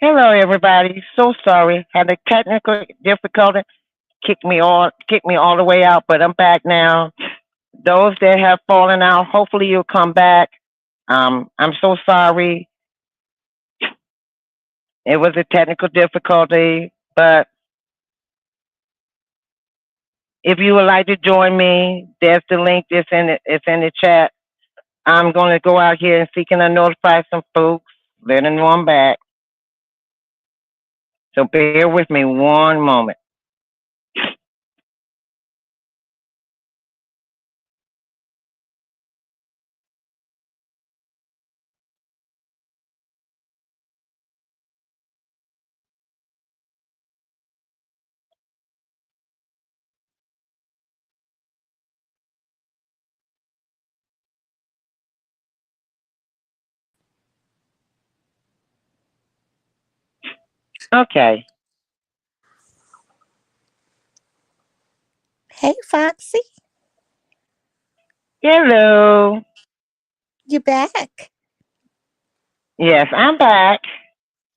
Hello, everybody. So sorry. Had a technical difficulty. Kicked me all the way out, but I'm back now. Those that have fallen out, hopefully you'll come back. I'm so sorry. It was a technical difficulty, but if you would like to join me, there's the link. It's in the chat. I'm going to go out here and see can I notify some folks. Let them know I'm back. So bear with me one moment. Okay. Hey, Foxy, Hello. you back? Yes, I'm back.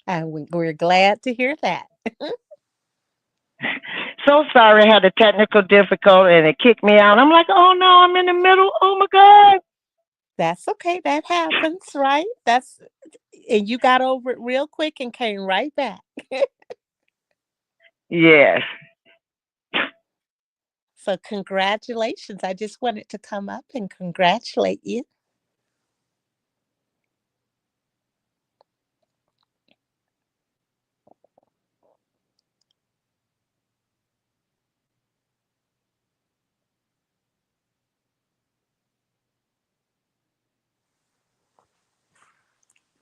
We're glad to hear that. So sorry, I had a technical difficulty and it kicked me out. I'm like, oh no, I'm in the middle. Oh my God. That's okay. That happens, right? And you got over it real quick and came right back. Yes. So, congratulations. I just wanted to come up and congratulate you.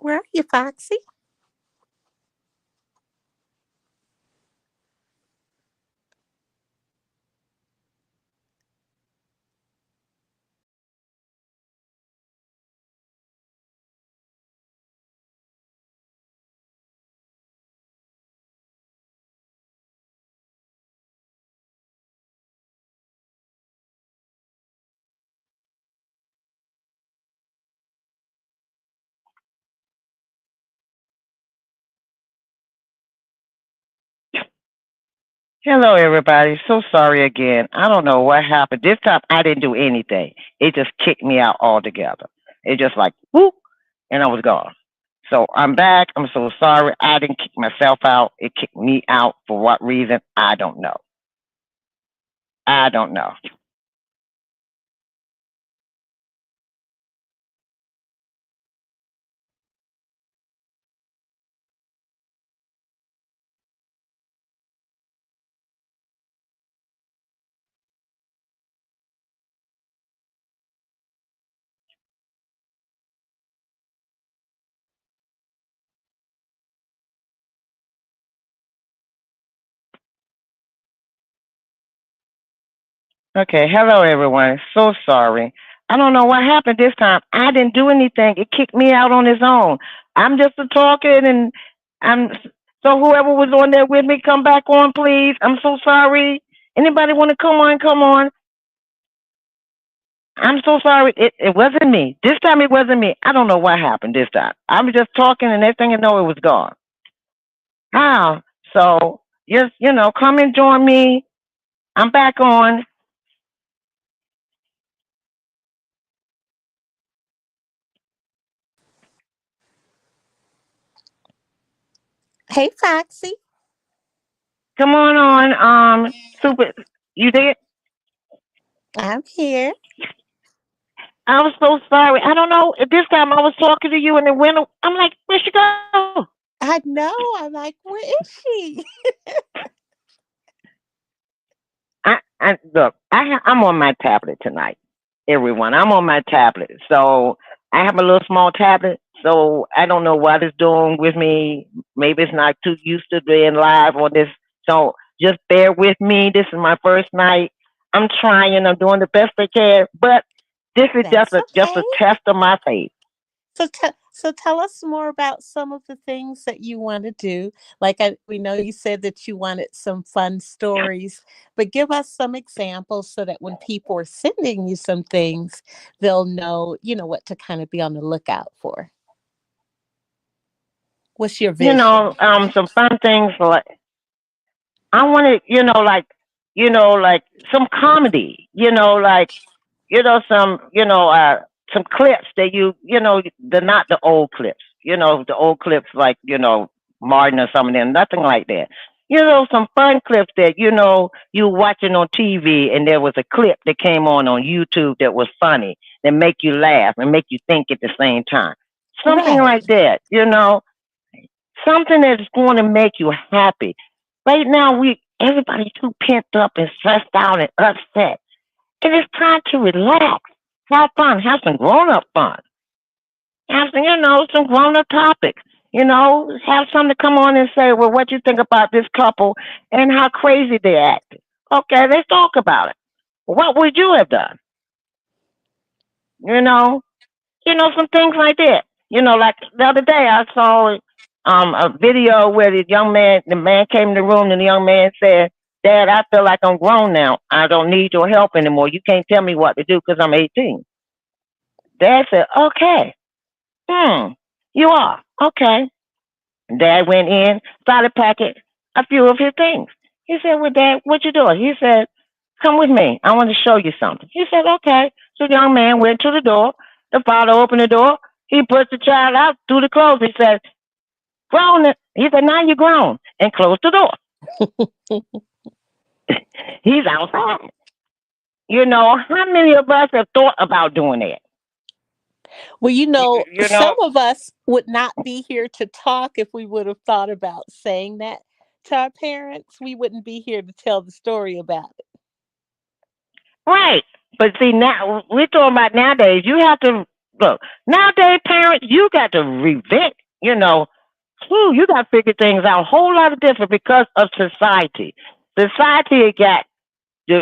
Where are you, Foxy? Hello, everybody. So sorry again. I don't know what happened. This time I didn't do anything. It just kicked me out altogether. It just like, whoop, and I was gone. So I'm back. I'm so sorry. I didn't kick myself out. It kicked me out for what reason? I don't know. I don't know. Okay, hello everyone. So sorry. I don't know what happened this time. I didn't do anything. It kicked me out on its own. I'm just a talking and I'm so whoever was on there with me, come back on, please. I'm so sorry. Anybody want to come on? Come on. I'm so sorry. It wasn't me. This time it wasn't me. I don't know what happened this time. I was just talking and next thing you know it was gone. How? So just come and join me. I'm back on. Hey, Foxy. Come on. Super. You there? I'm here. I was so sorry. I don't know. This time I was talking to you and it went. I'm like, where'd she go? I know. I'm like, where is she? I look. I'm on my tablet tonight. Everyone, I'm on my tablet. So I have a little small tablet. So I don't know what it's doing with me. Maybe it's not too used to being live on this. So just bear with me. This is my first night. I'm trying. I'm doing the best I can. But this is just That's a okay. test of my faith. So tell us more about some of the things that you want to do. We know you said that you wanted some fun stories, but give us some examples so that when people are sending you some things, they'll know, what to kind of be on the lookout for. What's your vision? some fun things like I wanted, like some comedy, some, some clips that the not the old clips, the old clips like, Martin or some of them, nothing like that. Some fun clips that, you watching on TV and there was a clip that came on YouTube that was funny, that make you laugh and make you think at the same time. Something Right. like that, something that's going to make you happy. Right now, everybody's too pent up and stressed out and upset. And it's time to relax, have fun, have some grown up fun, have some, some grown up topics. Have something to come on and say, well, what you think about this couple and how crazy they acted. Okay, let's talk about it. What would you have done? You know, some things like that. Like the other day, I saw a video where the man came in the room, and the young man said, "Dad, I feel like I'm grown now. I don't need your help anymore. You can't tell me what to do because I'm 18." Dad said, "Okay, hmm, you are okay." Dad went in, started packing a few of his things. He said, "Well, Dad, what you doing?" He said, "Come with me. I want to show you something." He said, "Okay." So the young man went to the door. The father opened the door. He pushed the child out through the clothes. He said, "Grown." He said, "Now you're grown," and closed the door. He's outside. How many of us have thought about doing that? Well, You some know, of us would not be here to talk if we would have thought about saying that to our parents. We wouldn't be here to tell the story about it. right. But see, now we're talking about nowadays. You have to look nowadays, parents. You got to revent. You know, you got to figure things out a whole lot of different because of society. Society got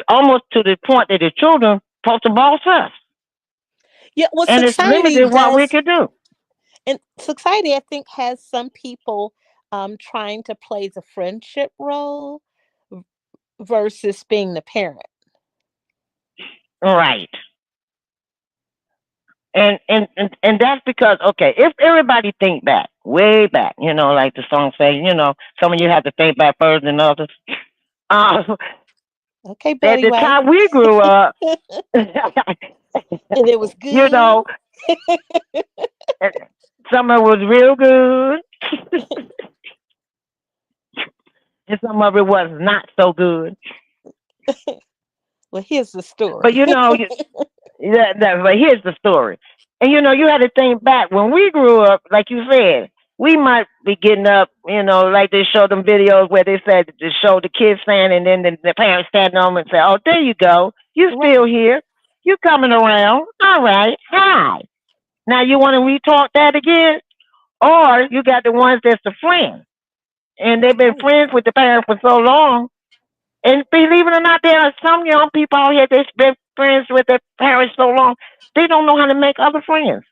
almost to the point that the children supposed to boss us, Yeah, well, and it's society limited what we does, can do. and society, I think, has some people trying to play the friendship role v- versus being the parent. Right. And that's because okay, if everybody think back, way back, like the song says, some of you have to think back further than others. Uh, Okay, at Betty the White. time we grew up, And it was you good. know, some of it was real good, and some of it was not so good. Well, here's the But story. but here's the story. And you had to think back when we grew up, like you said, we might be getting up, like they show them videos where they said to show the kids standing and then the parents standing on them and say, "Oh, there you go. You still Right. here. You coming around. All right. Hi. Now you want to retalk that again? Or you got the ones that's the friends. And they've been Right. friends with the parents for so long. And believe it or not, there are some young people out here that's been friends with their parents so long, they don't know how to make other friends.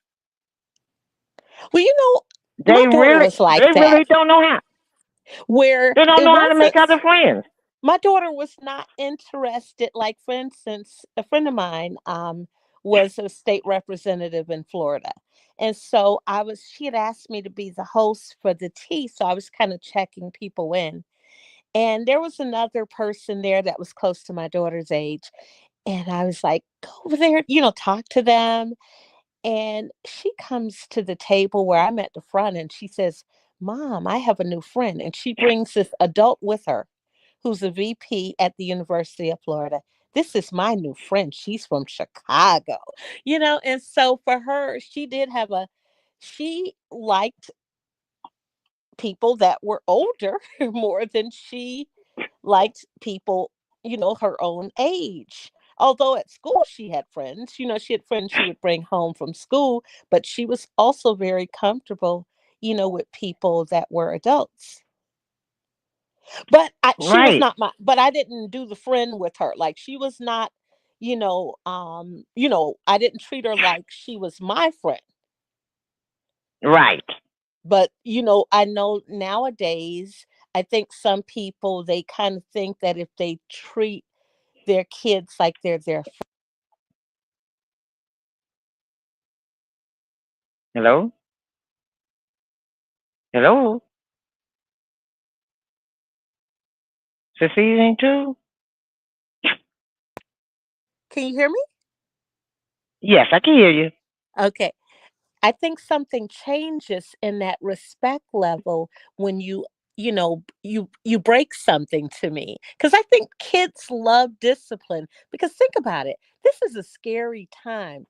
Well, my They daughter really, was like they that, really don't know how. where They don't it know how to make wasn't, other friends. my daughter was not interested. Like, for instance, a friend of mine was a state representative in Florida. And so she had asked me to be the host for the tea. So I was kind of checking people in. And there was another person there that was close to my daughter's age. And I was like, go over there, talk to them. And she comes to the table where I'm at the front and she says, "Mom, I have a new friend." And she brings this adult with her who's a VP at the University of Florida. "This is my new friend. She's from Chicago." And so for her, she liked people that were older more than she liked people, her own age. Although at school she had friends, she had friends she would bring home from school, but she was also very comfortable, with people that were adults. She was Right, not but I didn't do the friend with her. Like, she was not, I didn't treat her like she was my friend. right, But, I know nowadays, I think some people, they kind of think that if they treat their kids like they're their hello, Hello, succeeding too? Can you hear me? Yes, I can hear you. Okay. I think something changes in that respect level when you break something to me, because I think kids love discipline. Because think about it, this is a scary time.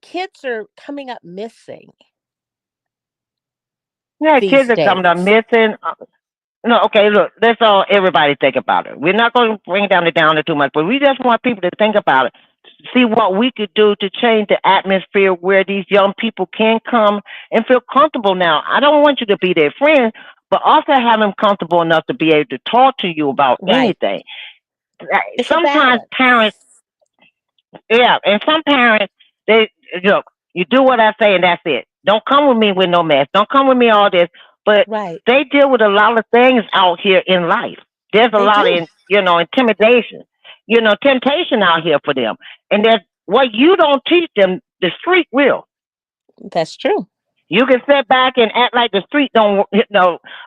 Kids are coming up missing Yeah, kids these are coming up days. missing. No, okay, look, that's all everybody think about it. We're not going to bring down the downer too much, but we just want people to think about it. See what we could do to change the atmosphere where these young people can come and feel comfortable now. I don't want you to be their friend, but also have them comfortable enough to be able to talk to you about Right. anything. It's a Sometimes parents, balance. yeah, and some parents, they look, you do what I say and that's it. Don't come with me with no mess. Don't come with me all this. But Right. they deal with a lot of things out here in life. There's a They lot do. of intimidation, temptation out here for them. And there's what you don't teach them, the street will. That's true. You can sit back and act like the street don't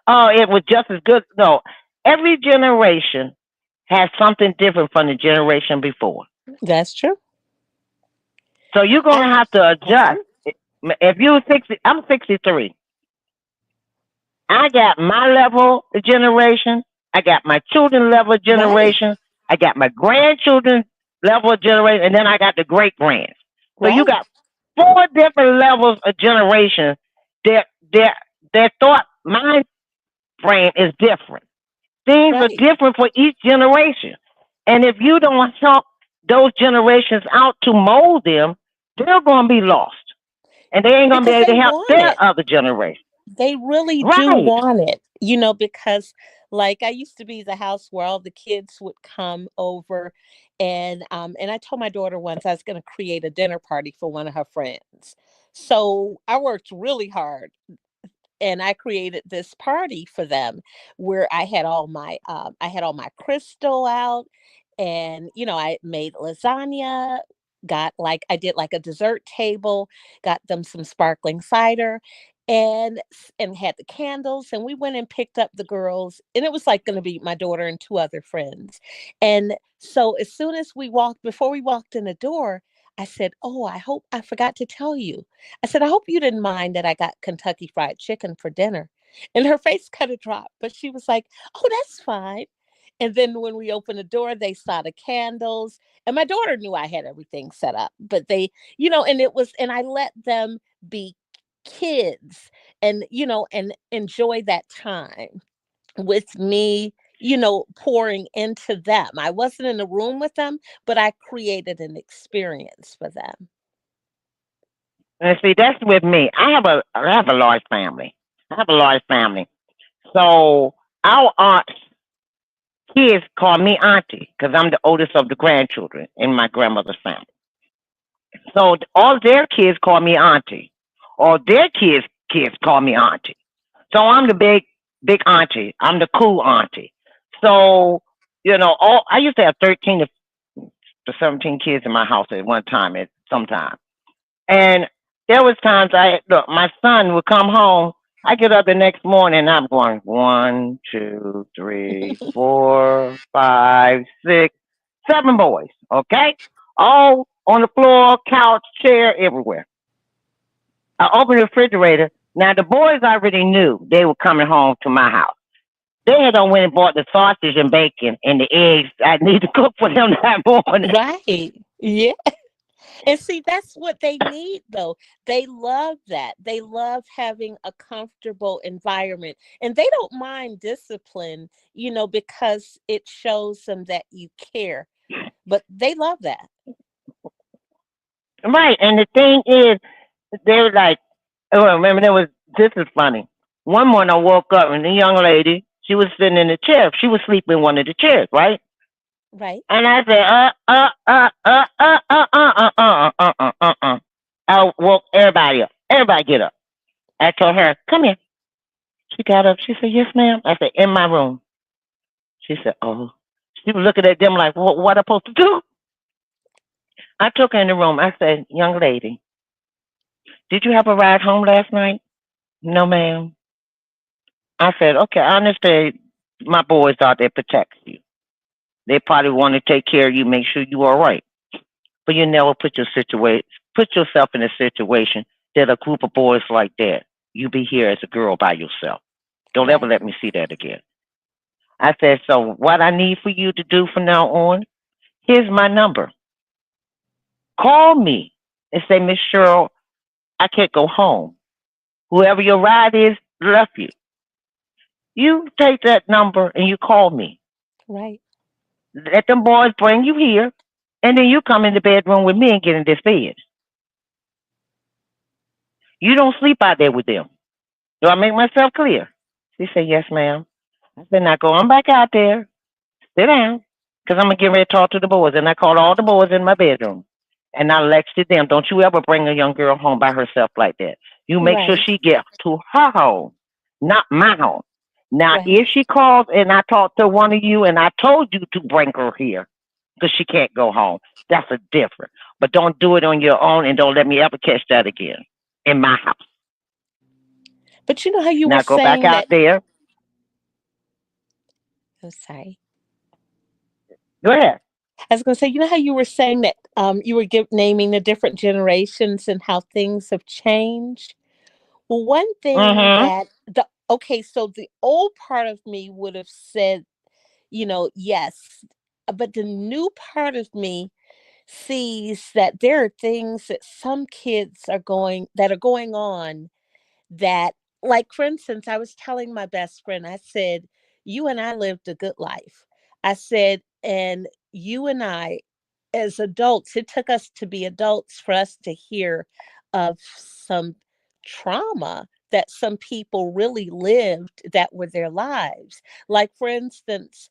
oh, it was just as good. No. Every generation has something different from the generation before. That's true. So you're I, gonna have to that's adjust. true. If you're 60, I'm 63. I got my level of generation. I got my children level of Right. generation. I got my grandchildren level of generation, and then I got the great grands. So you Right. got four different levels of generation. Their their their thought mind frame is different. Things are Right. different for each generation, and if you don't help those generations out to mold them, they're going to be lost, and they ain't going to be Because able they to help want their it. other generation. They really do Right. want it, because like I used to be the house where all the kids would come over, and I told my daughter once I was going to create a dinner party for one of her friends. So I worked really hard and I created this party for them where I had all my crystal out, and I made lasagna, got like I did like a dessert table, got them some sparkling cider, and had the candles, and we went and picked up the girls, and it was like going to be my daughter and two other friends. And so as soon as we walked before we walked in the door, I said, "Oh, I hope I forgot to tell you." I said, "I hope you didn't mind that I got Kentucky Fried Chicken for dinner." And her face kind of dropped, but she was like, "Oh, that's fine." And then when we opened the door, they saw the candles. And my daughter knew I had everything set up, but and I let them be kids and enjoy that time with me, pouring into them. I wasn't in the room with them, but I created an experience for them. And see, that's with me. I have a large family. I have a large family. So our aunt's kids call me auntie because I'm the oldest of the grandchildren in my grandmother's family. So all their kids call me auntie. All their kids call me auntie. So I'm the big auntie. I'm the cool auntie. So all I used to have 13 to 17 kids in my house at one time at some time. And there was times look, my son would come home. I get up the next morning and I'm going one, two, three, four, five, six, seven boys. Okay, all on the floor, couch, chair, everywhere. I opened the refrigerator. Now the boys already knew they were coming home to my house. They had done went and bought the sausage and bacon and the eggs I need to cook for them that morning. Right. Yeah. And see, that's what they need, though. They love that. They love having a comfortable environment. And they don't mind discipline, because it shows them that you care. But they love that. Right, and the thing is, they were like, oh, remember this is funny. One morning I woke up and the young lady, she was sitting in the chair. She was sleeping in one of the chairs, right? Right. And I said, I woke everybody up. Everybody get up. I told her, come here. She got up. She said, yes, ma'am. I said, in my room. She said, oh. She was looking at them like, what am I supposed to do? I took her in the room. I said, young lady, did you have a ride home last night? No, ma'am. I said, okay, I understand my boys out there protect you. They probably want to take care of you, make sure you all right. But you never put yourself in a situation that a group of boys like that, you be here as a girl by yourself. Don't ever Right. let me see that again. I said, so what I need for you to do from now on, here's my number. Call me and say, Miss Cheryl, I can't go home. Whoever your ride is left you. You take that number and you call me. Right. Let them boys bring you here, and then you come in the bedroom with me and get in this bed. You don't sleep out there with them. Do I make myself clear? She said, yes, ma'am. I said, now go on back out there, sit down, because I'm going to get ready to talk to the boys. And I called all the boys in my bedroom. And I lectured them, don't you ever bring a young girl home by herself like that. You make sure Right. she get to her home, not my home. Now, Right. if she calls and I talk to one of you and I told you to bring her here because she can't go home, that's a different. But don't do it on your own and don't let me ever catch that again in my house. But you know how you were Now go back saying out that. there. I'm sorry. Go ahead. I was going to say, you know how you were saying that you were naming the different generations and how things have changed. Well, one thing Mm-hmm. that the okay, so the old part of me would have said, yes, but the new part of me sees that there are things that some kids are going on that, like, for instance, I was telling my best friend, I said, you and I lived a good life. I said, and you and I, as adults, it took us to be adults for us to hear of some trauma that some people really lived that were their lives. Like, for instance,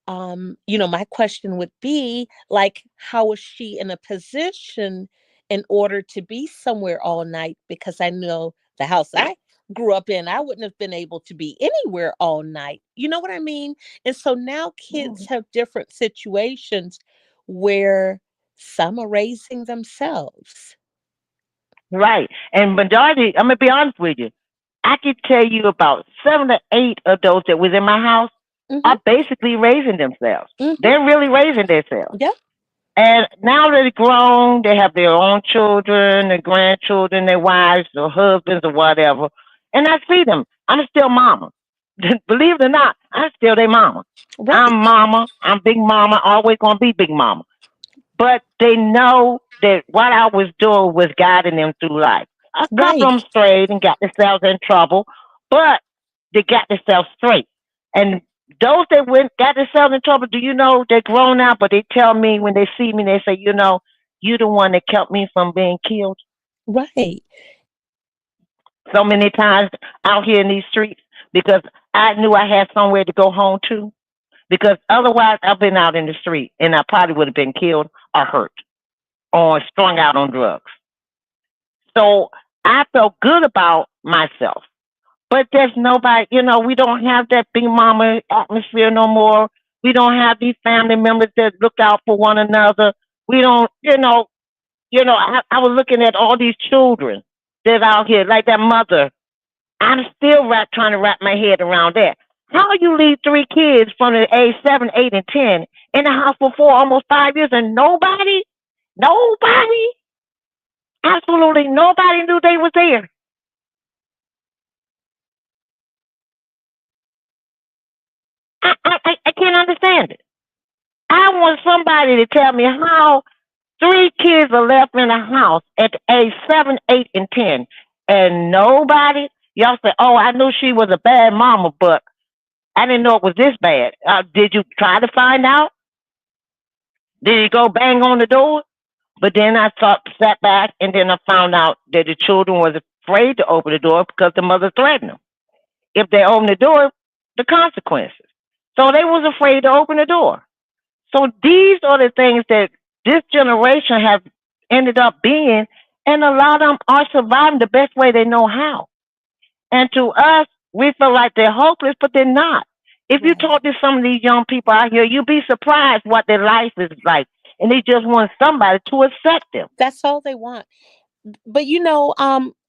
my question would be like, how was she in a position in order to be somewhere all night? Because I know the house I grew up in, I wouldn't have been able to be anywhere all night. You know what I mean? And so now kids have different situations where some are raising themselves. Right. And majority, I'm gonna be honest with you. I could tell you about 7 to 8 of those that was in my house Mm-hmm. are basically raising themselves. Mm-hmm. They're really raising themselves. Yep. And now they're grown, they have their own children, their grandchildren, their wives, their husbands, or whatever. And I see them. I'm still mama. Believe it or not, I'm still their mama. I'm Right. mama. I'm big mama. Always gonna be big mama. But they know that what I was doing was guiding them through life. A couple Right. of them strayed and got themselves in trouble, but they got themselves straight. And those that went got themselves in trouble, do you know they're grown now? But they tell me when they see me, they say, you the one that kept me from being killed Right. so many times out here in these streets because I knew I had somewhere to go home to. Because otherwise, I've been out in the street and I probably would have been killed or hurt or strung out on drugs. So I felt good about myself. But there's nobody, we don't have that big mama atmosphere no more. We don't have these family members that look out for one another. We don't, I was looking at all these children that out here, like that mother. I'm still trying to wrap my head around that. How you leave 3 kids from the age 7, 8, and 10 in the house for 4, almost 5 years, and nobody, absolutely nobody knew they was there. I can't understand it. I want somebody to tell me how 3 kids are left in a house at age 7, 8, and 10, and nobody. Y'all say, "Oh, I knew she was a bad mama, but I didn't know it was this bad." Did you try to find out? Did you go bang on the door? But then I sat back, and then I found out that the children was afraid to open the door because the mother threatened them. If they open the door, the consequences. So they was afraid to open the door. So these are the things that this generation have ended up being, and a lot of them are surviving the best way they know how. And to us, we feel like they're hopeless, but they're not. If you Right. talk to some of these young people out here, you'll be surprised what their life is like, and they just want somebody to accept them. That's all they want. But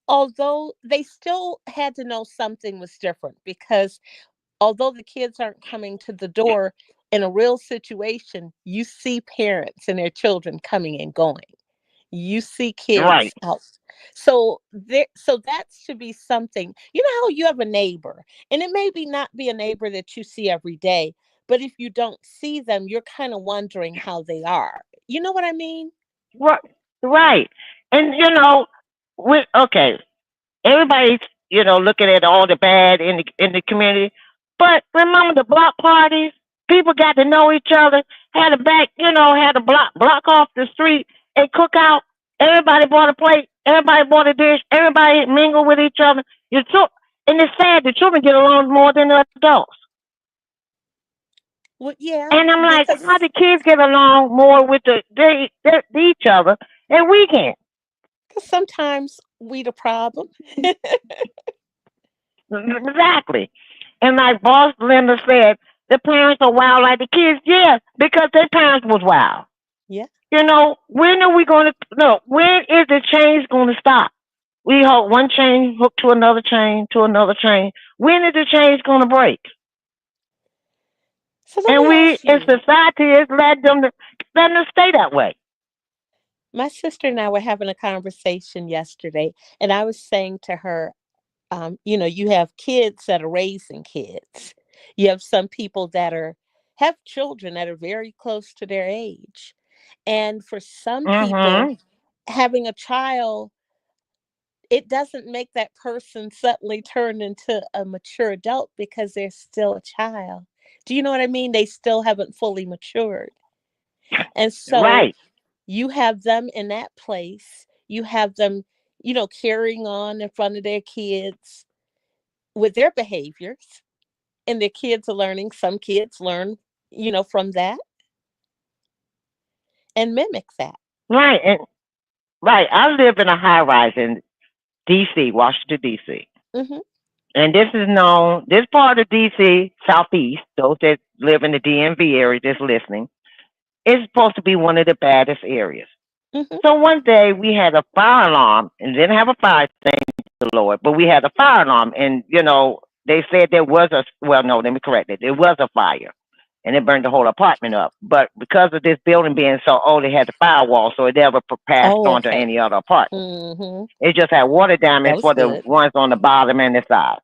although they still had to know something was different, because although the kids aren't coming to the door in a real situation, you see parents and their children coming and going. You see Right, kids out. So there, so that should be something. You know how you have a neighbor, and it may be not be a neighbor that you see every day, but if you don't see them, you're kind of wondering how they are. You know what I mean? right, right. And okay, everybody's looking at all the bad in the community, but remember the block parties. People got to know each other. Had a back, had a block off the street and cook out. Everybody bought a plate. Everybody bought a dish. Everybody mingled with each other. And it's sad the children get along more than the adults. Well, yeah, And I'm like, how because the kids get along more with each other and we can't? sometimes we the problem. Exactly. And like Boss Linda said, the parents are wild like the kids. Yeah, because their parents was wild. Yeah. When are we going to, no, when is the change going to stop? We hope one chain hooked to another chain, to another chain. When is the change going to break? So let And me we, ask in you. society, is let them stay that way. My sister and I were having a conversation yesterday, and I was saying to her, you have kids that are raising kids. You have some people that are have children that are very close to their age. And for some people, Mm-hmm. having a child, it doesn't make that person suddenly turn into a mature adult because they're still a child. Do you know what I mean? They still haven't fully matured. And so Right, you have them in that place. You have them, carrying on in front of their kids with their behaviors, and their kids are learning. Some kids learn, from that and mimic that. right, and right. I live in a high rise in D.C., Washington D.C. Hmm. And this is known, this part of DC, Southeast, those that live in the DMV area just listening, is supposed to be one of the baddest areas. Hmm. So one day we had a fire alarm and didn't have a fire, thank the Lord, but we had a fire alarm. And, they said there was well, no, let me correct it. There was a fire and it burned the whole apartment up. But because of this building being so old, it had the firewall, so it never passed Oh, on to okay. any other apartment. Hmm. It just had water That damage was for the good. ones on the bottom and the side.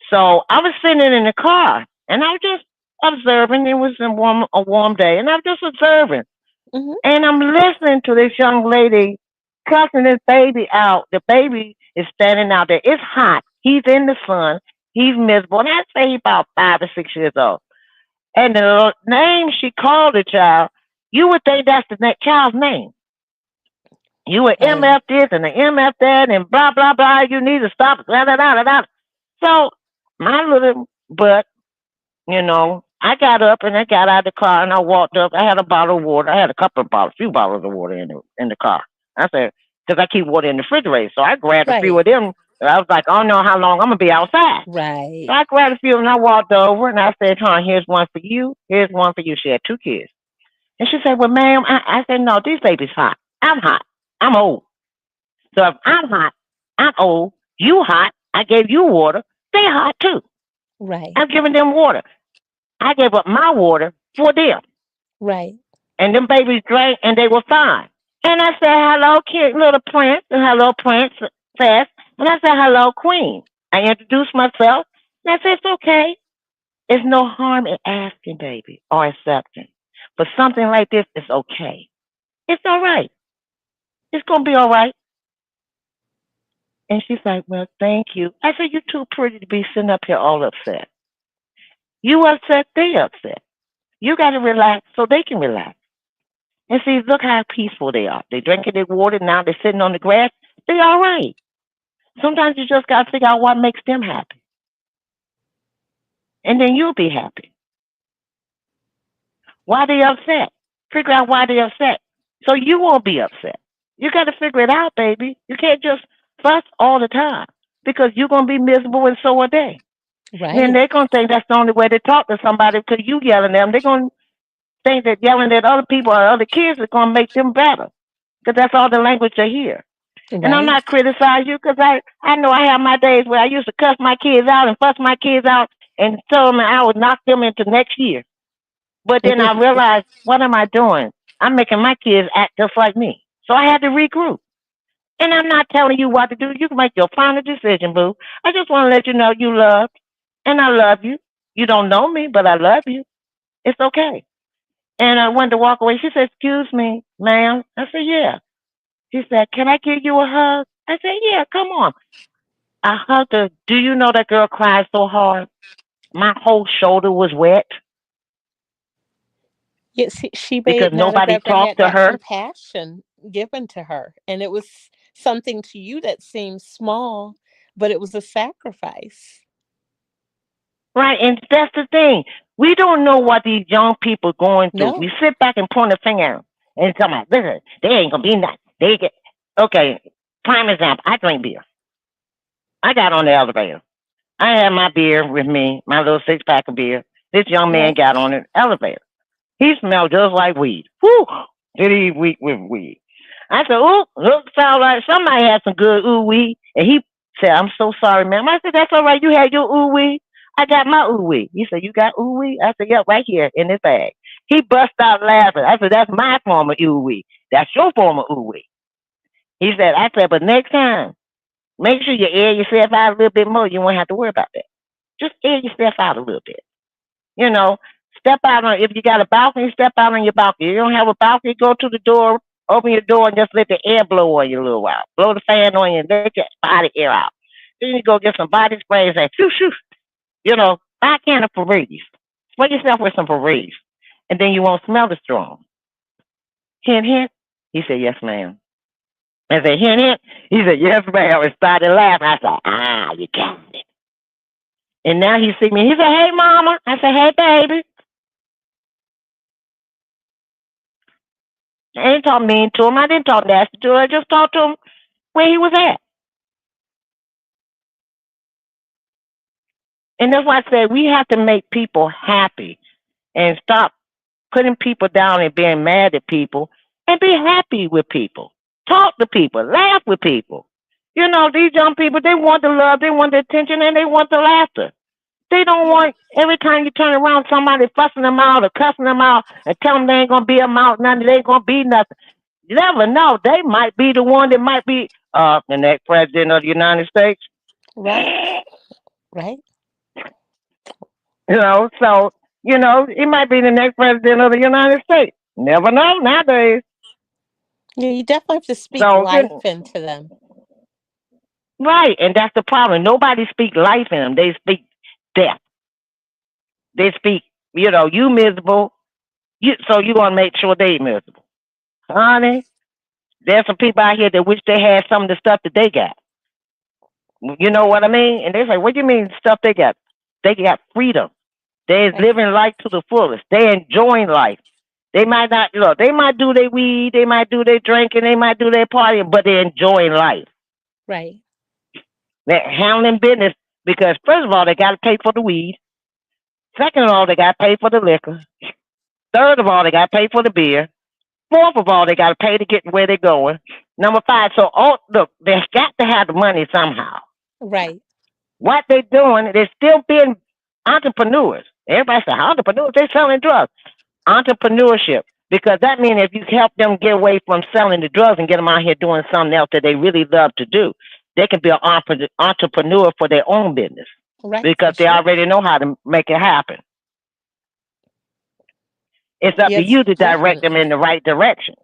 So I was sitting in the car and I was just observing. It was a warm day, and I'm just observing. Hmm. And I'm listening to this young lady cussing this baby out. The baby is standing out there. It's hot. He's in the sun. He's miserable. And I say he's about 5 or 6 years old. And the name she called the child, you would think that's the child's name. You were Right. MF this and the MF that and blah, blah, blah. You need to stop. Blah, blah, blah, blah. So my little butt, I got up and I got out of the car and I walked up. I had a bottle of water. I had few bottles of water in the car. I said, because I keep water in the refrigerator. So I grabbed a few Right. of them. I was like, I don't know how long I'm going to be outside. So Right. I grabbed a few and I walked over and I said, here's one for you. Here's one for you. She had two kids. And she said, well, ma'am, I said, no, this baby's hot. I'm hot. I'm old. So if I'm hot, I'm old. You hot. I gave you water. They're hot too. Right. I'm giving them water. I gave up my water for them. Right. And them babies drank and they were fine. And I said, hello, kid, little prince, and hello, princess. And I said, hello, queen. I introduced myself. And I said, it's okay. There's no harm in asking, baby, or accepting. But something like this is okay. It's all right. It's going to be all right. And she's like, well, thank you. I said, you're too pretty to be sitting up here all upset. You upset, they upset. You got to relax so they can relax. And see, look how peaceful they are. They drinking their water, now they're sitting on the grass. They all right. Sometimes you just got to figure out what makes them happy. And then you'll be happy. Why they upset? Figure out why they upset. So you won't be upset. You got to figure it out, baby. You can't just fuss all the time because you're going to be miserable and so are they. Then Right. they're going to think that's the only way to talk to somebody because you yelling at them. They're going to think that yelling at other people or other kids is going to make them better because that's all the language they hear. And I'm Right. not criticizing you because I know I have my days where I used to cuss my kids out and fuss my kids out and tell them I would knock them into next year. But then I realized, what am I doing? I'm making my kids act just like me. So I had to regroup. And I'm not telling you what to do. You can make your final decision, boo. I just want to let you know you love, and I love you. You don't know me, but I love you. It's okay. And I wanted to walk away. She said, "Excuse me, ma'am." I said, "Yeah." She said, "Can I give you a hug?" I said, "Yeah, come on." I hugged her. Do you know that girl cried so hard? My whole shoulder was wet Yes, she may because not have nobody ever talked had to that her. compassion given to her. And it was something to you that seemed small, but it was a sacrifice. Right, and that's the thing. We don't know what these young people going through. No. We sit back and point a finger at them and tell them, listen, they ain't gonna be nothing. They get okay. Prime example. I drink beer. I got on the elevator. I had my beer with me, my little 6 pack of beer. This young man Right. got on the elevator. He smelled just like weed. Whew! Did he eat weed with weed? I said, "Ooh, look, sound like somebody had some good ooh wee." And he said, "I'm so sorry, ma'am." I said, "That's all right. You had your ooh wee. I got my ooh wee." He said, "You got ooh wee?" I said, "Yeah, right here in this bag." He bust out laughing. I said, "That's my form of ooh wee. That's your form of ooh wee." He said, "I said, but next time, make sure you air yourself out a little bit more. You won't have to worry about that. Just air yourself out a little bit. You know, step out on, if you got a balcony, step out on your balcony. You don't have a balcony, go to the door, open your door and just let the air blow on you a little while. Blow the fan on you and let your body air out. Then you go get some body sprays and shoo shoo. Buy a can of Febreze. Spray yourself with some Febreze. And then you won't smell as strong. Hint hint. He said, "Yes, ma'am." I said, "Hint hint." He said, "Yes, ma'am," and started laughing. I said, "You got it." And now he see me. He said, "Hey, mama." I said, "Hey, baby." I didn't talk mean to him. I didn't talk nasty to him. I just talked to him where he was at. And that's why I said we have to make people happy and stop putting people down and being mad at people and be happy with people. Talk to people. Laugh with people. These young people, they want the love, they want the attention, and they want the laughter. They don't want every time you turn around somebody fussing them out or cussing them out and tell them they ain't gonna be a mountain, nothing, they ain't gonna be nothing. You never know. They might be the one that might be the next president of the United States. Right. Right. So he might be the next president of the United States. Never know nowadays. Yeah, you definitely have to speak So life into them. right, and that's the problem. Nobody speak life in them. They speak death. They speak. You miserable. So you want to make sure they miserable, honey. There's some people out here that wish they had some of the stuff that they got. You know what I mean? And they say, "What do you mean stuff they got?" They got freedom. They're Right. living life to the fullest. They're enjoying life. They might not look. They might do their weed. They might do their drinking. They might do their partying, but they're enjoying life. Right. They're handling business because first of all, they got to pay for the weed. Second of all, they got to pay for the liquor. Third of all, they got to pay for the beer. Fourth of all, they got to pay to get where they're going. Number five. So look, they've got to have the money somehow. Right. What they're doing, they're still being entrepreneurs. Everybody say entrepreneurs, they're selling drugs. Entrepreneurship. Because that means if you help them get away from selling the drugs and get them out here doing something else that they really love to do, they can be an entrepreneur for their own business Right. because For they sure. already know how to make it happen. It's up to Yes, you to direct them definitely. in the right direction.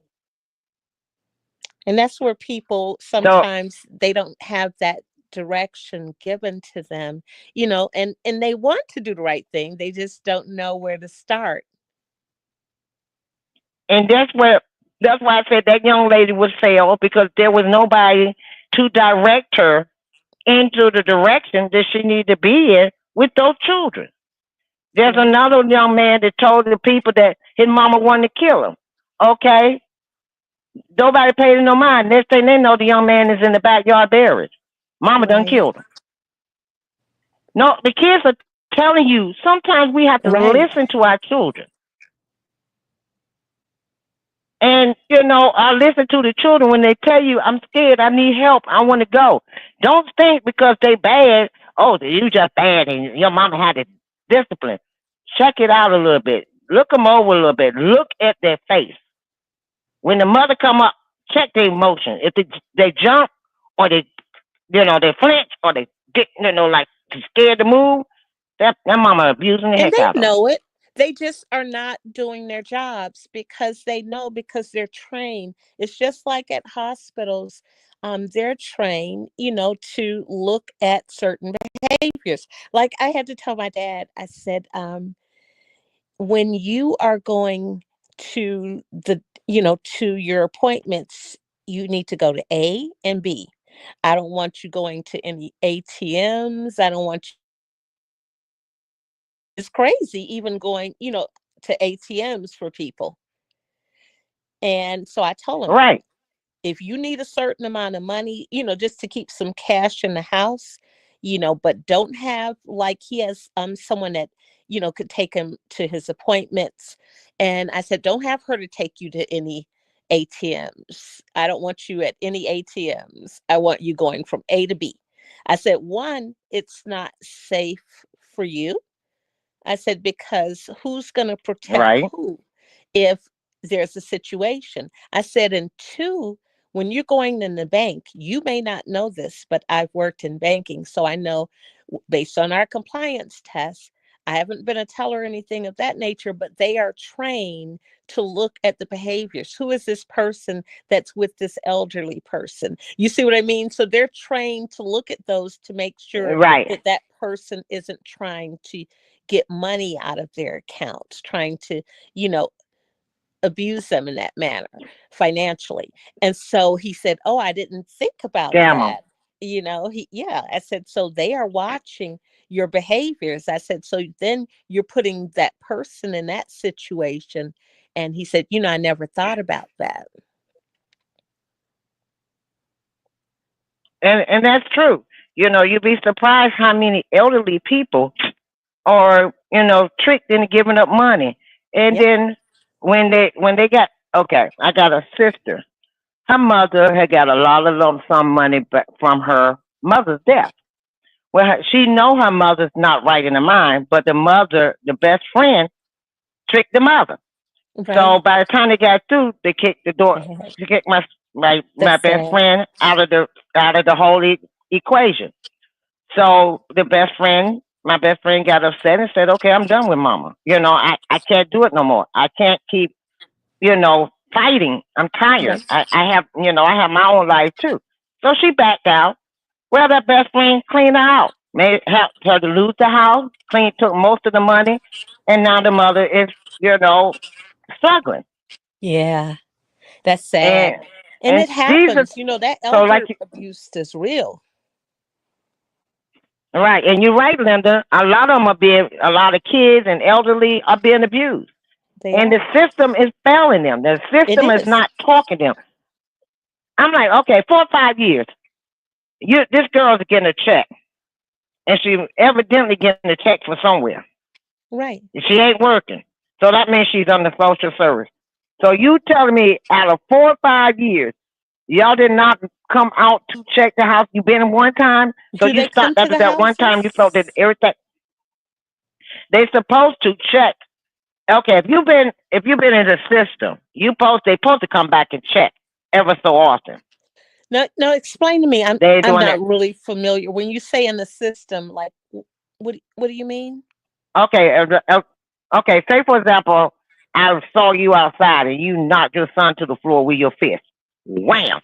And that's where people So, sometimes they don't have that direction given to them, and they want to do the right thing. They just don't know where to start. and that's why I said that young lady was failed because there was nobody to direct her into the direction that she needed to be in with those children. There's Right. another young man that told the people that his mama wanted to kill him. Okay, nobody paid him no mind. Next thing they know, the young man is in the backyard buried. Mama done Right. killed him. No, the kids are telling you. Sometimes we have to Right. listen to our children. And I listen to the children when they tell you, "I'm scared, I need help, I want to go." Don't think because they bad, oh, you just bad, and your mama had to discipline. Check it out a little bit. Look them over a little bit. Look at their face. When the mother come up, check their emotion. If they jump or they flinch or they get, like scared to move, that mama abusing the And heck they out of them. know it. They just are not doing their jobs because they know, because they're trained. It's just like at hospitals. They're trained, to look at certain behaviors. Like I had to tell my dad, I said, when you are going to to your appointments, you need to go to A and B. I don't want you going to any ATMs. I don't want you, it's crazy even going, to ATMs for people. And so I told him, Right, if you need a certain amount of money, just to keep some cash in the house, but don't have, like, he has someone that, could take him to his appointments. And I said, don't have her to take you to any ATMs. I don't want you at any ATMs. I want you going from A to B. I said, one, it's not safe for you. I said, because who's going to protect right. who if there's a situation? I said, and two, when you're going in the bank, you may not know this, but I've worked in banking. So I know, based on our compliance tests, I haven't been a teller or anything of that nature, but they are trained to look at the behaviors. Who is this person that's with this elderly person? You see what I mean? So they're trained to look at those to make sure Right. that that person isn't trying to get money out of their accounts, trying to, you know, abuse them in that manner financially. And so he said, "Oh, I didn't think about Scam them. that." Yeah, I said, "So they are watching your behaviors." I said, "So then you're putting that person in that situation." And he said, "I never thought about that." And that's true. You'd be surprised how many elderly people are, tricked into giving up money. And Yep. then when they got, okay, I got a sister. Her mother had got a lot of lump sum money back from her mother's death. Well, she know her mother's not right in her mind, but the best friend, tricked the mother. So Right. by the time they got through, they kicked the door. Sad. She kicked my That's best sad. friend out of the whole equation. So my best friend got upset and said, "Okay, I'm done with mama. I can't do it no more. I can't keep, fighting. I'm tired. Right. I have my own life too." So she backed out. Well, that best friend cleaned her out, made helped her to lose the house, took most of the money, and now the mother is, you know, struggling. Yeah, that's sad. And And and it these are happens, that so like elder abuse is real. right, and you're right, Linda. A lot of kids and elderly are being abused, They and the are. system is failing them. The It system is is. not talking to them. I'm like, okay, 4 or 5 years, this girl's getting a check, and she evidently getting a check for somewhere. Right. She ain't working, so that means she's on the social service. So you telling me out of 4 or 5 years, y'all did not come out to check the house? You been in one time, so Do you they come stopped to after the that one time. You felt that houses? everything they supposed to check. Okay, if you've been in the system, they supposed to come back and check ever so often. No, no, explain to me. I'm They I'm doing not it. really familiar. When you say in the system, like, what do you mean? Okay, okay. Say for example, I saw you outside and you knocked your son to the floor with your fist. Wham!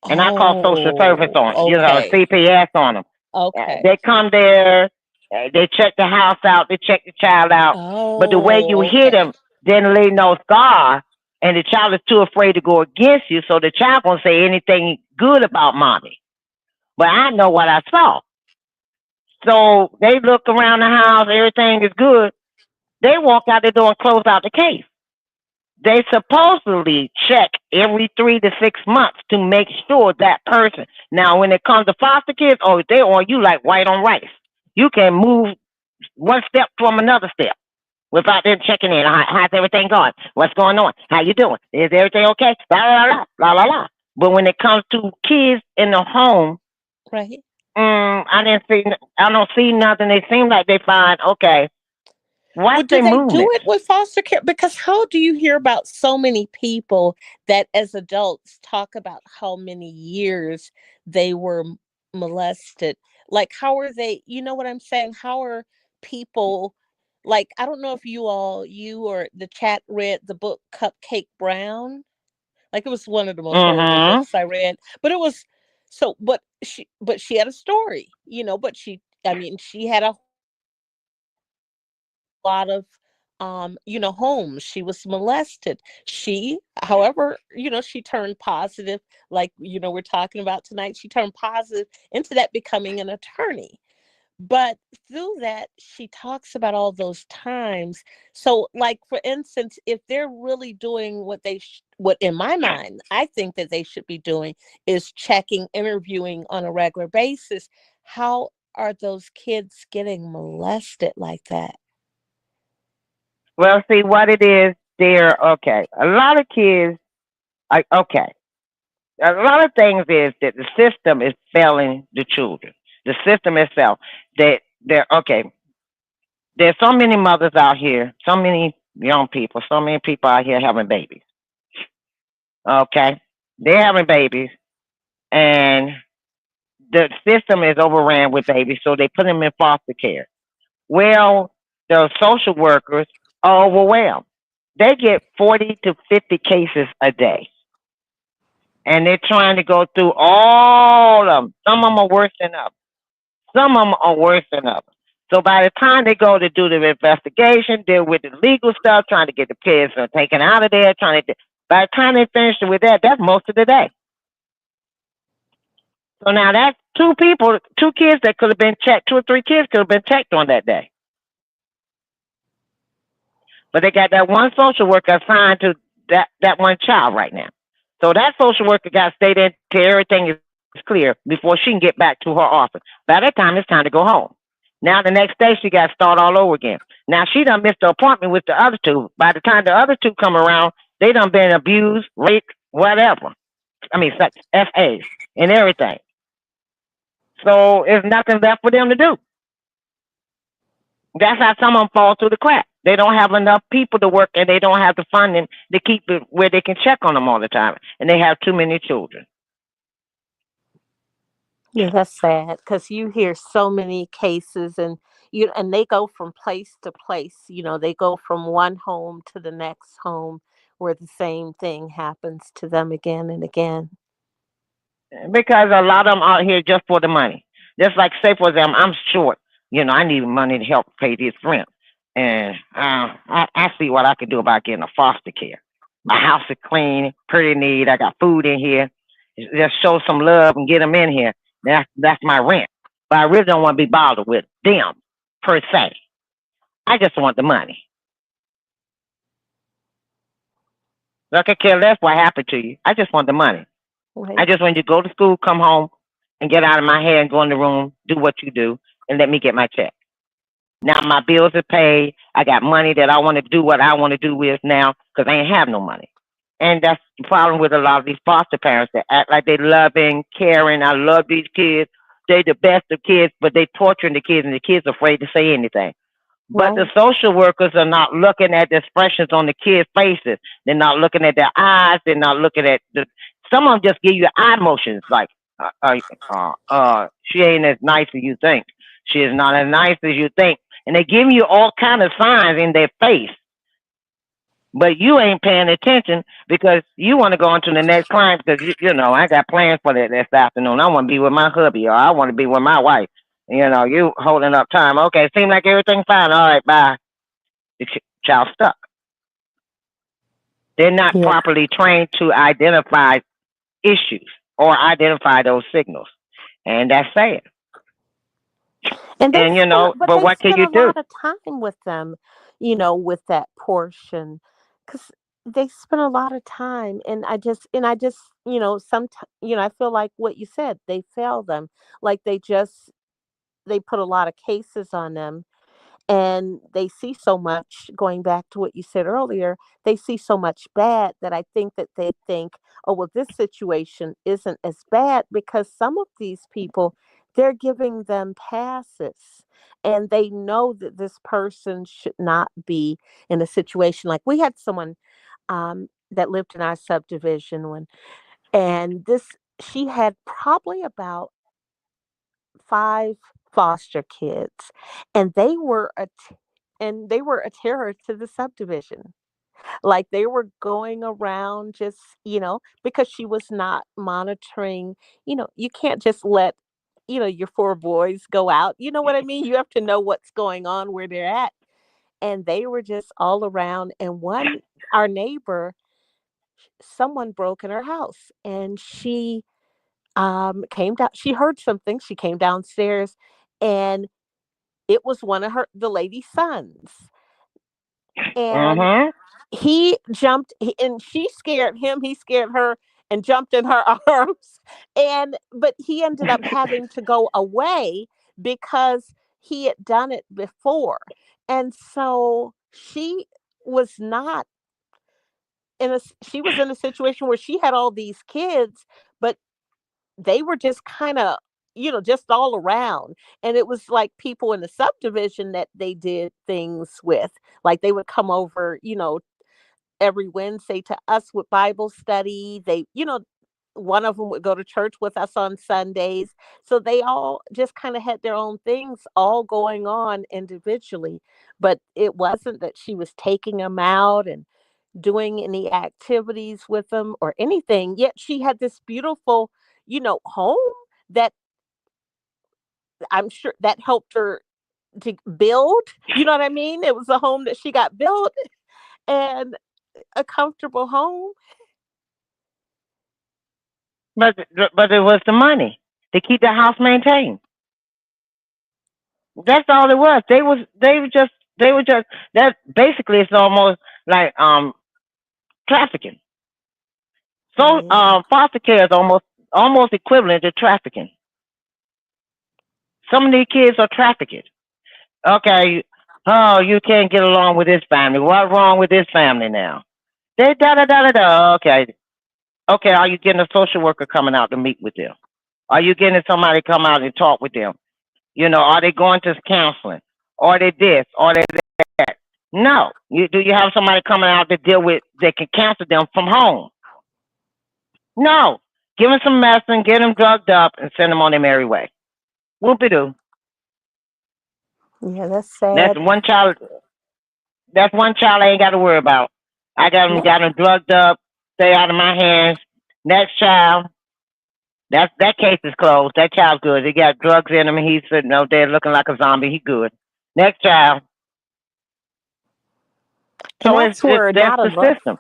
And I call social service Oh, on, okay. CPS on them. Okay. They come there, they check the house out, they check the child out. But the way you Oh, hit okay. him didn't leave no scar, and the child is too afraid to go against you, so the child won't say anything good about mommy. But I know what I saw. So they look around the house, everything is good. They walk out the door and close out the case. They supposedly check every 3 to 6 months to make sure that person. Now, when it comes to foster kids, oh, they on you like white on rice. You can move one step from another step. without them checking in. How's everything going? What's going on? How you doing? Is everything okay? Blah blah blah blah blah blah. But when it comes to kids in the home, Right. I didn't see. I don't see nothing. They seem like they find okay. Well, Watch do their they do movements. it with foster care? Because how do you hear about so many people that as adults talk about how many years they were molested? Like, how are they, you know what I'm saying? How are people, like, I don't know if you or the chat read the book Cupcake Brown. Like, it was one of the most horrible Mm-hmm. books I read, but it was so, but she had a story, but I mean, she had a lot of homes. She was molested. However, she turned positive, like, we're talking about tonight. She turned positive into that, becoming an attorney. But through that, she talks about all those times. So, like, for instance, if they're really doing what in my mind I think that they should be doing is checking, interviewing on a regular basis, how are those kids getting molested like that? Well, see what it is. There, okay. A lot of kids. Okay. A lot of things is that the system is failing the children. The system itself. That they're okay. There's so many mothers out here, so many young people, so many people out here having babies. Okay, they're having babies, and the system is overran with babies, so they put them in foster care. Well, the social workers are overwhelmed. They get 40 to 50 cases a day, and they're trying to go through all of them. Some of them are worse than others. Some of them are worse than others. So by the time they go to do the investigation, deal with the legal stuff, trying to get the kids taken out of there, by the time they finish with that, that's most of the day. So now that's two people, two kids that could have been checked, two or three kids could have been checked on that day. But they got that one social worker assigned to that one child right now. So that social worker got to stay there till everything is clear before she can get back to her office. By that time, it's time to go home. Now the next day she got to start all over again. Now she done missed the appointment with the other two. By the time the other two come around, they done been abused, raped, whatever. I mean, sex, FAs and everything. So there's nothing left for them to do. That's how some of them fall through the cracks. They don't have enough people to work, and they don't have the funding to keep it where they can check on them all the time. And they have too many children. Yeah, that's sad because you hear so many cases, and they go from place to place. They go from one home to the next home where the same thing happens to them again and again. Because a lot of them out here just for the money. Just like, say, for example, I'm short. I need money to help pay this rent. And I see what I can do about getting a foster care. My house is clean, pretty neat. I got food in here. Just show some love and get them in here. That's my rent. But I really don't want to be bothered with them, per se. I just want the money. So I could care less what happened to you. I just want the money. I Right. just want you to go to school, come home, and get out of my head and go in the room, do what you do, and let me get my check. Now my bills are paid. I got money that I want to do what I want to do with now because I ain't have no money. And that's the problem with a lot of these foster parents that act like they loving, caring. I love these kids. They the best of kids, but they torturing the kids, and the kids afraid to say anything. But the Right. social workers are not looking at the expressions on the kids' faces. They're not looking at their eyes. They're not looking at the. Some of them just give you eye motions, like, she ain't as nice as you think. She is not as nice as you think, and they give you all kind of signs in their face. But you ain't paying attention because you want to go on to the next client because you know I got plans for that this afternoon. I want to be with my hubby or I want to be with my wife. You holding up time. Okay, seem like everything's fine. All right, bye. The child stuck. They're not Yeah. properly trained to identify issues or identify those signals, and that's sad. And And but but they what can spend you a do? lot of time with them, with that portion, because they spend a lot of time. And I just, sometimes, I feel like what you said, they fail them. Like they put a lot of cases on them, and they see so much, going back to what you said earlier, they see so much bad that I think that they think, oh, well, this situation isn't as bad because some of these people, they're giving them passes and they know that this person should not be in a situation. Like we had someone that lived in our subdivision when, and this, she had probably about 5 foster kids, and they were a terror to the subdivision. Like, they were going around just, because she was not monitoring, you can't just let, your 4 boys go out, you know what I mean? You have to know what's going on where they're at, and they were just all around, and one our neighbor, someone broke in her house, and came down, she heard something, she came downstairs, and it was one of the lady's sons, and Mhm. and she scared him, he scared her, and jumped in her arms, but he ended up having to go away because he had done it before, and so was not she was in a situation where she had all these kids, but they were just kind of, just all around. And it was like people in the subdivision that they did things with. Like they would come over, every Wednesday to us with Bible study. One of them would go to church with us on Sundays. So they all just kind of had their own things all going on individually. But it wasn't that she was taking them out and doing any activities with them or anything. Yet she had this beautiful, home that I'm sure that helped her to build. You know what I mean? It was a home that she got built and a comfortable home. But but it was the money to keep the house maintained. That's all it was. They were just that basically it's almost like trafficking. So Yeah. foster care is almost equivalent to trafficking. Some of these kids are trafficked. Okay, oh you can't get along with this family. What's wrong with this family now? They da da da da da. Okay, okay. Are you getting a social worker coming out to meet with them? Are you getting somebody to come out and talk with them? Are they going to counseling? Are they this? Are they that? No. Do you have somebody coming out to deal with that can counsel them from home? No. Give them some medicine, get them drugged up, and send them on their merry way. Whoopie doo. Yeah, that's That's sad. one child. That's one child I ain't got to worry about. I Yeah. got them drugged up. Stay out of my hands. Next child. That case is closed. That child's good. He got drugs in him. He's sitting out there looking like a zombie. He good. Next child. And So that's it's where that's not the enough system.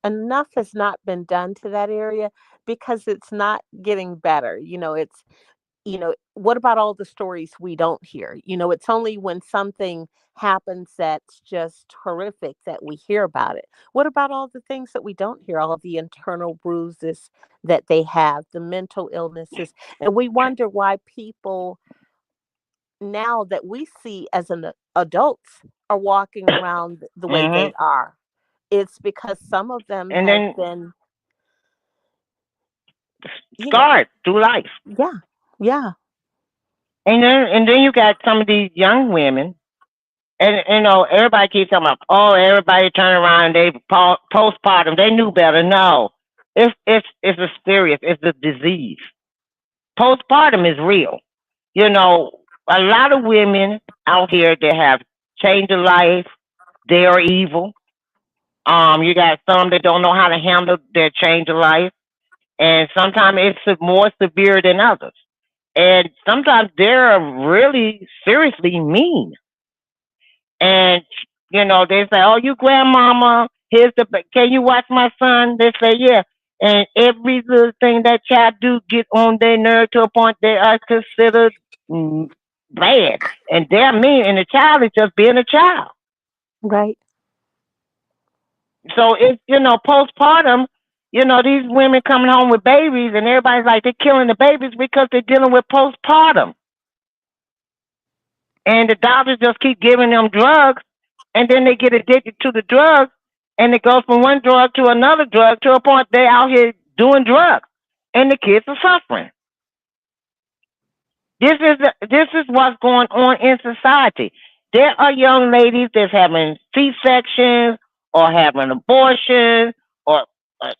enough has not been done to that area because it's not getting better. What about all the stories we don't hear? It's only when something happens that's just horrific that we hear about it. What about all the things that we don't hear, all the internal bruises that they have, the mental illnesses? And we wonder why people now that we see as adults are walking around the way Hmm. they are. It's because some of them And have then been, you know, scarred through life. yeah, yeah, And then you got some of these young women, and everybody keeps talking about, oh, everybody turn around and they postpartum. They knew better. No, it's a serious. It's a disease. Postpartum is real. A lot of women out here that have changed their life. They are evil. You got some that don't know how to handle their change of life, and sometimes it's more severe than others. And sometimes they're really seriously mean. And they say, "Oh, you grandmama, can you watch my son?" They say, "Yeah." And every little thing that child do get on their nerve to a point they are considered mm, bad, and they're mean. And the child is just being a child. right. So it's postpartum. These women coming home with babies, and everybody's like they're killing the babies because they're dealing with postpartum. and the doctors just keep giving them drugs, and then they get addicted to the drugs, and it goes from one drug to another drug to a point they out here doing drugs, and the kids are suffering. This is what's going on in society. There are young ladies that's having C-sections or having abortions, or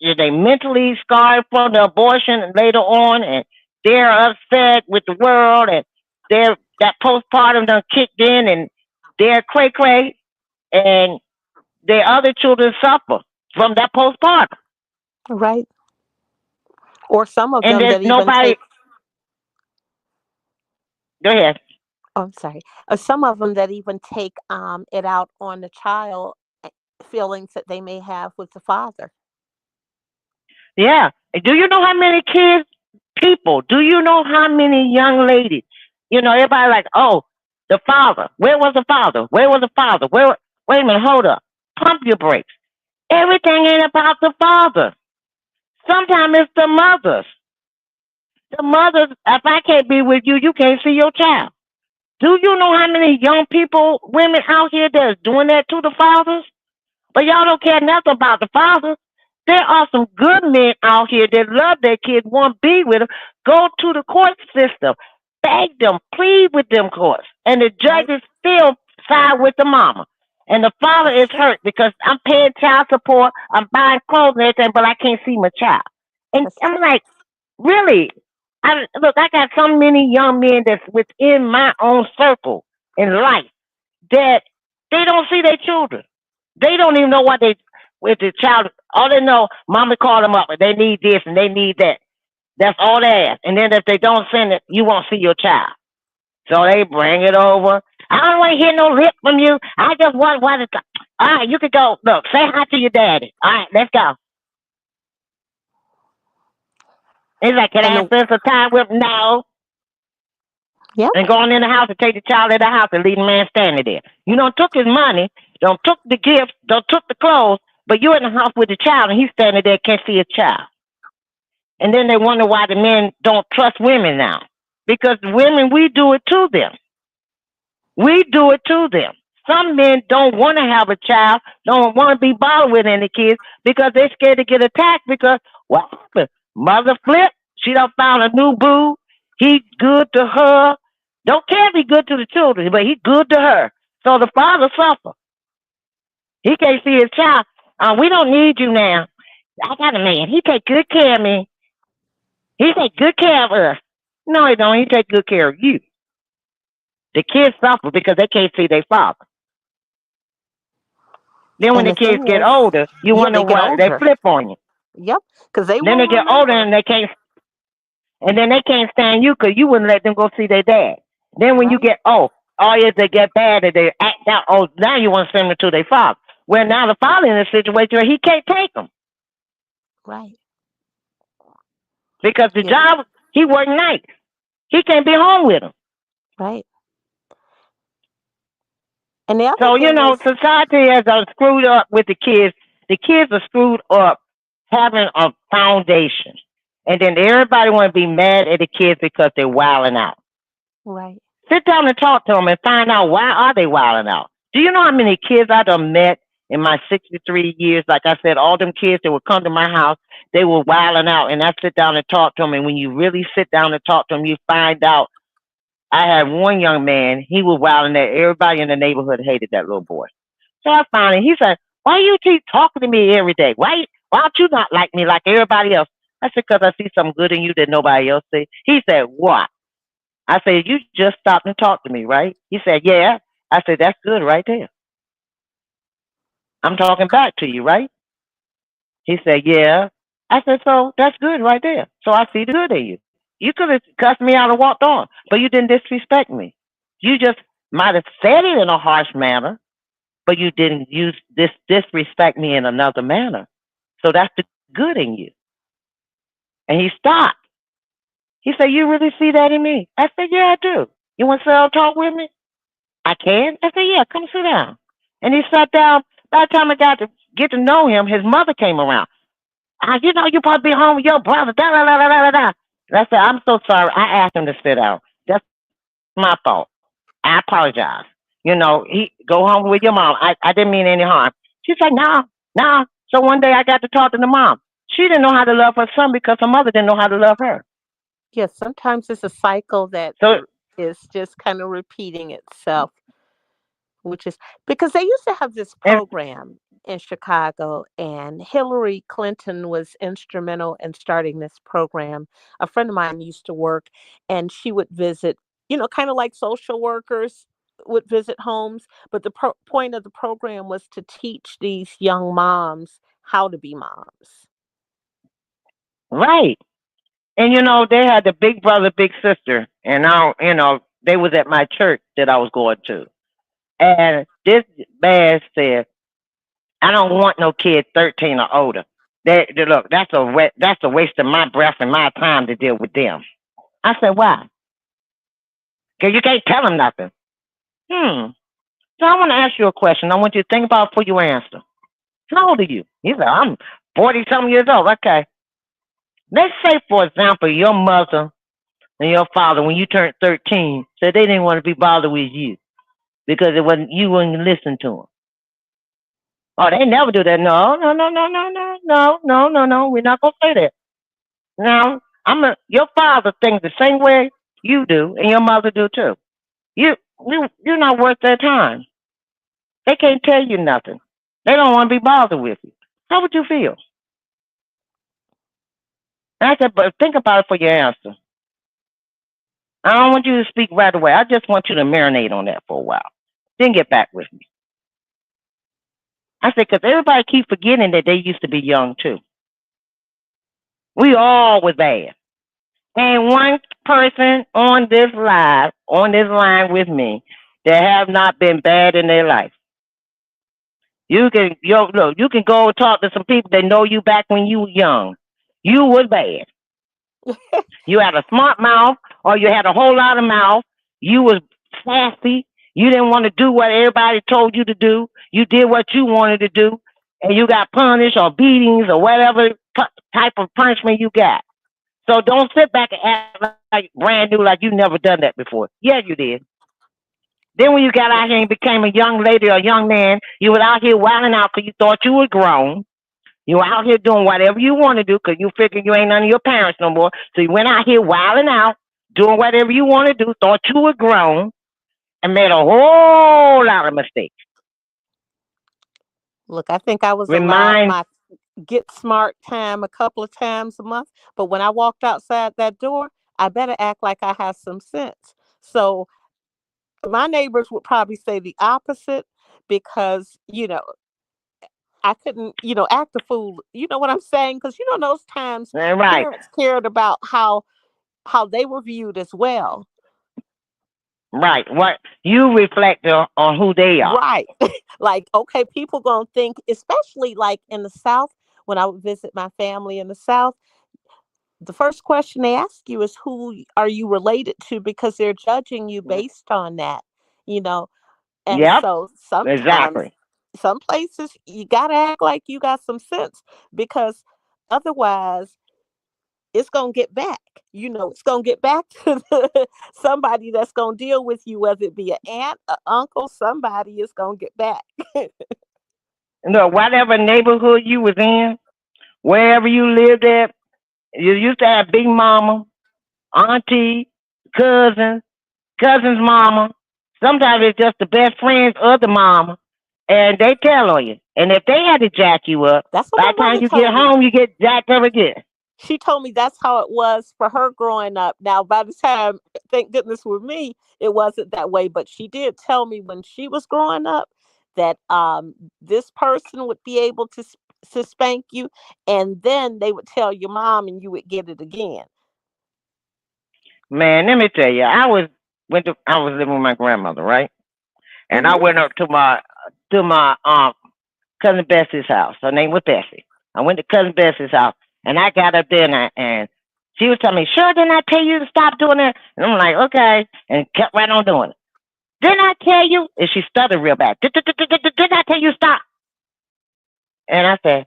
they mentally scarred from the abortion later on, and they're upset with the world, and that postpartum done kicked in, and they're cray cray, and their other children suffer from that postpartum, Right. Or some of and them there's that even nobody. take, Go ahead. oh, I'm sorry, some of them that even take it out on the child, feelings that they may have with the father. Yeah. Do you know how many kids, people? Do you know how many young ladies? Everybody like, oh, the father. Where was the father? Where was the father? Wait a minute, hold up. Pump your brakes. Everything ain't about the father. Sometimes it's the mothers. The mothers, if I can't be with you, you can't see your child. Do you know how many young people, women out here that's doing that to the fathers? But y'all don't care nothing about the fathers. There are some good men out here that love their kids, want to be with them. Go to the court system, beg them, plead with them courts, and the Right. judges still side with the mama. And the father That's is true. hurt because I'm paying child support, I'm buying clothes and everything, but I can't see my child. And That's I'm true. like, really? Look, I got so many young men that's within my own circle in life that they don't see their children. They don't even know what they with the child. All they know, mama called them up and they need this and they need that. That's all they ask. And then if they don't send it, you won't see your child. So they bring it over. I don't want to hear no lip from you. I just want to. All right, you can go. Look, say hi to your daddy. All right, let's go. He's like, can And I the, spend some time with him? No. yep. And going in the house and take the child in the house and leave the man standing there. You don't took his money, don't took the gift, don't took the clothes, but you're in the house with the child and he's standing there, can't see his child. And then they wonder why the men don't trust women now. Because women, we do it to them. We do it to them. Some men don't want to have a child, don't want to be bothered with any kids because they're scared to get attacked because what happened? Mother flip, she done found a new boo. He good to her. Don't care if he good to the children, but he good to her. So the father suffer. He can't see his child. We don't need you now. I got a man. He take good care of me. He take good care of us. No, he don't. He take good care of you. The kids suffer because they can't see their father. Then when And the the kids thing get is, older, you yeah, wonder they get what they older. flip on you. Yep. Because they Then will they get older remember. and then they can't stand you because you wouldn't let them go see their dad. Then when you Right. get all yes, they get bad and they act out. Oh, now you want to send them to their father. Well, now the father in a situation where he can't take them Right. because the Yeah. job he work nights. He can't be home with them. Right. And the other So thing is, society has screwed up with the kids. The kids are screwed up having a foundation, and then everybody want to be mad at the kids because they're wilding out. right. Sit down and talk to them and find out why are they wilding out. Do you know how many kids I done met in my 63 years? Like I said, all them kids that would come to my house, they were wilding out, and I sit down and talk to them. And when you really sit down and talk to them, you find out. I had one young man, he was wilding that everybody in the neighborhood hated that little boy. So I found him. He said, why you keep talking to me every day? Why don't you not like me like everybody else? I said, because I see something good in you that nobody else sees. He said, what? I said, you just stopped and talked to me, right? He said, yeah. I said, that's good right there. I'm talking back to you, right? He said, yeah. I said, so that's good right there. So I see the good in you. You could have cussed me out and walked on, but you didn't disrespect me. You just might have said it in a harsh manner, but you didn't use disrespect me in another manner. So that's the good in you. And he stopped. He said, you really see that in me? I said, yeah, I do. You want to sit down and talk with me? I can. I said, yeah, come sit down. And he sat down. By the time I got to get to know him, his mother came around. You know, you supposed to be home with your brother. Da, da, da, da, da, da. And I said, I'm so sorry. I asked him to sit down. That's my fault. I apologize. He go home with your mom. I didn't mean any harm. She said, no, no. So one day I got to talk to the mom. She didn't know how to love her son because her mother didn't know how to love her. Yes, sometimes it's a cycle that So is just kind of repeating itself, which is because they used to have this and program in Chicago, and Hillary Clinton was instrumental in starting this program. A friend of mine used to work, and she would visit, kind of like social workers would visit homes, but the point of the program was to teach these young moms how to be moms. right. And they had the big brother, big sister, and now they was at my church that I was going to. And this man said, I don't want no kid 13 or older. Look, that's a waste of my breath and my time to deal with them. I said, why? Because you can't tell them nothing. Hmm. So I want to ask you a question. I want you to think about it before you answer. How old are you? He said, I'm 40 something years old. Okay. Let's say, for example, your mother and your father, when you turned 13, said they didn't want to be bothered with you because you wouldn't listen to them. Oh, they never do that. No, no, no, no, no, no, no, no, no, no. We're not gonna say that. Now, your father thinks the same way you do, and your mother do too. You're not worth their time. They can't tell you nothing. They don't want to be bothered with you. How would you feel? And I said, but think about it for your answer. I don't want you to speak right away. I just want you to marinate on that for a while. Then get back with me. I said, because everybody keep forgetting that they used to be young too. We all was bad. And one person on this line with me, that have not been bad in their life. You can go talk to some people that know you back when you were young. You was bad. You had a smart mouth, or you had a whole lot of mouth. You was sassy. You didn't want to do what everybody told you to do. You did what you wanted to do, and you got punished or beatings or whatever type of punishment you got. So don't sit back and act like brand new, like you never done that before. Yeah, you did. Then when you got out here and became a young lady or a young man, you was out here wilding out because you thought you were grown. You were out here doing whatever you want to do because you figured you ain't none of your parents no more. So you went out here wilding out, doing whatever you want to do, thought you were grown, and made a whole lot of mistakes. Look, I think I was allowed Remind, my get smart time a couple of times a month, but when I walked outside that door, I better act like I have some sense. So my neighbors would probably say the opposite because, I couldn't, act a fool. You know what I'm saying? Because those times right, parents cared about how they were viewed as well. right. What you reflect on who they are. Right. Like, okay, people gonna think, especially like in the South, when I would visit my family in the South, the first question they ask you is who are you related to because they're judging you based on that, you know. And Yep, so sometimes exactly. some places you gotta act like you got some sense because otherwise it's gonna get back. It's gonna get back to somebody that's gonna deal with you, whether it be an aunt, an uncle, somebody is gonna get back. Look, whatever neighborhood you was in, wherever you lived at, you used to have big mama, auntie, cousins, cousin's mama. Sometimes it's just the best friends of the mama, and they tell on you. And if they had to jack you up, That's what by my the time mother you get told me. home, you get jacked up again. She told me that's how it was for her growing up. Now, by the time, thank goodness with me, it wasn't that way. But she did tell me when she was growing up that this person would be able to spank you, and then they would tell your mom, and you would get it again. Man, let me tell you, I was living with my grandmother, right? And I Hmm. went up to my cousin Bessie's house. Her name was Bessie. I went to cousin Bessie's house, and I got up there and she was telling me, "Sure, didn't I tell you to stop doing that?" And I'm like, "Okay," and kept right on doing it. Didn't I tell you? And she stuttered real bad. Didn't I tell you stop? And I said,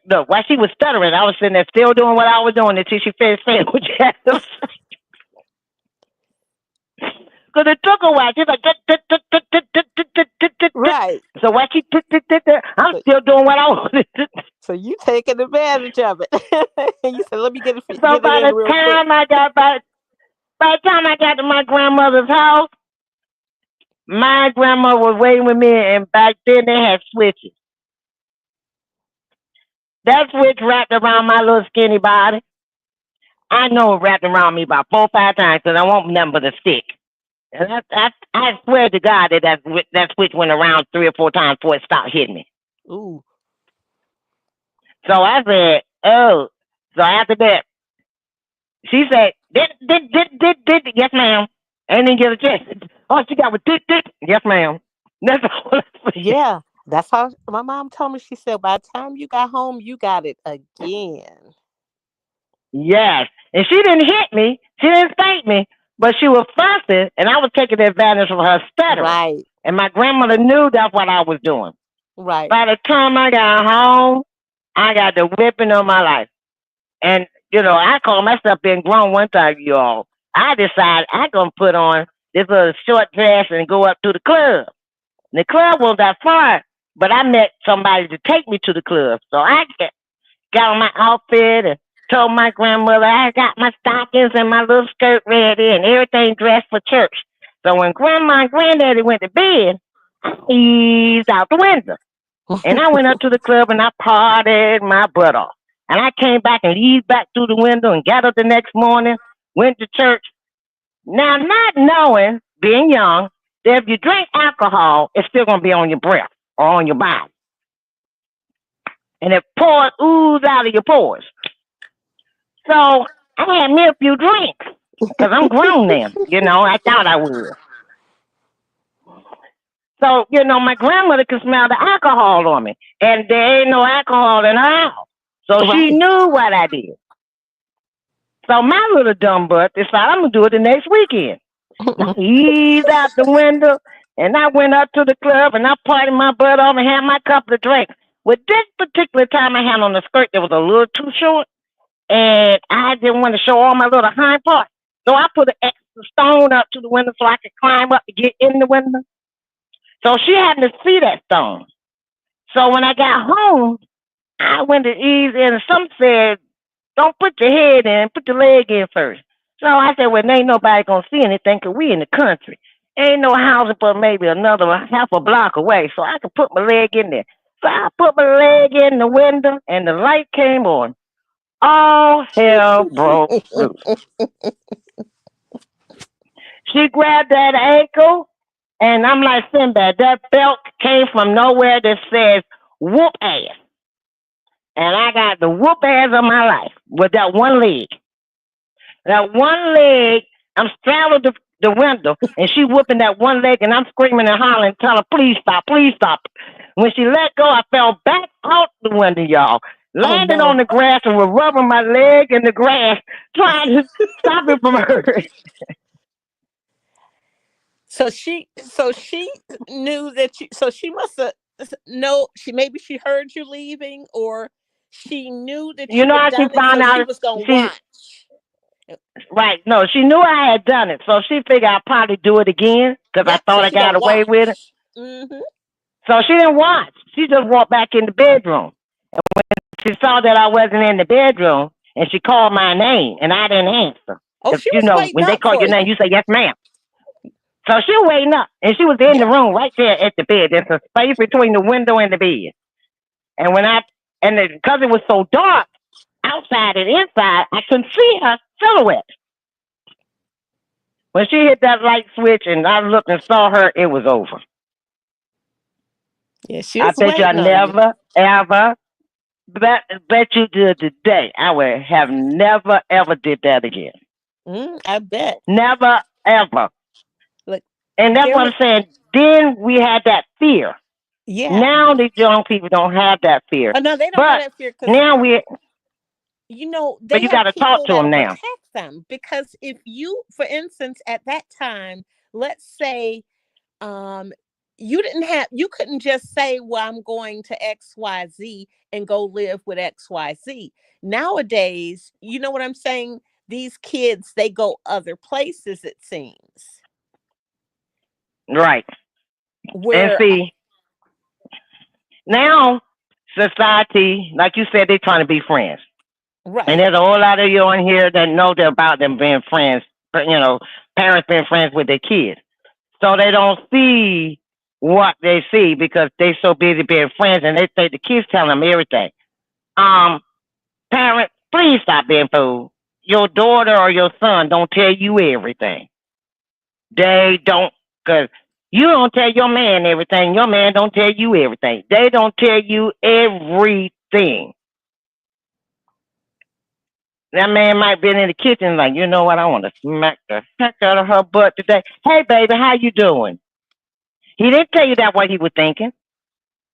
look, while she was stuttering, I was sitting there still doing what I was doing until she finished saying what you had to say. Because it took a while. She's like, "Tut, tut, tut, tut, tut, tut, tut, tut, tut, tut, tut." Right. So while she, I'm So, still doing what I wanted to do. so you taking advantage of it. And you said, let me So get it in real quick. by the time I got to my grandmother's house, my grandma was waiting with me, and back then they had switches. That switch wrapped around my little skinny body. I know it wrapped around me about 4 or 5 times because I want nothing but a stick. And I swear to God that switch went around 3 or 4 times before it stopped hitting me. Ooh. So I said, oh. So after that, she said, did, yes, ma'am. And then get a chance. All she got was did, yes, ma'am. That's all I said. Yeah. That's how my mom told me. She said, by the time you got home, you got it again. Yes. And she didn't hit me. She didn't spank me. But she was fussing, and I was taking advantage of her stuttering. Right. And my grandmother knew that's what I was doing. Right. By the time I got home, I got the whipping of my life. And, I call myself being grown one time, y'all. I decided I going to put on this little short dress and go up to the club. And the club wasn't that far, but I met somebody to take me to the club. So I got on my outfit and told my grandmother I got my stockings and my little skirt ready and everything dressed for church. So when grandma and granddaddy went to bed, I eased out the window. And I went up to the club and I partied my butt off. And I came back and eased back through the window and got up the next morning, went to church. Now, not knowing, being young, that if you drink alcohol, it's still going to be on your breath or on your body. And it ooze out of your pores. So I had me a few drinks because I'm grown now. I thought I was. So, my grandmother could smell the alcohol on me. And there ain't no alcohol in her house. So she Right. knew what I did. So my little dumb butt decided I'm going to do it the next weekend. I eased out the window and I went up to the club and I partied my butt off and had my couple of drinks. With this particular time I had on the skirt that was a little too short and I didn't want to show all my little hind part. So I put an extra stone up to the window so I could climb up to get in the window. So she happened to see that stone. So when I got home, I went to ease in and some said, don't put your head in, put your leg in first. So I said, well, ain't nobody going to see anything because we in the country. Ain't no housing but maybe another half a block away. So I could put my leg in there. So I put my leg in the window and the light came on. All hell broke loose. She grabbed that ankle and I'm like, Sinbad, that belt came from nowhere that says whoop ass. And I got the whoop ass of my life with that one leg. That one leg, I'm straddled the window, and she whooping that one leg, and I'm screaming and hollering, telling her, please stop, please stop. When she let go, I fell back out the window, y'all. Oh Landed on no. the grass and was rubbing my leg in the grass, trying to stop it from hurting. So she knew that you, so she must have no, she heard you leaving, or she knew that You you know had how she done it, found so she out? was gonna She watch. Right, no, she knew I had done it, so she figured I'd probably do it again because I Yep, so thought I she got gonna away with it. watch. Mm-hmm. So she didn't watch. She just walked back in the bedroom. She saw that I wasn't in the bedroom and she called my name and I didn't answer. Oh, Because, she was waiting when they up call for your name, you. you say, yes, ma'am. So she was waiting up and she was in the Yeah. room right there at the bed. There's a space between the window and the bed. And because it was so dark outside and inside, I couldn't see her silhouette. When she hit that light switch and I looked and saw her, it was over. Yeah, she I was bet you I waiting on you. never, ever, bet you did today. I would have never, ever did that again. I bet. Never, ever. Look, And that's there what was I'm saying. Then we had that fear. yeah. Now these young people don't have that fear. Oh no, they don't have But that fear because now but they you have got to talk people to that'll them now. protect them. Because if you, for instance, at that time, let's say um you couldn't just say, well, I'm going to XYZ and go live with XYZ. Nowadays, you know what I'm saying? These kids, they go other places, it seems. Right. And Where see, now society, like you said, they're trying to be friends. And right. there's a whole lot of you on here that know about them being friends, but, parents being friends with their kids. So they don't see what they see because they so busy being friends and they think the kids tell them everything. Um, Parents, please stop being fooled. Your daughter or your son don't tell you everything. They don't, cause you don't tell your man everything. Your man don't tell you everything. They don't tell you everything. That man might be in the kitchen like, you know what? I want to smack the heck out of her butt today. Hey, baby, how you doing? He didn't tell you that what he was thinking.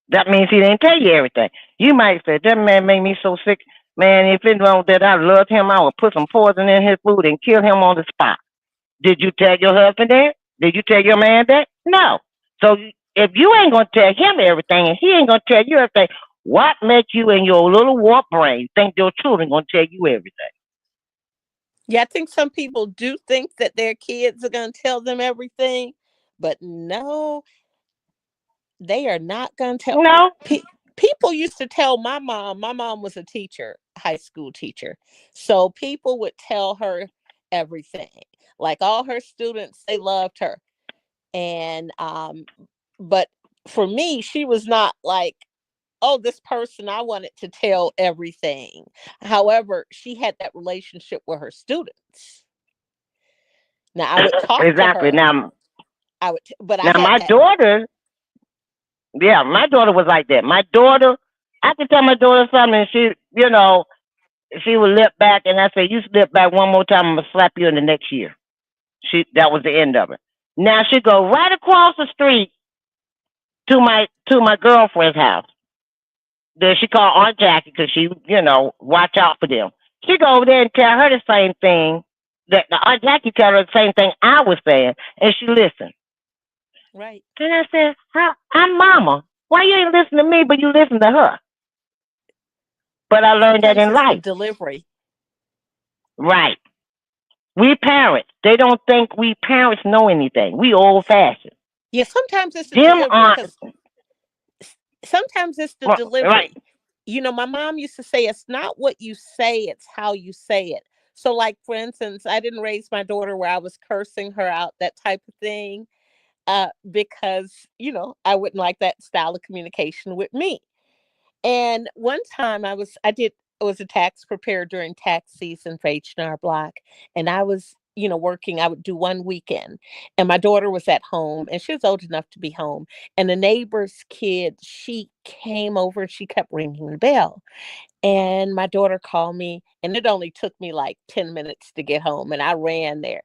That means he didn't tell you everything. You might say, that man made me so sick. Man, if it was that I loved him, I would put some poison in his food and kill him on the spot. Did you tell your husband that? Did you tell your man that? No. So if you ain't gonna tell him everything and he ain't gonna tell you everything, what makes you in your little warp brain think your children gonna tell you everything? Yeah, I think some people do think that their kids are going to tell them everything, but no, they are not going to tell. No. People used to tell my mom was a teacher, high school teacher. So people would tell her everything. Like all her students, they loved her. And but for me, she was not like, oh, this person I wanted to tell everything. However, she had that relationship with her students. Now I would talk to Exactly. her. But I Now had my that. daughter, yeah, my daughter was like that. My daughter, I could tell my daughter something, and she would lip back, and I say, "You slip back one more time, I'm gonna slap you in the next year." That was the end of it. Now she go right across the street to my girlfriend's house. Then she called Aunt Jackie because she, watch out for them. She go over there and tell her the same thing that the Aunt Jackie tell her the same thing I was saying, and she listened. Right. And I said, I'm Mama. Why you ain't listen to me, but you listen to her? But I learned that Sometimes in it's the life. delivery. Right. We parents, they don't think we parents know anything. We old fashioned. Yeah, sometimes it's the Them delivery aren't because sometimes it's the right. delivery. My mom used to say it's not what you say, it's how you say it. So, like, for instance, I didn't raise my daughter where I was cursing her out, that type of thing, because, I wouldn't like that style of communication with me. And one time I was a tax preparer during tax season for H&R Block, and I was, working. I would do one weekend, and my daughter was at home, and she was old enough to be home. And the neighbor's kid, she came over, and she kept ringing the bell. And my daughter called me, and it only took me like 10 minutes to get home, and I ran there.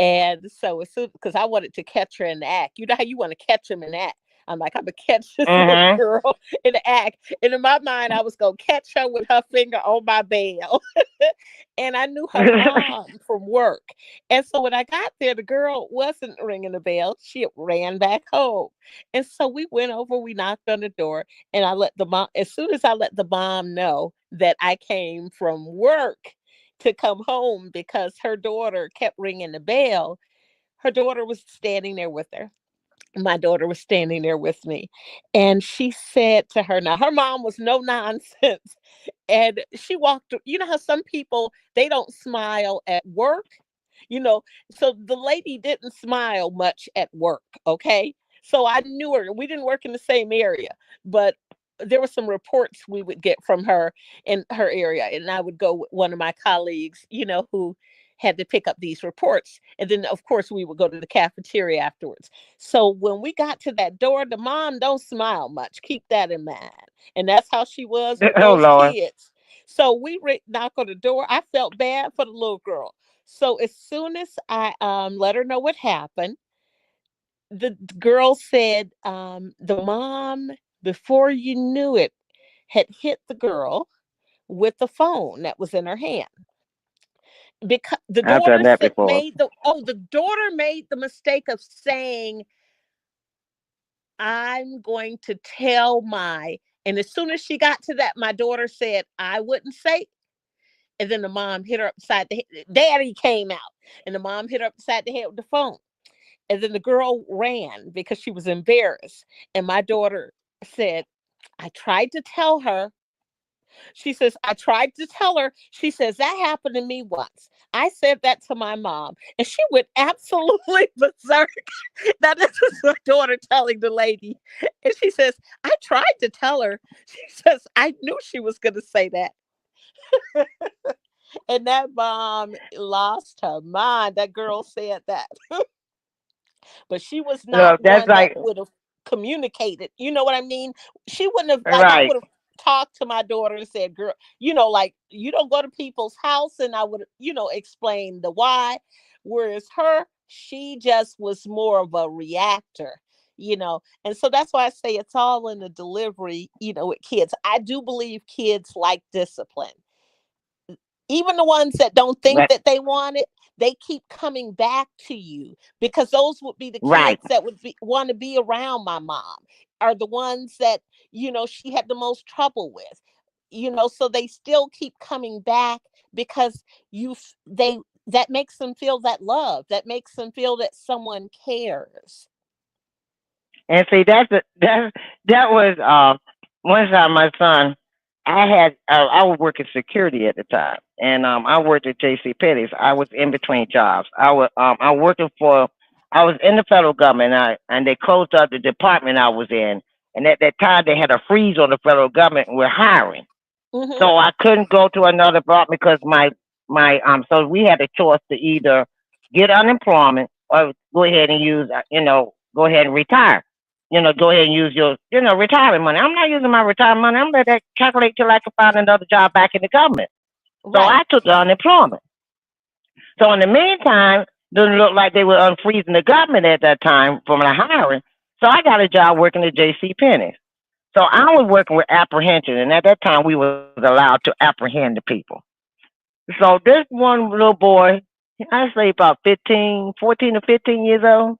And so as soon because I wanted to catch her in the act. You know how you want to catch them in the act. I'm like, I'm gonna catch this little Mhm. girl in the act. And in my mind, I was gonna catch her with her finger on my bell. And I knew her mom from work. And so when I got there, the girl wasn't ringing the bell. She ran back home. And so we went over, we knocked on the door, and I let the mom, as soon as I let the mom know that I came from work to come home because her daughter kept ringing the bell, her daughter was standing there with her. My daughter was standing there with me. And she said to her, now her mom was no nonsense. And she walked, you know how some people, they don't smile at work? You know, so the lady didn't smile much at work, okay? So I knew her. We didn't work in the same area, but there were some reports we would get from her in her area, and I would go with one of my colleagues, who had to pick up these reports. And then of course we would go to the cafeteria afterwards. So when we got to that door, the mom don't smile much. Keep that in mind. And that's how she was with Oh those Lord. kids. So we knock on the door. I felt bad for the little girl. So as soon as I let her know what happened, the girl said the mom, before you knew it, had hit the girl with the phone that was in her hand. Because the I've daughter done that before. the daughter made the mistake of saying, I'm going to tell and as soon as she got to that, my daughter said, I wouldn't say. And then the mom hit her upside the head. Daddy came out, and the mom hit her upside the head with the phone. And then the girl ran because she was embarrassed. And my daughter said, I tried to tell her. She says, I tried to tell her. She says, that happened to me once. I said that to my mom, and she went absolutely berserk. Now, this is my daughter telling the lady. And she says, I tried to tell her. She says, I knew she was going to say that. And that mom lost her mind. That girl said that. But she was not Look, that's one that like would have communicated. You know what I mean? She wouldn't have, like, I right. would have talked to my daughter and said, girl, like, you don't go to people's house. And I would, explain the why. Whereas her, she just was more of a reactor. And so that's why I say it's all in the delivery, with kids. I do believe kids like discipline. Even the ones that don't think Right. that they want it, they keep coming back to you, because those would be the Right. kids that would want to be around my mom, are the ones that, she had the most trouble with. So they still keep coming back, because they that makes them feel that love, that makes them feel that someone cares. And see, that was one time my son. I was working security at the time, and I worked at J.C. Penney's. I was in between jobs. I working for. I was in the federal government, and they closed up the department I was in. And at that time, they had a freeze on the federal government, and we're hiring. Hmm. So I couldn't go to another department because so we had a choice to either get unemployment or go ahead and use go ahead and retire. Go ahead and use your retirement money. I'm not using my retirement money. I'm letting that calculate till I can find another job back in the government. So Right. I took the unemployment. So in the meantime, didn't look like they were unfreezing the government at that time from the hiring. So I got a job working at J.C. Penney. So I was working with apprehension, and at that time we was allowed to apprehend the people. So this one little boy, I say about 15, 14 or 15 years old,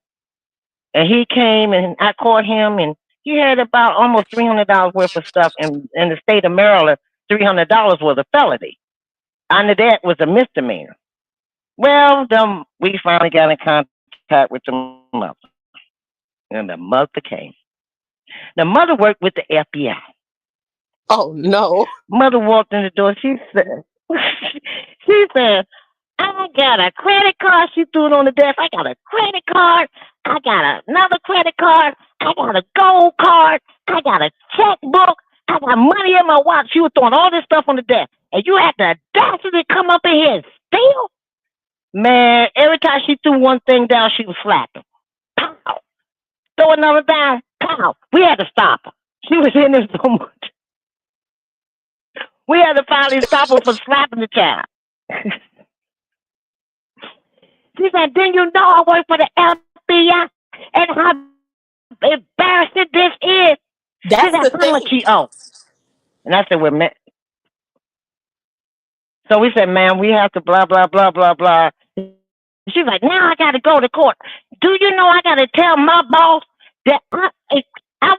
and he came and I caught him, and he had about almost $300 worth of stuff in the state of Maryland. $300 was a felony. Under that was a misdemeanor. Well, we finally got in contact with the mother, and the mother came. The mother worked with the FBI. Oh, no. Mother walked in the door. She said, she said, I got a credit card. She threw it on the desk. I got a credit card. I got another credit card. I got a gold card. I got a checkbook. I got money in my watch. She was throwing all this stuff on the desk. And you had the audacity to come up in here and steal? Man, every time she threw one thing down, she was slapping. Pow. Throw another down. Pow. We had to stop her. She was in there so much. We had to finally stop her from slapping the child. She said, "Didn't you know I work for the FBI and how embarrassing this is?" She said, That's "How the much you thing. owe?" And I said, "Well, man." So we said, "Man, we have to blah blah blah blah blah." She's like, "Now I got to go to court. Do you know I got to tell my boss that I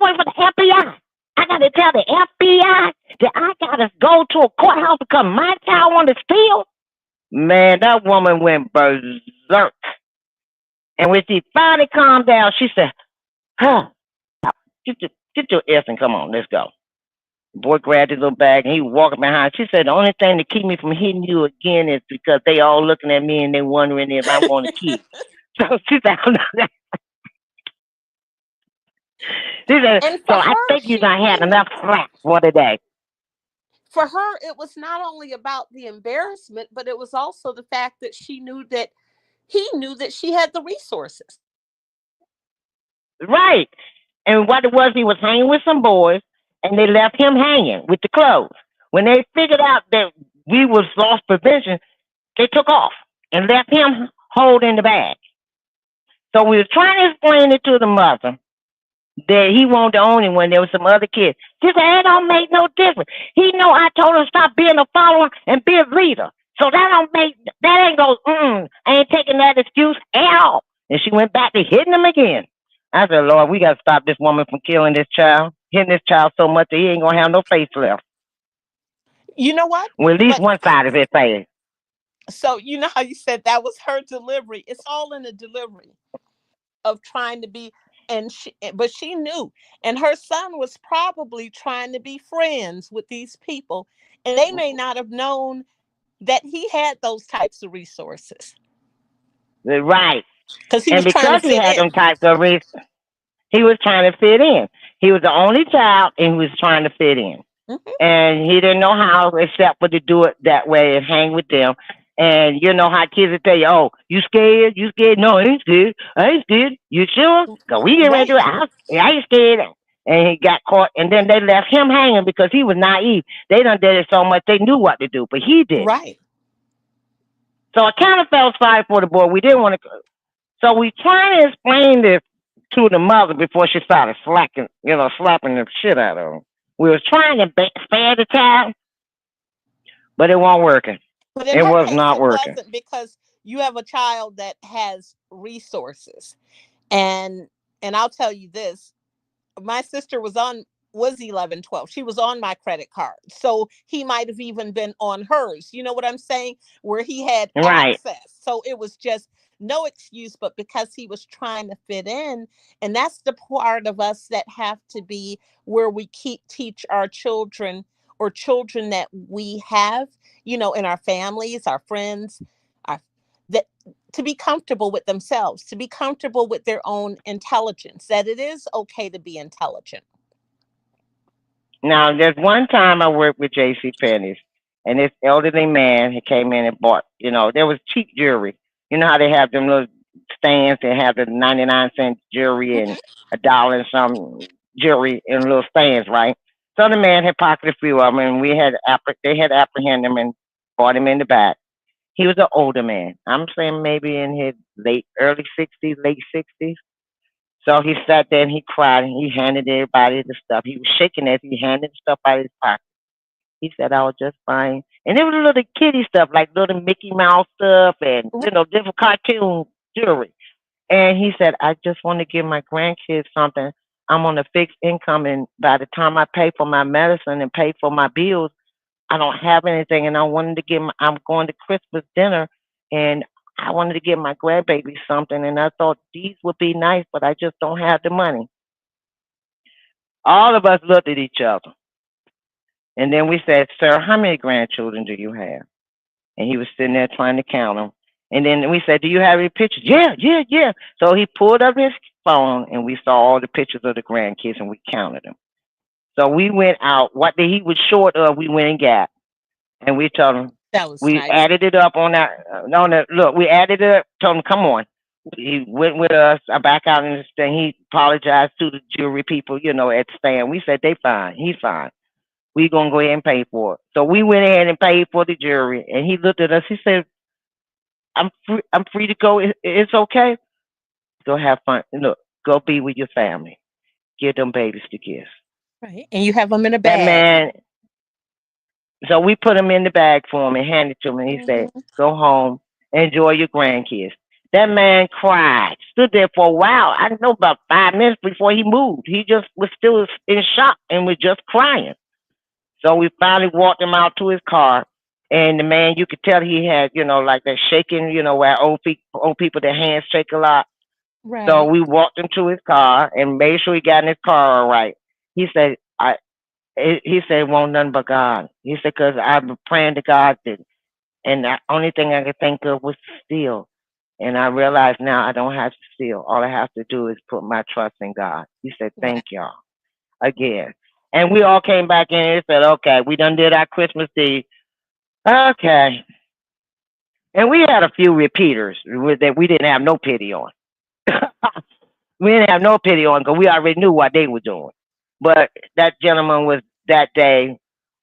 work for the FBI? I got to tell the FBI that I got to go to a courthouse because my child want to steal?" Man, that woman went berserk. And when she finally calmed down, she said, "Huh, get your ass and come on, let's go." The boy grabbed his little bag and he was walking behind. She said, "The only thing to keep me from hitting you again is because they all looking at me and they wondering if I'm going to kill." So she said, she said, And "So for I her, think you done had enough slack for today." it was not only about the embarrassment, but it was also the fact that he knew that she had the resources. Right. And what it was, he was hanging with some boys and they left him hanging with the clothes. When they figured out that we was lost prevention, they took off and left him holding the bag. So we was trying to explain it to the mother that he wasn't the only one. There was some other kids. She said, "It don't make no difference. He know I told him stop being a follower and be a leader. So that ain't go, I ain't taking that excuse at all." And she went back to hitting him again. I said, "Lord, we got to stop this woman from killing this child, hitting this child so much that he ain't going to have no face left. You know what? Well, at least But one side of his face." so you know how you said that was her delivery. It's all in the delivery. of trying to be, but she knew, and her son was probably trying to be friends with these people, and they may not have known that he had those types of resources Right. because he And was trying to because he fit had in. them types of reasons, he was trying to fit in. He was the only child and he was trying to fit in. Hmm. And he didn't know how except for to do it that way and hang with them. And you know how kids will tell you, "Oh, you scared? You scared? No, I ain't scared. I ain't scared. You sure? Cause we get ready to Right, do it. I ain't scared." And he got caught. And then they left him hanging because he was naive. They done did it so much they knew what to do, but he didn't. right. So I kind of felt sorry for the boy. We didn't want to. So we trying to explain this to the mother before she started slapping the shit out of him. We was trying to spare the child, but it wasn't working. But in It her was case, not it working. wasn't because you have a child that has resources. And I'll tell you this, my sister was 11, 12. She was on my credit card. So he might have even been on hers. You know what I'm saying? Where he had Right. access. So it was just no excuse, but because he was trying to fit in. And that's the part of us that have to be where we teach our children, or children that we have, in our families, our friends, our that to be comfortable with themselves, to be comfortable with their own intelligence, that it is okay to be intelligent. Now, there's one time I worked with J.C. Penney's, and this elderly man he came in and bought. There was cheap jewelry. You know how they have them little stands and have the 99-cent jewelry and $1 and some jewelry in little stands, right? So the man had pocketed a few of them, and they had apprehended him and brought him in the back. He was an older man. I'm saying maybe in his early 60s, late 60s. So he sat there and he cried and he handed everybody the stuff. He was shaking as he handed the stuff out of his pocket. He said, "I was just fine." And it was little kiddie stuff, like little Mickey Mouse stuff and, different cartoon jewelry. And he said, "I just want to give my grandkids something. I'm on a fixed income, and by the time I pay for my medicine and pay for my bills, I don't have anything, and I wanted to I'm going to Christmas dinner, and I wanted to give my grandbaby something, and I thought these would be nice, but I just don't have the money." All of us looked at each other, and then we said, "Sir, how many grandchildren do you have?" And he was sitting there trying to count them. And then we said, "Do you have any pictures?" "Yeah, yeah, yeah." So he pulled up his phone, and we saw all the pictures of the grandkids, and we counted them. So we went out. What he was short of, we went and got. And we told him, That was we nice. added it up on that. On the look, we added it up. Told him, "Come on." He went with us. I back out in the stand. He apologized to the jewelry people, at the stand. We said, "They fine. He's fine. We gonna go ahead and pay for it." So we went ahead and paid for the jewelry. And he looked at us. He said, "I'm free. I'm free to go. It's okay. Go have fun. Look, go be with your family. Give them babies the gifts." Right. And you have them in a That bag. man. So we put him in the bag for him and handed to him. And he said, Mhm. "Go home, enjoy your grandkids." That man cried, stood there for a while. I don't know, about 5 minutes before he moved. He just was still in shock and was just crying. So we finally walked him out to his car. And the man, you could tell he had, like that shaking, where old people, their hands shake a lot. So Right. we walked him to his car and made sure he got in his car all right. He said, he said, "Won't nothing but God." He said, "Because I've been praying to God, and the only thing I could think of was to steal. And I realize now I don't have to steal. All I have to do is put my trust in God." He said, Wow. "Thank y'all again." And we all came back in and said, "Okay, we done did our Christmas Eve. Okay." And we had a few repeaters that we didn't have no pity on. We didn't have no pity on because we already knew what they were doing. But that gentleman was that day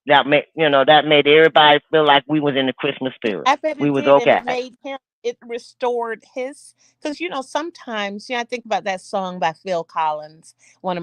that made everybody feel like we was in the Christmas spirit. I bet We it was did. And okay. it restored his, because, sometimes, I think about that song by Phil Collins, one of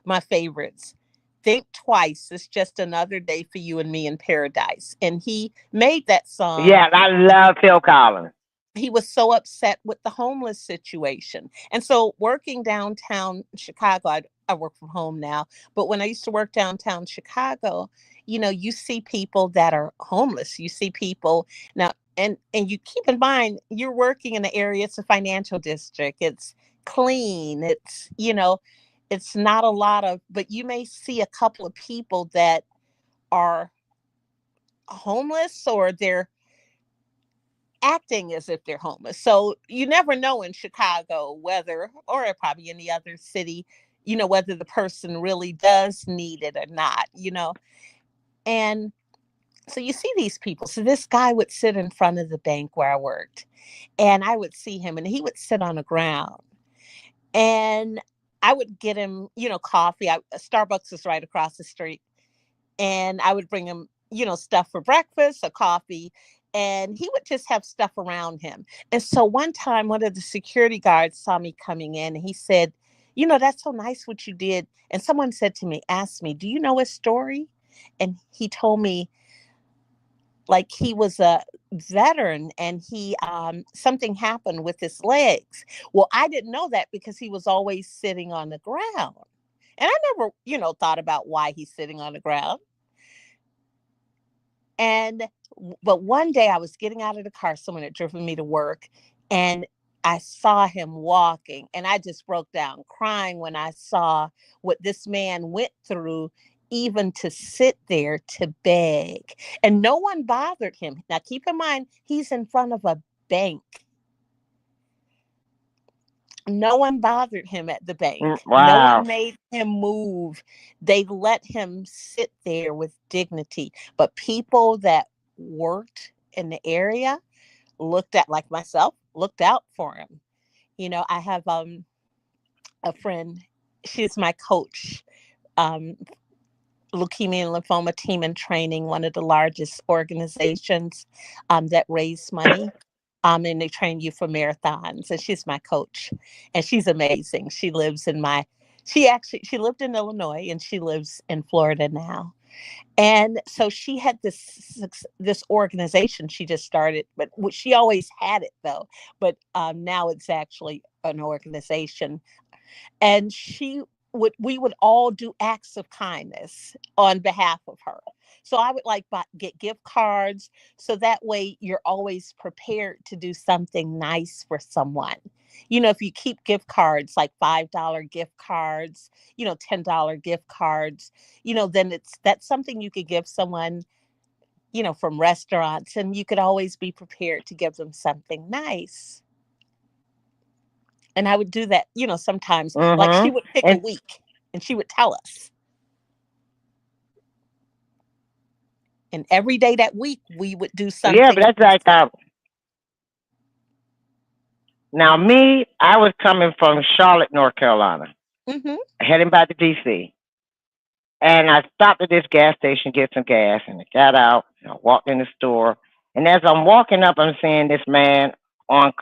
my favorites. Think twice. It's just another day for you and me in paradise. And he made that song. Yeah, I love Phil Collins. He was so upset with the homeless situation. And so working downtown Chicago, I work from home now, but when I used to work downtown Chicago, you see people that are homeless. You see people now, and you keep in mind you're working in the area, it's a financial district. It's clean. It's, it's not a lot of, but you may see a couple of people that are homeless, or they're acting as if they're homeless. So you never know in Chicago whether, or probably any other city, whether the person really does need it or not. And so you see these people. So this guy would sit in front of the bank where I worked, and I would see him, and he would sit on the ground, and I would get him, coffee. Starbucks is right across the street, and I would bring him, stuff for breakfast, a coffee, and he would just have stuff around him. And so one time, one of the security guards saw me coming in, and he said, "That's so nice what you did." And someone said to me, asked me, "Do you know his story?" And he told me, like, he was a veteran, and he something happened with his legs. Well, I didn't know that because he was always sitting on the ground. And I never, thought about why he's sitting on the ground. And but one day I was getting out of the car, someone had driven me to work, and I saw him walking, and I just broke down crying when I saw what this man went through, even to sit there to beg. And no one bothered him. Now keep in mind, he's in front of a bank. No one bothered him at the bank. No Wow. one made him move. They let him sit there with dignity. But people that worked in the area looked at, like myself, looked out for him. I have a friend, she's my coach, um, Leukemia and Lymphoma Team in Training, one of the largest organizations that raise money. And they train you for marathons. And she's my coach, and she's amazing. She she lived in Illinois, and she lives in Florida now. And so she had this organization she just started, but she always had it though. But now it's actually an organization, and we would all do acts of kindness on behalf of her. So I would get gift cards, so that way you're always prepared to do something nice for someone. If you keep gift cards, like $5 gift cards, $10 gift cards, then that's something you could give someone, from restaurants, and you could always be prepared to give them something nice. And I would do that, sometimes. Like, she Mm-hmm. would pick a And week, and she would tell us. And every day that week, we would do yeah, but something. that's like now me, I was coming from Charlotte, North Carolina, Hmm. heading back to DC. And I stopped at this gas station, get some gas, and I got out. And I walked in the store, and as I'm walking up, I'm seeing this man on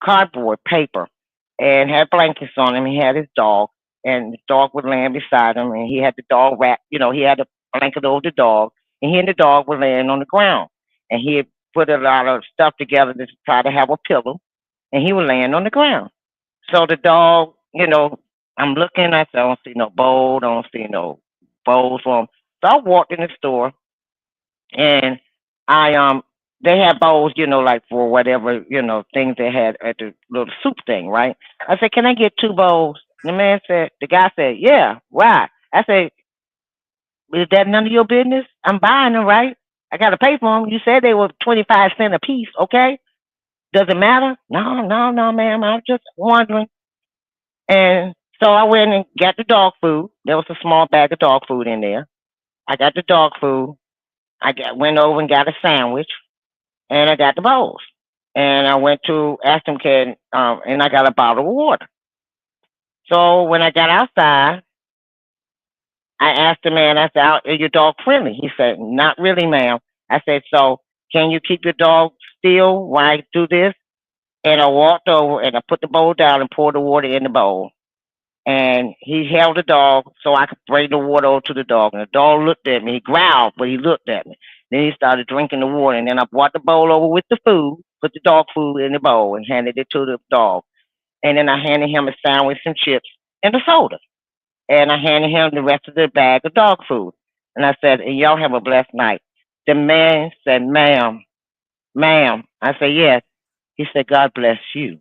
cardboard paper, and had blankets on him. He had his dog, and the dog was laying beside him, and he had the dog wrapped. He had a blanket over the dog, and he and the dog were laying on the ground, and he had put a lot of stuff together to try to have a pillow, and he was laying on the ground. So the dog, I'm looking, I said, I don't see no bowl, don't see no bowls for him. So I walked in the store, and I they had bowls, like for whatever, things they had at the little soup thing, right? I said, "Can I get two bowls?" The guy said, "Yeah, why?" I said, "Is that none of your business? I'm buying them, right? I gotta pay for them. You said they were 25 cents a piece, okay? Does it matter?" "No, no, no, ma'am. I'm just wondering." And so I went and got the dog food. There was a small bag of dog food in there. I got the dog food. Went over and got a sandwich, and I got the bowls. And I went to ask him, and I got a bottle of water. So when I got outside, I asked the man, I said, "Is your dog friendly?" He said, "Not really, ma'am." I said, "So can you keep your dog still while I do this?" And I walked over and I put the bowl down and poured the water in the bowl. And he held the dog so I could bring the water over to the dog. And the dog looked at me. He growled, but he looked at me. Then he started drinking the water. And then I brought the bowl over with the food, put the dog food in the bowl, and handed it to the dog. And then I handed him a sandwich, some chips, and a soda. And I handed him the rest of the bag of dog food. And I said, "And y'all have a blessed night." The man said, "Ma'am, ma'am." I said, "Yes." He said, "God bless you."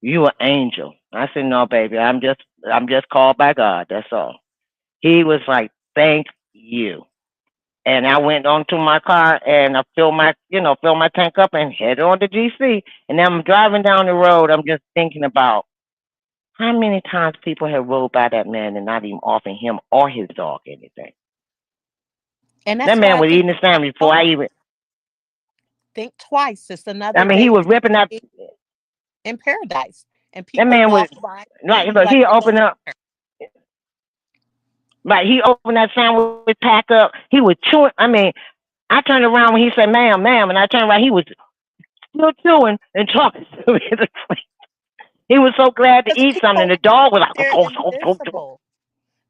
You an angel. I said, no, baby, I'm just called by God. That's all. He was like, thank you. And I went on to my car and I filled my tank up and headed on to GC. And then I'm driving down the road. I'm just thinking about how many times people have rode by that man and not even offering him or his dog anything. And That that's why man I was think eating the about sandwich before I home. even. Think twice. It's I another mean, he day was ripping up. in paradise. And That people man was walk by like, and be look, like, he it opened wasn't up. there. Like he opened that sandwich pack up. He was chewing. I mean, I turned around when he said, "Ma'am, ma'am," and I turned around. He was still chewing and talking to me. He was so glad to Because eat something. people The act dog was like like, they're "Oh, oh, oh, oh." invisible.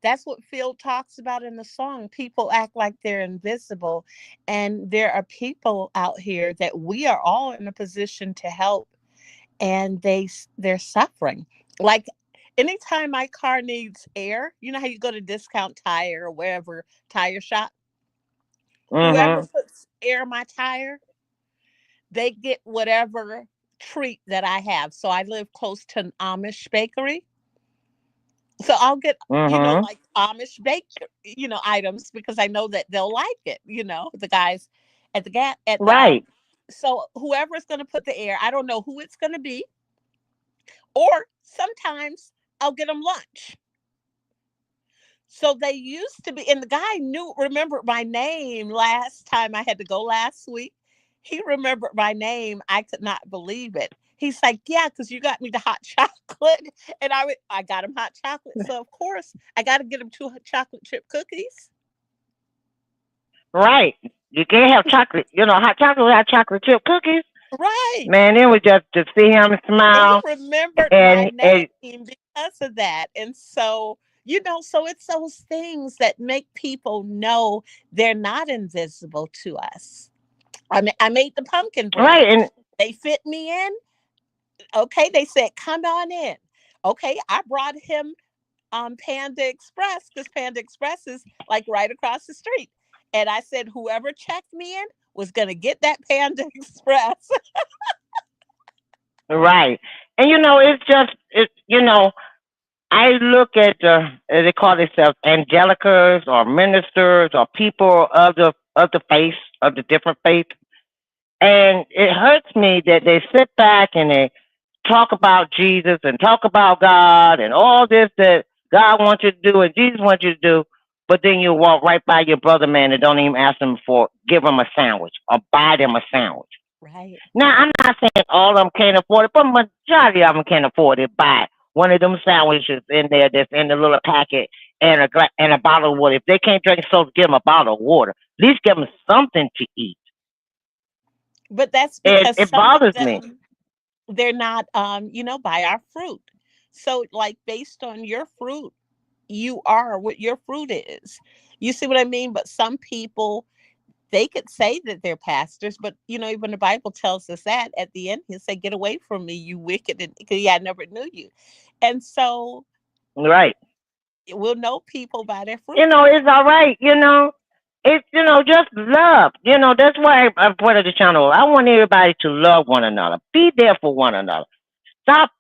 That's what Phil talks about in the song. People act like they're invisible. And there are people out here that we are all in a position to help, and they're suffering. Like anytime my car needs air, you know how you go to Discount Tire or wherever tire shop, whoever Mhm. puts air in my tire, they get whatever treat that I have. So I live close to an Amish bakery. So I'll get, Mhm. like Amish bake, items because I know that they'll like it, the guys at the gas at the Right. so whoever's going to put the air, I don't know who it's going to be, or sometimes I'll get them lunch. So they used to be, and the guy remembered my name last time I had to go last week. He remembered my name. I could not believe it. He's like, yeah, because you got me the hot chocolate. And I got him hot chocolate. So of course I got to get him two chocolate chip cookies. Right. You can't have chocolate. Hot chocolate without chocolate chip cookies. Right. Man, it was just to see him And he smile remembered my and name because of that. And so, so it's those things that make people know they're not invisible to us. I made the pumpkin bread. right and They fit me in. Okay, they said, come on in. Okay, I brought him Panda Express because Panda Express is like right across the street. And I said, whoever checked me in was going to get that Panda Express. right. And it's just I look at they call themselves angelicals or ministers or people of the faith of the different faith, and it hurts me that they sit back and they talk about Jesus and talk about God and all this that God wants you to do and Jesus wants you to do, but then you walk right by your brother man and don't even ask them for give them a sandwich or buy them a sandwich. Right. Now, I'm not saying all of them can't afford it, but majority of them can afford it. Buy one of them sandwiches in there that's in the little packet and a bottle of water. If they can't drink soda, give them a bottle of water. At least give them something to eat. But that's And because it some of bothers me. them, they're not, by our fruit. So, like, based on your fruit, you are what your fruit is. You see what I mean? But some people, they could say that they're pastors, but even the Bible tells us that at the end, he'll say, "Get away from me, you wicked," and yeah, I never knew you. And so Right. we'll know people by their fruit. It's all right. It's, just love. That's why I put it the channel. I want everybody to love one another. Be there for one another. Stop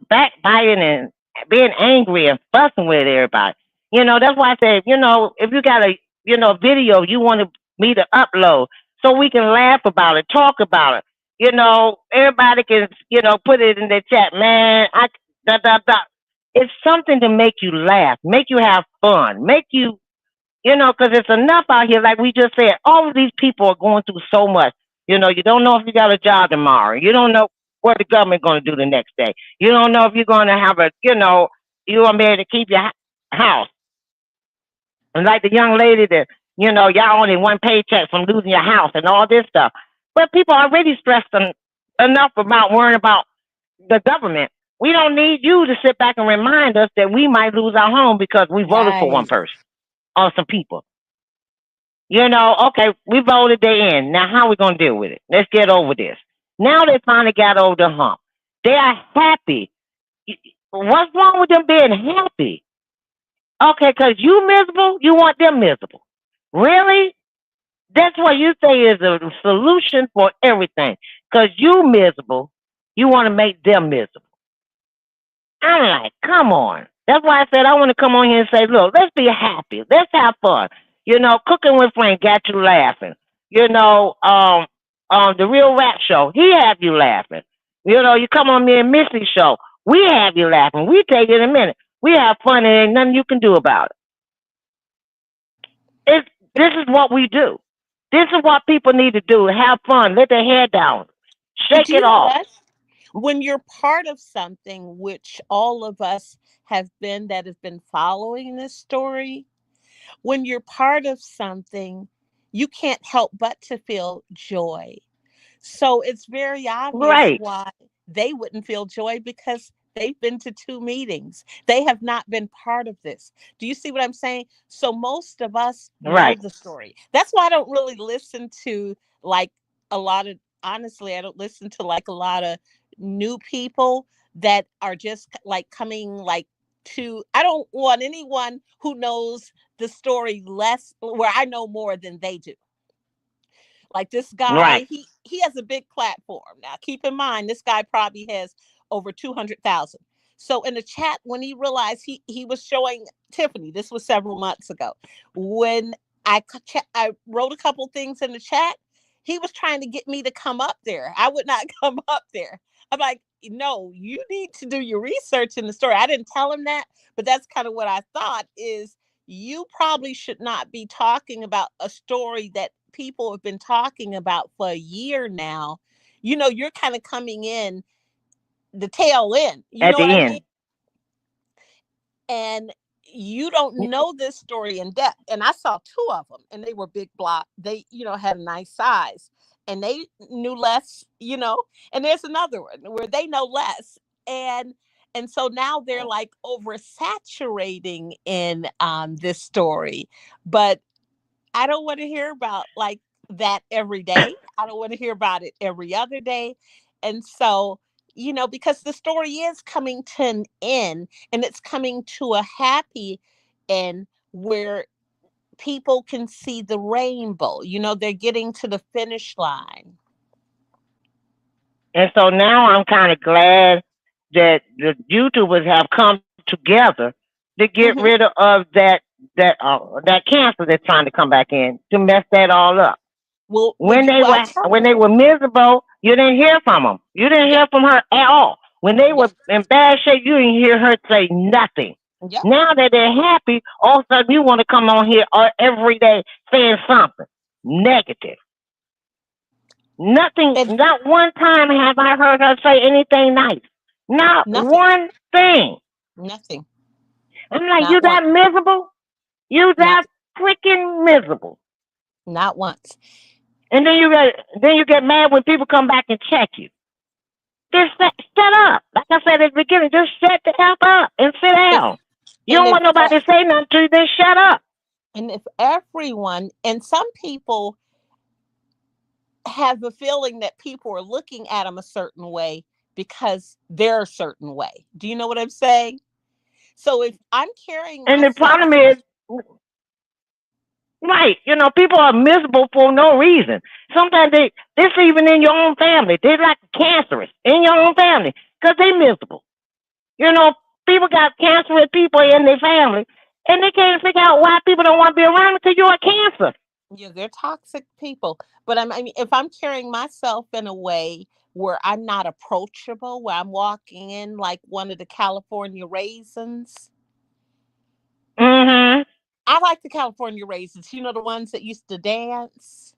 backbiting and being angry and fussing with everybody. That's why I say, if you got video you want me to upload so we can laugh about it, talk about it. Everybody can, put it in the chat, man. Da, da, da. It's something to make you laugh, make you have fun, make you, because it's enough out here. Like we just said, all of these people are going through so much. You don't know if you got a job tomorrow. You don't know what the government going to do the next day. You don't know if you're going to have you're going to be able to keep your house. And like the young lady that, y'all only one paycheck from losing your house and all this stuff. But people are already stressed enough about worrying about the government. We don't need you to sit back and remind us that we might lose our home because we voted for one Right. person or some people. Okay, we voted they in. Now how we gonna deal with it? Let's get over this. Now they finally got over the hump. They are happy. What's wrong with them being happy? Okay, because you miserable, you want them miserable. Really? That's what you say is a solution for everything. Because you miserable, you want to make them miserable. I'm like, come on. That's why I said I want to come on here and say, look, let's be happy. Let's have fun. Cooking with Frank got you laughing. You know, the Real Rap Show, he have you laughing. You come on me and Missy show, we have you laughing. We take it in a minute. We have fun and ain't nothing you can do about it. This is what we do. This is what people need to do. Have fun. Let their hair down. And Shake do it you know off. what? When you're part of something, which all of us have been that have been following this story, when you're part of something, you can't help but to feel joy. So it's very obvious Right. why they wouldn't feel joy, because they've been to two meetings. They have not been part of this. Do you see what I'm saying? So most of us know Right. the story. That's why I don't really listen to like a lot of, honestly, I don't listen to like a lot of new people that are just like coming like to, I don't want anyone who knows the story less, where I know more than they do. Like this guy, Right. he has a big platform. Now, keep in mind, this guy probably has over 200,000. So in the chat, when he realized he was showing Tiffany, this was several months ago, when I wrote a couple things in the chat, he was trying to get me to come up there. I would not come up there. I'm like, no, you need to do your research in the story. I didn't tell him that, but that's kind of what I thought is, you probably should not be talking about a story that people have been talking about for a year now. You're kind of coming in the tail end. You At know the what I mean? end. And you don't know this story in depth. And I saw two of them, and they were big block. They, had a nice size, and they knew less. And there's another one where they know less, and so now they're like oversaturating in this story. But I don't want to hear about like that every day. I don't want to hear about it every other day. And so, because the story is coming to an end, and it's coming to a happy end where people can see the rainbow. They're getting to the finish line. And so now I'm kind of glad that the YouTubers have come together to get rid Hmm. of that cancer that's trying to come back in to mess that all up. Well, When they I were tell when you, they were miserable, you didn't hear from them. You didn't yep, hear from her at all. When they yep, were in bad shape, you didn't hear her say nothing. yep. Now that they're happy, all of a sudden you want to come on here every day saying something negative. Nothing, And not one time have I heard her say anything nice. Not nothing, one thing. nothing, I'm like, you not that once, miserable? You not that freaking miserable? not once. And then you get mad when people come back and check you. Just shut up. Like I said at the beginning, just shut the F up and sit If down. You and don't if want nobody to say nothing to you, then shut up. and if everyone, and some people have a feeling that people are looking at them a certain way because they're a certain way. Do you know what I'm saying? So if I'm carrying And the myself, problem is, right, people are miserable for no reason. Sometimes this even in your own family. They're like cancerous in your own family because they miserable. You know, people got cancerous people in their family, and they can't figure out why people don't want to be around because you're a cancer. yeah, they're toxic people. But I mean, if I'm carrying myself in a way where I'm not approachable, where I'm walking in like one of the California raisins. Mm-hmm. I like the California raisins. The ones that used to dance.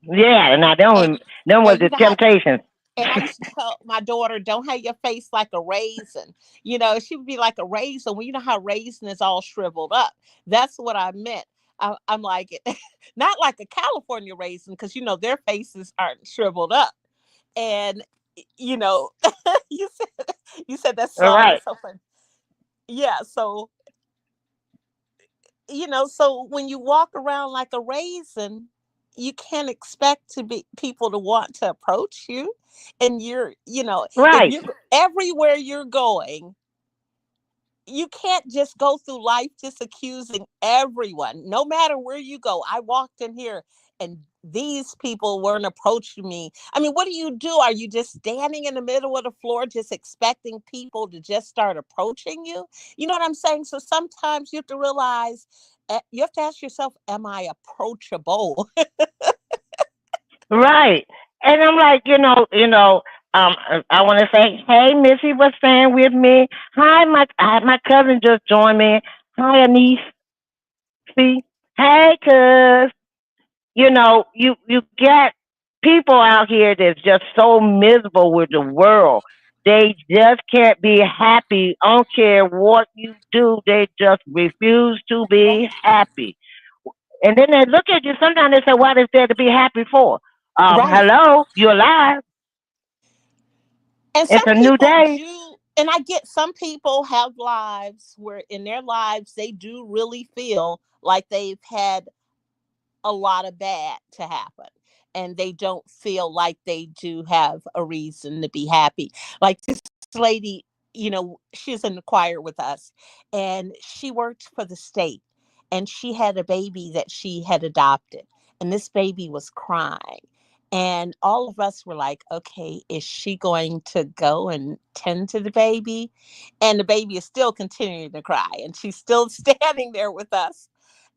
Yeah, now And them was and you the know how temptations. And I used to tell my daughter, don't have your face like a raisin. She would be like a raisin. Well, you know how raisin is all shriveled up. That's what I meant. I'm like, not like a California raisin, because, their faces aren't shriveled up. And, you know, you said that All song. right, That's so funny. Yeah. So when you walk around like a raisin, you can't expect to be people to want to approach you. And if right, you're everywhere you're going, you can't just go through life just accusing everyone, no matter where you go. I walked in here and these people weren't approaching me. I mean, what do you do? Are you just standing in the middle of the floor just expecting people to just start approaching you? You know what I'm saying? So sometimes you have to realize, you have to ask yourself, am I approachable? Right. And I'm like, I want to say, hey, Missy was staying with me. Hi, my cousin just joined me. Hi, Anise. See, hey, cuz. You get people out here that's just so miserable with the world. They just can't be happy. I don't care what you do. They just refuse to be happy. And then they look at you. Sometimes they say, "What is there to be happy for?" Right. Hello, you're alive. And It's some a new people day. do, and I get some people have lives where in their lives they do really feel like they've had a lot of bad to happen, and they don't feel like they do have a reason to be happy. Like this lady, she's in the choir with us, and she worked for the state, and she had a baby that she had adopted, and this baby was crying. And all of us were like, okay, is she going to go and tend to the baby? And the baby is still continuing to cry, and she's still standing there with us,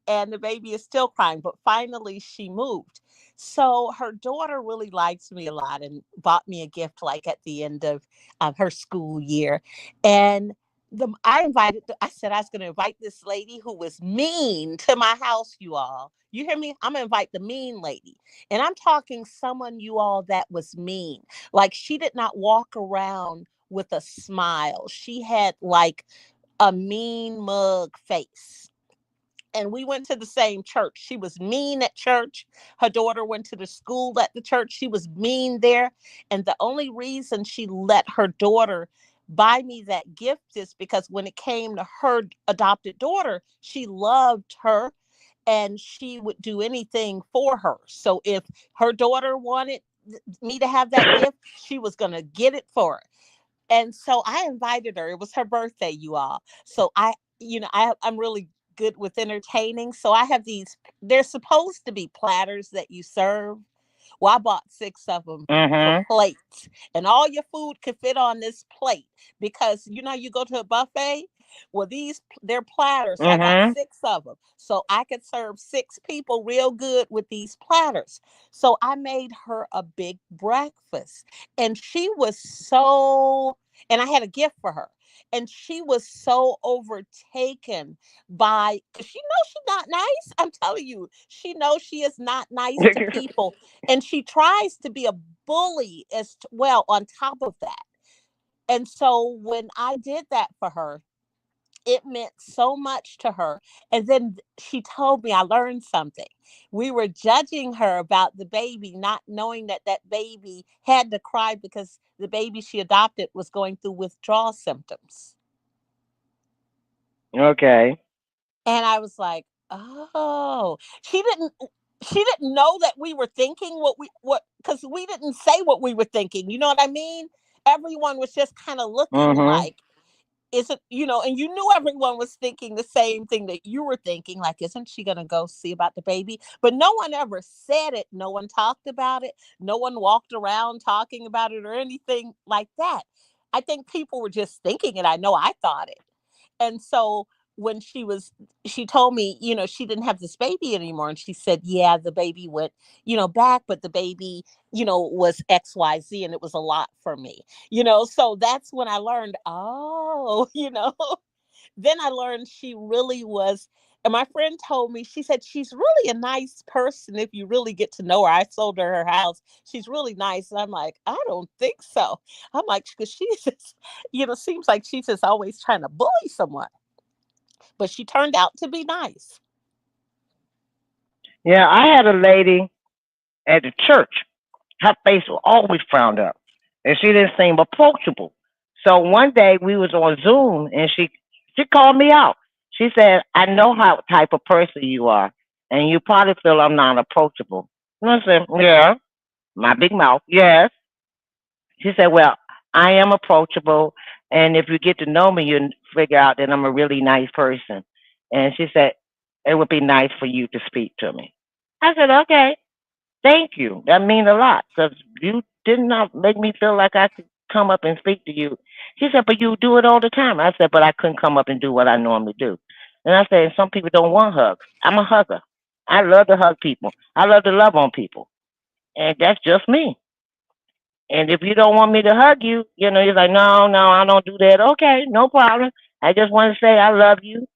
and the baby is still crying. But finally, she moved. So her daughter really likes me a lot and bought me a gift like at the end of her school year. And I said I was going to invite this lady who was mean to my house, you all. You hear me? I'm going to invite the mean lady. And I'm talking someone, you all, that was mean. Like she did not walk around with a smile. She had like a mean mug face, and we went to the same church. She was mean at church. Her daughter went to the school at the church. She was mean there. And the only reason she let her daughter buy me that gift is because when it came to her adopted daughter, she loved her and she would do anything for her. So if her daughter wanted me to have that gift, she was going to get it for her. And so I invited her. It was her birthday, you all. So I'm really good with entertaining. So I have these, they're supposed to be platters that you serve. Well, I bought 6 of them for Mhm. plates, and all your food could fit on this plate because you go to a buffet. Well, they're platters, so I got Mhm. 6 of them, so I could serve 6 people real good with these platters. So I made her a big breakfast, and she was so, and I had a gift for her, and she was so overtaken by, because she knows she's not nice. I'm telling you, she knows she is not nice to people, and she tries to be a bully as well on top of that. And so when I did that for her, it meant so much to her. And then she told me I learned something. We were judging her about the baby, not knowing that that baby had to cry because the baby she adopted was going through withdrawal symptoms. Okay. And I was like, "Oh, she didn't know that we were thinking what because we didn't say what we were thinking. You know what I mean? Everyone was just kind of looking Mhm. like, isn't, and you knew everyone was thinking the same thing that you were thinking, like, isn't she going to go see about the baby? But no one ever said it. No one talked about it. No one walked around talking about it or anything like that. I think people were just thinking it. I know I thought it. And so when she told me, she didn't have this baby anymore. And she said, yeah, the baby went, back, but the baby, was XYZ, and it was a lot for me, so that's when I learned, oh, then I learned she really was. And my friend told me, she said, she's really a nice person if you really get to know her. I sold her house. She's really nice. And I'm like, I don't think so. I'm like, because she's just, seems like she's just always trying to bully someone. But she turned out to be nice. Yeah, I had a lady at the church. Her face was always frowned up, and she didn't seem approachable. So one day we was on Zoom, and she called me out. She said, "I know how type of person you are, and you probably feel I'm not approachable." And I said, "Yeah." My big mouth, yes. She said, "Well, I am approachable, and if you get to know me, you figure out that I'm a really nice person." And she said, "It would be nice for you to speak to me." I said, "Okay." Thank you. That means a lot because you did not make me feel like I could come up and speak to you. She said, but you do it all the time. I said, but I couldn't come up and do what I normally do. And I said, some people don't want hugs. I'm a hugger. I love to hug people. I love to love on people. And that's just me. And if you don't want me to hug you, you're like, no, no, I don't do that. Okay, no problem. I just want to say I love you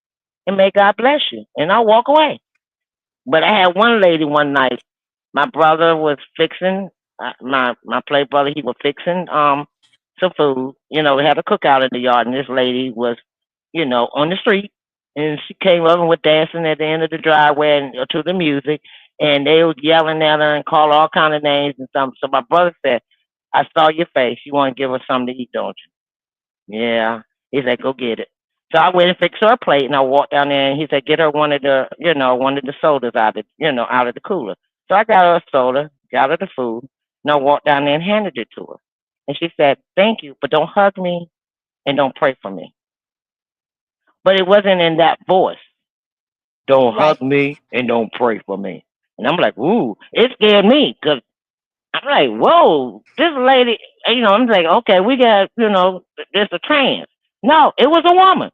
and may God bless you. And I'll walk away. But I had one lady one night. My brother was fixing my play brother. He was fixing some food. We had a cookout in the yard, and this lady was on the street, and she came over and was dancing at the end of the driveway and to the music, and they was yelling at her and call all kind of names and something. So my brother said, "I saw your face. You want to give her something to eat, don't you?" Yeah. He said, "Go get it." So I went and fixed her a plate, and I walked down there, and he said, "Get her one of the sodas out of the cooler." So I got her a soda, got her the food, and I walked down there and handed it to her. And she said, "Thank you, but don't hug me and don't pray for me." But it wasn't in that voice. Don't Right. hug me and don't pray for me. And I'm like, ooh, it scared me because I'm like, whoa, this lady, I'm like, okay, we got, there's a trans. No, it was a woman.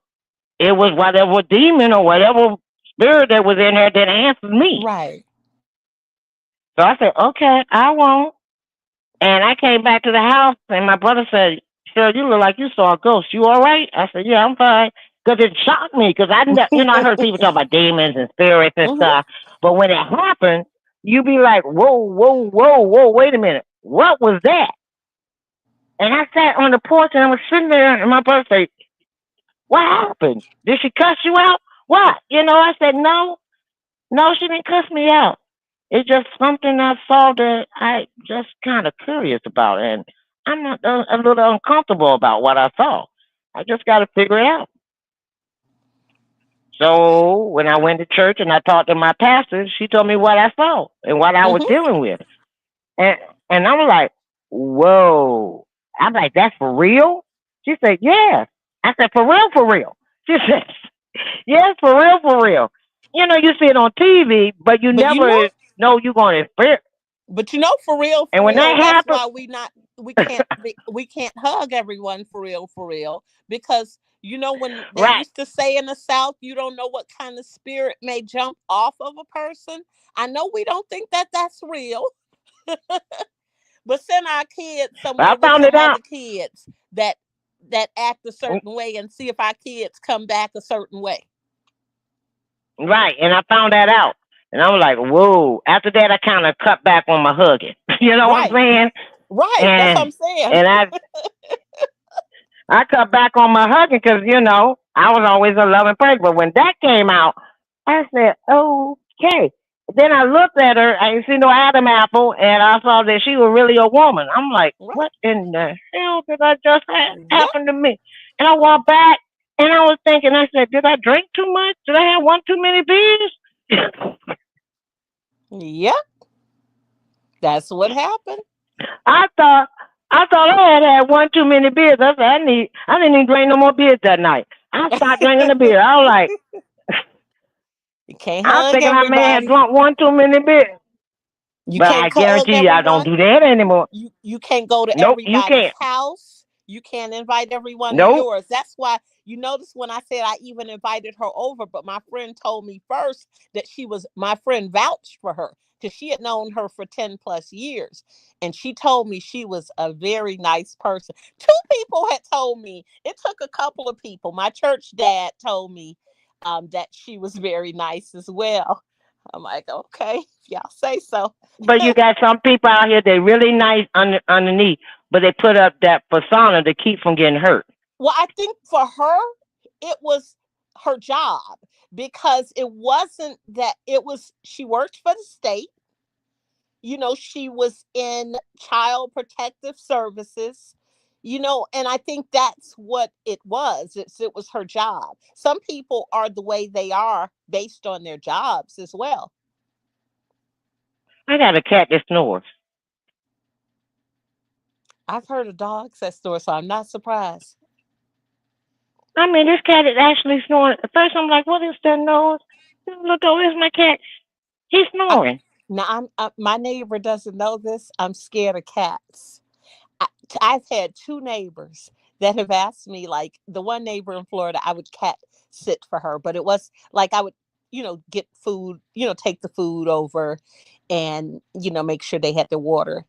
It was whatever demon or whatever spirit that was in there that answered me. Right. So I said, okay, I won't. And I came back to the house, and my brother said, "Sure, you look like you saw a ghost. You all right?" I said, "Yeah, I'm fine." Because it shocked me. Because I heard people talk about demons and spirits and Hmm. stuff, but when it happened, you be like, "Whoa, whoa, whoa, whoa! Wait a minute, what was that?" And I sat on the porch, and I was sitting there, and my brother said, "What happened? Did she cuss you out? What?" I said, "No, no, she didn't cuss me out. It's just something I saw that I just kind of curious about, and I'm not a little uncomfortable about what I saw. I just got to figure it out." So when I went to church and I talked to my pastor, she told me what I saw and what I was Hmm. dealing with, and I'm like, "Whoa!" I'm like, "That's for real?" She said, "Yes." I said, "For real, for real?" She said, "Yes, for real, for real." You see it on TV, but you But you know, never know you're going to experience. And for when real, that that's happened, why we can't hug everyone for real, because when they right? used to say in the South, you don't know what kind of spirit may jump off of a person. I know we don't think that that's real, but send our kids I somewhere with found it some out, other kids that act a certain way and see if our kids come back a certain way. right? And I found that out, and I was like, "Whoa!" After that, I kind of cut back on my hugging. You know what I'm Right, saying? right. That's what And I'm saying. and I cut back on my hugging because I was always a loving person. But when that came out, I said, "Okay." Then I looked at her. I didn't see no Adam apple, and I saw that she was really a woman. I'm like, Right. "What in the hell did I just Yep. happen to me?" And I walked back, and I was thinking, I said, "Did I drink too much? Did I have one too many beers?" Yep. That's what happened. I thought I had one too many beers. I said, I didn't even drink no more beers that night. I stopped drinking the beer. I was like, You can't I was hug thinking I may have everybody. drunk one too many beers. You But I can't hug guarantee you I don't everyone. do that anymore. You can't go to Nope, you everybody's can't. house. You can't invite everyone to Nope. yours. That's why you notice when I said I even invited her over, but my friend told me first that my friend vouched for her because she had known her for 10 plus years. And she told me she was a very nice person. Two people had told me, it took a couple of people. My church dad told me that she was very nice as well. I'm like, okay, if y'all say so. But you got some people out here they really nice underneath, but they put up that persona to keep from getting hurt. Well, I think for her, it was her job, because it wasn't that it was, she worked for the state. She was in child protective services, and I think that's what it was. It was her job. Some people are the way they are based on their jobs as well. I got a cat that snores. I've heard of dogs that snore, so I'm not surprised. I mean, this cat is actually snoring. At first, I'm like, what is that noise? Look over, it's my cat. He's I, snoring. Now, my neighbor doesn't know this. I'm scared of cats. I, I've had two neighbors that have asked me, like the one neighbor in Florida, I would cat sit for her, but it was like I would, get food, take the food over and, make sure they had the water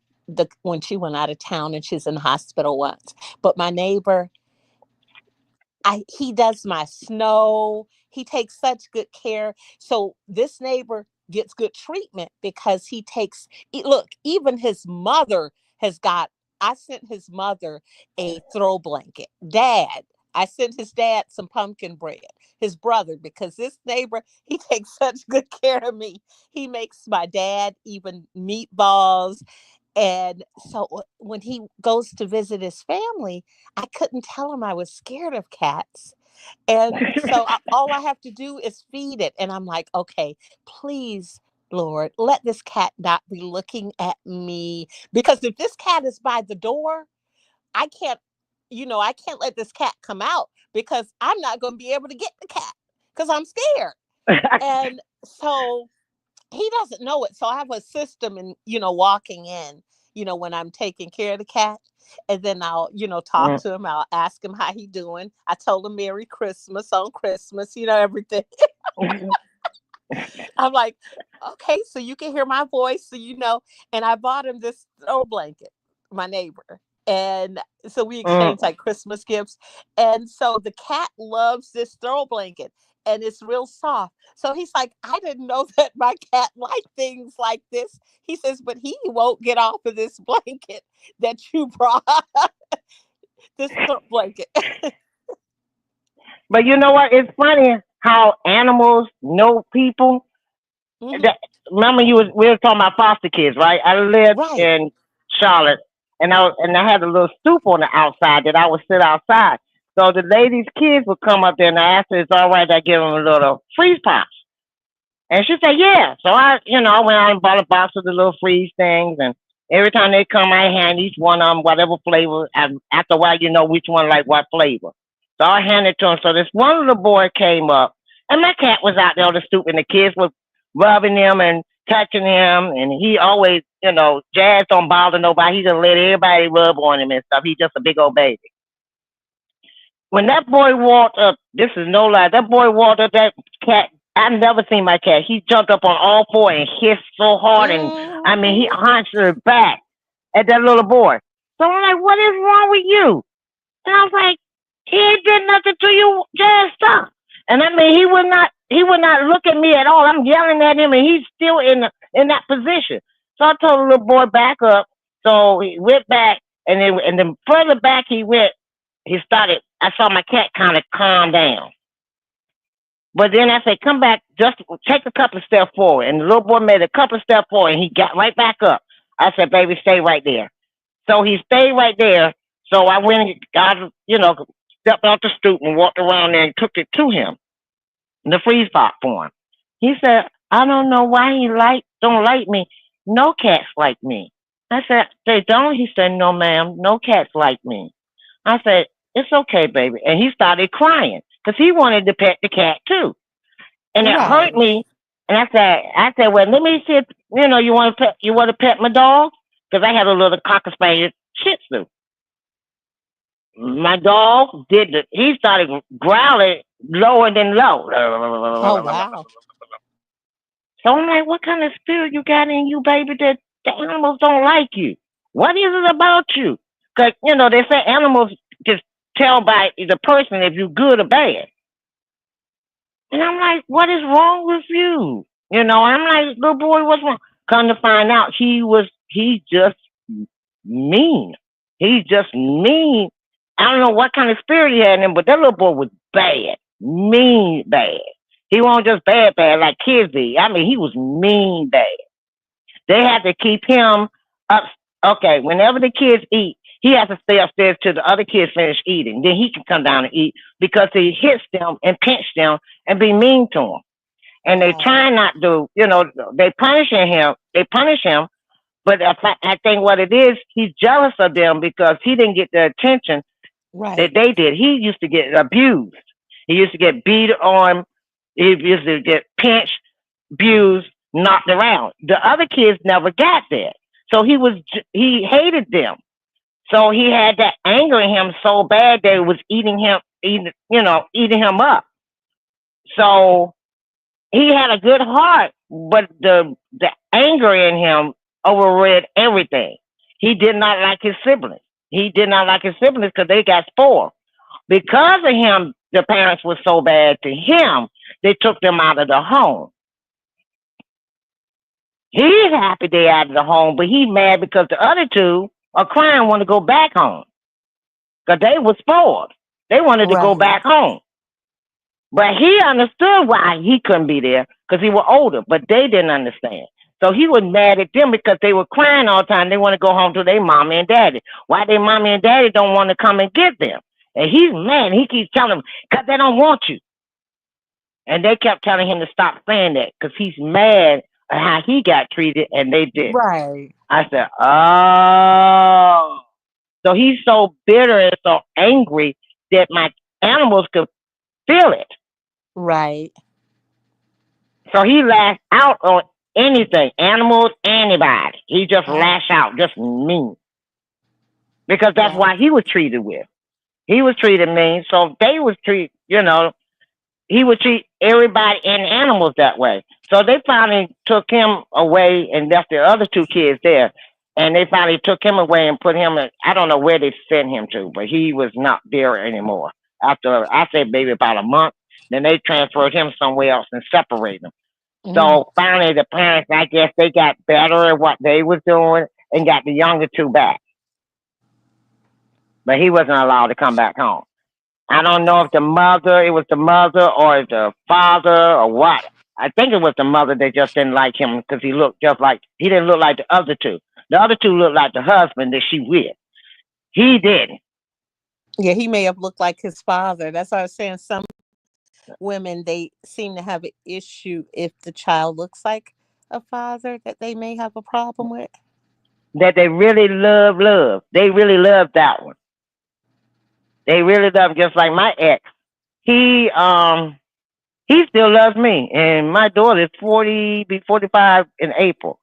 when she went out of town and she's in the hospital once. But my neighbor, he does my snow. He takes such good care. So this neighbor gets good treatment because look, even his mother has got, I sent his mother a throw blanket. I sent his dad some pumpkin bread, his brother, because this neighbor, he takes such good care of me. He makes my dad even meatballs. And so when he goes to visit his family, I couldn't tell him I was scared of cats. And so all I have to do is feed it. And I'm like, okay, please, Lord, let this cat not be looking at me. Because if this cat is by the door, I can't, I can't let this cat come out because I'm not going to be able to get the cat because I'm scared. And so he doesn't know it. So I have a system in, walking in, when I'm taking care of the cat. And then I'll, talk Mm. to him. I'll ask him how he doing. I told him Merry Christmas on Christmas, everything. I'm like, okay, so you can hear my voice. So, and I bought him this throw blanket, my neighbor. And so we Mm. exchanged like Christmas gifts. And so the cat loves this throw blanket and it's real soft. So he's like, I didn't know that my cat liked things like this. He says, but he won't get off of this blanket that you brought, this throw blanket. But you know what? It's funny how animals know people. Hmm. That, remember, we were talking about foster kids, right? I lived Right. in Charlotte, and I had a little stoop on the outside that I would sit outside. So the ladies' kids would come up there and I asked her, "It's all right?" I give them a little freeze pops, and she said, "Yeah." So I went out and bought a box of the little freeze things, and every time they come, I hand each one of them whatever flavor. And after a while, you know which one like what flavor. So I handed it to him. So this one little boy came up, and my cat was out there on the stoop, and the kids were rubbing him and touching him, and he always, Jazz don't bother nobody. He just let everybody rub on him and stuff. He's just a big old baby. When that boy walked up, this is no lie, that boy walked up that cat. I've never seen my cat. He jumped up on all four and hissed so hard, and I mean, he Mm-hmm. hunched her back at that little boy. So I'm like, what is wrong with you? And I was like, he ain't did nothing to you, just stop. And I mean, he would not look at me at all. I'm yelling at him, and he's still in that position. So I told the little boy back up. So he went back, and then further back he went. He started. I saw my cat kind of calm down. But then I said, come back, just take a couple of steps forward. And the little boy made a couple of steps forward, and he got right back up. I said, baby, stay right there. So he stayed right there. So I went and got, stepped off the stoop and walked around there and took it to him, the freeze pop for him. He said, I don't know why he don't like me. No cats like me. I said, they don't? He said, no, ma'am, no cats like me. I said, it's okay, baby. And he started crying because he wanted to pet the cat too. And it hurt Right. me. And I said, well, let me see if, you want to pet my dog? Because I had a little cocker spaniel shih tzu. My dog he started growling lower than low. Oh, wow. So I'm like, what kind of spirit you got in you, baby, that the animals don't like you? What is it about you? Because, they say animals just tell by the person if you're good or bad. And I'm like, what is wrong with you? I'm like, little boy, what's wrong? Come to find out, he's just mean. He's just mean. I don't know what kind of spirit he had in him, but that little boy was bad, mean bad. He wasn't just bad bad like kids be. I mean, he was mean bad. They had to keep him up. Okay, whenever the kids eat, he has to stay upstairs till the other kids finish eating. Then he can come down and eat because he hits them and pinch them and be mean to them. And they Right. try not to, they punishing him. They punish him, but I think what it is, he's jealous of them because he didn't get the attention that Right. they did. He used to get abused. He used to get beat on. He used to get pinched, abused. knocked around. The other kids never got there. So he hated them. So he had that anger in him so bad that it was eating him up. So he had a good heart, but the anger in him overrid everything. He did not like his siblings. He did not like his siblings because they got spoiled. Because of him, the parents were so bad to him, they took them out of the home. He's happy they out of the home, but he's mad because the other two are crying, want to go back home because they were spoiled. They wanted to go Right. back home. But he understood why he couldn't be there because he was older, but they didn't understand. So he was mad at them because they were crying all the time. They want to go home to their mommy and daddy. Why their mommy and daddy don't want to come and get them? And he's mad. He keeps telling them, because they don't want you. And they kept telling him to stop saying that because he's mad at how he got treated and they didn't. Right. I said, oh. So he's so bitter and so angry that my animals could feel it. Right. So he lashed out on anything, animals, anybody. He just lashed out, just mean. Because that's Right. why he was treated with. He was treated mean, so they was he would treat everybody and animals that way. So they finally took him away and left the other two kids there. And they finally took him away and put him in, I don't know where they sent him to, but he was not there anymore. After, I say maybe about a month, then they transferred him somewhere else and separated him. Mm. So finally the parents, I guess they got better at what they was doing and got the younger two back. But he wasn't allowed to come back home. I don't know if it was the mother or the father or what. I think it was the mother that just didn't like him because he didn't look like the other two. The other two looked like the husband that she with. He didn't. Yeah, he may have looked like his father. That's why I was saying some women, they seem to have an issue if the child looks like a father that they may have a problem with. That they really love. They really love that one. They really love just like my ex. He he still loves me. And my daughter is 45 in April.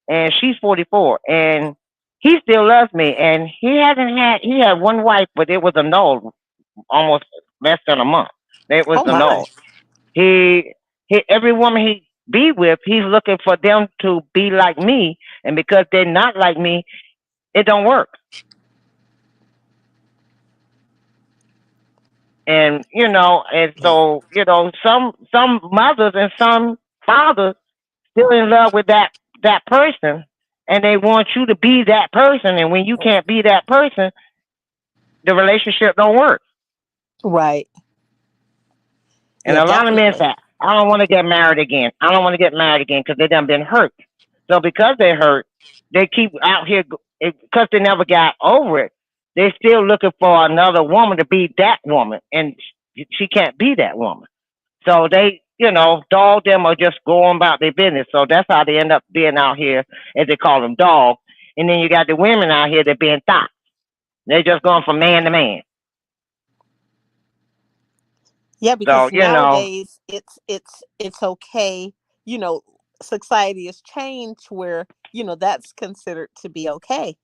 And she's 44. And he still loves me. And he had one wife, but it was annulled almost less than a month. It was Oh my. annulled. Every woman he be with, he's looking for them to be like me. And because they're not like me, it don't work. And so, some mothers and some fathers still in love with that person and they want you to be that person, and when you can't be that person, the relationship don't work. Right. And Yeah, a lot of men definitely. say, I don't want to get married again. I don't want to get married again because they done been hurt. So because they're hurt, they keep out here because they never got over it. They're still looking for another woman to be that woman, and she can't be that woman. So they, dog them or just go on about their business. So that's how they end up being out here, as they call them, dogs. And then you got the women out here that being thoughts. They're just going from man to man. Yeah, So, because nowadays it's okay, you know, society has changed where, that's considered to be okay.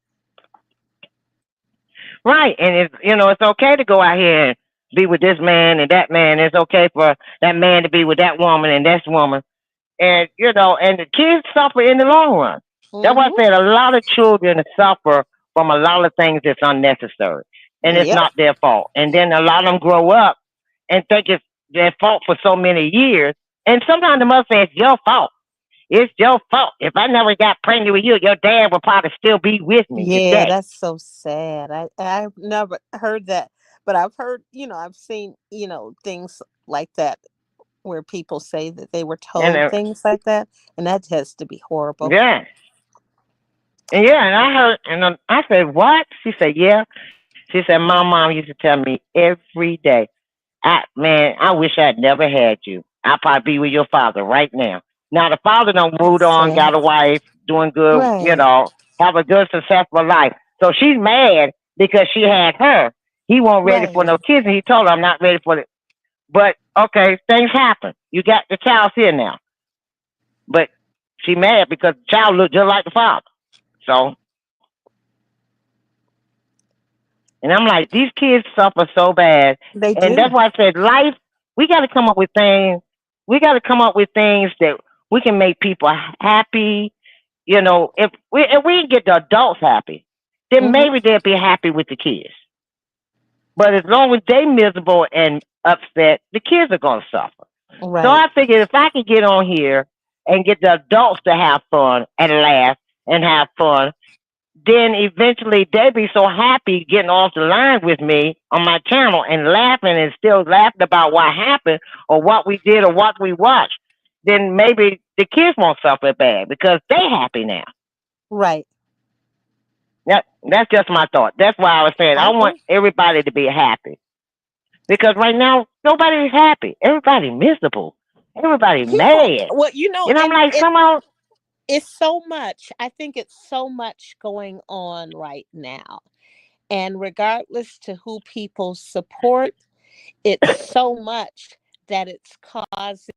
right. And it's okay to go out here and be with this man and that man. It's okay for that man to be with that woman and this woman. And the kids suffer in the long run. That's why I Mhm. said a lot of children suffer from a lot of things that's unnecessary, and it's Yep. not their fault. And then a lot of them grow up and think it's their fault for so many years. And sometimes the mother says, it's your fault. It's your fault. If I never got pregnant with you, your dad would probably still be with me Yeah, today. that's so sad. I've never heard that, but I've heard, I've seen, things like that where people say that they were And told things like that, and that has to be horrible. yeah, and I heard, and I said, what? She said, yeah. She said, my mom used to tell me every day, I wish I'd never had you. I'll probably be with your father right now. Now the father done moved That's on, sad. got a wife, doing good, Right. have a good, successful life. So she's mad because she had her. He wasn't ready for Right. no kids, and he told her, I'm not ready for it. But okay, things happen. You got the child's here now. But She mad because the child looked just like the father. So, and I'm like, these kids suffer so bad, They and that's do. why I said, life. We got to come up with things. We got to come up with things that we can make people happy. You know, if we get the adults happy, then Hmm. maybe they'll be happy with the kids. But as long as they miserable and upset, the kids are gonna suffer. So Right. I figured if I could get on here and get the adults to have fun and laugh and have fun, then eventually they'd be so happy getting off the line with me on my channel and laughing and still laughing about what happened or what we did or what we watched. Then maybe the kids won't suffer bad because they happy now. Right. That's just my thought. That's why I was saying I I want agree. everybody to be happy. Because right now nobody's happy. Everybody miserable. Everybody People, mad. well, And I'm and like, come on. it's so much. I think it's so much going on right now. And regardless to who people support, it's so much that it's causing.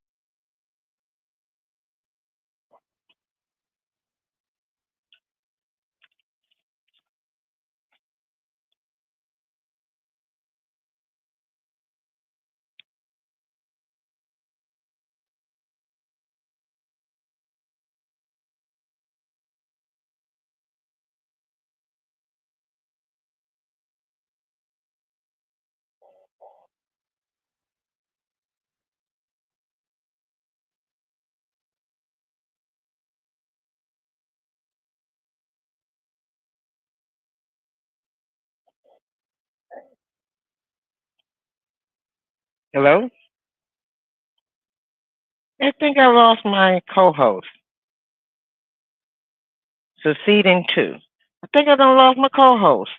Hello? I think I lost my co-host. Succeeding two. I think I done lost my co-host.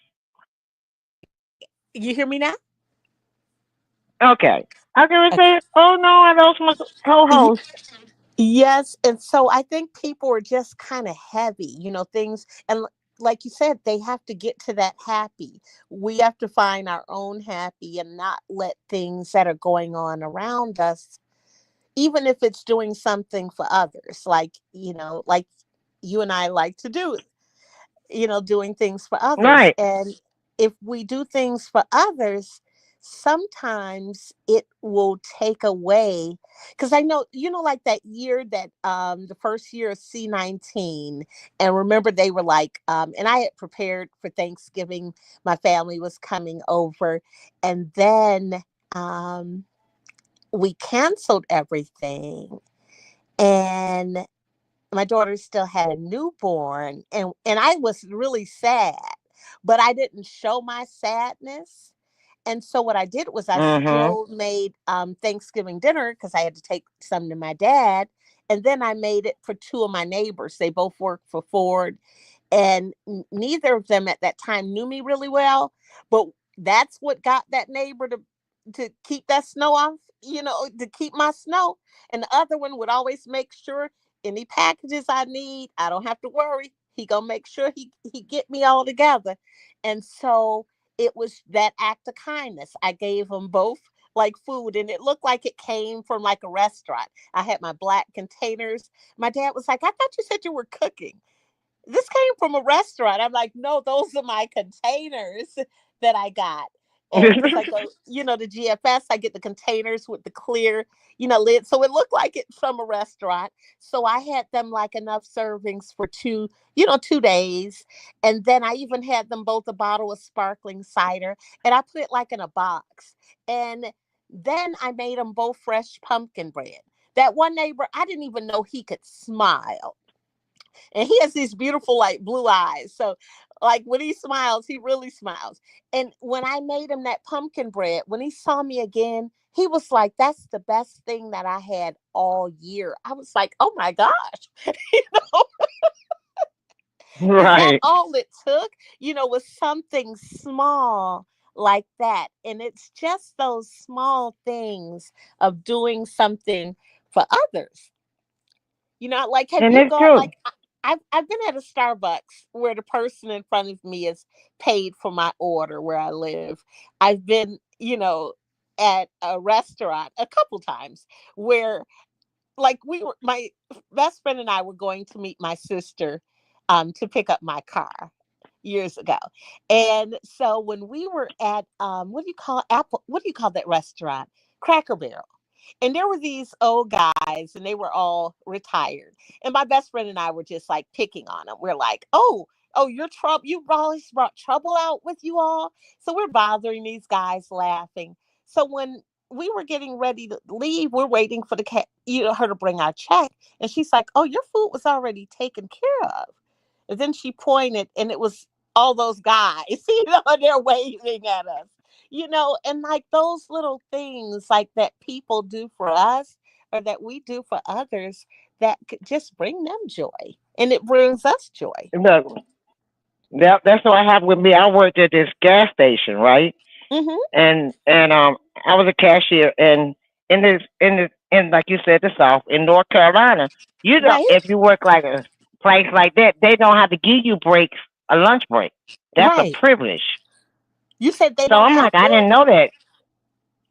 You hear me now? Okay. I can Okay. say, oh no, I lost my Y- co-host. Yes, and so I think people are just kind of heavy, things, and like you said, they have to get to that happy. We have to find our own happy and not let things that are going on around us, even if it's doing something for others, like you and I like to do, doing things for others. Right. And if we do things for others, sometimes it will take away. Because I know, like that year that the first year of C-19, and remember they were like, and I had prepared for Thanksgiving, my family was coming over, and then we canceled everything. And my daughter still had a newborn, and I was really sad, but I didn't show my sadness. And so what I did was I Mm-hmm. still made Thanksgiving dinner because I had to take some to my dad, and then I made it for two of my neighbors. They both worked for Ford, and neither of them at that time knew me really well, but that's what got that neighbor to keep that snow off, to keep my snow. And the other one would always make sure any packages I need, I don't have to worry. He gonna make sure he get me all together. And so it was that act of kindness. I gave them both like food, and it looked like it came from like a restaurant. I had my black containers. My dad was like, "I thought you said you were cooking. This came from a restaurant." I'm like, "No, those are my containers that I got." And because I go, to GFS, I get the containers with the clear, lid. So it looked like it's from a restaurant. So I had them like enough servings for 2 days. And then I even had them both a bottle of sparkling cider, and I put it like in a box. And then I made them both fresh pumpkin bread. That one neighbor, I didn't even know he could smile, and he has these beautiful like blue eyes. So like when he smiles, he really smiles. And when I made him that pumpkin bread, when he saw me again, he was like, "That's the best thing that I had all year." I was like, "Oh my gosh." you know and that Right. all it took, was something small like that. And it's just those small things of doing something for others. Like, have And you it's gone, true. like, I've been at a Starbucks where the person in front of me is paid for my order where I live. I've been, at a restaurant a couple times where like my best friend and I were going to meet my sister to pick up my car years ago. And so when we were at what do you call that restaurant? Cracker Barrel. And there were these old guys and they were all retired. And my best friend and I were just like picking on them. We're like, oh, you're trouble. You always brought trouble out with you all. So we're bothering these guys laughing. So when we were getting ready to leave, we're waiting for her to bring our check. And she's like, oh, your food was already taken care of. And then she pointed and it was all those guys, and they're waving at us, and like those little things like that people do for us or that we do for others that could just bring them joy. And it brings us joy. Look, that's what happened with me. I worked at this gas station, right? Mm-hmm. And I was a cashier, and in like you said, the South in North Carolina, Right? if you work like a place like that, they don't have to give you breaks, a lunch break. That's a Right. privilege. You said they So don't I'm have like, I to? didn't know that.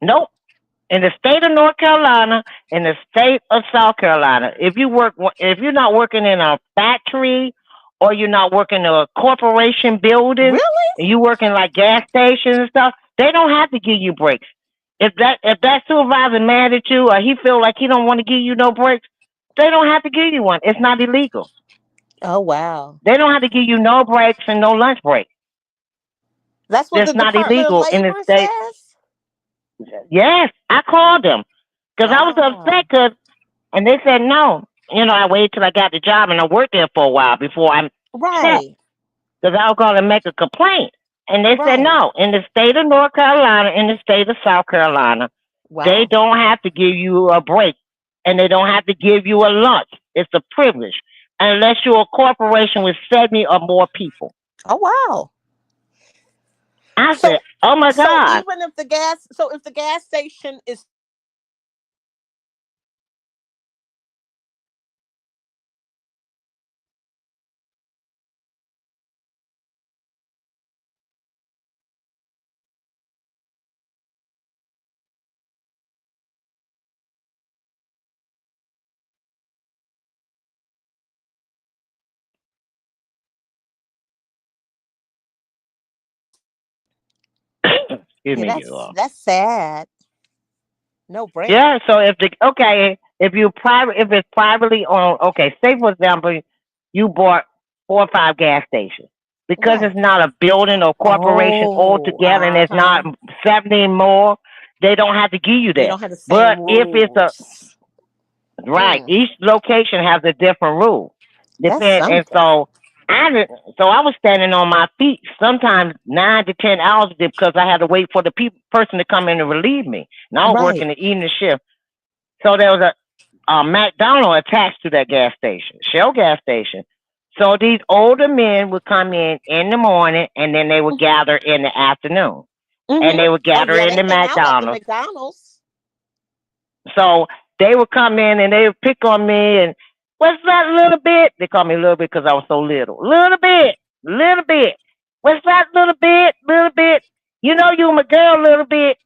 Nope. In the state of North Carolina, in the state of South Carolina, if you're not working in a factory or you're not working in a corporation building, Really? and you work in like gas stations and stuff, they don't have to give you breaks. If that supervisor mad at you or he feel like he don't want to give you no breaks, they don't have to give you one. It's not illegal. Oh, wow. They don't have to give you no breaks and no lunch break. That's what the That's not Department of illegal in the Labor state. says? Yes, I called them because I was upset Wow. and they said no. I waited till I got the job and I worked there for a while before I checked Right. because I was going to make a complaint. And they said Right. no. In the state of North Carolina, in the state of South Carolina, they Wow. don't have to give you a break and they don't have to give you a lunch. It's a privilege unless you're a corporation with 70 or more people. Oh, wow. I said, So oh my so God. even if the gas station is Excuse yeah, me, that's sad. No break. yeah, so if it's privately owned, okay, say for example, you bought 4 or 5 gas stations because Right. it's not a building or corporation Oh, altogether, and it's not uh-huh. 70 more. They don't have to give you They that. don't have the same But if it's a rules. right, Mm, each location has a different rule. that's Depend, and something. so I was standing on my feet sometimes 9 to 10 hours because I had to wait for the person to come in to relieve me. And I was Right. working the evening shift. So there was a McDonald attached to that gas station, Shell gas station. So these older men would come in the morning, and then they would gather in the afternoon, and Mm-hmm. they would Oh gather yeah, in they the hang out at the McDonald's. McDonald's. So they would come in and they would pick on me and what's that little bit? They call me little bit because I was so little. Little bit. What's that little bit? Little bit. You my girl, little bit.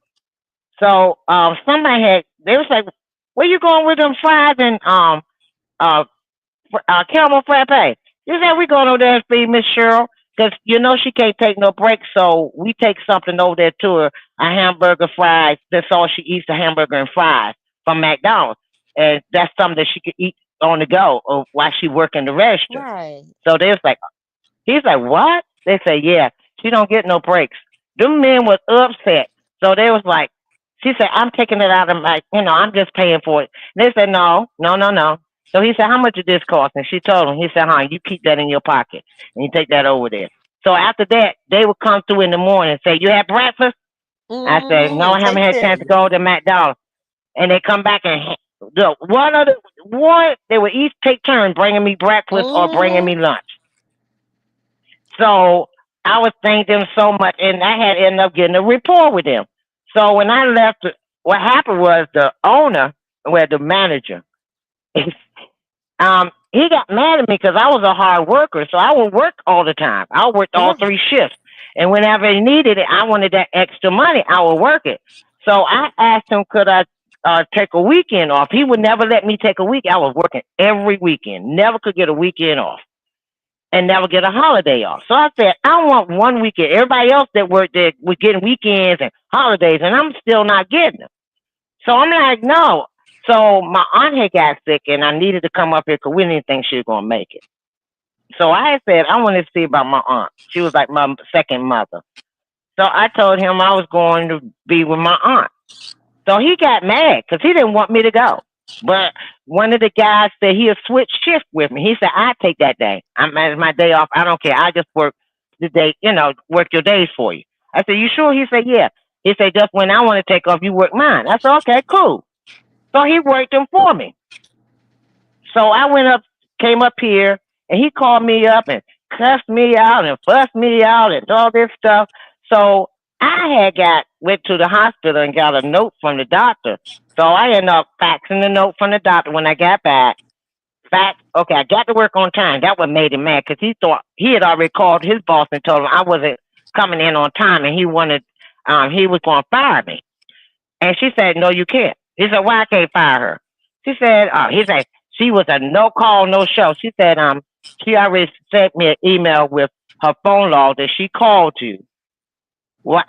So they was like, where you going with them fries and uh caramel frappe. You said we going over there and feed Miss Cheryl because she can't take no breaks, so we take something over there to her, a hamburger fries. That's all she eats, a hamburger and fries from McDonald's, and that's something that she could eat on the go or while she working the register. Right. So they was like, he's like, what? They say, yeah, she don't get no breaks. Them men was upset, so they was like, she said, I'm taking it out of I'm just paying for it. And they said, no, no, no, no. So he said, how much did this cost? And she told him, he said, you keep that in your pocket and you take that over there. So after that, they would come through in the morning and say, you had breakfast? I said, no, Mm-hmm. I haven't Take had a care of chance to you. go to McDonald's. And they come back and they would each take turns bringing me breakfast or bringing Mm-hmm. me lunch. So I was thanking them so much, and I had ended up getting a rapport with them. So when I left, what happened was the owner, the manager, he got mad at me because I was a hard worker. So I would work all the time. I worked all Right. 3 shifts, and whenever he needed it, I wanted that extra money. I would work it. So I asked him, could I? take a weekend off. He would never let me take a week. I was working every weekend. Never could get a weekend off and never get a holiday off. So I said, I want one weekend. Everybody else that worked there was getting weekends and holidays, and I'm still not getting them. So I'm like, no. So my aunt had got sick, and I needed to come up here because we didn't think she was going to make it. So I said, I want to see about my aunt. She was like my second mother. So I told him I was going to be with my aunt. So he got mad because he didn't want me to go. But one of the guys said he'll switch shift with me. He said, I take that day. I'm at my day off. I don't care. I just work the day, work your days for you. I said, you sure? He said, yeah. He said, just when I want to take off, you work mine. I said, okay, cool. So he worked them for me. So I came up here, and he called me up and cussed me out and fussed me out and all this stuff. So went to the hospital and got a note from the doctor. So I ended up faxing the note from the doctor when I got back. Okay, I got to work on time. That what made him mad because he thought he had already called his boss and told him I wasn't coming in on time, and he was going to fire me. And she said, no, you can't. He said, why I can't fire her? He said, she was a no call, no show. She said, she already sent me an email with her phone log that she called you. What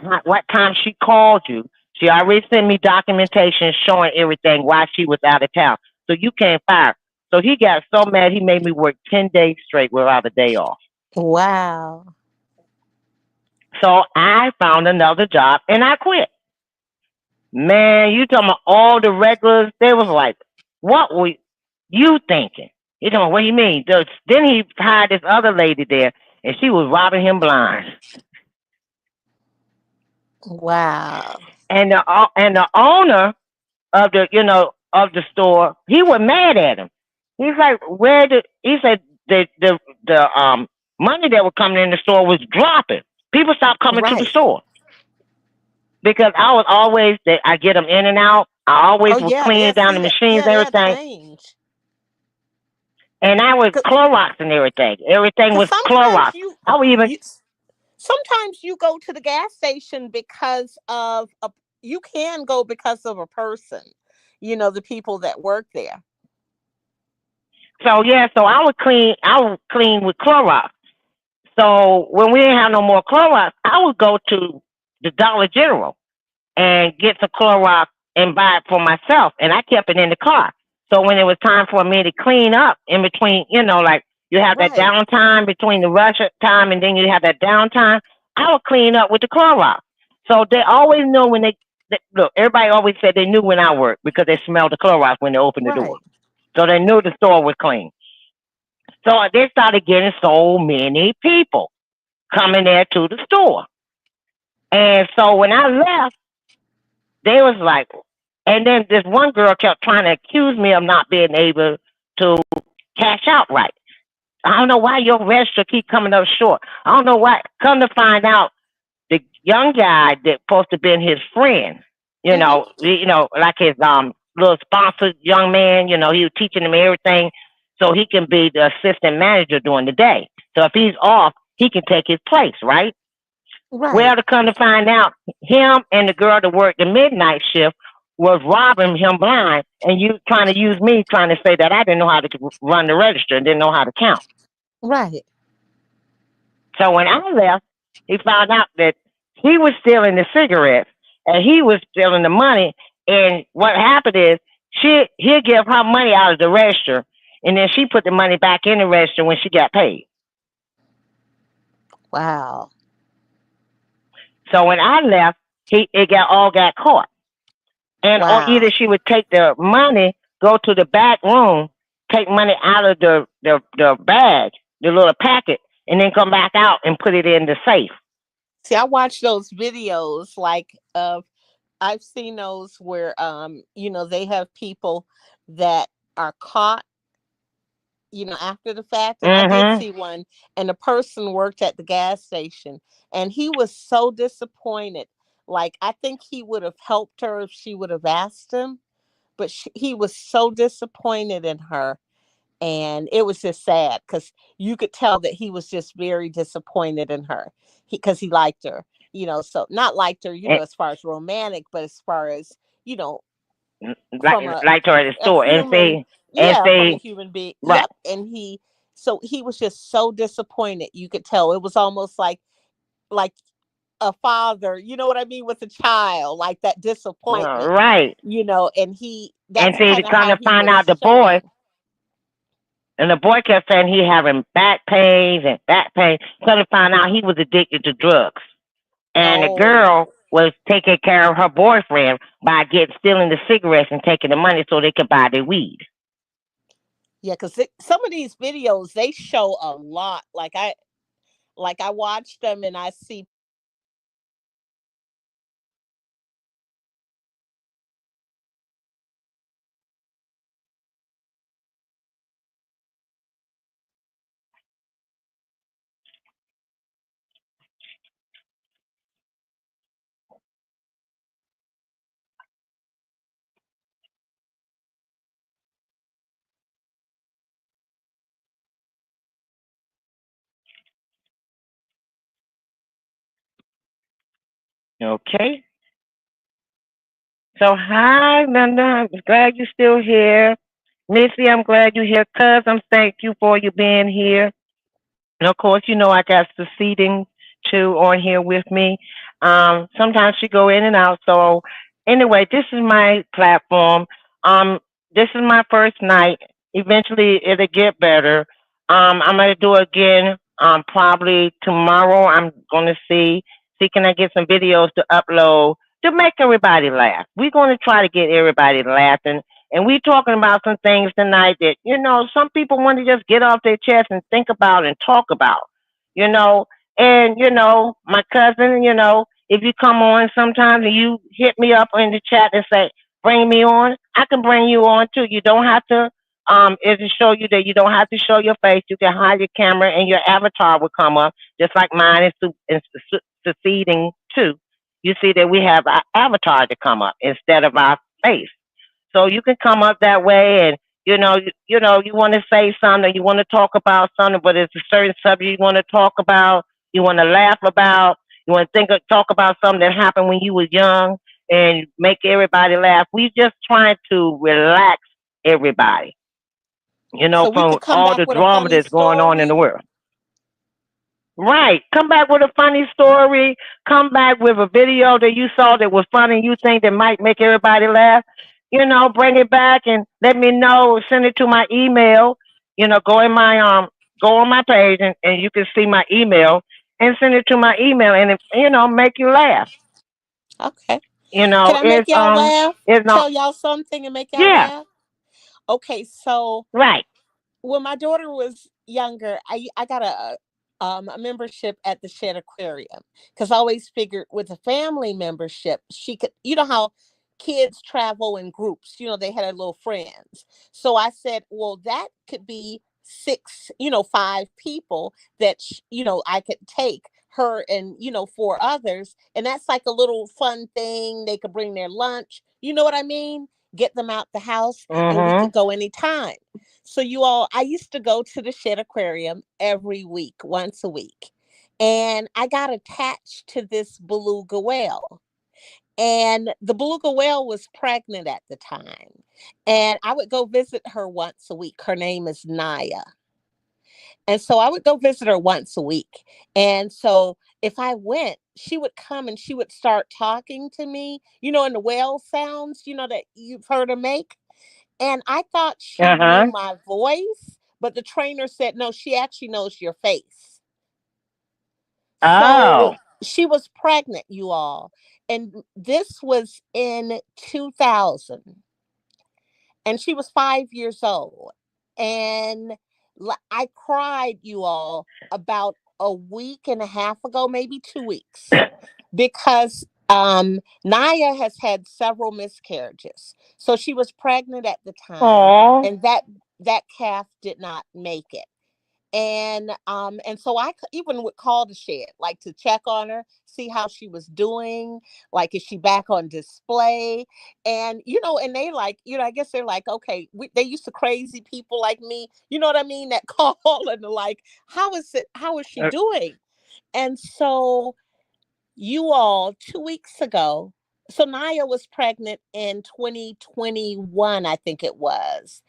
time she called you. She already sent me documentation showing everything why she was out of town. So you can't fire. So he got so mad he made me work 10 days straight without a day off. Wow. So I found another job and I quit. Man, you talking about all the regulars, they was like, what were you thinking? You talking about, what do you mean? Then he hired this other lady there and she was robbing him blind. Wow. And the owner of the store, he was mad at him. He's like, he said the money that was coming in the store was dropping. People stopped coming to the store because I was always I get them in and out. I always was cleaning down the machines and everything. And I was Clorox and everything. Everything was Clorox. Sometimes you go to the gas station because of you can go because of a person, the people that work there. So I would clean with Clorox. So when we didn't have no more Clorox, I would go to the Dollar General and get some Clorox and buy it for myself. And I kept it in the car. So when it was time for me to clean up in between, like you have that downtime between the rush time and then you have that downtime, I would clean up with the Clorox. So they always know when look, everybody always said they knew when I worked because they smelled the Clorox when they opened the door. So they knew the store was clean. So they started getting so many people coming there to the store. And so when I left, they was like, and then this one girl kept trying to accuse me of not being able to cash out right. I don't know why your register keep coming up short. I don't know why. Come to find out, the young guy that supposed to been his friend, like his little sponsored young man, he was teaching him everything so he can be the assistant manager during the day. So if he's off, he can take his place, right? Well, to come to find out, him and the girl that worked the midnight shift was robbing him blind and you trying to use me, trying to say that I didn't know how to run the register and didn't know how to count. Right. So when I left, he found out that he was stealing the cigarettes and he was stealing the money. And what happened is he'll give her money out of the register and then she put the money back in the register when she got paid. Wow. So when I left, it all got caught. And or either she would take the money, go to the back room, take money out of the bag, the little packet, and then come back out and put it in the safe. See, I watch those videos I've seen those where they have people that are caught after the fact. And I did see one, and the person worked at the gas station and he was so disappointed. Like, I think he would have helped her if she would have asked him, but he was so disappointed in her. And it was just sad because you could tell that he was just very disappointed in her because he liked her, so not liked her, as far as romantic, but as far as, like from like her at the a store human, and yeah, from a say human being. right. Yep. And he was just so disappointed. You could tell it was almost like a father, you know what I mean, with a child, like that disappointment, Right. and And that's see, kind to of kind how of he find was out the boy, showing. and the boy kept saying he having back pains and back pain. Come to find out he was addicted to drugs. And the Oh, girl was taking care of her boyfriend by stealing the cigarettes and taking the money so they could buy the weed. yeah, because some of these videos they show a lot. Like I watch them and I see Okay. So hi, Linda. I'm glad you're still here. Missy, I'm glad you're here. Cuz, I'm thank you for you being here. And of course, I got the seating too on here with me. Sometimes she go in and out. So anyway, this is my platform. This is my first night. Eventually, it'll get better. I'm gonna do it again. Probably tomorrow. I'm gonna see can I get some videos to upload to make everybody laugh. We're gonna try to get everybody laughing. And we talking about some things tonight that, some people want to just get off their chest and think about and talk about, you know. And, my cousin, if you come on sometimes and you hit me up in the chat and say, bring me on, I can bring you on too. You don't have to, it will show you that you don't have to show your face. You can hide your camera and your avatar will come up, just like mine is succeeding too. You see that we have our avatar to come up instead of our face. So you can come up that way and you want to say something, you want to talk about something, but it's a certain subject you want to talk about, you want to laugh about, you want to talk about something that happened when you was young and make everybody laugh. We just trying to relax everybody, so we from could come all back the with a drama funny that's going on in the story. world. Right. Come back with a funny story. Come back with a video that you saw that was funny. You think that might make everybody laugh. Bring it back and let me know. Send it to my email. Go in my go on my page and you can see my email and send it to my email and make you laugh. Okay. Can I make It's y'all laugh? it's not Tell y'all something and make y'all yeah, laugh? Okay, so right. when my daughter was younger, I got a membership at the Shed Aquarium because I always figured with a family membership, she could, how kids travel in groups, they had their little friends. So I said, well, that could be six, five people that, I could take her and, four others. And that's like a little fun thing. They could bring their lunch. You know what I mean? Get them out the house and we Mhm. could go anytime. So you all, I used to go to the Shed Aquarium every week, once a week. And I got attached to this beluga whale. And the beluga whale was pregnant at the time. And I would go visit her once a week. Her name is Naya. And so I would go visit her once a week. And so if I went, she would come and she would start talking to me, in the whale sounds, that you've heard her make. And I thought she knew Uh-huh. my voice, but the trainer said, no, she actually knows your face. So Oh. she was pregnant, you all. And this was in 2000. And she was 5 years old. And I cried, you all, about a week and a half ago, maybe 2 weeks, because Naya has had several miscarriages. So she was pregnant at the time, Oh. and that calf did not make it. And so I even would call the shed, like to check on her, see how she was doing, like is she back on display. And and they like, I guess they're like, okay, they used to crazy people like me, you know what I mean, that call and they're like, how is she Uh, doing? And so you all, 2 weeks ago, So Naya was pregnant in 2021, I think it was.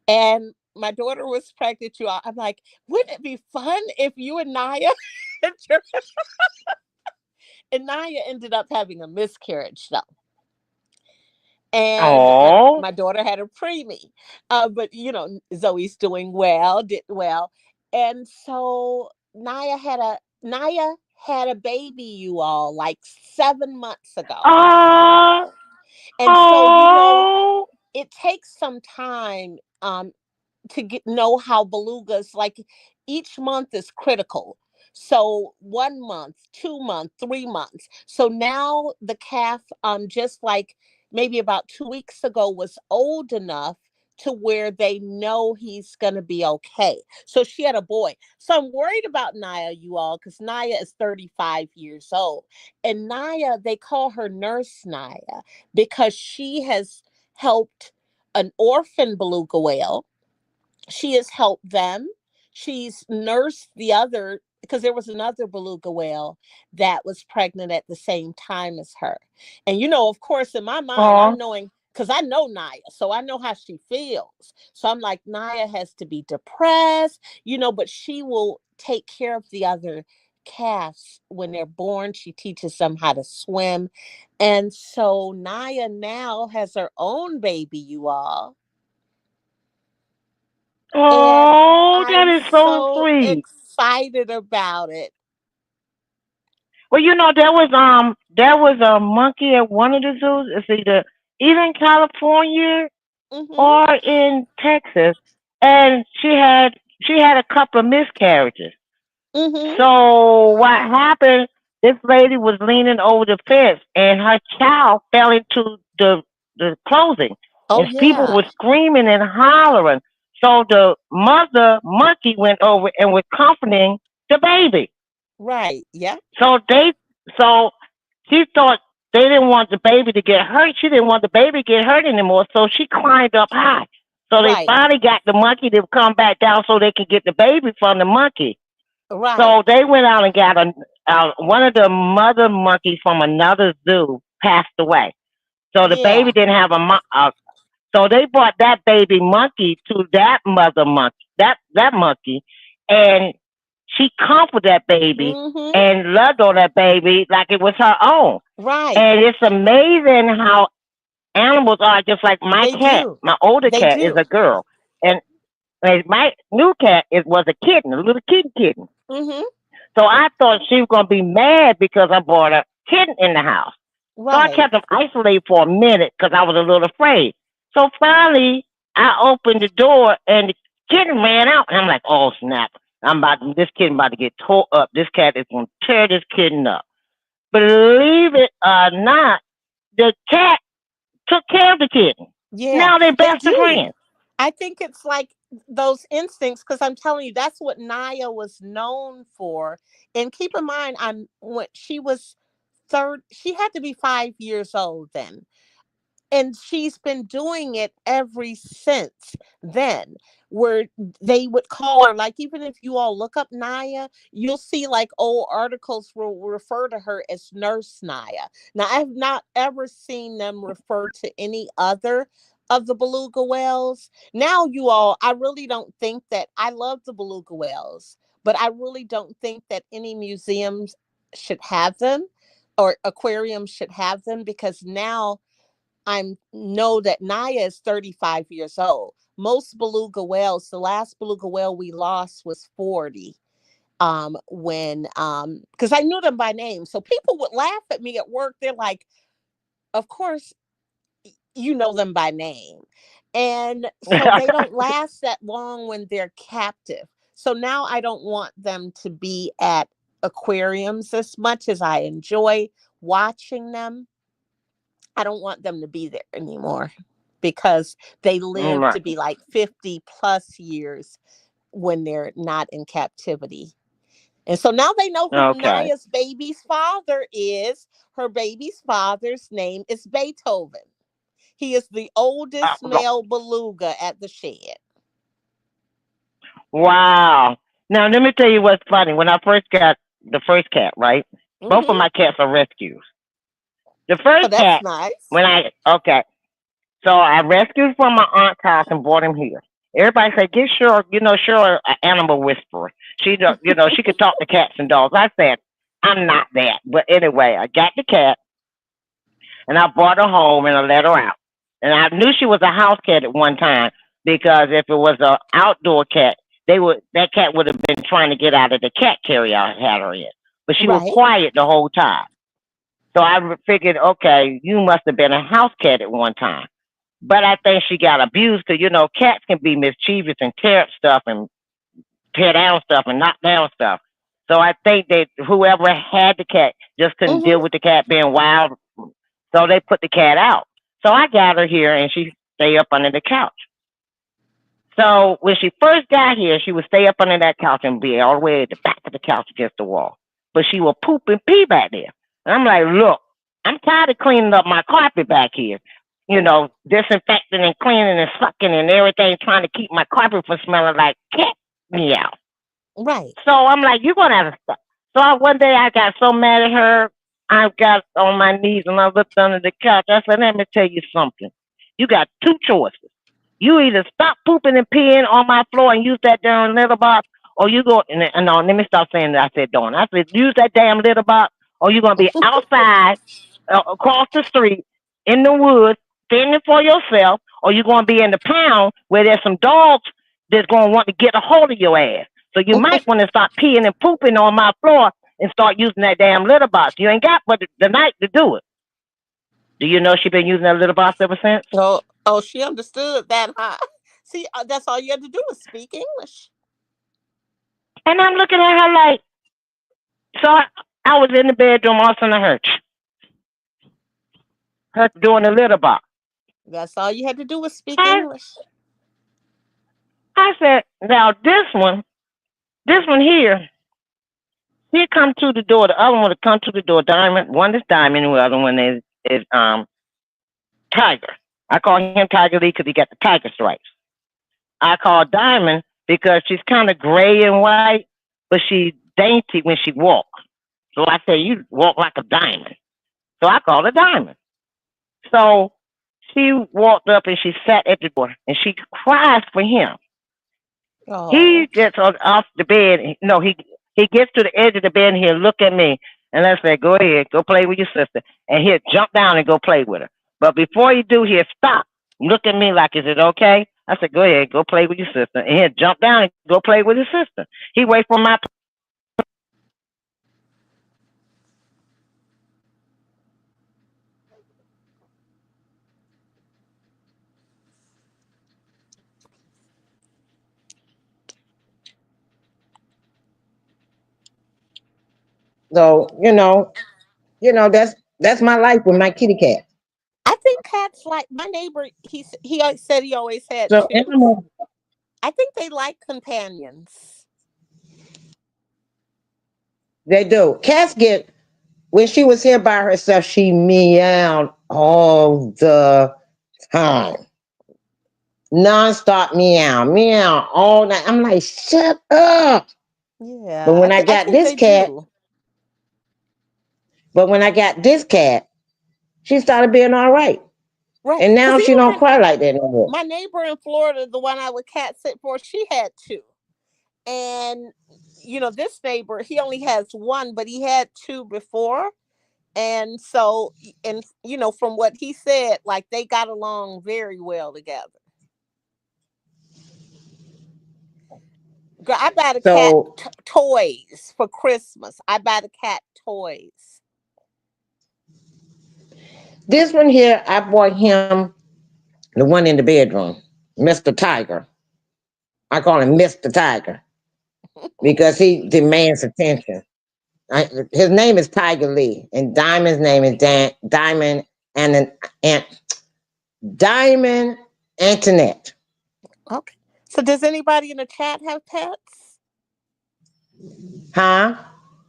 And my daughter was pregnant, you all. I'm like, wouldn't it be fun if you and Naya and Naya ended up having a miscarriage though. And Oh, my daughter had a preemie. But Zoe's doing well, did well. And so Naya had a baby, you all, like 7 months ago. oh, And so, oh, it takes some time to know how belugas, like, each month is critical. So 1 month, 2 month, 3 months. So now the calf, just like maybe about 2 weeks ago, was old enough to where they know he's gonna be okay. So she had a boy. So I'm worried about Naya, you all, because Naya is 35 years old. And Naya, they call her Nurse Naya because she has helped an orphan beluga whale. She has helped them. She's nursed the other, because there was another beluga whale that was pregnant at the same time as her. And of course, in my mind, I'm oh, knowing, because I know Naya, so I know how she feels. So I'm like, Naya has to be depressed, but she will take care of the other calves when they're born. She teaches them how to swim. And so Naya now has her own baby, you all. And oh, that I'm is so so sweet. excited about it. Well, there was a monkey at one of the zoos. It's either in California Mhm. or in Texas, and she had a couple of miscarriages. Mhm. So what happened? This lady was leaning over the fence, and her child fell into the closing, Oh and people yeah. were screaming and hollering. So the mother monkey went over and was comforting the baby. Right. Yeah. So so she thought they didn't want the baby to get hurt. She didn't want the baby to get hurt anymore. So she climbed up high. So they Right. finally got the monkey to come back down so they could get the baby from the monkey. Right. So they went out and got one of the mother monkeys from another zoo passed away. So the baby Yeah. didn't have so they brought that baby monkey to that mother monkey, that monkey, and she comforted that baby Mhm. and loved on that baby like it was her own. Right. And it's amazing how animals are just like my They cat. do. My older They cat is do. a girl, and my new cat was a kitten, a little kitten. Mhm. So I thought she was gonna be mad because I brought a kitten in the house. So I Right. kept them isolated for a minute because I was a little afraid. So finally, I opened the door and the kitten ran out, and I'm like, "Oh snap! This kitten about to get tore up. This cat is gonna tear this kitten up." Believe it or not, the cat took care of the kitten. Yeah. Now they're They best of do. friends. I think it's like those instincts, because I'm telling you, that's what Naya was known for. And keep in mind, when she was third, she had to be 5 years old then. And she's been doing it ever since then, where they would call her, like, even if you all look up Naya, you'll see like old articles will refer to her as Nurse Naya. Now I have not ever seen them refer to any other of the beluga whales. Now, you all, I really don't think that, I love the beluga whales, but I really don't think that any museums should have them, or aquariums should have them, because now I know that Naya is 35 years old. Most beluga whales, the last beluga whale we lost was 40. When Because I knew them by name. So people would laugh at me at work. They're like, of course you know them by name. And so they don't last that long when they're captive. So now I don't want them to be at aquariums as much as I enjoy watching them. I don't want them to be there anymore, because they live Right. to be like 50 plus years when they're not in captivity. And so now they know who Okay. Naya's baby's father is. Her baby's father's name is Beethoven. He is the oldest Uh, male beluga at the shed. wow. Now let me tell you what's funny. When I first got the first cat, right? Both of Hmm. my cats are rescues. The Oh, first that's cat, nice. when I okay, so I rescued from my aunt's house and brought him here. Everybody said, "Get sure, sure, an animal whisperer. She could talk to cats and dogs." I said, "I'm not that." But anyway, I got the cat and I brought her home and I let her out. And I knew she was a house cat at one time because if it was an outdoor cat, that cat would have been trying to get out of the cat carrier I had her in. But she was Right. quiet the whole time. So I figured, okay, you must have been a house cat at one time. But I think she got abused because cats can be mischievous and tear up stuff and tear down stuff and knock down stuff. So I think that whoever had the cat just couldn't deal Mm-hmm. with the cat being wild, so they put the cat out. So I got her here and she stay up under the couch. So when she first got here, she would stay up under that couch and be all the way at the back of the couch against the wall. But she would poop and pee back there. And I'm like, look, I'm tired of cleaning up my carpet back here. Disinfecting and cleaning and sucking and everything, trying to keep my carpet from smelling like cat meow. Right. So I'm like, you're gonna have to stop. One day I got so mad at her, I got on my knees and I looked under the couch. I said, let me tell you something. You got two choices. You either stop pooping and peeing on my floor and use that damn litter box, or you go and no, let me stop saying that. I said don't. I said use that damn litter box, or you're gonna be outside, across the street, in the woods, fending for yourself, or you're gonna be in the pound where there's some dogs that's gonna want to get a hold of your ass. So you might want to stop peeing and pooping on my floor and start using that damn litter box. You ain't got but the night to do it. Do you know she been using that litter box ever since? Oh, she understood that, huh? See, that's all you had to do was speak English. And I'm looking at her like, so I was in the bedroom, all of a sudden I heard her doing the litter box. That's all you had to do was speak I, English. I said, now this one here, he come to the door. The other one would come to the door. Diamond, one is Diamond, and the other one is Tiger. I call him Tiger Lee because he got the tiger stripes. I call Diamond because she's kind of gray and white, but she's dainty when she walks. So I say, you walk like a diamond. So I call her Diamond. So she walked up and she sat at the door and she cries for him. Oh. He gets off the bed. No, he gets to the edge of the bed and he'll look at me and I say, go ahead, go play with your sister. And he'll jump down and go play with her. But before he do, he'll stop, look at me like, is it okay? I said, go ahead, go play with your sister. And he'll jump down and go play with his sister. He wait for my. So that's my life with my kitty cat. I think cats like my neighbor. Said he always had So two. animals, I think they like companions. they do. Cats get when she was here by herself, she meowed all the time. Non-stop meow, meow all night. I'm like, shut up. But Yeah, when I I got think this they cat, do. but when I got this cat, she started being all right. Right, And because now she even don't cry like that no more. my neighbor in Florida, the one I would cat sit for, she had two. And this neighbor, he only has one, but he had two before. And so, and from what he said, like they got along very well together. Girl, I buy the cat So toys for Christmas. I buy the cat toys. this one here, I bought him the one in the bedroom, Mr. Tiger. I call him Mr. Tiger because he demands attention. His name is Tiger Lee, and Diamond's name is Diamond and Diamond Antoinette. Okay. So does anybody in the chat have pets? Huh?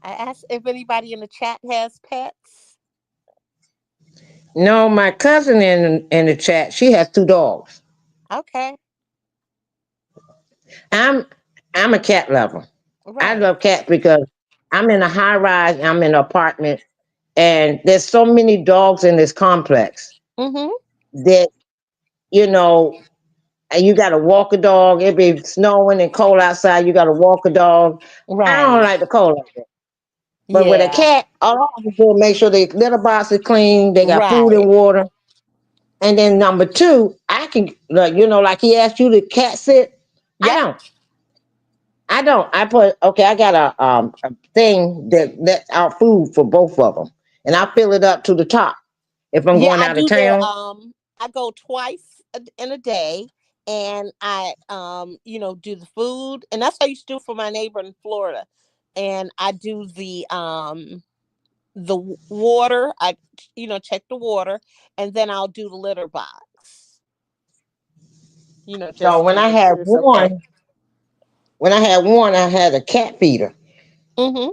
I asked if anybody in the chat has pets. No, my cousin in the chat, she has two dogs. Okay. I'm I'm a cat lover. I Right. love cats because I'm in a high rise, I'm in an apartment, And there's so many dogs in this complex Mm-hmm. that, you know, and you got to walk a dog. It be snowing and cold outside. You got to walk a dog. I don't Right. like the cold like that. But with a Yeah. cat, all I have to do is make sure the litter box is clean. They got food Right. and water. And then number two, I can, like, like he asked you to cat sit. I Yep. don't. I don't. I put okay. I got a thing that lets out food for both of them, and I fill it up to the top if I'm Yeah, going I out of do the town. I go twice in a day, and I do the food, and that's what I used to do for my neighbor in Florida. And I do the water. I check the water, and then I'll do the litter box. So Just to make sure it's okay. when I had one, I had a cat feeder, Mhm.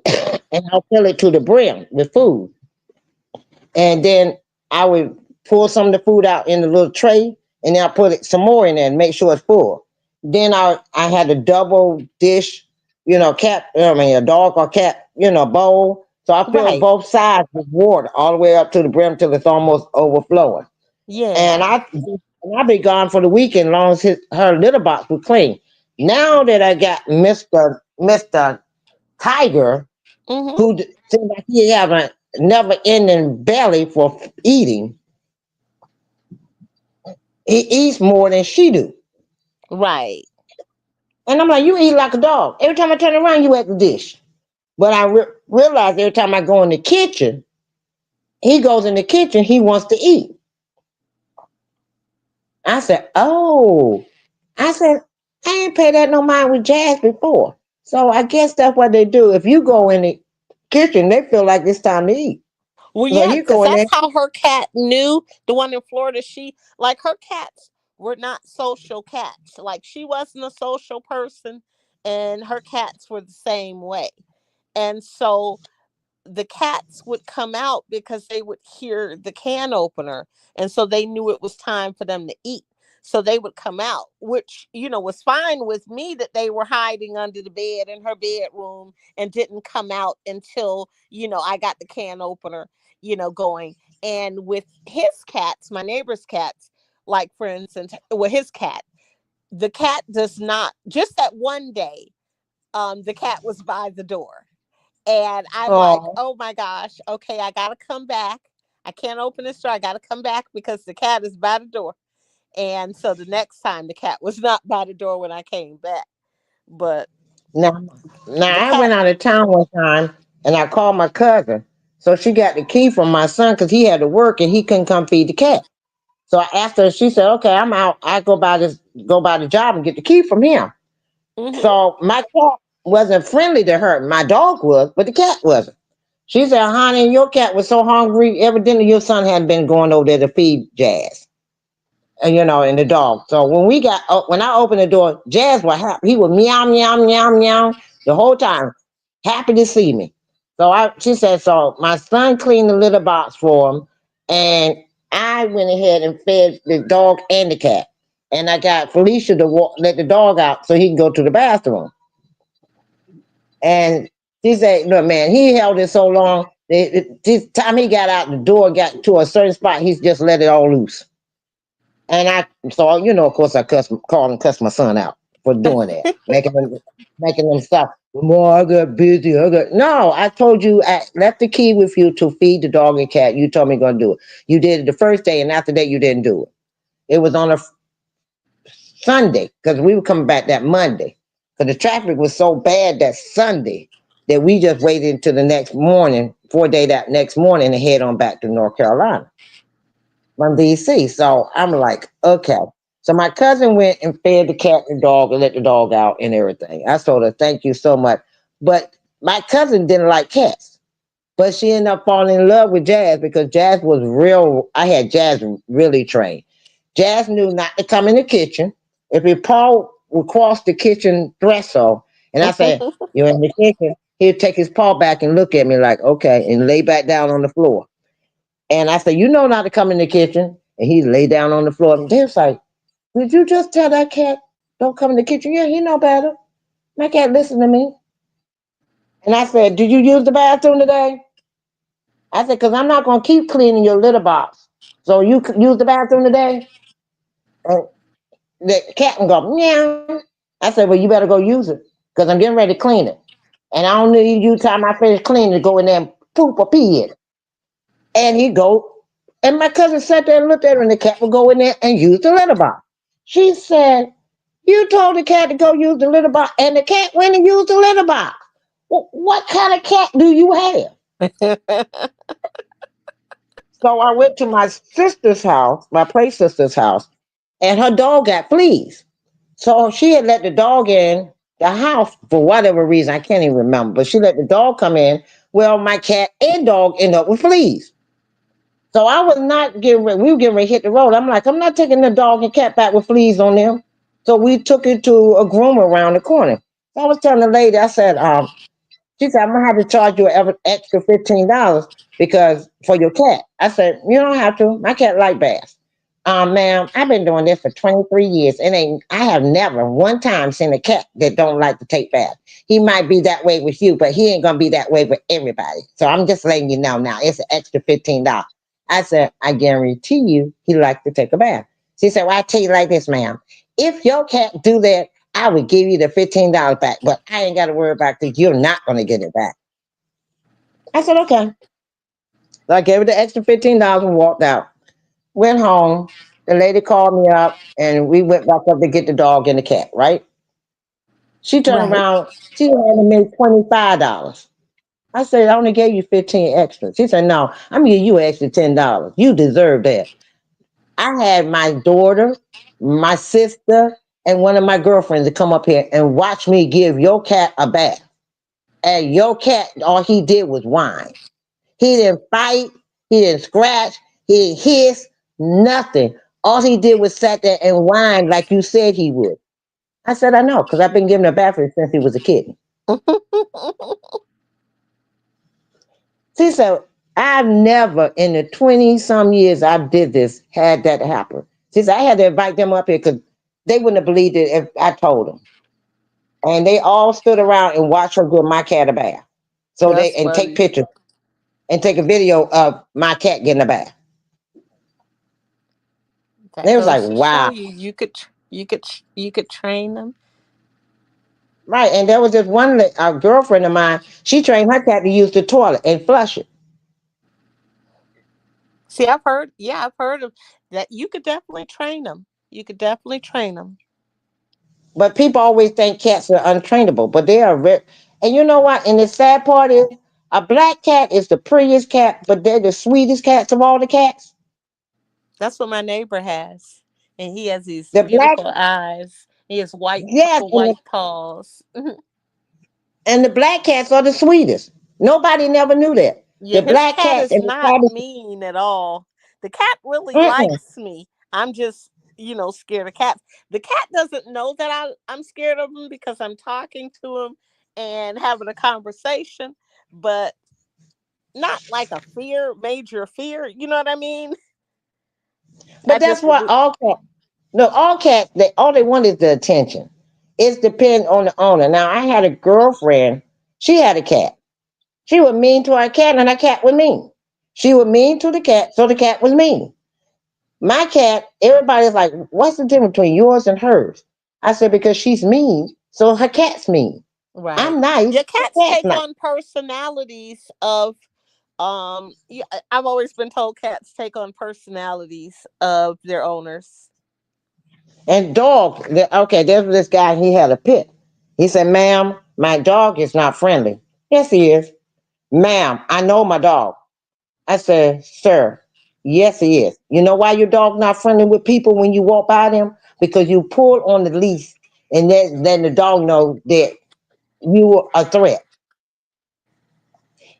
and I'll fill it to the brim with food, and then I would pour some of the food out in the little tray, and then I put some more in there and make sure it's full. Then I had a double dish, cat. I mean, a dog or cat, bowl. So I filled Right. both sides with water all the way up to the brim till it's almost overflowing. And Yeah. I be gone for the weekend, as long as her litter box was clean. Now that I got Mister Tiger, Mhm. who seems like he have a never ending belly for eating, he eats more than she do. Right. And I'm like, you eat like a dog. Every time I turn around, you at the dish. But I realize every time I go in the kitchen, he goes in the kitchen, he wants to eat. I said, oh. I said, I ain't paid that no mind with Jazz before. So I guess that's what they do. If you go in the kitchen, they feel like it's time to eat. Well, So yeah, you because go in there. that's how her cat knew. The one in Florida, she like her cats were not social cats. Like she wasn't a social person, and her cats were the same way. And so the cats would come out because they would hear the can opener, and so they knew it was time for them to eat, so they would come out, which was fine with me, that they were hiding under the bed in her bedroom and didn't come out until I got the can opener going. And with his cats, my neighbor's cats, like for instance, with his cat, the cat does not, just that one day, the cat was by the door, and I'm like, Oh, oh my gosh, okay, I gotta come back. I can't open this door. I gotta come back because the cat is by the door. And so the next time the cat was not by the door when I came back. But now, the now I cat, went out of town one time and I called my cousin. So she got the key from my son because he had to work and he couldn't come feed the cat. So I asked her, she said, okay, I'm out. I go by the job and get the key from him. mm-hmm, So my cat wasn't friendly to her. My dog was, but the cat wasn't. She said, honey, your cat was so hungry. Evidently, your son had been going over there to feed Jazz, and the dog. So when I opened the door, Jazz was happy. He was meow, meow, meow, meow the whole time, happy to see me. She said, so my son cleaned the litter box for him, and I went ahead and fed the dog and the cat. And I got Felicia to let the dog out so he can go to the bathroom. And she said, "No, man, he held it so long. This time he got out the door, got to a certain spot, he's just let it all loose." And of course, called and cussed my son out for doing that, making them stop. More, I got busy. No. I told you I left the key with you to feed the dog and cat. You told me you're gonna do it. You did it the first day, and after that, you didn't do it. It was on a Sunday because we were coming back that Monday. Because the traffic was so bad that Sunday that we just waited until the next morning, 4 day that next morning, and head on back to North Carolina from DC. So I'm like, okay. So my cousin went and fed the cat and dog and let the dog out and everything. I told her, thank you so much. But my cousin didn't like cats. But she ended up falling in love with Jazz because Jazz was real. I had Jazz really trained. Jazz knew not to come in the kitchen. If your paw would cross the kitchen threshold, and I said, you're in the kitchen, he'd take his paw back and look at me like, okay, and lay back down on the floor. And I said, you know not to come in the kitchen. And he lay down on the floor. And they was like, did you just tell that cat don't come in the kitchen? Yeah, he know better. My cat listen to me. And I said, did you use the bathroom today? I said, because I'm not going to keep cleaning your litter box. So you use the bathroom today? And the cat can go, meow. I said, well, you better go use it because I'm getting ready to clean it. And I don't need you time I finish cleaning to go in there and poop or pee in it. And he go, and my cousin sat there and looked at her, and the cat would go in there and use the litter box. She said, you told the cat to go use the litter box, and the cat went and used the litter box. What kind of cat do you have? So I went to my sister's house, my play sister's house, and her dog got fleas. So she had let the dog in the house for whatever reason. I can't even remember, but she let the dog come in. Well, my cat and dog ended up with fleas. So I was not getting ready. We were getting ready to hit the road. I'm like, I'm not taking the dog and cat back with fleas on them. So we took it to a groomer around the corner. So I was telling the lady, I said, she said, I'm gonna have to charge you an extra $15 because for your cat. I said, you don't have to. My cat like baths. Ma'am, I've been doing this for 23 years and I have never one time seen a cat that don't like to take baths. He might be that way with you, but he ain't gonna be that way with everybody. So I'm just letting you know now. It's an extra $15. I said, I guarantee you he likes to take a bath. She said, well, I tell you like this, ma'am. If your cat do that, I would give you the $15 back, but I ain't got to worry about because you're not going to get it back. I said, okay. So I gave her the extra $15 and walked out. Went home. The lady called me up and we went back up to get the dog and the cat, right? She turned Right. around. She handed me $25. I said, I only gave you 15 extra. She said, no, I'm giving you an extra $10. You deserve that. I had my daughter, my sister, and one of my girlfriends to come up here and watch me give your cat a bath. And your cat, all he did was whine. He didn't fight. He didn't scratch. He didn't hiss. Nothing. All he did was sat there and whine like you said he would. I said, I know, because I've been giving him a bathroom since he was a kid. She said, I've never in the 20 some years I did this had that happen. She said, I had to invite them up here because they wouldn't have believed it if I told them. And they all stood around and watched her give my cat a bath. So they That's and take funny. pictures and take a video of my cat getting a bath. And That it was like, goes to show wow. you you could train them. Right. And there was this one a girlfriend of mine, she trained her cat to use the toilet and flush it. See, I've heard of that. You could definitely train them. You could definitely train them. But people always think cats are untrainable, but they are and you know what? And the sad part is a black cat is the prettiest cat, but they're the sweetest cats of all the cats. That's what my neighbor has, and he has these The black, beautiful eyes. He has yes, white paws. and the black cats are the sweetest. Nobody never knew that. Yeah, The his black cat cats is and the not cat is, mean at all. The cat really mm-mm. likes me. I'm just, scared of cats. The cat doesn't know that I'm scared of him because I'm talking to him and having a conversation, but not like a major fear. You know what I mean? I But that's just, what all cats. No, all cats. All they want is the attention. It's depend on the owner. Now I had a girlfriend. She had a cat. She was mean to her cat, and her cat was mean. She was mean to the cat, so the cat was mean. My cat, everybody's like, what's the difference between yours and hers? I said, because she's mean, so her cat's mean. right. I'm nice, Yeah, her cats cat's take nice. on personalities of yeah, I've always been told cats take on personalities of their owners. And dog, okay, there's this guy, he had a pit. He said, ma'am, my dog is not friendly. Yes, he is. Ma'am, I know my dog. I said, sir, yes, he is. You know why your dog not friendly with people when you walk by them? Because you pull on the leash and then the dog knows that you are a threat.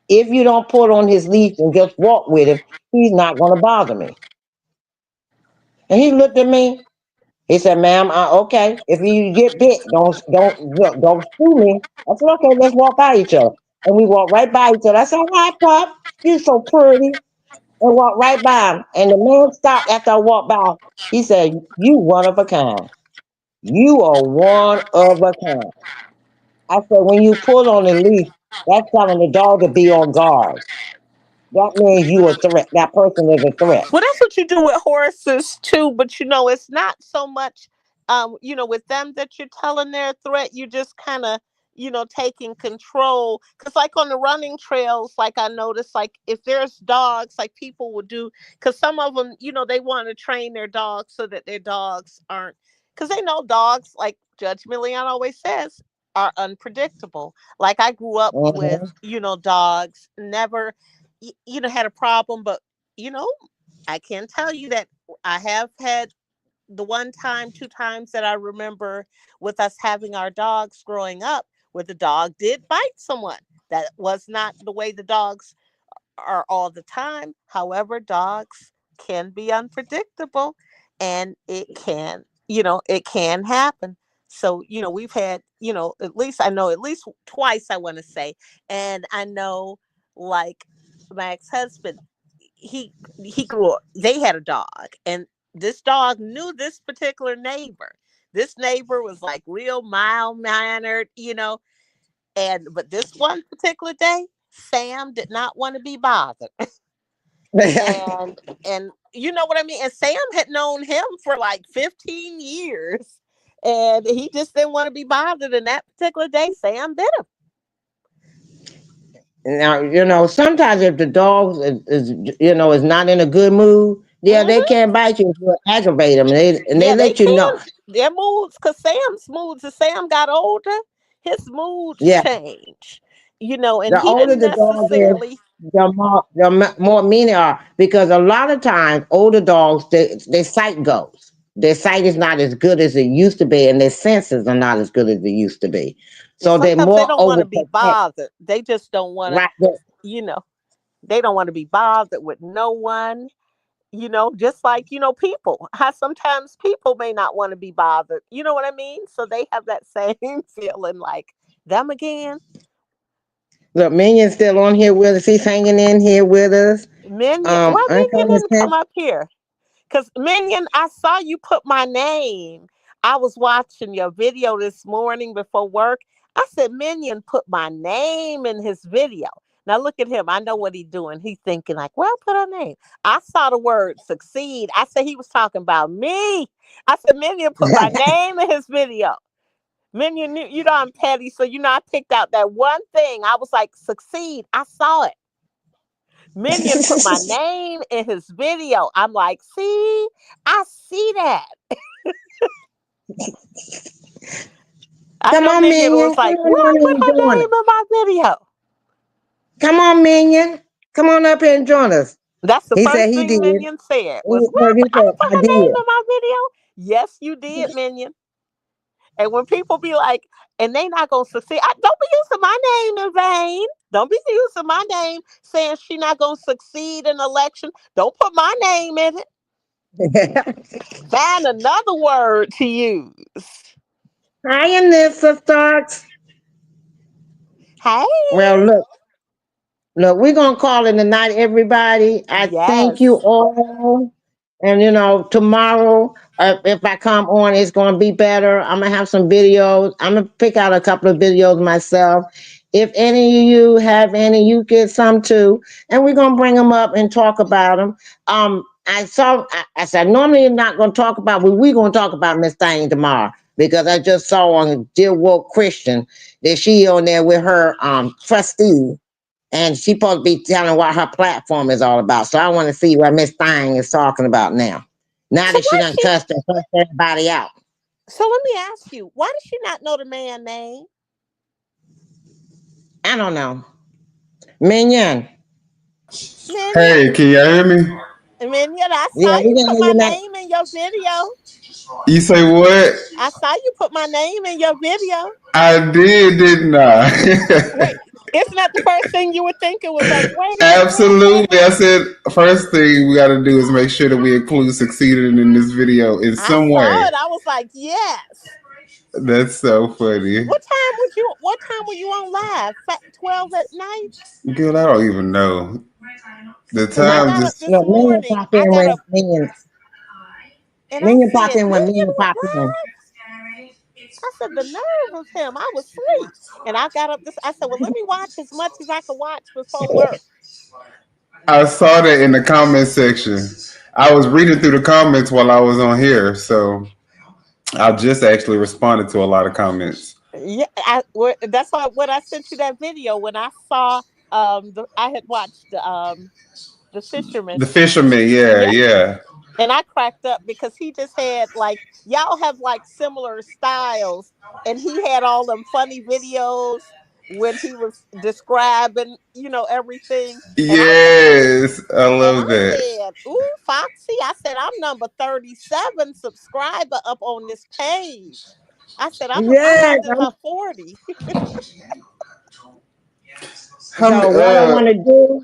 If you don't pull on his leash and just walk with him, he's not going to bother me. And he looked at me. He said, "Ma'am, okay. If you get bit, don't sue me." I said, "Okay, let's walk by each other." And we walked right by each other. I said, "Hi, pup. You're so pretty." And walked right by him. And the man stopped after I walked by. He said, "You one of a kind. You are one of a kind." I said, "When you pull on the leash, that's telling the dog to be on guard." that means you a threat. That person is a threat. Well, that's what you do with horses too, but it's not so much with them that you're telling their threat, you just kind of, taking control. Cause like on the running trails, like I noticed, like if there's dogs, like people will do, cause some of them, they want to train their dogs so that their dogs aren't, cause they know dogs, like Judge Millian always says, are unpredictable. Like I grew up with, Mhm. dogs, never, had a problem, but you know, I can tell you that I have had the one time, two times that I remember with us having our dogs growing up, where the dog did bite someone. That was not the way the dogs are all the time. However, dogs can be unpredictable and it can happen. So, we've had, at least I know at least twice, I want to say. And I know, like, my ex-husband, he grew up, they had a dog, and this dog knew this particular neighbor. This neighbor was like real mild mannered, and but this one particular day, Sam did not want to be bothered. And you know what I mean? And Sam had known him for like 15 years. And he just didn't want to be bothered. And that particular day, Sam bit him. Now, sometimes if the dog is not in a good mood, yeah, they Hmm. can bite you if you aggravate them, and they Yeah, they let you know. can. Their moods, because Sam's moods, as Sam got older, his moods Yeah, change. And the he older didn't the dog is, necessarily. the more mean they are. Because a lot of times, older dogs, their sight goes. Their sight is not as good as it used to be, and their senses are not as good as they used to be. And So they're sometimes they more don't want to be overprotect. bothered. They just don't want to, Right there. you know, they don't want to be bothered with no one. Just like, people, how sometimes people may not want to be bothered. You know what I mean? So they have that same feeling like them again. Look, Minion's still on here with us. He's hanging in here with us. Minion, why Minion Uncommon didn't sense. come up here? Because Minion, I saw you put my name. I was watching your video this morning before work. I said, Minion put my name in his video. Now look at him. I know what he's doing. He's thinking like, well, put her name. I saw the word succeed. I said he was talking about me. I said, Minion put my name in his video. Minion, I'm petty. So, I picked out that one thing. I was like, succeed. I saw it. Minion put my name in his video. I'm like, see, I see that. I Come know on, Minion Minion. was Come like, on well, on put and her join name us. in my video. Come on, Minion. Come on up here and join us. That's the He said first he thing did. Minion said was, No, he I'm said, gonna put I her name did. in my video. Yes, you did, Minion. And when people be like, and they not gonna succeed, don't be using my name in vain. Don't be using my name saying she not gonna succeed in election. Don't put my name in it. Find another word to use. Hi, Anissa Starks. Hey, Well, look, we're going to call it a night, everybody. I thank you yes. all. And, tomorrow, if I come on, it's going to be better. I'm going to have some videos. I'm going to pick out a couple of videos myself. If any of you have any, you get some too. And we're going to bring them up and talk about them. I said, normally I'm not going to talk about, but we're going to talk about Miss Thing tomorrow. Because I just saw on Dear Woke Christian that she on there with her trustee, and she supposed to be telling what her platform is all about. So I want to see what Miss Thing is talking about now. Now So that she why done she? cussed everybody out. So let me ask you, why does she not know the man name? I don't know. Minion. Minion, Hey, can y'all hear me? Minion, I Yeah, saw we you can put hear my you now. name in your video. You say what? I saw you put my name in your video. I did, didn't I? Wait, isn't that the first thing you were thinking? Was like, wait a minute, where I put her Absolutely. I name? said first thing we got to do is make sure that we include succeeded in this video in I some saw way. it. I was like, yes. That's so funny. What time were you on live? 12 at night? Good, I don't even know the Because I time. got up Just this No, Minion morning. popped I in got when up and I Minion popped said, in when Minion Minion was popped in. live. I said, the nerve of him. I was asleep. And I got up I said, well, let me watch as much as I could watch before work. I saw that in the comment section. I was reading through the comments while I was on here, so I just actually responded to a lot of comments. Yeah, that's why when I sent you that video when I saw I had watched the fisherman. The fisherman, yeah, Yeah, yeah. and I cracked up because he just had like y'all have like similar styles, and he had all them funny videos when he was describing, everything. And I Yes, I and love I that. said, "Ooh, Foxy!" I said, "I'm number 37 subscriber up on this page." I said, I'm Yes. under her 40." How So many, what I want to do?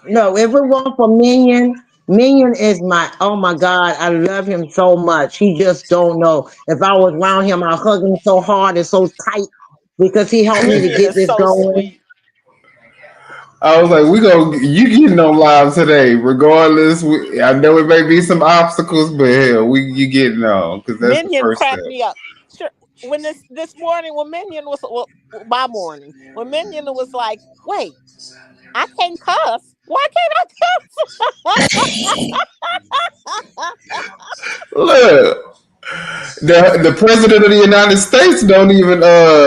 No, if it weren't for Minion, Minion is oh my God, I love him so much. He just don't know. If I was around him, I'd hug him so hard and so tight because he helped me to Minion get is this so going. sweet. I was like, you getting on live today, regardless. I know it may be some obstacles, but hell, you getting on because that's the Minion first step. cracked me up. Sure, when this morning when Minion was my morning when Minion was like, "Wait, I can't cuss. Why can't I cuss?" Look, the president of the United States don't even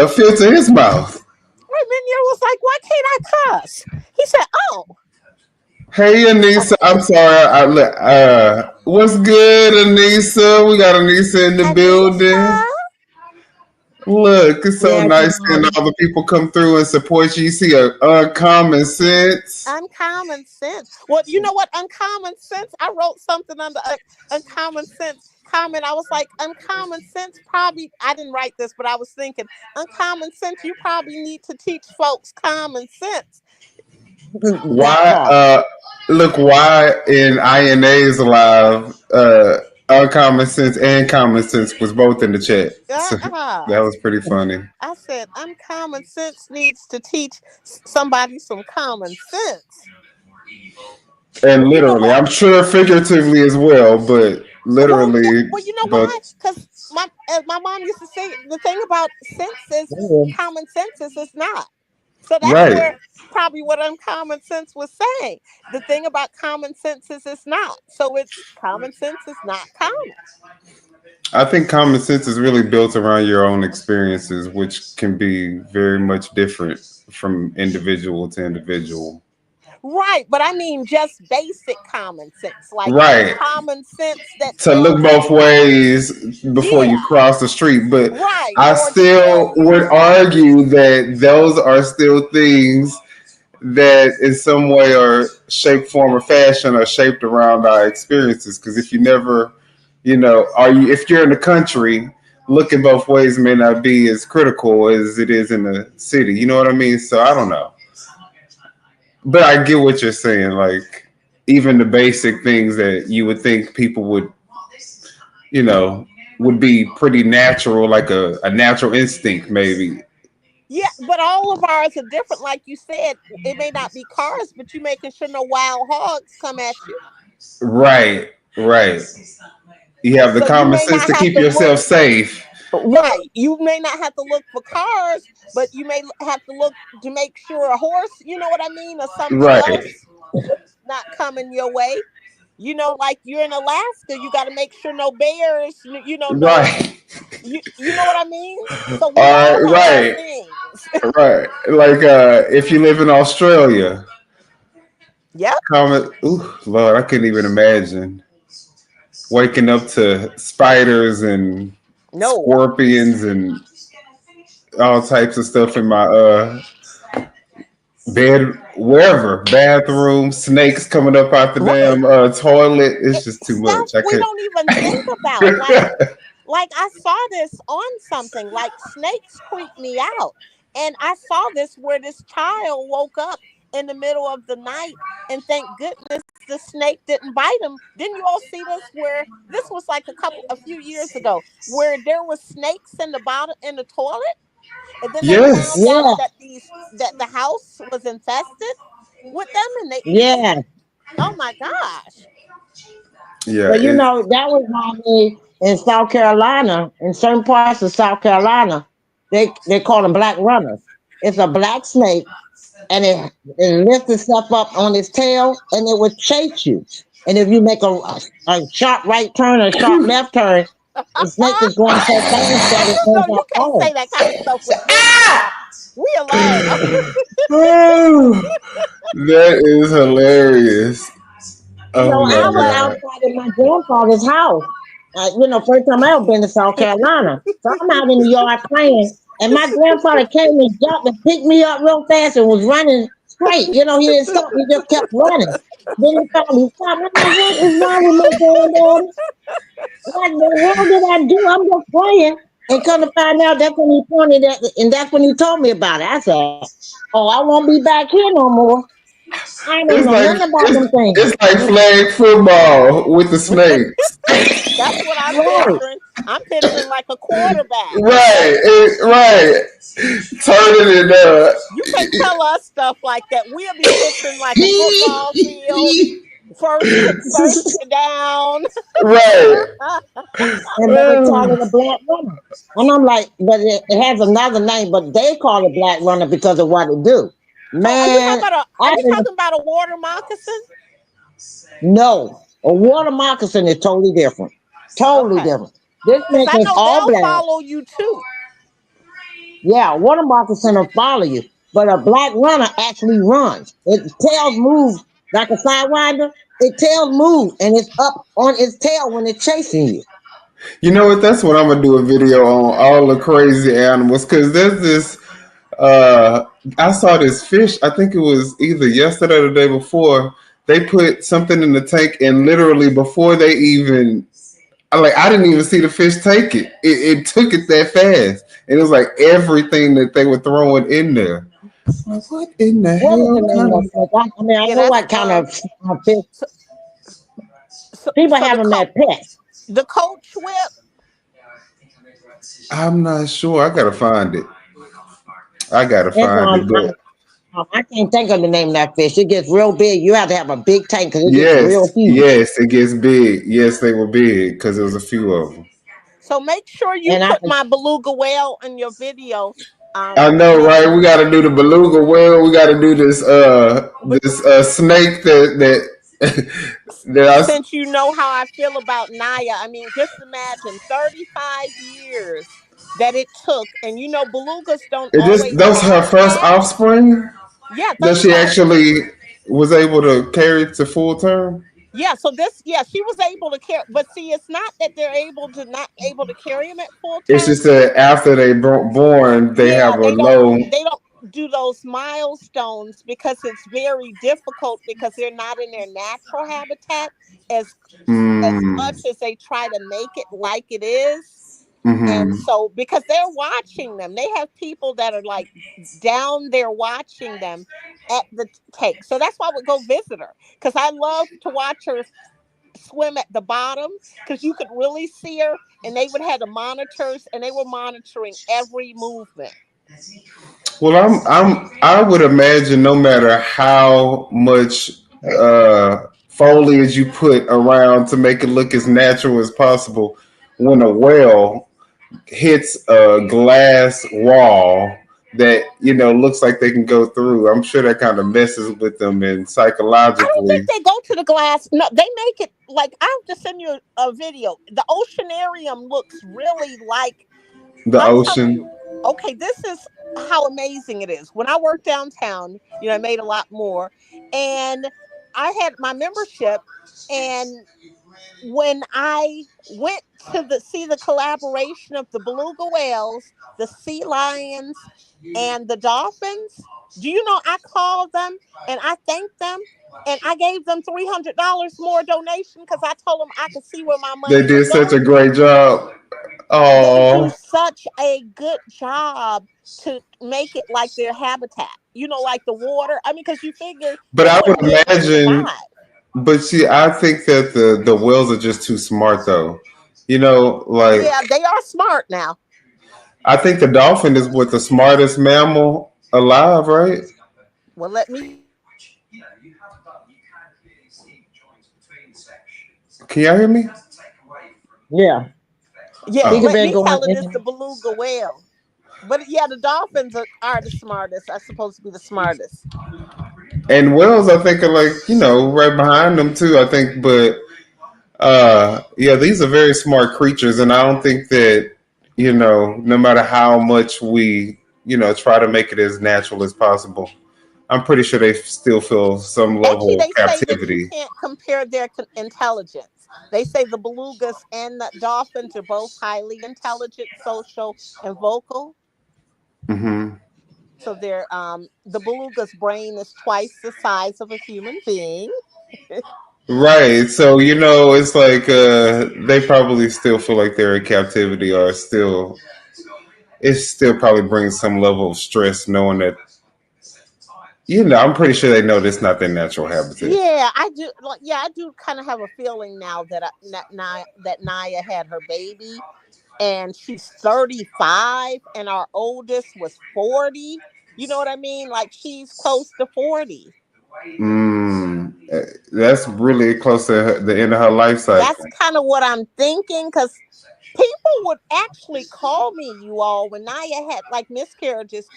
filter his mouth. Minion was like, "Why can't I cuss?" He said, "Oh, Hey, Anissa, I'm sorry. What's good, Anissa? We got Anissa in the building. Anissa." Look, it's so Yes, nice seeing all the people come through and support you. You see a uncommon sense. Uncommon sense. Well, you know what? Uncommon sense. I wrote something under uncommon sense comment. I was like, uncommon sense. Probably, I didn't write this, but I was thinking, uncommon sense. You probably need to teach folks common sense. that part. Why in INA's live, uncommon sense and common sense was both in the chat. So that was pretty funny. I said, uncommon sense needs to teach somebody some common sense. And literally, I'm sure figuratively as well, but literally. Well, you know why? Because my mom used to say the thing about sense is common sense is not. So that's Right. where probably what uncommon sense was saying. The thing about common sense is it's not. So it's common sense is not common. I think common sense is really built around your own experiences, which can be very much different from individual to individual. Right, but I mean just basic common sense, like right. common sense that to look both ways before you cross the street. But right. I still would argue that those are still things that in some way or shape, form, or fashion are shaped around our experiences. Because if you never, if you're in the country, looking both ways may not be as critical as it is in the city. You know what I mean? So I don't know. But I get what you're saying. Like, even the basic things that you would think people would, would be pretty natural, like a natural instinct, maybe. Yeah, but all of ours are different. Like you said, it may not be cars, but you making sure no wild hogs come at you. Right. You have the common sense to keep yourself safe. Right. You may not have to look for cars, but you may have to look to make sure a horse, you know what I mean, or something else not coming your way. Like you're in Alaska, you got to make sure no bears, right. you know what I mean? So we all right. Right. Like if you live in Australia. Yep. Lord, I couldn't even imagine waking up to spiders and scorpions and all types of stuff in my bed, wherever, bathroom, snakes coming up out the damn toilet. It's just too much. We don't even think about. Like I saw this on something, like snakes creep me out. And I saw this where this child woke up in the middle of the night and thank goodness the snake didn't bite him. Didn't you all see this where this was like a few years ago where there was snakes in the toilet? And then they found out that the house was infested with them, and they oh my gosh. Yeah. But that was me in South Carolina, in certain parts of South Carolina, they call them black runners. It's a black snake and it lifts itself up on its tail, and it would chase you. And if you make a sharp right turn or a sharp left turn, the snake is going so fast that it No, goes you like, can't oh. say that kind of stuff with me now. We alone. Oh, that is hilarious. Oh my I was God. outside in my grandfather's house. First time I ever been to South Carolina. So I'm out in the yard playing, and my grandfather came and jumped and picked me up real fast and was running straight. He didn't stop. He just kept running. Then he finally stopped. I'm like, what is wrong with my granddaddy? What the hell did I do? I'm just playing. And come to find out, that's when he pointed at, and that's when he told me about it. I said, oh, I won't be back here no more. I don't It's know like nothing about them things. it's like flag football with the snakes. That's what I'm Right. picturing. I'm picturing like a quarterback. Right, right. Turning it up. You can't tell us stuff like that. We'll be picturing like a football field, first down. Right. And they would call it a black runner. And I'm like, but it has another name, but they call it black runner because of what it do. So are you Man, talking about a water moccasin? no, a water moccasin is totally different. Totally Okay. different. This Because snake I is know all they'll black. follow you too. Yeah, a water moccasin will follow you, but a black runner actually runs. Its tail moves like a sidewinder. Its tail moves and it's up on its tail when it's chasing you. You know what? That's what I'm gonna do a video on all the crazy animals because there's this. I saw this fish. I think it was either yesterday or the day before. They put something in the tank, and literally before they even, I didn't even see the fish take it. It took it that fast, and it was like everything that they were throwing in there. Like, what in the What is the hell name kind of of? snake? I Yeah, know that's what kind of fish. so, so, People so have them as pets. the coach whip. I'm not sure. I gotta find it. I gotta It's find it, but I can't think of the name of that fish. It gets real big. You have to have a big tank because it gets real yes, huge. yes, it gets big. Yes, they were big because there was a few of them. So make sure you And put my beluga whale in your video. I know, Maybe right? We got to do the beluga whale. We got to do this but snake that that since you know how I feel about Naya, I mean, just imagine 35 years that it took, and belugas don't it just always that was her have first that. offspring Yeah, that she 35 actually was able to carry to full term. Yeah, so she was able to carry, but see, it's not that they're not able to carry him at full It's term. just that after they born, they Yeah, have a low. they don't do those milestones because it's very difficult because they're not in their natural habitat as Mm, much as they try to make it like it is. And hmm so, because they're watching them, they have people that are like down there watching them at the take. So that's why I would go visit her because I love to watch her swim at the bottom because you could really see her, and they would have the monitors and they were monitoring every movement. Well, I would imagine no matter how much foliage you put around to make it look as natural as possible, when a whale hits a glass wall that looks like they can go through, I'm sure that kind of messes with them and I don't think psychologically. they go to the glass. No, they make it like I'll just send you a video. The oceanarium looks really like The I'm telling you. ocean. Okay, this is how amazing it is. When I worked downtown, I made a lot more, and I had my membership, and when I went to see the collaboration of the beluga whales, the sea lions, and the dolphins, do you know I called them and I thanked them and I gave them $300 more donation because I told them I could see where my They money did was such a going. great job. They do Oh, such a good job to make it like their habitat. Like the water. I mean, because you figure but they I would wouldn't be able to imagine. survive. But see, I think that the whales are just too smart, though. Like Yeah, they are smart now. I think the dolphin is what the smartest mammal alive, right? Well, let me. Can y'all hear me? Yeah. Yeah, He Oh, could let be me going tell it. It's in. the beluga whale. But yeah, the dolphins are the smartest. Are supposed to be the smartest. And whales, I think, are like, right behind them too, I think. But yeah, these are very smart creatures, and I don't think that, no matter how much we, try to make it as natural as possible, I'm pretty sure they still feel some Actually, level of they say that you captivity. can't compare their intelligence. They say the belugas and the dolphins are both highly intelligent, social, and vocal. Hmm. So the beluga's brain is twice the size of a human being. Right. So, it's like they probably still feel like they're in captivity, or it still probably brings some level of stress knowing that, I'm pretty sure they know this not their natural habitat. Yeah, I do. Like, yeah, I do kind of have a feeling now that that Naya had her baby, and she's 35, and our oldest was 40. You know what I mean? Like she's close to 40. That's really close to the end of her life That's cycle. kind of what I'm thinking, because people would actually call me, you all, when Naya had like miscarriages.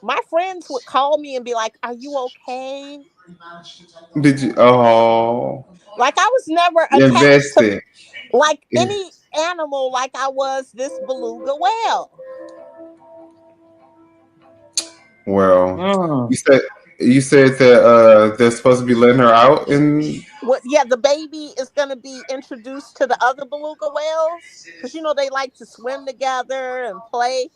My friends would call me and be like, "Are you okay?" Did you? Oh, Like I was never attached to invested. like any animal like I was this beluga whale. Well, Mm. you said that they're supposed to be letting her out, and What? Yeah, the baby is going to be introduced to the other beluga whales because they like to swim together and play.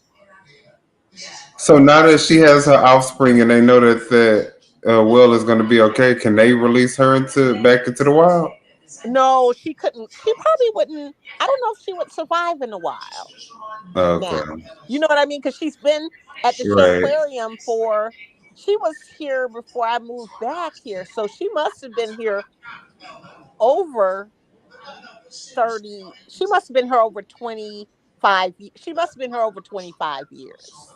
so now that she has her offspring, and they know that Will is going to be okay, can they release her back into the wild? No, she couldn't. She probably wouldn't. I don't know if she would survive in a while. Okay, Now, you know what I mean? Because she's been at the right. Aquarium for. She was here before I moved back here, so she must have been here over 30. She must have been here over 25. She must have been here over 25 years.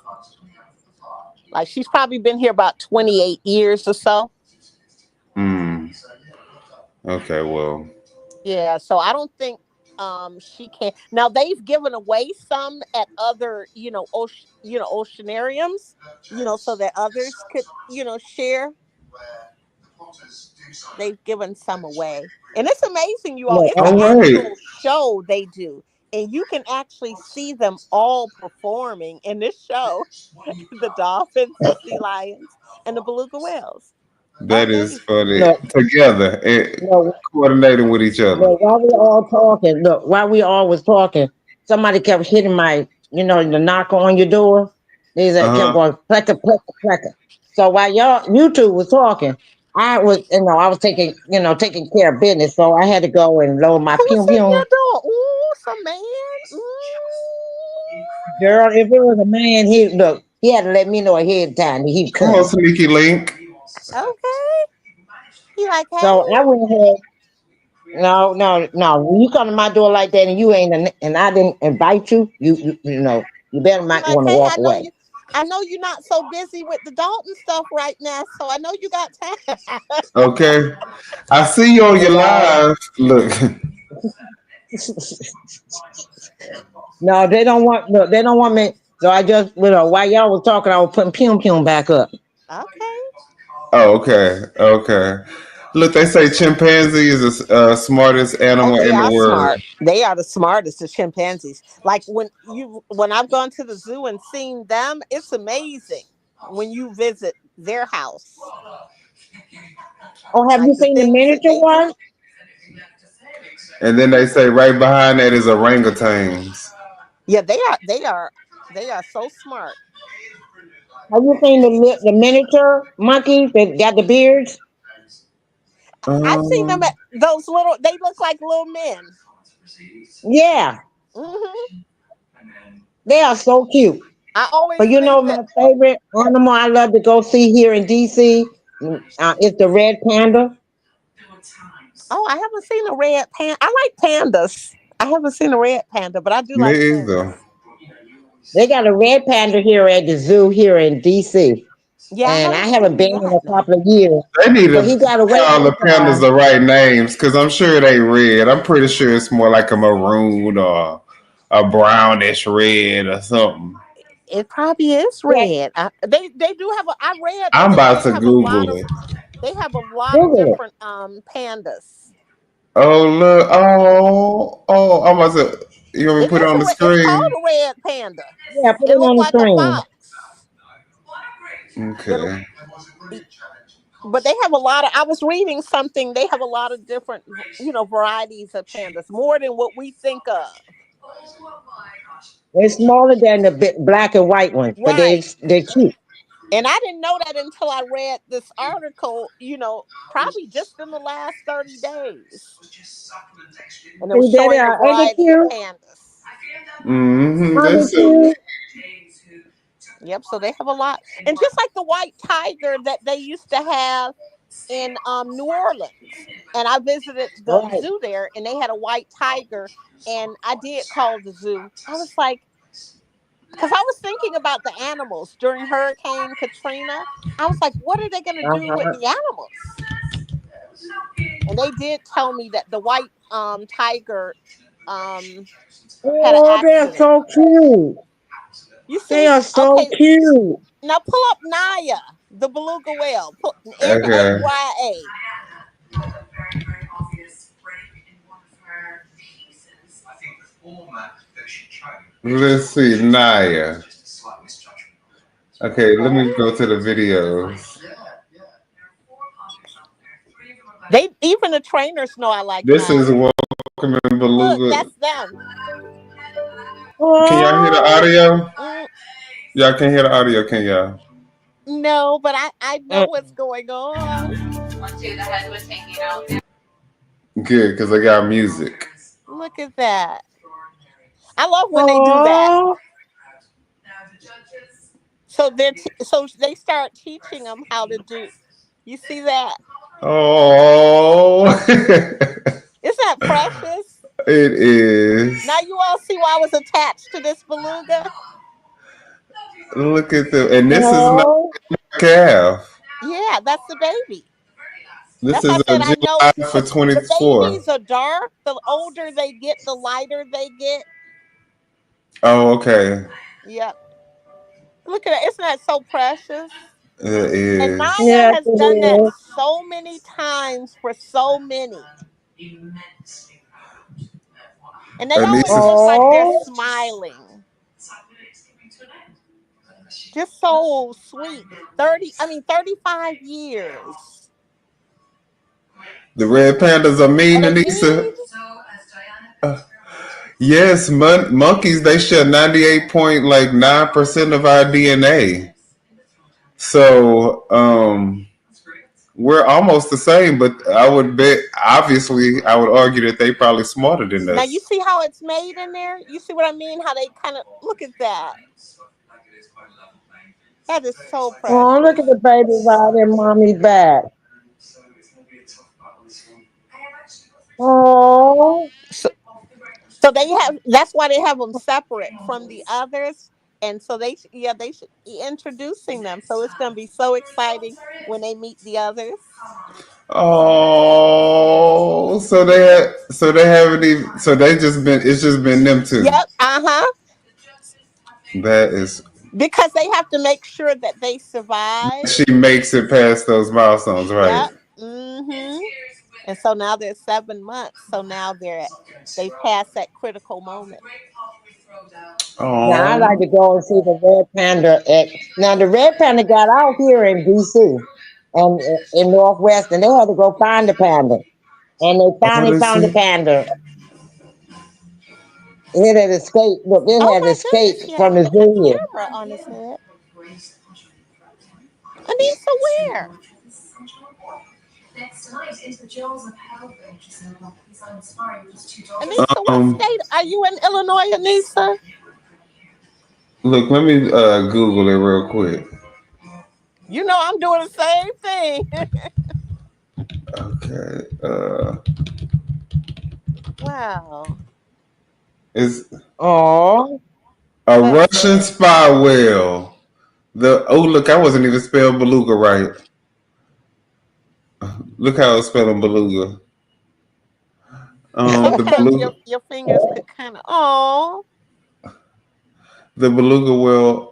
Like she's probably been here about 28 years or so. Hmm. Okay. Well. Yeah, so I don't think she can. Now they've given away some at other, oceanariums, so that others could, share. They've given some away. And it's amazing, you all. Look, It's All an right. actual show they do. And you can actually see them all performing in this show. The dolphins, the sea lions, and the beluga whales. That is Amazing. funny. look, Together and look, coordinating with each other. look, while we all was talking, somebody kept hitting the knock on your door. They Uh kept huh. going plecker, plecker, plecker. So while you two was talking, I was taking care of business. So I had to go and load my Who's pum in your pum. door? Ooh, some man. Ooh. Girl, if it was a man, he had to let me know ahead of time that he was Come on, coming. Sneaky Link. Okay. He like, So I hey. went ahead. No, no, no. When you come to my door like that and you ain't, and I didn't invite you, you better He might like, want to hey, walk away. I know you're not so busy with the Dalton stuff right now, so I know you got time. Okay. I see you on So your live. Look. no, they don't want me. So I just, while y'all was talking, I was putting pum pum back up. Okay. Oh, okay. Okay. Look, they say chimpanzee is the smartest Oh, animal they in the are world. smart. They are the smartest, the chimpanzees. Like when I've gone to the zoo and seen them, it's amazing when you visit their house. Oh, have Like you the seen the things that miniature they do. one? And then they say right behind that is orangutans. Yeah, they are so smart. Have you seen the miniature monkeys that got the beards? I've seen them Um, at those little. They look like little men. Yeah, Hmm. they are so cute. I always But think my that. favorite animal I love to go see here in DC is the red panda. Oh, I haven't seen a red panda. I like pandas. I haven't seen a red panda, but I do me like either. pandas. They got a red panda here at the zoo here in DC, Yeah, I and I haven't haven't seen been in that. a couple of years. They need But to he got a call the waiting pandas time. the right names because I'm sure they red. I'm pretty sure it's more like a maroon or a brownish red or something. It probably is Yeah, red. They do have a. I read I'm that about they to have a lot Google of. it. They have a lot of Google it. different pandas. Oh look! Oh! I'm about to. You want me to It put it is on the it's called screen? a red panda. Yeah, put It it looked on the like a screen. fox. It, Okay. but they have a lot of. I was reading something. They have a lot of different, varieties of pandas, more than what we think of. They're smaller than the black and white ones, but Right. they're cute. And I didn't know that until I read this article. Probably just in the last 30 days, and it was See that? showing a Ain't they variety of cute? pandas. Mm-hmm. Aren't That's they so. cute? Yep. So they have a lot, and just like the white tiger that they used to have in New Orleans, and I visited the Right. zoo there, and they had a white tiger, and I did call the zoo. I was like, because I was thinking about the animals during Hurricane Katrina. I was like, what are they going to do with Uh-huh. the animals? And they did tell me that the white tiger had an Oh, they're accident. so cute. You They see? are so Okay, cute. now pull up Naya, the beluga whale. Okay. Naya. Let's see, Naya. Okay, let me go to the videos. They even the trainers know I like This is Naya. Welcome in Look, Beluga. that's them. Can y'all hear the Oh, audio? Mm, Y'all can hear the audio, can y'all? no, but I know mm. what's going on. Good, because I got music. Look at that. I love when they do that. Oh, So they start teaching them how to do. You see that? Oh, Isn't that precious? it is. Now you all see why I was attached to this beluga. Look at them. And this is not oh. a calf. Yeah, that's the baby. This That's why I is a said I know July for the 24. babies are dark. The older they get, the lighter they get. Oh, okay. Yep. Look at it. Isn't that so precious? It And is. Naya Yes, has done that it is. so many times for so many. And they At least always it's, look like they're Oh, smiling. Just so sweet. 35 years. the red pandas are mean, Are they Anissa. mean? Yes, monkeys, they share 98.9% of our DNA. So, we're almost the same, but I would bet, obviously, I would argue that they probably smarter than Now you us. see how it's made in there? You see what I mean? How they kind of look at that. That is so oh, look precious. at the baby right in mommy's back. Oh, So that's why they have them separate from the others. And so they should be introducing them. So it's going to be so exciting when they meet the others. Oh, so they haven't even, so it's just been them two. Yep. Uh-huh. That is, Because they have to make sure that they survive. she makes it past those milestones, right? Yep. Mm-hmm. And so now they're 7 months. So now they passed that critical moment. now I like Oh, to go and see the red panda. Now the red panda got out here in DC and in Northwest, and they had to go find the panda, and they oh, finally let's found the see. panda. It had escaped. Look, it Oh had my goodness. escaped Yeah, from he the got a zoo here. camera on his head. Anissa, where? Anissa, what Um, state are you in? Illinois, Anissa? look, let me Google it real quick. You know I'm doing the same thing. Okay, Wow. it's Oh, a Let's Russian spy whale. Look, I wasn't even spelling beluga right. Look how it's spelling beluga. The sometimes beluga. your fingers could kind of The beluga whale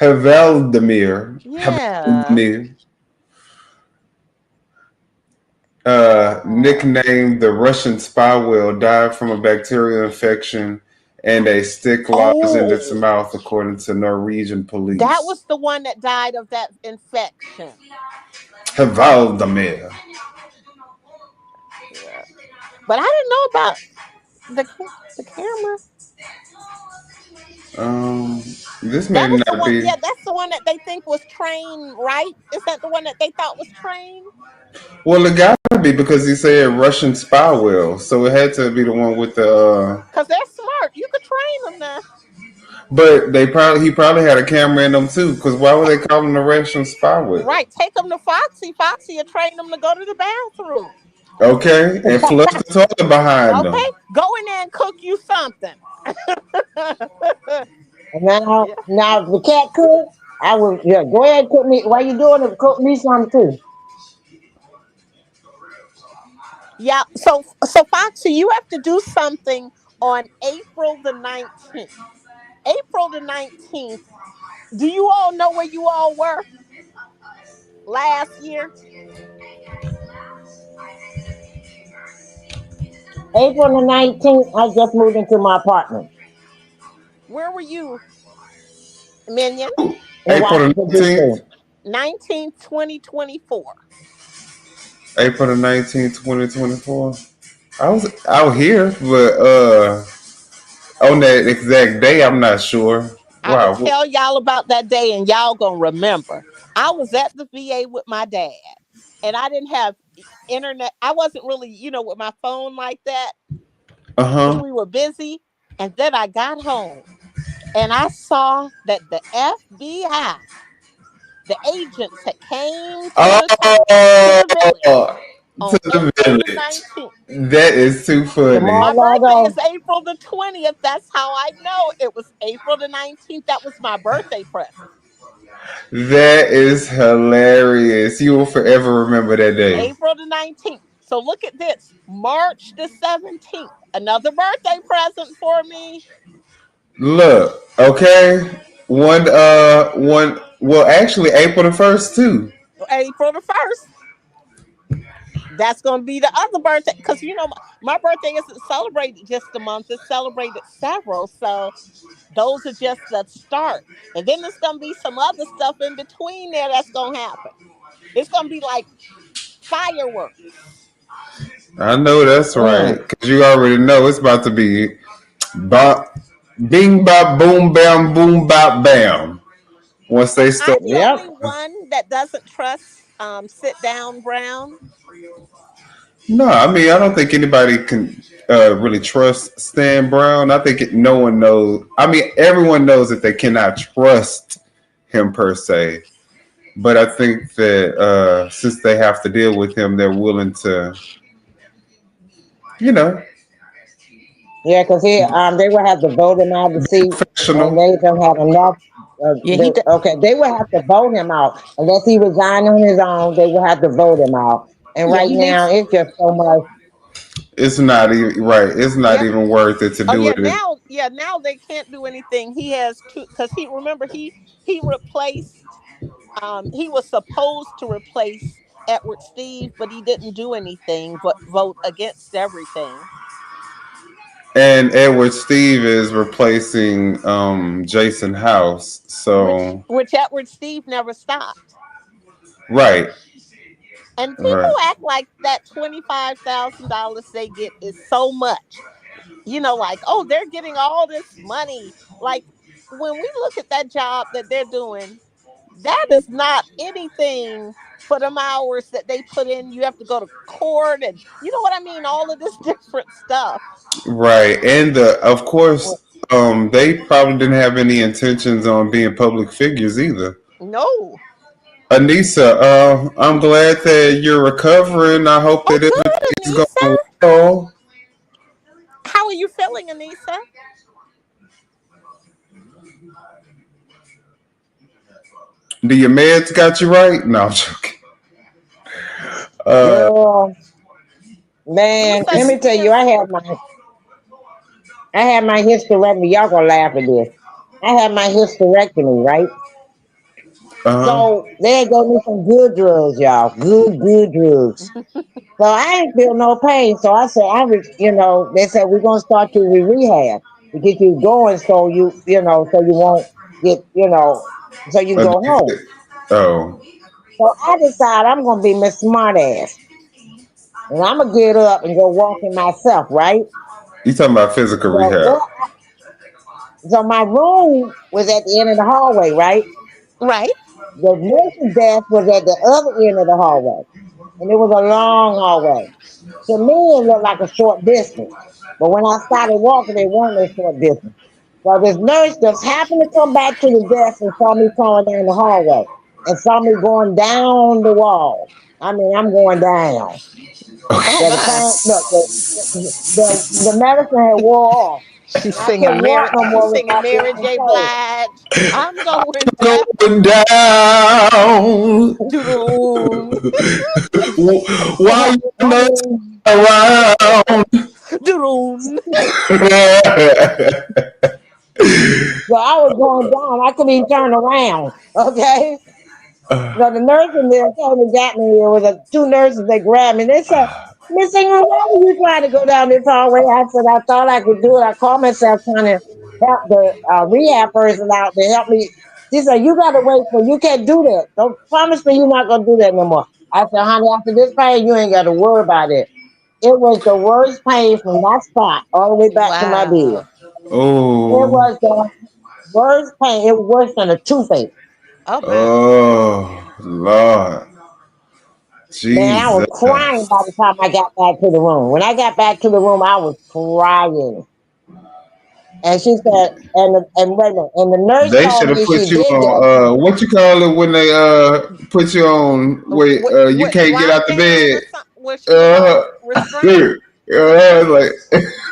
Haveldemir, Yeah. nicknamed the Russian spy whale, died from a bacterial infection and a stick lodged in its Oh, mouth, according to Norwegian that police. was the one that died of that infection. Haveldemir. Yeah. But I didn't know about the camera. This may That was the not one. be. Yeah, that's the one that they think was trained, right? Is that the one that they thought was trained? Well, it gotta be because he said Russian spy whale, so it had to be the one with the. Because they're smart. You could train them now. But he probably had a camera in them too. Because why would they call him the Russian spy whale? Right. Take them to Foxy. Foxy will train them to go to the bathroom. Okay, and flush the toilet behind them. Okay. Go in there and cook you something. Now, Yeah. now if the cat cook, I will. Yeah, go ahead and cook me. While you doing it, cook me something too. Yeah. So Foxy, you have to do something on April the 19th. April the 19th. Do you all know where you all were last year? April the 19th, I just moved into my apartment Where were you, Minion? in April the Washington, 19th. D.C. 19th, 2024. April the 19th, 2024. I was out here, but on that exact day, I'm not sure. I'm going Wow. to tell y'all about that day and y'all going to remember. I was at the VA with my dad and I didn't have internet. I wasn't really, with my phone like that because we were busy. And then I got home and I saw that the FBI, the agents had came to the village on April the 19th. That is too funny. My birthday is April the 20th. That's how I know it was April the 19th. That was my birthday present. That is hilarious. You will forever remember that day. April the 19th. So look at this. March the 17th. Another birthday present for me. Look, okay. Well, actually, April the 1st, too. April the 1st. That's going to be the other birthday. Because, my birthday isn't celebrated just a month. It's celebrated several. So those are just the start. And then there's going to be some other stuff in between there that's going to happen. It's going to be like fireworks. I know that's right. Because you already know it's about to be bing, bop, boom, bam, boom, bop, bam. Once they start. I'm the only one that doesn't trust Sit Down Brown. No, I mean, I don't think anybody can really trust Stan Brown. I think no one knows. I mean, everyone knows that they cannot trust him per se. But I think that since they have to deal with him, they're willing to, Yeah, because they will have to vote him out to see, and they don't have enough. They will have to vote him out unless he resign on his own. They will have to vote him out. And right now, it's just so much. It's not even right. It's not even worth it to do it. Now they can't do anything. He has to, because he replaced. He was supposed to replace Edward Steve, but he didn't do anything but vote against everything. And Edward Steve is replacing Jason House. So which Edward Steve never stopped. Right. And people act like that $25,000 they get is so much. Like, oh, they're getting all this money. Like, when we look at that job that they're doing, that is not anything for them hours that they put in. You have to go to court and you know what I mean? All of this different stuff. Right. And of course, they probably didn't have any intentions on being public figures either. No. Anissa, I'm glad that you're recovering. I hope that everything's going well. How are you feeling, Anissa? Do your meds got you right? No, I'm joking. Man, let me tell you, I have my I had my hysterectomy. Y'all gonna laugh at this. I had my hysterectomy, right? Uh-huh. So they gave me some good drugs, y'all. Good drugs. So I ain't feel no pain. So I said, they said we're gonna start you with rehab to get you going, so so you won't get, so you can go home. Addicted. Oh, So I decided I'm gonna be Miss Smartass, and I'm gonna get up and go walking myself, right? you talking about physical So rehab? what? So my room was at the end of the hallway, right? Right. The nurse's desk was at the other end of the hallway, and it was a long hallway. To me, it looked like a short distance, but when I started walking, it wasn't a short distance. So this nurse just happened to come back to the desk and saw me coming down the hallway, and saw me going down the wall. I mean, I'm going down. Oh So the my. pain, look, the medicine had wore off. She's I couldn't singing walk Mary. no She's more singing without being Mary J. controlled. Blige. I'm going down. Going down. Doom. Why you I not mean, around? Doom. so I was going down. I couldn't even turn around. Okay. So the nurse in there came and got me. There was two nurses. They grabbed me. They said, "Miss Ingram, why were you trying to go down this hallway?" I said, "I thought I could do it. I called myself trying to help the rehab person out to help me." She said, "You got to wait for. You can't do that. Don't promise me you're not gonna do that no more." I said, "Honey, after this pain, you ain't got to worry about it." It was the worst pain from that spot all the way back to my bed. Wow. It Oh, was the worst pain. It was worse than a toothache. Oh my. oh, Lord, Man, I was Jesus. crying by the time I got back to the room. When I got back to the room, I was crying. And she said, and wait a minute, and the nurse They told should have me she put you did that. on what you call it when they put you on where you What can't get out the lockdown bed. or something? Was she Uh, restrained? like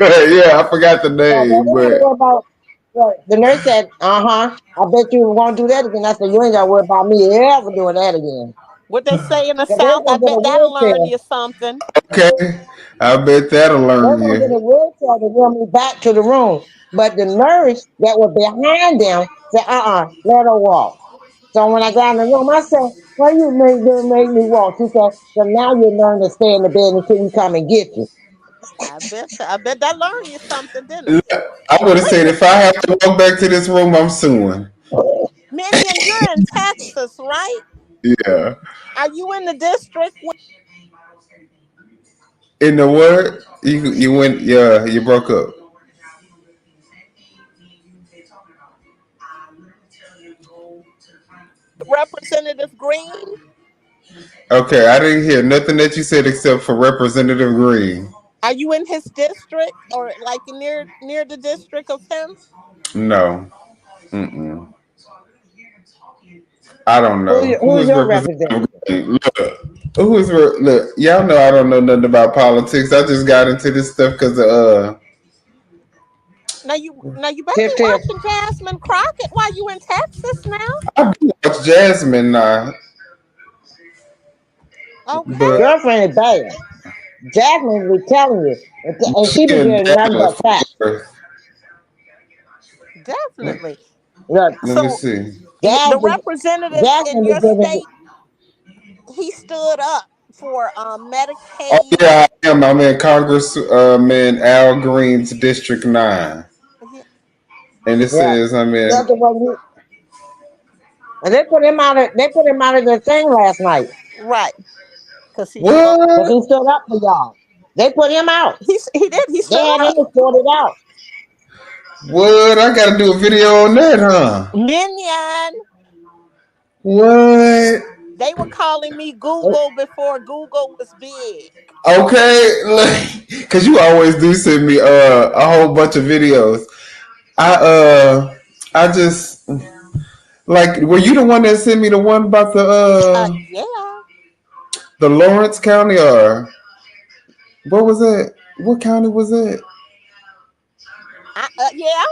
yeah, I forgot the So they name, didn't have to but worry about. Well, the nurse said, I bet you won't do that again. I said, you ain't got to worry about me ever doing that again. What they say in the Because they're South, I going to get a bet that'll learn wheelchair. you something. okay, I bet that'll They're learn going to get you. a wheelchair to wheel me back to the room. But the nurse that was behind them said, let her walk. So when I got in the room, I said, "Why you make me walk?" She said, "So now you learn to stay in the bed until we come and get you." I bet that learned you something, didn't it? Look, I would have Wait a said minute. if I have to walk back to this room, I'm suing. Minion, you're in Texas, right? Yeah. Are you in the district In the what? You went? Yeah, you broke up. with Representative Green? Okay, I didn't hear nothing that you said except for Representative Green. Are you in his district or like near the district of him? No. Mm-mm. I don't know. Who Who's is your Representative representative? Green? Look. Look, y'all know I don't know nothing about politics. I just got into this stuff because of Now you better be Tiff Tiff. watching Jasmine Crockett while you in Texas now. I do watch Jasmine now, Okay, but Girlfriend is bad. Jasmine be telling you, and she she be in getting nothing but Dallas, facts. Fort Worth. definitely. Look, Let me So see. the Jasmine, representative in Jasmine be your giving. state, he stood up for Oh Medicaid. yeah, I am. I'm in Congressman Al Green's District 9. Yeah, And it Yeah, says I'm in that's the one. And they put him out of. They put him out of the thing last night right. Because he spoke. because what? he stood up for y'all. They put him out. He did. He They stood had him up. escorted out. What? I gotta do a video on that, huh? Minion. What? They were calling me Google before Google was big. Okay, like, cause you always do send me a whole bunch of videos. I I just like were you the one that sent me the one about Yeah. the Lawrence County or what was that? What county was that? Yeah.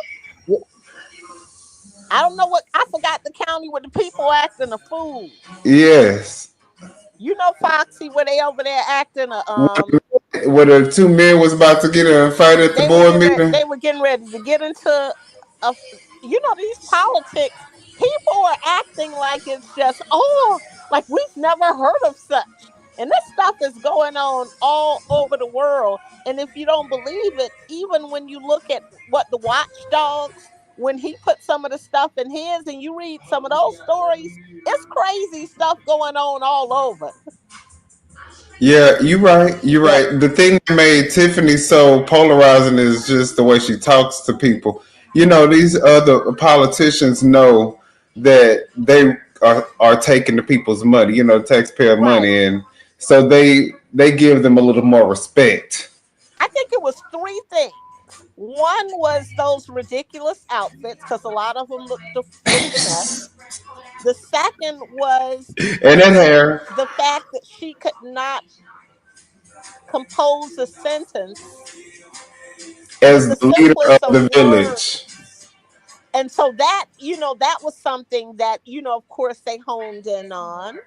I don't know what. I forgot the county where the people acting a fool. Yes. You know Foxy where they over there acting a What, where the two men was about to get in a fight at the board meeting. They were getting ready to get into a, these politics. People are acting like it's just like we've never heard of such. And this stuff is going on all over the world. And if you don't believe it, even when you look at what the Watchdogs, when he put some of the stuff in his, and you read some of those stories, it's crazy stuff going on all over. Yeah, you're right. You're right. The thing that made Tiffany so polarizing is just the way she talks to people. These other politicians know that they are taking the people's money, taxpayer money, and so they give them a little more respect. I think it was three things. One was those ridiculous outfits, because a lot of them looked a mess. The second was and that hair. The fact that she could not compose a sentence as the leader of the village. And so that, that was something that, of course, they honed in on.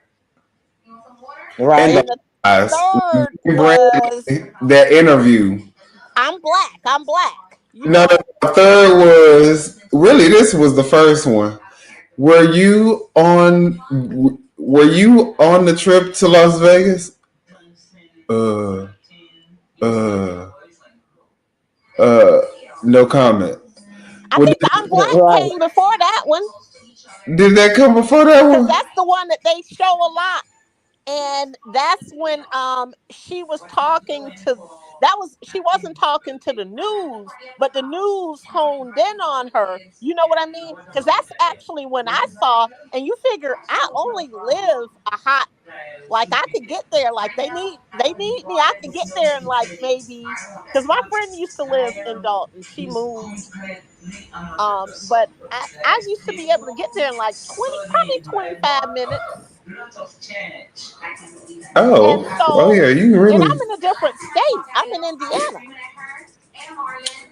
Right. And the third was that interview. I'm black. No, the third was really, this was the first one. Were you on the trip to Las Vegas? No comment. I think I'm black came before that one. Did that come before that one? That's the one that they show a lot. And that's when she was talking to, she wasn't talking to the news, but the news honed in on her. You know what I mean? Because that's actually when I saw, and you figure I only live I could get there. Like they need me. I could get there in like maybe, because my friend used to live in Dalton. She moved. But I used to be able to get there in like 25 minutes. Oh yeah, you really. And I'm in a different state. I'm in Indiana.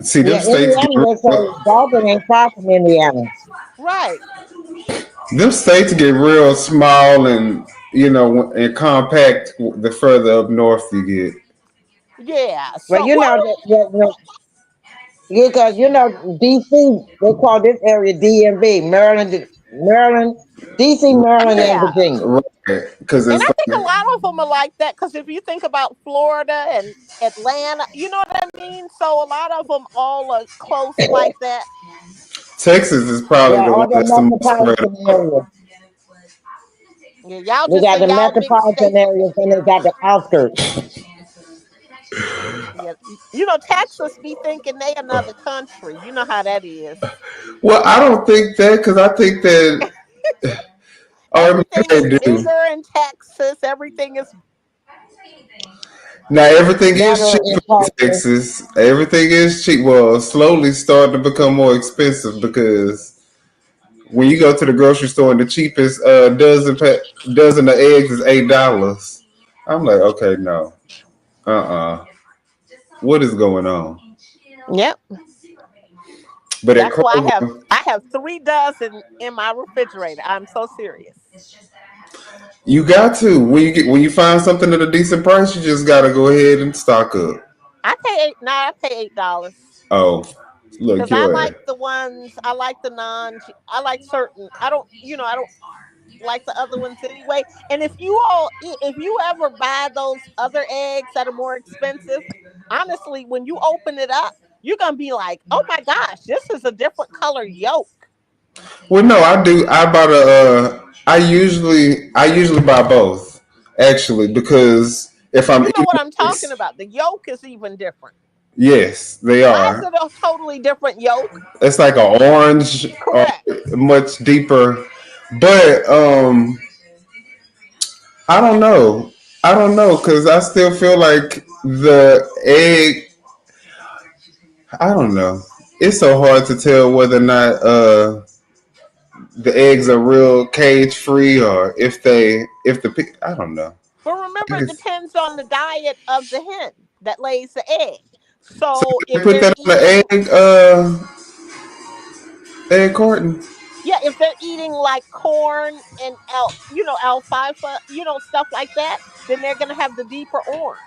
See, them states. Dalton ain't far from Indiana. Right. Them states get real small and and compact the further up north you get. Yeah. So because DC, they call this area DMV, Maryland, DC, Maryland, and Virginia. Right. And I think a lot of them are like that, because if you think about Florida and Atlanta, you know what I mean? So a lot of them all are close like that. Texas is probably the one that's the most area. Yeah, we got the metropolitan areas and they got the outskirts. Yeah. Texas be thinking they another country. You know how that is. Well, I don't think that, because I think that everything is bigger in Texas. Everything is. Now everything is cheap in Texas. Everything is cheap. Well, slowly starting to become more expensive, because when you go to the grocery store and the cheapest dozen of eggs is $8, I'm like, okay, no, what is going on? Yep. But that's why I have 3 dozen in my refrigerator. I'm so serious. You got to, when you find something at a decent price, you just got to go ahead and stock up. I pay $8. Oh, look, because I like the ones. I like the I like certain. I don't like the other ones anyway. And if you ever buy those other eggs that are more expensive, honestly, when you open it up, you're gonna be like, oh my gosh, this is a different color yolk. Well, no, I do. I usually buy both, actually, because if I'm what I'm talking about, the yolk is even different. Yes, they are. Why is it a totally different yolk? It's like an orange, much deeper. But I don't know, because I still feel like the egg. I don't know. It's so hard to tell whether or not the eggs are real cage free, or if the I don't know. But remember, it depends on the diet of the hen that lays the egg. So if put that on the egg carton. Yeah, if they're eating like corn and alfalfa, stuff like that, then they're gonna have the deeper orange.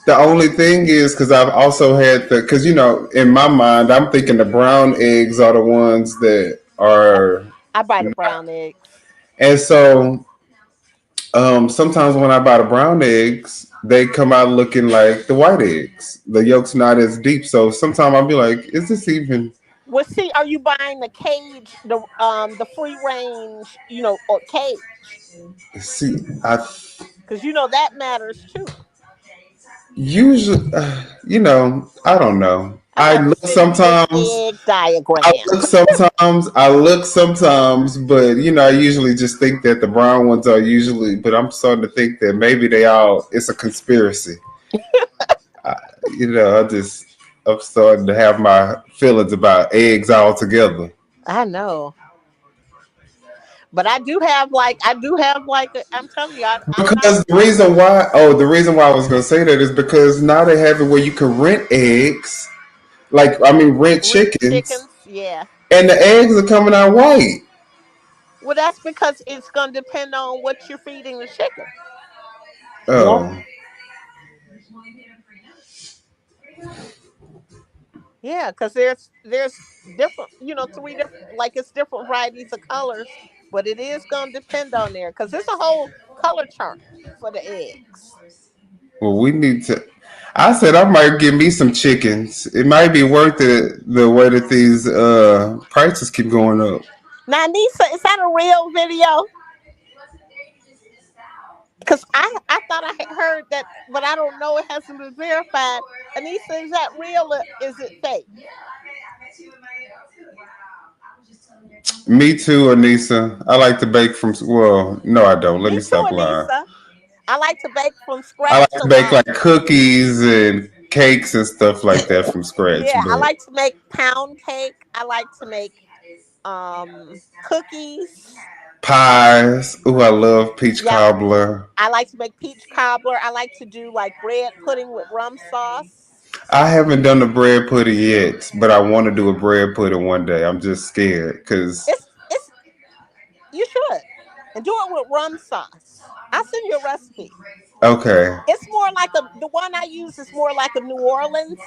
The only thing is because I've also had because in my mind, I'm thinking the brown eggs are the ones that are, I buy the brown eggs. and so sometimes when I buy the brown eggs, they come out looking like the white eggs. The yolk's not as deep, so sometimes I'll be like, "Is this even?" Well, see, are you buying the cage, the free range, or cage? See, I Because that matters too. usually, I don't know. I I got a look 6 sometimes. egg I diagram. look sometimes. I look sometimes, but I usually just think that the brown ones are usually. But I'm starting to think that maybe they all. It's a conspiracy. I, I just. I'm starting to have my feelings about eggs altogether. I know, but I'm telling you, I'm not. Because the reason why I was gonna say that is because now they have it where you can rent eggs, like I mean rent Rent chickens, chickens, yeah. and the eggs are coming out white. Well, that's because it's going to depend on what you're feeding the chicken. Yeah. Oh, Yeah, because there's different, three different, like it's different varieties of colors, but it is going to depend on there because it's a whole color chart for the eggs. well, we need to. I said I might get me some chickens. It might be worth it the way that these prices keep going up. Now, Nisa, is that a real video? Because I thought I had heard that, but I don't know. It hasn't been verified. Anissa, is that real or is it fake? Me too, Anissa. I like to bake from. Well, no, I don't. Let Me me too, stop lying. Anissa. I like to bake from I like scratch a to bake lot. like cookies and cakes and stuff like that from scratch. Yeah, I But like to make pound cake. I like to make cookies. pies. Ooh, I love peach Yep. cobbler. I like to make peach cobbler. I like to do like bread pudding with rum sauce. I haven't done the bread pudding yet, but I want to do a bread pudding one day. I'm just scared because It's you should. And do it with rum sauce. I'll send you a recipe. okay, It's more like the one I use is more like a New Orleans.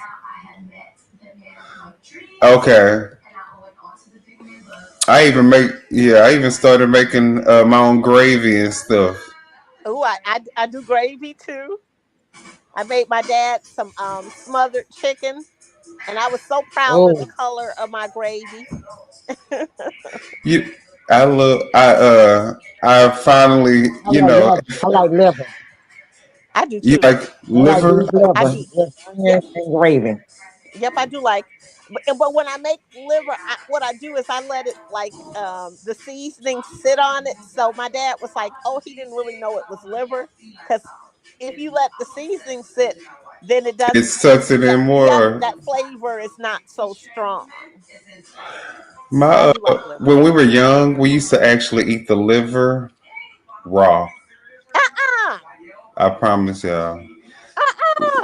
okay. I even started making my own gravy and stuff. Oh, I do gravy too. I made my dad some smothered chicken, and I was so proud of the Oh, color of my gravy. You, I finally, I like liver. I like liver. I do you too. like I like liver? beef I liver do. with Yep, onions and gravy. yep. I do like, but when I make liver, what I do is I let it like the seasoning sit on it. So my dad was like, "Oh, he didn't really know it was liver, because if you let the seasoning sit, then it It doesn't. sucks it That in yep, more. that flavor is not so strong. My But I do like liver. when we were young, we used to actually eat the liver raw. Uh-uh. I promise y'all.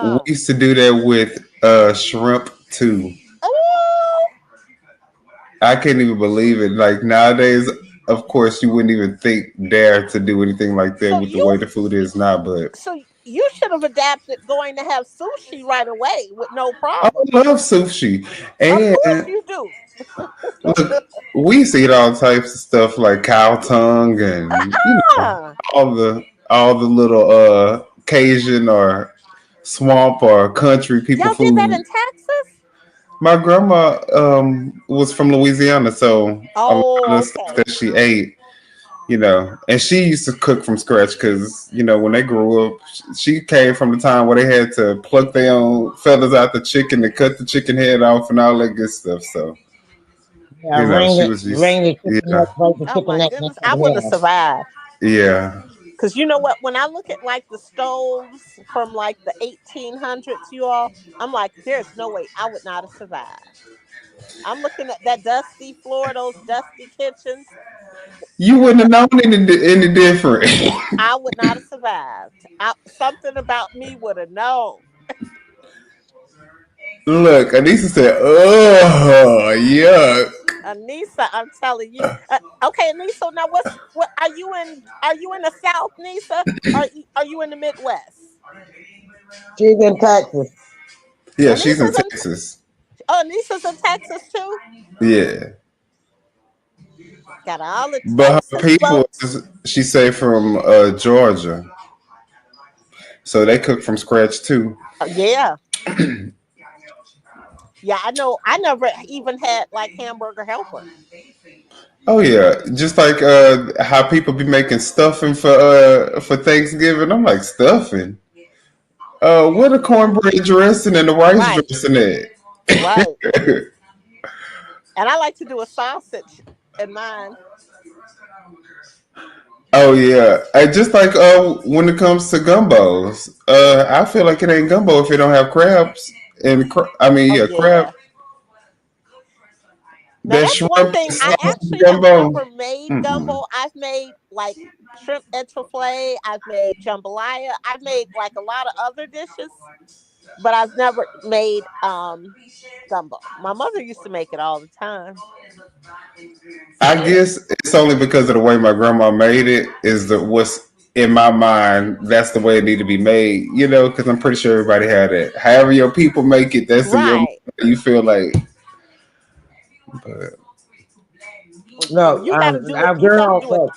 We Uh-uh. used to do that with shrimp too. Oh, I can't even believe it. Like nowadays, of course, you wouldn't even dare to do anything like that so with the you way the food is now. But so you should have adapted going to have sushi right away with no I problem. love sushi, Of course and you do. look, we used to eat all types of stuff like cow tongue and Ah, all the little Cajun or swamp or country people y'all did that food. in Texas? My grandma was from Louisiana, so a lot of Oh, the stuff okay. that she ate, and she used to cook from scratch because when they grew up, she came from the time where they had to pluck their own feathers out the chicken and cut the chicken head off and all that good stuff. So Yeah, she was just wring the chicken yeah, neck, break the Oh chicken my neck, and goodness, cut I it in wouldn't have half. survived. yeah. Cause you know what? When I look at like the stoves from like the 1800s, you all, I'm like, there's no way I would not have survived. I'm looking at that dusty floor, those dusty kitchens. You wouldn't have known any different. I would not have survived. Something about me would have known. Look, Anissa said, "Oh, yuck." Anissa, I'm telling you. Okay, Anissa. Now, what are you in? Are you in the South, Nisa? Are you in the Midwest? She's in Texas. Yeah, she's in Anissa's in, Texas. oh, Anissa's in Texas too. Yeah. Got all the But her Texas people, folks. she say from Georgia, so they cook from scratch too. Oh, yeah. Yeah, I know. I never even had like hamburger helper. Oh yeah, just like how people be making stuffing for Thanksgiving. I'm like stuffing. Where the cornbread dressing and the rice Right, dressing right. at? And I like to do a sausage in mine. Oh yeah, just like when it comes to gumbos, I feel like it ain't gumbo if it don't have crabs and I mean Oh yeah, crab. yeah. Now That that's one shrimp thing. and I sausage actually have gumbo. never made Mm-mm. gumbo. I've made like shrimp etouffee. I've made jambalaya. I've made like a lot of other dishes, but I've never made gumbo. My mother used to make it all the time. I guess it's only because of the way my grandma made it is the what's in my mind. That's the way it need to be made, you know. Because I'm pretty sure everybody had it. However your people make it, that's in your mind. Right. You feel like. But No, You got to do it. our You got to girl, do it. look,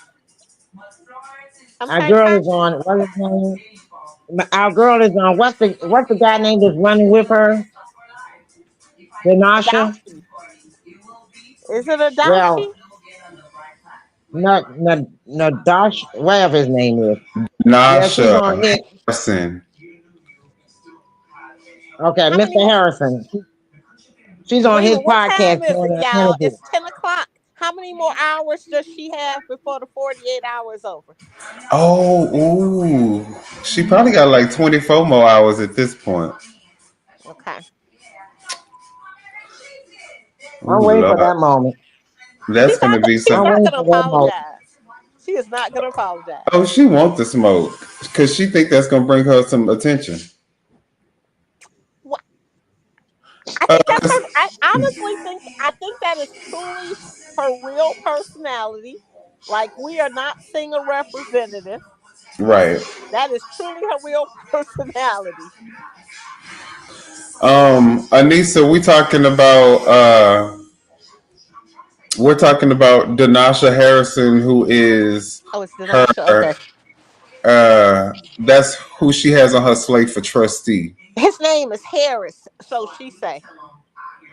I'm our sorry, girl is Fox. on. What is his name? Our girl is on. What's the guy name that's running with her? Denasha. Adachi. Is it Adachi? Well, not Dash. Whatever his name is. Yeah, she's Nasha on it. Harrison. Okay, How many Mr. more? Harrison. She's on Wait a his minute. What time podcast is doing it, an y'all? interview. It's 10 o'clock. How many more hours does she have before the 48 hours over? Oh, ooh, she probably got like 24 more hours at this point. Okay. I'm Ooh, waiting for Lord, that moment. that's gonna be She's I'm some. not waiting gonna for that moment. apologize. She is not gonna apologize. Oh, she want the smoke because she think that's gonna bring her some attention. What? I Uh, think that's 'cause- her. I honestly think. I think that is truly her real personality. Like we are not singer representative. right. That is truly her real personality. Anissa, we're talking about Denasha Harrison, who is Oh, it's Denasha. her. Okay. That's who she has on her slate for trustee. His name is Harris. So she say.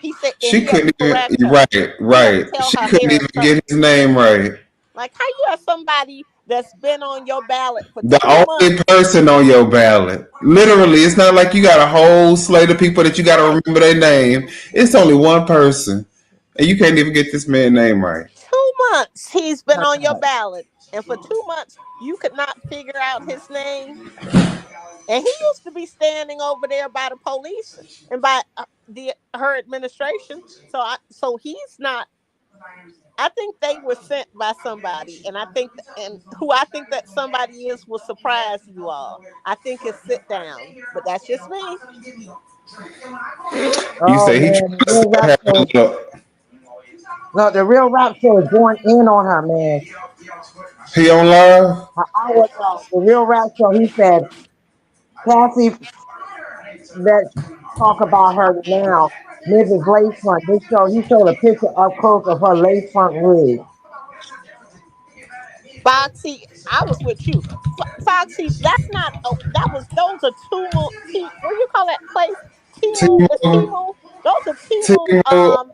He said, and She he had to couldn't even. correct her. Right, He had to right. tell She her couldn't even Harris get first. his name right. Like, how you have somebody that's been on your ballot for The 2 months? only person on your ballot. Literally, it's not like you got a whole slate of people that you got to Right. remember their name. It's only one person, and you can't even get this man's name right. 2 months he's been on your ballot. And for 2 months, you could not figure out his name. And he used to be standing over there by the police and by the her administration. So he's not. I think they were sent by somebody, and and who I think that somebody is will surprise you all. I think it's sit down, but that's just me. You Oh say he man, trying to start having a little. no, the real rap show is going in on her, man. He on live? An hour ago, the real rap show, he said, Cassie, let's talk about her now. Mrs. Lace Front. This show, he showed a picture up close of her lace front wig. Foxy, I was with you. Foxy, that's not. Oh, that was. Those are Tumu. What do you call that place? Timu is Timu, Timu. Those are Timu,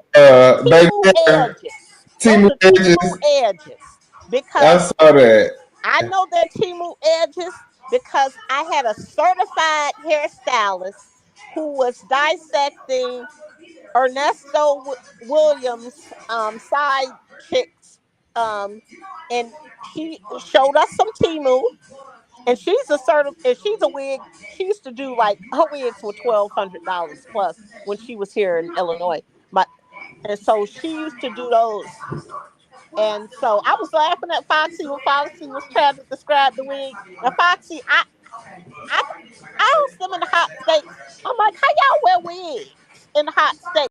baby, Timu edges. Those Timu are Timu edges. edges I because saw that. I know they're Timu edges because I had a certified hairstylist who was dissecting Ernesto Williams side chicks um and she showed us some Timu and she's a wig. She used to do like her wigs were $1,200 plus when she was here in Illinois. But and so she used to do those. And so I was laughing at Foxy when Foxy was trying to describe the wig. Now Foxy, I I asked them in the hot states. I'm like, how y'all wear wigs in the hot states?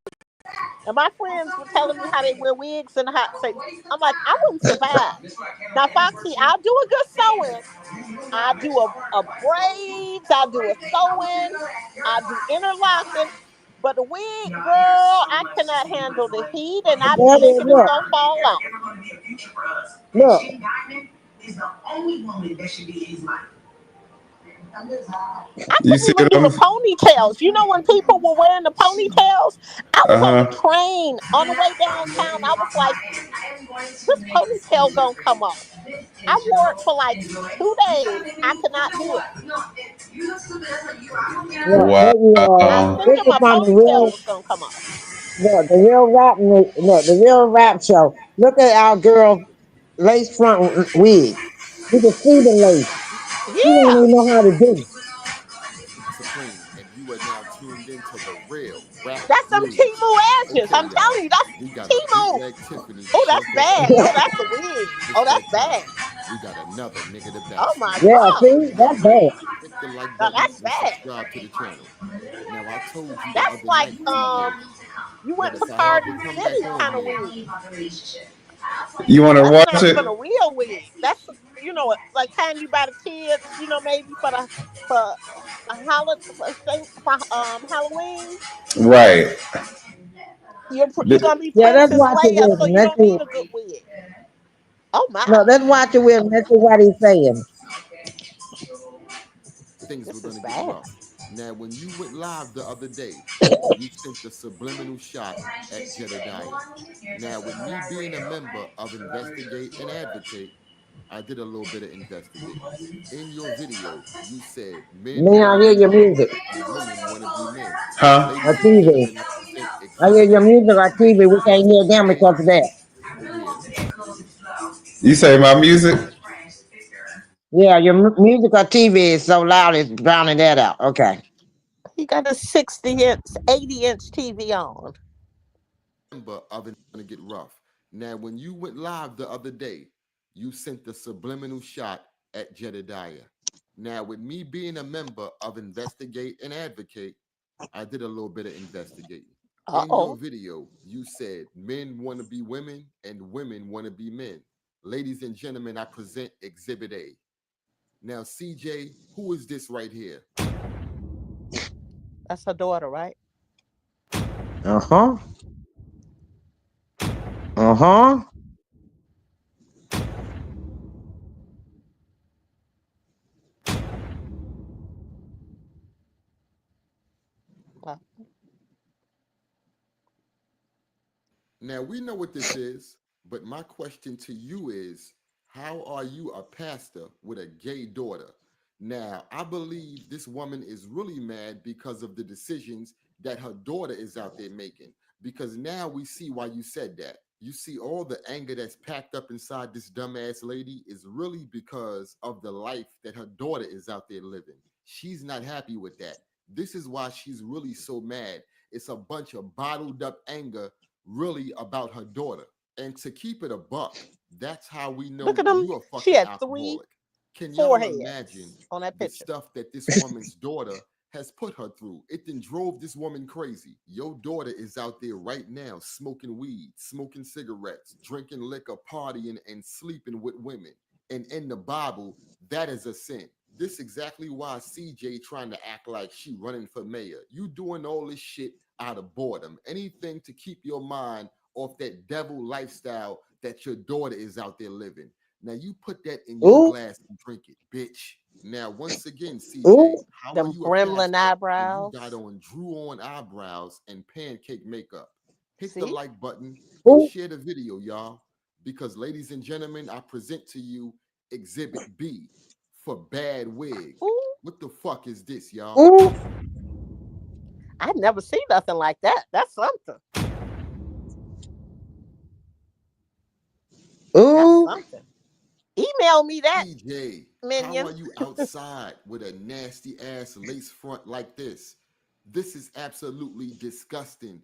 And my friends were telling me how they wear wigs and how say I'm like, I wouldn't survive. Now, Foxy, I'll do a good sewing. I do a braids, I do a sewing, I do interlocking. But the wig, girl, I cannot handle the heat and I be Daddy, thinking it's gonna fall off. look. I You couldn't see even what do I'm? the ponytails. You know when people were wearing the ponytails? I was on the Uh-huh. train on the way downtown. I was like, this ponytail gonna come off. I wore it for like 2 days. I could not do it. Look, I was Wow. this thinking is my from the ponytail real, was gonna come off. look, the real rap show. Look at our girl lace front wig. You can see the lace. She don't Yeah. even know how to do it. Supreme, and you are now tuned into the real rap That's them groove. Timu edges. Okay, I'm y'all, telling you, that's we got a Timu. bootleg Tiffany Oh, that's just as bad. fine. Oh, that's a wig. It's Oh, that's that time. bad. We got another nigga the Oh best. my Yeah, God. see, Y'all that's ready? bad. Hit the like Now button that's and bad. subscribe to the channel. Now, I told you the That's other like night, TJ, you that went to if I had to Party come back City on kind of here, wig. You want to That's watch not even it? a real wig. That's like kind you by the kids. Maybe for a holiday for Halloween. Right. You're gonna be Yeah, let's Princess watch it Leia, with so him. you Let's don't see. need a good wig. Oh my, No, let's watch it with him. Let's see what he's saying. things were this is gonna get bad. rough. Now, when you went live the other day, you sent the subliminal shot at Jedediah. Now, with me being a member of Investigate and Advocate, I did a little bit of investigating. In your video, you said men May want I to hear be your women music and women want to be men. Huh? or Ladies and TV? gentlemen, I present I hear Exhibit your A. music or TV. We can't hear them CJ, because of that. yeah. You say my music? Yeah, your music or TV is so loud it's drowning that out. Okay. He got a 60-inch, 80-inch TV on. Member of it gonna get rough. Now, when you went live the other day, you sent the subliminal shot at Jedediah. Now, with me being a member of Investigate and Advocate, I did a little bit of investigating. In your Oh, video, you said men want to be women and women want to be men. Ladies and gentlemen, I present Exhibit A. Now, CJ, who is this right here? that's her daughter, right? Uh huh. Uh huh. Well, Now, we know what this is, but my question to you is how are you a pastor with a gay daughter? Now, I believe this woman is really mad because of the decisions that her daughter is out there making. Because now we see why you said that. You see, all the anger that's packed up inside this dumbass lady is really because of the life that her daughter is out there living. She's not happy with that. This is why she's really so mad. It's a bunch of bottled up anger really about her daughter. And to keep it a buck, that's how we look know at them. you a She fucking had 3 alcoholic. Can y'all imagine foreheads on that the picture. stuff that this woman's daughter has put her through? It then drove this woman crazy. Your daughter is out there right now smoking weed, smoking cigarettes, drinking liquor, partying, and sleeping with women. And in the Bible, that is a sin. This exactly why CJ trying to act like she running for mayor. You doing all this shit out of boredom. Anything to keep your mind off that devil lifestyle that your daughter is out there living. Now you put that in your Ooh, glass and drink it, bitch. Now, once again, ooh. CJ, how are Them you a gremlin pastor when you got eyebrows. on drew on eyebrows and pancake makeup? Hit the See? like button and Ooh, share the video, y'all. Because, ladies and gentlemen, I present to you Exhibit B for bad wig. Ooh, What the fuck is this, y'all? ooh, I never seen nothing like that. That's something. That's ooh. something. Email me that, CJ, how minion. are you outside with a nasty ass lace front like this? This is absolutely disgusting.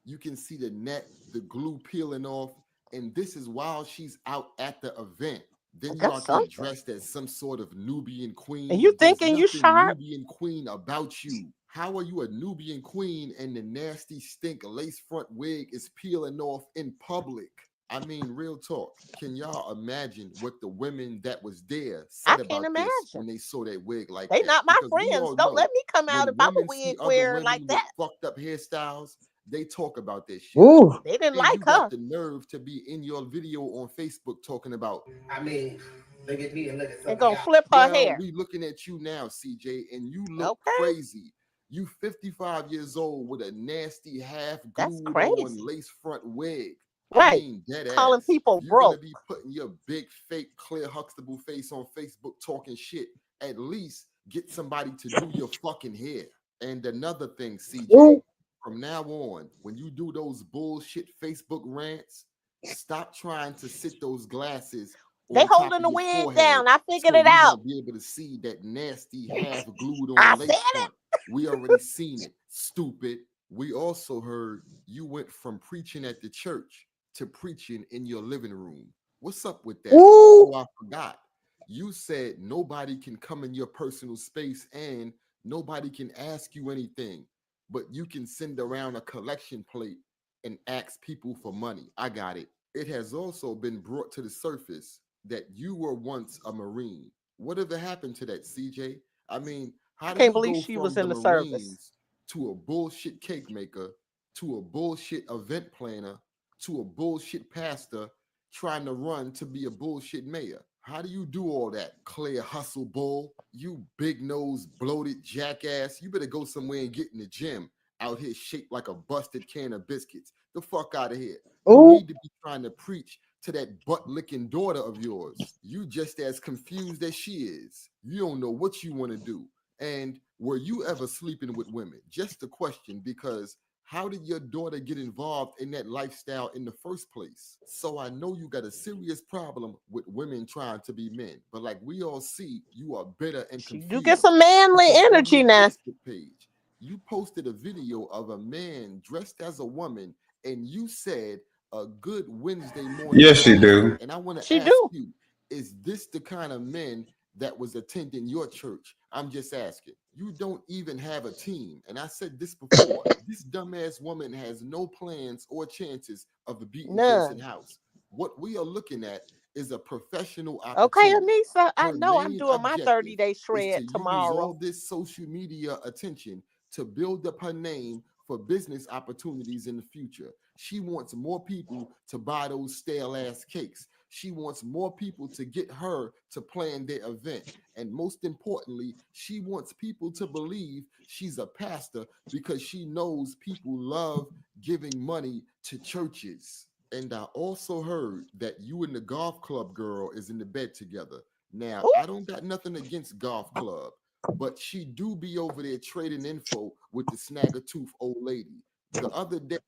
You can see the net, the glue peeling off, and this is while she's out at the event. Then you That's out there something. dressed as some sort of Nubian And you queen. There's thinking you nothing sharp? Nubian queen about you. How are you a Nubian queen and the nasty stink lace front wig is peeling off in public? I mean, real talk. Can y'all imagine what the women that was there I said can't about this imagine. when they saw that wig like They that? not my Because we friends. all Don't know let me come out when if I'm a women see wig other wearer like women with that. fucked up hairstyles, they talk about this shit. Ooh. They didn't And you like got her. the nerve to be in your video on Facebook talking about, I mean, look at me and look at And some of gonna y'all. flip her well, hair. we looking at you now, CJ, and you look Okay. crazy. You 55 years old with a nasty half That's glued on crazy. lace front wig. I Right. mean, dead Calling ass. people If you're gonna broke. be putting your big fake Claire Huxtable face on Facebook talking shit, at least get somebody to do your fucking hair. And another thing, CJ, Ooh. from now on, when you do those bullshit Facebook rants, stop trying to sit those glasses They on top holding of the your wig forehead down. I figured so it we out. won't be able to see that nasty half glued I on said lace it. front. We already seen it, stupid. We also heard you went from preaching at the church to preaching in your living room. What's up with that? Ooh. Oh, I forgot. You said nobody can come in your personal space and nobody can ask you anything, but you can send around a collection plate and ask people for money. I got it. It has also been brought to the surface that you were once a Marine. Whatever happened to that, CJ? I mean, I how do can't you believe go she from was the in the service. Marines to a bullshit cake maker to a bullshit event planner to a bullshit pastor trying to run to be a bullshit mayor? How do you do all that, Claire Hustle Bull? You big nose, bloated jackass. You better go somewhere and get in the gym out here shaped like a busted can of biscuits. The fuck out of here. You Ooh. need to be trying to preach to that butt licking daughter of yours. You just as confused as she is. You don't know what you want to do. And were you ever sleeping with women? Just a question, because how did your daughter get involved in that lifestyle in the first place? So I know you got a serious problem with women trying to be men, but like we all see, you are bitter and She do confused. get some manly Because on energy your now. Facebook page, you posted a video of a man dressed as a woman, and you said a good Wednesday morning Yes, you man. do. And I want to She ask do. you, is this the kind of men that was attending your church? I'm just asking. You don't even have a team. And I said this before. This dumbass woman has no plans or chances of beating Jason None. House. What we are looking at is a professional Okay, opportunity. Anissa, I Her know I'm main doing my objective 30-day is to shred use tomorrow. all this social media attention to build up her name for business opportunities in the future. She wants more people to buy those stale ass cakes. She wants more people to get her to plan their event. And most importantly, she wants people to believe she's a pastor because she knows people love giving money to churches. And I also heard that you and the golf club girl is in the bed together. Now, Ooh, I don't got nothing against golf club, but she do be over there trading info with the snagger-tooth old lady. The other day,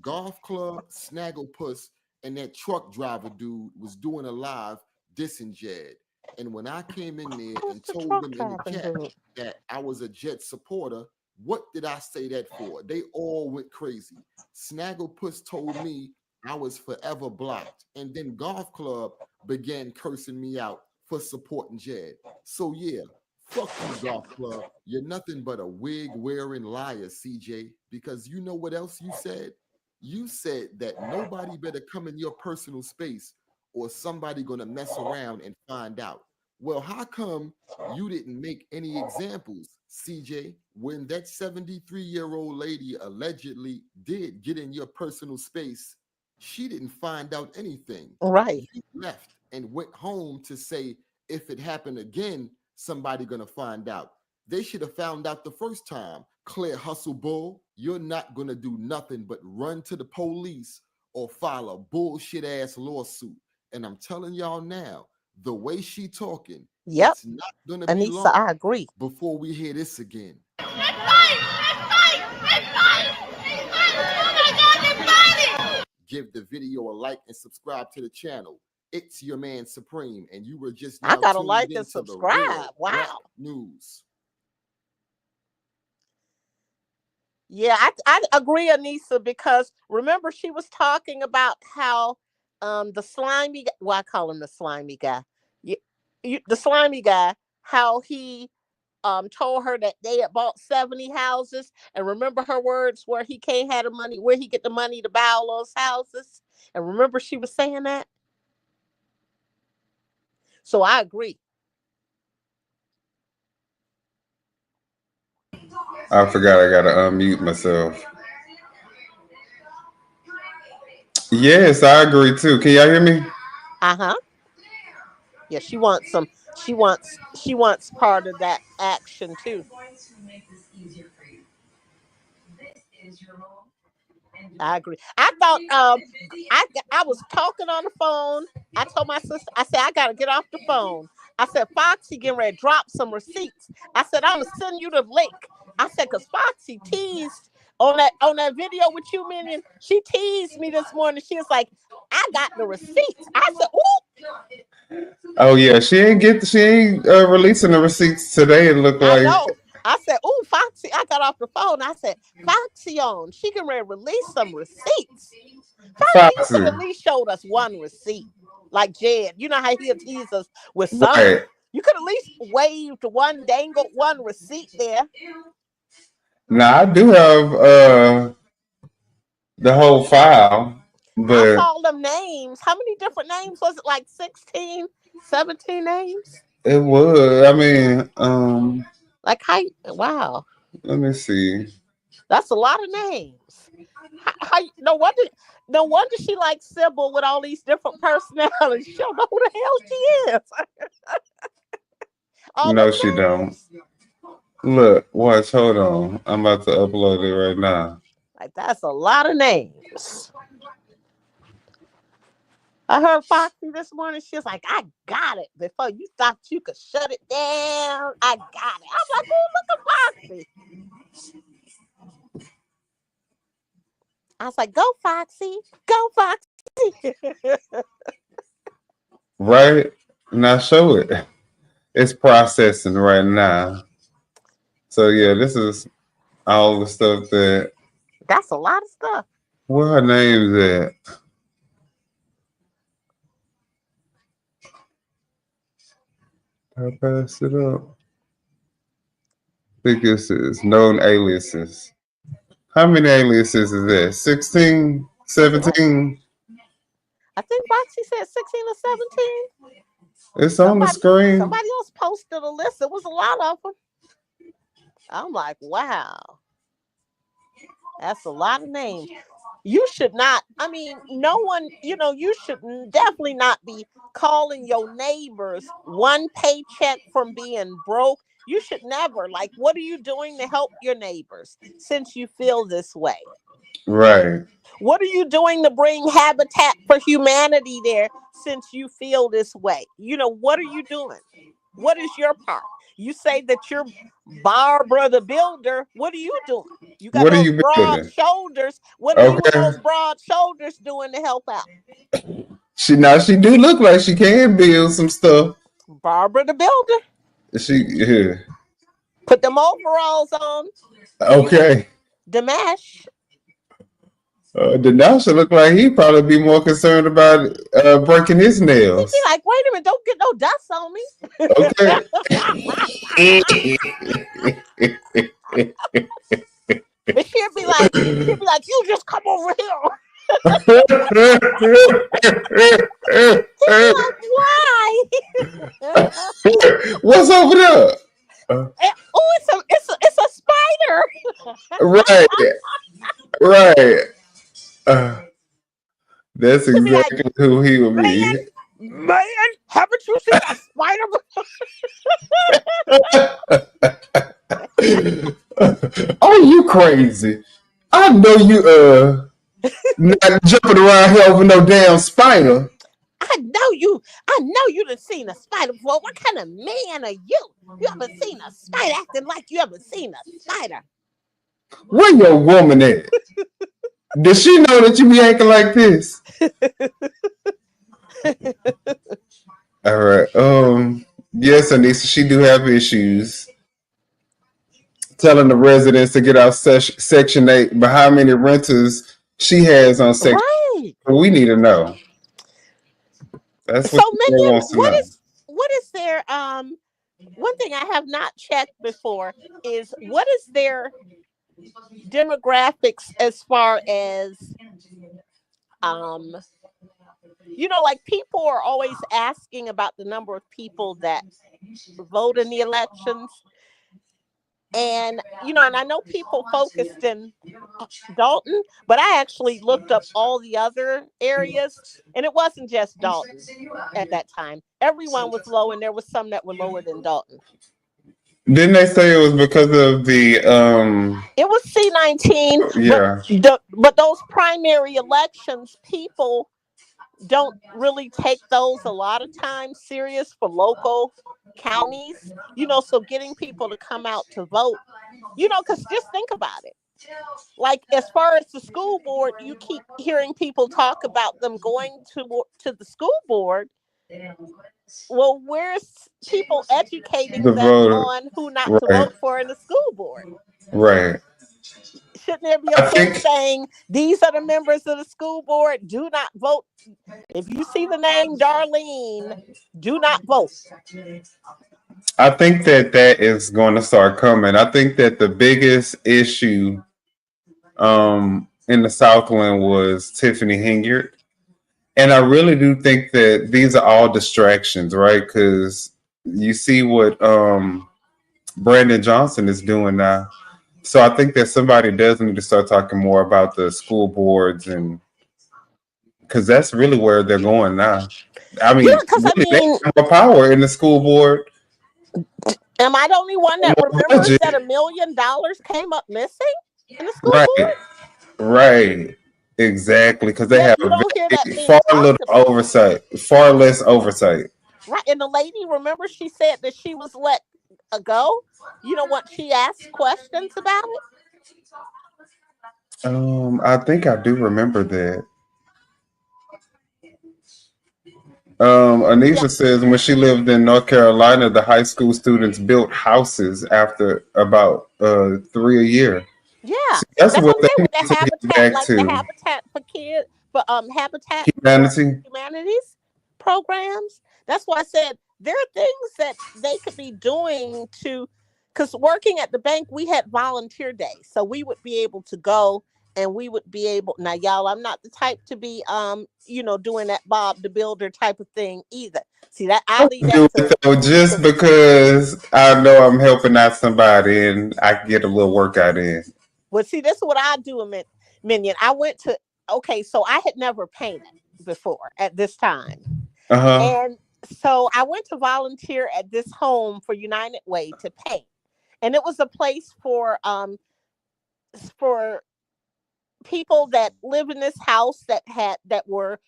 golf club, Snagglepuss, and that truck driver dude was doing a live dissing Jed. And when I came in there who's and the told truck them in the driving chat dude? that I was a Jet supporter, what did I say that for? They all went crazy. Snagglepuss told me I was forever blocked. And then Golf Club began cursing me out for supporting Jed. So yeah, fuck you, Golf Club. You're nothing but a wig wearing liar, CJ. Because you know what else you said? You said that nobody better come in your personal space or somebody gonna mess around and find out. Well, how come you didn't make any examples, CJ, when that 73-year-old lady allegedly did get in your personal space? She didn't find out anything. Right. You left and went home to say, if it happened again, somebody gonna find out. They should have found out the first time. Claire Hustle Bull, you're not gonna do nothing but run to the police or file a bullshit ass lawsuit. And I'm telling y'all now, the way she talking, Yep. it's not gonna be Anissa, long I agree. before we hear this again. Give the video a like and subscribe to the channel. It's your man Supreme, and you were just I now gotta tuned like and into the subscribe. real rap Wow. news. Yeah, I agree, Anissa, because remember she was talking about how the slimy well, I call him the slimy guy. The slimy guy, how he told her that they had bought 70 houses, and remember her words where he can't have the money, where he get the money to buy all those houses, and remember she was saying that. So I agree. I forgot I gotta unmute myself. Yes, I agree too. Can y'all hear me? Uh-huh. Yeah, she wants some. She wants part of that action too. I agree. I thought I was talking on the phone. I told my sister, I said, I gotta get off the phone. I said, Foxy getting ready to drop some receipts. I said, I'm gonna send you the link. I said, cause Foxy teased on that video with you, Minion. She teased me this morning. She was like, I got the receipts. I said, ooh. Oh yeah, she ain't releasing the receipts today. It looked I like. know. I said, ooh, Foxy. I got off the phone. I said, Foxy on. She can release some receipts. Foxy, you could at least showed us one receipt. Like Jed. You know how he'll tease us with some. Right. You could at least waved one, dangled one receipt there. Now I do have the whole file. But I saw them names. How many different names was it? Like 16, 17 names? It was. I mean, like how? Wow. Let me see. That's a lot of names. No wonder she likes Sybil with all these different personalities. She don't know who the hell she is. No, she don't. Look, watch. Hold on. I'm about to upload it right now. Like that's a lot of names. I heard Foxy this morning. She was like, I got it. Before you thought you could shut it down, I got it. I'm like, oh, look at Foxy. I was like, go, Foxy. Go, Foxy. Right? Now show it. It's processing right now. So, yeah, this is all the stuff that... That's a lot of stuff. Where her name's at? I passed it up. I think this is known aliases. How many aliases is that? 16? 17? I think Foxy said 16 or 17. It's on the screen. Somebody else posted a list. It was a lot of them. I'm like, wow. That's a lot of names. You should not, I mean, no one, you should definitely not be calling your neighbors one paycheck from being broke. You should never. Like, what are you doing to help your neighbors since you feel this way? Right. What are you doing to bring Habitat for Humanity there since you feel this way? What are you doing? What is your part? You say that you're Barbara the Builder. What are you doing? You got those broad shoulders. What are you with those broad shoulders doing to help out? She do look like she can build some stuff. Barbara the Builder. Yeah. Put them overalls on. Okay. Dimash. Dimash look like he'd probably be more concerned about breaking his nails. He'd be like, wait a minute, don't get no dust on me. Okay. And she'd be like, you just come over here. Like, why? What's over there? It's a spider. Right. That's exactly who he would be. Man, haven't you seen a spider? Oh, you crazy. I know you not jumping around here over no damn spider. I know you done seen a spider before. What kind of man are you? You haven't seen a spider acting like you haven't seen a spider. Where your woman at? Does she know that you be acting like this? All right. Yes, Anissa, she do have issues. Telling the residents to get out Section 8, but how many renters she has on Section 8? We need to know. That's what so, Minion, what is their one thing I have not checked before is what is their demographics as far as um like people are always asking about the number of people that vote in the elections. And and I know people focused in Dalton, but I actually looked up all the other areas, and it wasn't just Dalton at that time. Everyone was low, and there was some that were lower than Dalton. Didn't they say it was because of the It was C19, yeah. but those primary elections, people don't really take those a lot of times serious for local counties, so getting people to come out to vote, because just think about it. Like, as far as the school board, you keep hearing people talk about them going to the school board. Well, where's people educating The them voter. on who not to Right. vote for in the school board? Right. Shouldn't there be a thing saying these are the members of the school board? Do not vote. If you see the name Darlene, do not vote. I think that is going to start coming. I think that the biggest issue in the Southland was Tiffany Hingard. And I really do think that these are all distractions, right? Because you see what Brandon Johnson is doing now. So I think that somebody does need to start talking more about the school boards, and because that's really where they're going now. I mean, really, they have more power in the school board. Am I the only one that remembers that $1 million came up missing in the school board? Right. Exactly, because they have far less oversight. Right, and the lady, remember, she said that she was let go. What she asked questions about it. I think I do remember that. Anisha says when she lived in North Carolina, the high school students built houses after about 3 a year. Yeah, so that's what they with the Habitat, like the Habitat for Kids, for Habitat Humanities programs. That's why I said there are things that they could be doing because working at the bank, we had volunteer days, so we would be able to go. And we would be able, now y'all, I'm not the type to be, doing that Bob the Builder type of thing either. See that I'll leave that just because I know I'm helping out somebody and I can get a little workout in. Well, see, this is what I do, Minion. I went to, so I had never painted before at this time. And so I went to volunteer at this home for United Way to paint. And it was a place for people that live in this house that were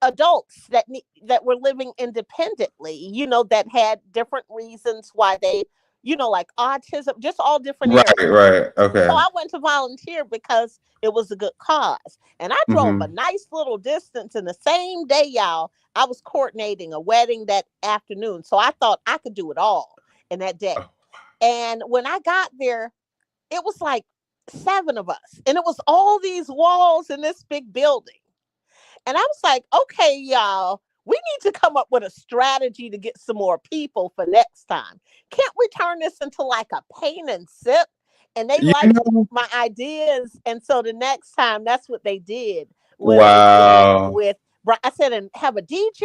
adults that were living independently, that had different reasons why they, like autism, just all different areas. Right. Okay. So I went to volunteer because it was a good cause. And I drove a nice little distance, and the same day, y'all, I was coordinating a wedding that afternoon. So I thought I could do it all in that day. And when I got there, it was like 7 of us, and it was all these walls in this big building. And I was like, okay, y'all, we need to come up with a strategy to get some more people for next time. Can't we turn this into like a paint and sip? And they liked my ideas. And so the next time, that's what they did. Wow. I said, and have a DJ,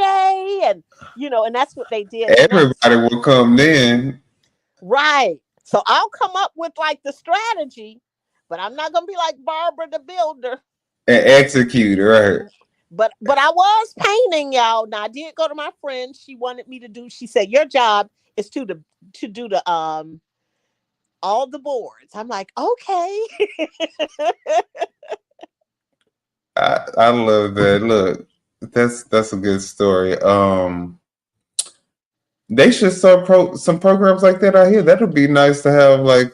and and that's what they did. Everybody will come then. Right. So I'll come up with like the strategy, but I'm not gonna be like Barbara the Builder and execute, right? But I was painting, y'all. Now I did go to my friend. She wanted me to do. She said your job is to do the all the boards. I'm like, okay. I love that. Look, that's a good story. They should start some programs like that out here. That would be nice to have, like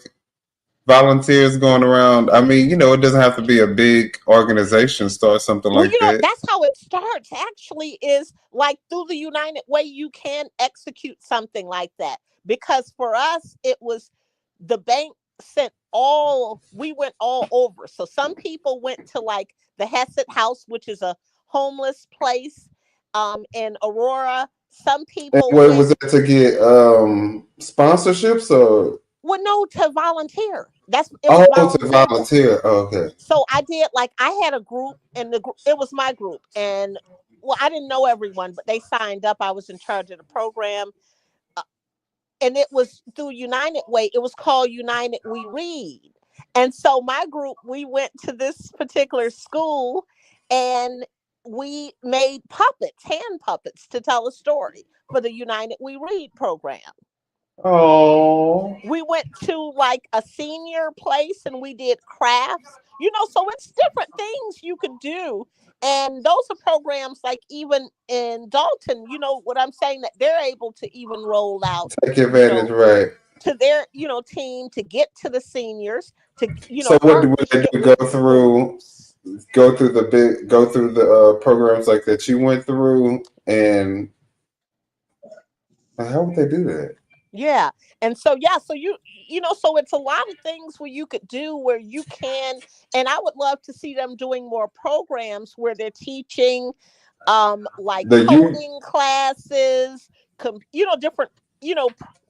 volunteers going around. I mean, it doesn't have to be a big organization. Start something like that. That's how it starts. Actually, is like through the United Way, you can execute something like that. Because for us, it was the bank we went all over. So some people went to like the Hesed House, which is a homeless place in Aurora. Some And people what went, was it to get sponsorships or well, no, to volunteer. It was to volunteer. volunteer? Oh, okay. So I did, like, I had a group, and it was my group, and well, I didn't know everyone, but they signed up. I was in charge of the program, uh, and it was through United Way. It was called United We Read. And so my group, we went to this particular school, and we made puppets, hand puppets, to tell a story for the United We Read program. Oh, We went to like a senior place and we did crafts, so it's different things you could do. And those are programs, like, even in Dalton, what I'm saying, that they're able to even roll out, take advantage, right? to their, team, to get to the seniors, to, So what would they partnership do? with the schools. Go through the programs like that you went through, and how would they do that? Yeah. And so, so so it's a lot of things where you could do, where you can, and I would love to see them doing more programs where they're teaching, like The you coding classes, different,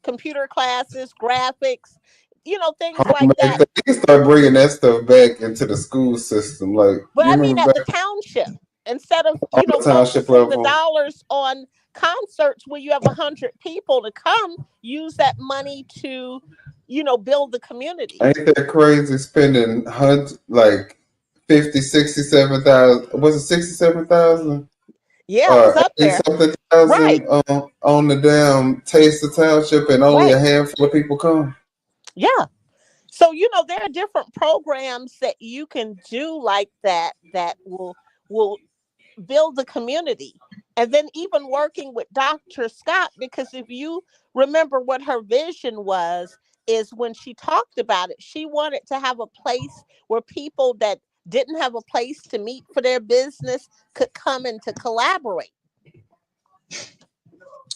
computer classes, graphics, things like that. they can start bringing that stuff back into the school system. Like But you I mean, remember at the back township, instead of, on the township focusing the level. dollars on concerts where you have 100 people to come, use that money to, build the community. Ain't that crazy spending like 50, 67,000? Was it 67,000? Yeah, it was up 80 there. something Right. thousand on the damn Taste of Township, and only a Right. handful of people come. Yeah. So, there are different programs that you can do like that, that will build the community. And then even working with Dr. Scott, because if you remember what her vision was, is when she talked about it, she wanted to have a place where people that didn't have a place to meet for their business could come and to collaborate.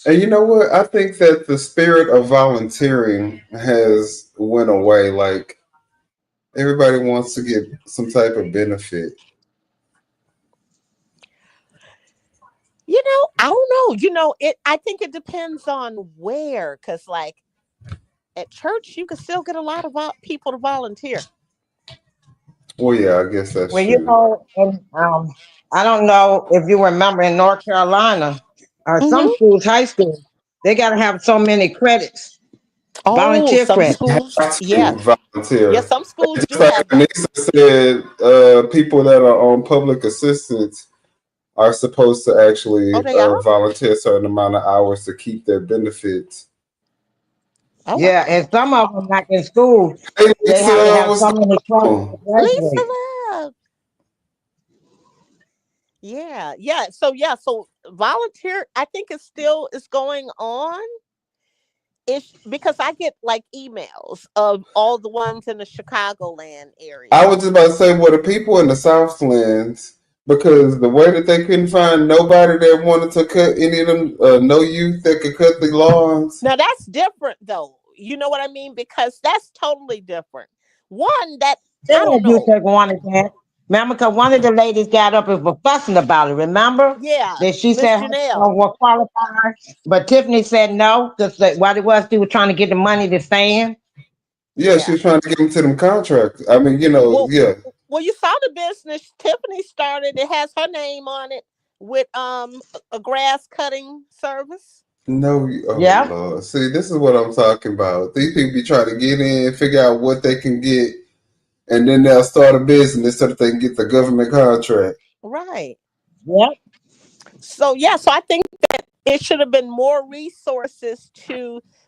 And you know what? I think that the spirit of volunteering has went away. Like everybody wants to get some type of benefit. I don't know. I think it depends on where, because, like, at church, you can still get a lot of people to volunteer. Well, yeah, I guess that's Well, true. and, I don't know if you remember in North Carolina, or some Mm-hmm. schools, high school, they got to have so many credits, Oh, volunteer some credits. schools, Have yeah. to volunteer. Yeah, some schools Just do like have that. Anissa said, people that are on public assistance are supposed to actually Oh, they are? volunteer a certain amount of hours to keep their benefits. Oh, Yeah, wow. and some of them, like in school, Hey, they have to Lisa, have what's so many going credits on? to Lisa graduate. Love. Yeah, yeah. So volunteer, I think is going on. It's because I get, like, emails of all the ones in the Chicagoland area. I was just about to say, well, the people in the Southlands, because the way that they couldn't find nobody that wanted to cut any of them, no youth that could cut the lawns. Now that's different, though. You know what I mean? Because that's totally different. One that They I don't had you know. take one of that. Remember, because one of the ladies got up and was fussing about it. Remember Yeah, that she Miss said Janelle. were qualified, but Tiffany said no because what it was, she was trying to get the money to stay in. Yeah, she Yeah. was trying to get them to them contracts. I mean, Well, yeah. well, you saw the business Tiffany started. It has her name on it with a grass cutting service. No, oh Yeah. Lord. See, this is what I'm talking about. These people be trying to get in, figure out what they can get, and then they'll start a business so that they can get the government contract. Right. Yep. So I think that it should have been more resources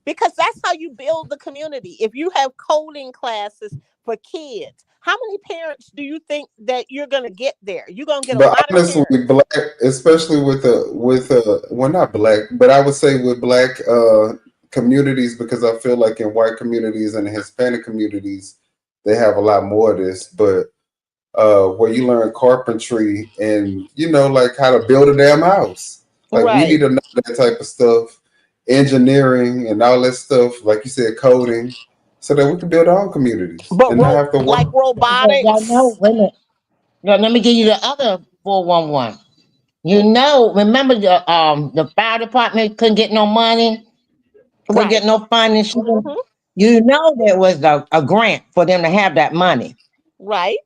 because that's how you build the community. If you have coding classes for kids, how many parents do you think that you're going to get there? You're going to get a But lot of honestly, parents. black, especially well, not black, but I would say with black communities, because I feel like in white communities and Hispanic communities, they have a lot more of this. But where you learn carpentry and like how to build a damn house, like we need Right. to know that type of stuff, engineering and all that stuff, like you said, coding, so that we can build our own communities But and not have to like work. But y'all know, robotics. wait a minute. Now, let me give you the other 411. Remember the fire department couldn't get no money, couldn't get Right. no funding. Hmm. There was a grant for them to have that money, Right.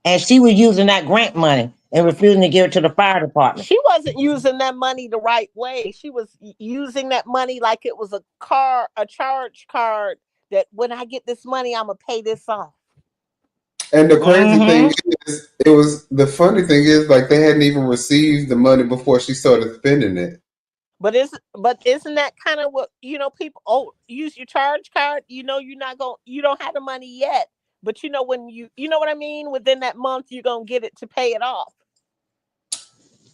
and she was using that grant money and refusing to give it to the fire department. She wasn't using that money the right way. She was using that money like it was a charge card that when I get this money, I'm gonna pay this off. And the crazy thing Mm-hmm. is, the funny thing is, like they hadn't even received the money before she started spending it. But isn't that kind of what people use your charge card? You don't have the money yet, but when you know what I mean. Within that month, you're gonna get it to pay it off.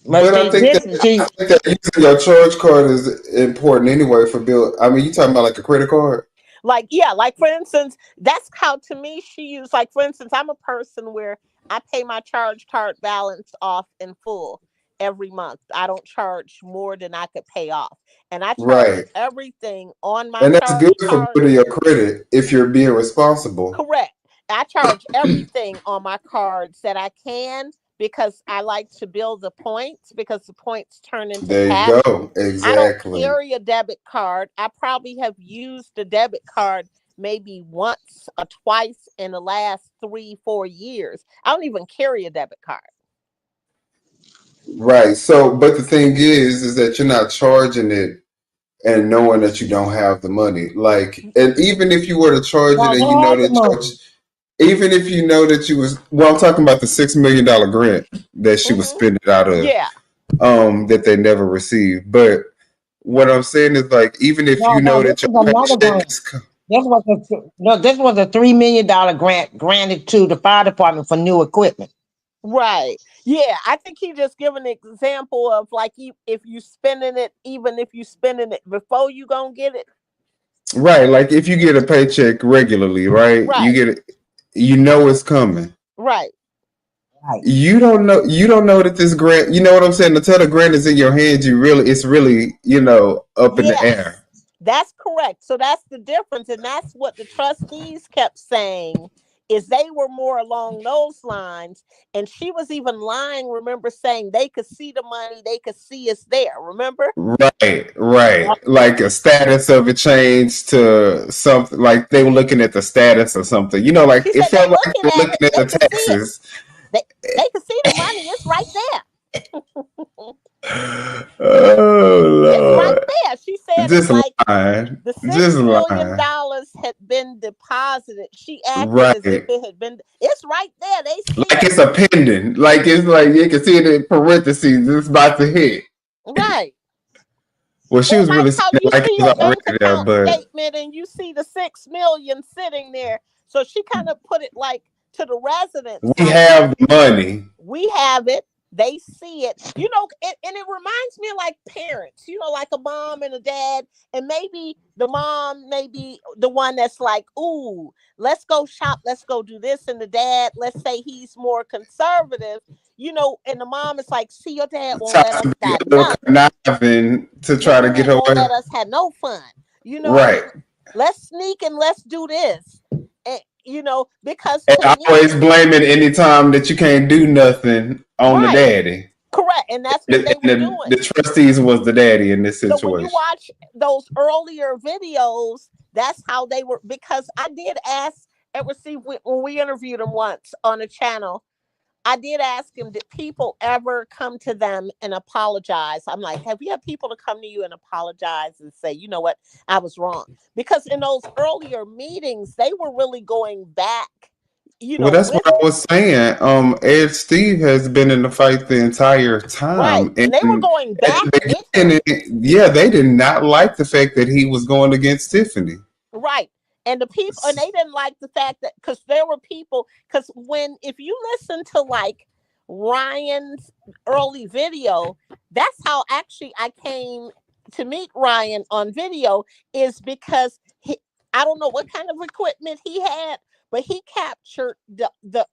But But see, this I think that using your charge card is important anyway for bill. I mean, you talking about like a credit card? Like for instance, that's how to me she used. Like for instance, I'm a person where I pay my charge card balance off in full every month. I don't charge more than I could pay off, and I charge Right. everything on my And that's good charge for card. building your credit if you're being responsible. Correct. I charge everything on my cards that I can because I like to build the points because the points turn into There you cash. go. I don't Exactly. carry a debit card. I probably have used a debit card maybe once or twice in the last 3-4 years. I don't even carry a debit card. Right. So, but the thing is that you're not charging it and knowing that you don't have the money. Like, and even if you were to charge it no, and they you know had the that money. even if you know that you was, well, I'm talking about the $6 million grant that she was Hmm. spending out of, Yeah. that they never received. But what I'm saying is, like, even if you No, know this that is your another paycheck grant. is, This was a $3 million grant granted to the fire department for new equipment. Right. Yeah. I think he just gave an example of like if you spending it, even if you spending it before you gonna get it. right, like if you get a paycheck regularly, right, you Right. get it, you know it's coming. Right. Right. You don't know that this grant, you know what I'm saying? Until the grant is in your hands, it's really, up in the Yes. air. That's correct. So that's the difference. And that's what the trustees kept saying is they were more along those lines. And she was even lying, remember, saying they could see the money, they could see it's there. Remember? Right. Like a status of it changed to something like they were looking at the status or something. Like She it said they felt like looking they were at it, looking at they the could see it. taxes. They could see the money, it's right there. Oh It's right Lord. there. She said it's Just like lying. the Just $6 million lying. had been deposited. She acted as if Right. it had been. It's right there. They see Like it. it's a pending. Like it's like you can see it in parentheses. It's about to hit. Right. Well, she Or was like really how saying it you like it see was a bank already there, account but statement and you see the 6 million sitting there. So she kind of put it like to the residents, we like have the money. we have it. They see it, and it reminds me of like parents, like a mom and a dad, and maybe the mom may be the one that's like, ooh, let's go shop, let's go do this. And the dad, let's say he's more conservative, and the mom is like, see, your dad won't let us Possibly buy a little nothing. conniving to Your try to get dad her won't way. let us have no fun. Right. Let's sneak and let's do this. And, because And to me, always blaming anytime that you can't do nothing on the right, daddy. correct. And that's what they And were doing. the trustees was the daddy in this So when you situation. watch those earlier videos, that's how they were. Because I did ask Edward Steve when we interviewed him once on a channel. I did ask him, did people ever come to them and apologize? I'm like, have you had people to come to you and apologize and say, you know what, I was wrong? Because in those earlier meetings, they were really going back, Well, that's with what I was saying. Ed Steve has been in the fight the entire right. time. And they were And going at back the with him. beginning, yeah, they did not like the fact that he was going against Tiffany. Right. And the people, and they didn't like the fact that, because there were people, because if you listen to like Ryan's early video, that's how actually I came to meet Ryan on video, is because I don't know what kind of equipment he had, but he captured the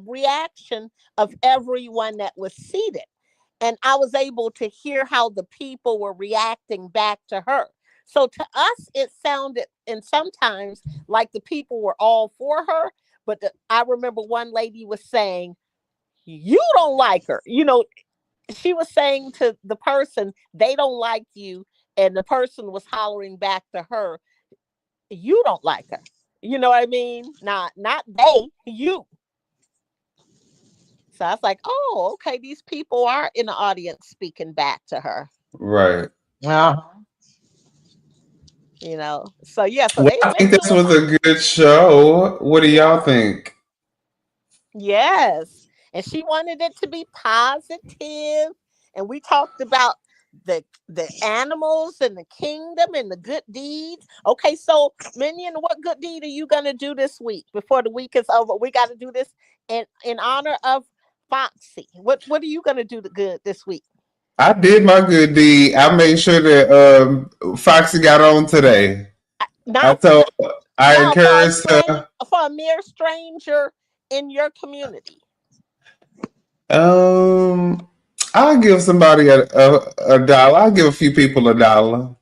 reaction of everyone that was seated. And I was able to hear how the people were reacting back to her. So to us, it sounded, and sometimes like the people were all for her. But I remember one lady was saying, you don't like her. she was saying to the person, they don't like you, and the person was hollering back to her, you don't like her. You know what I mean? Not they, you. So I was like, oh, okay, these people are in the audience speaking back to her. Right. Yeah. So yeah, so Well, I they think this doing was a good show. What do y'all think? yes. And she wanted it to be positive. And we talked about the animals and the kingdom and the good deeds. Okay, so Minion, what good deed are you gonna do this week before the week is over? We got to do this in honor of Foxy. What are you gonna do the good this week? I did my good deed. I made sure that Foxy got on today. I Not told, I no encouraged her. for a mere stranger in your community. I'll give somebody a dollar. I'll give a few people $1.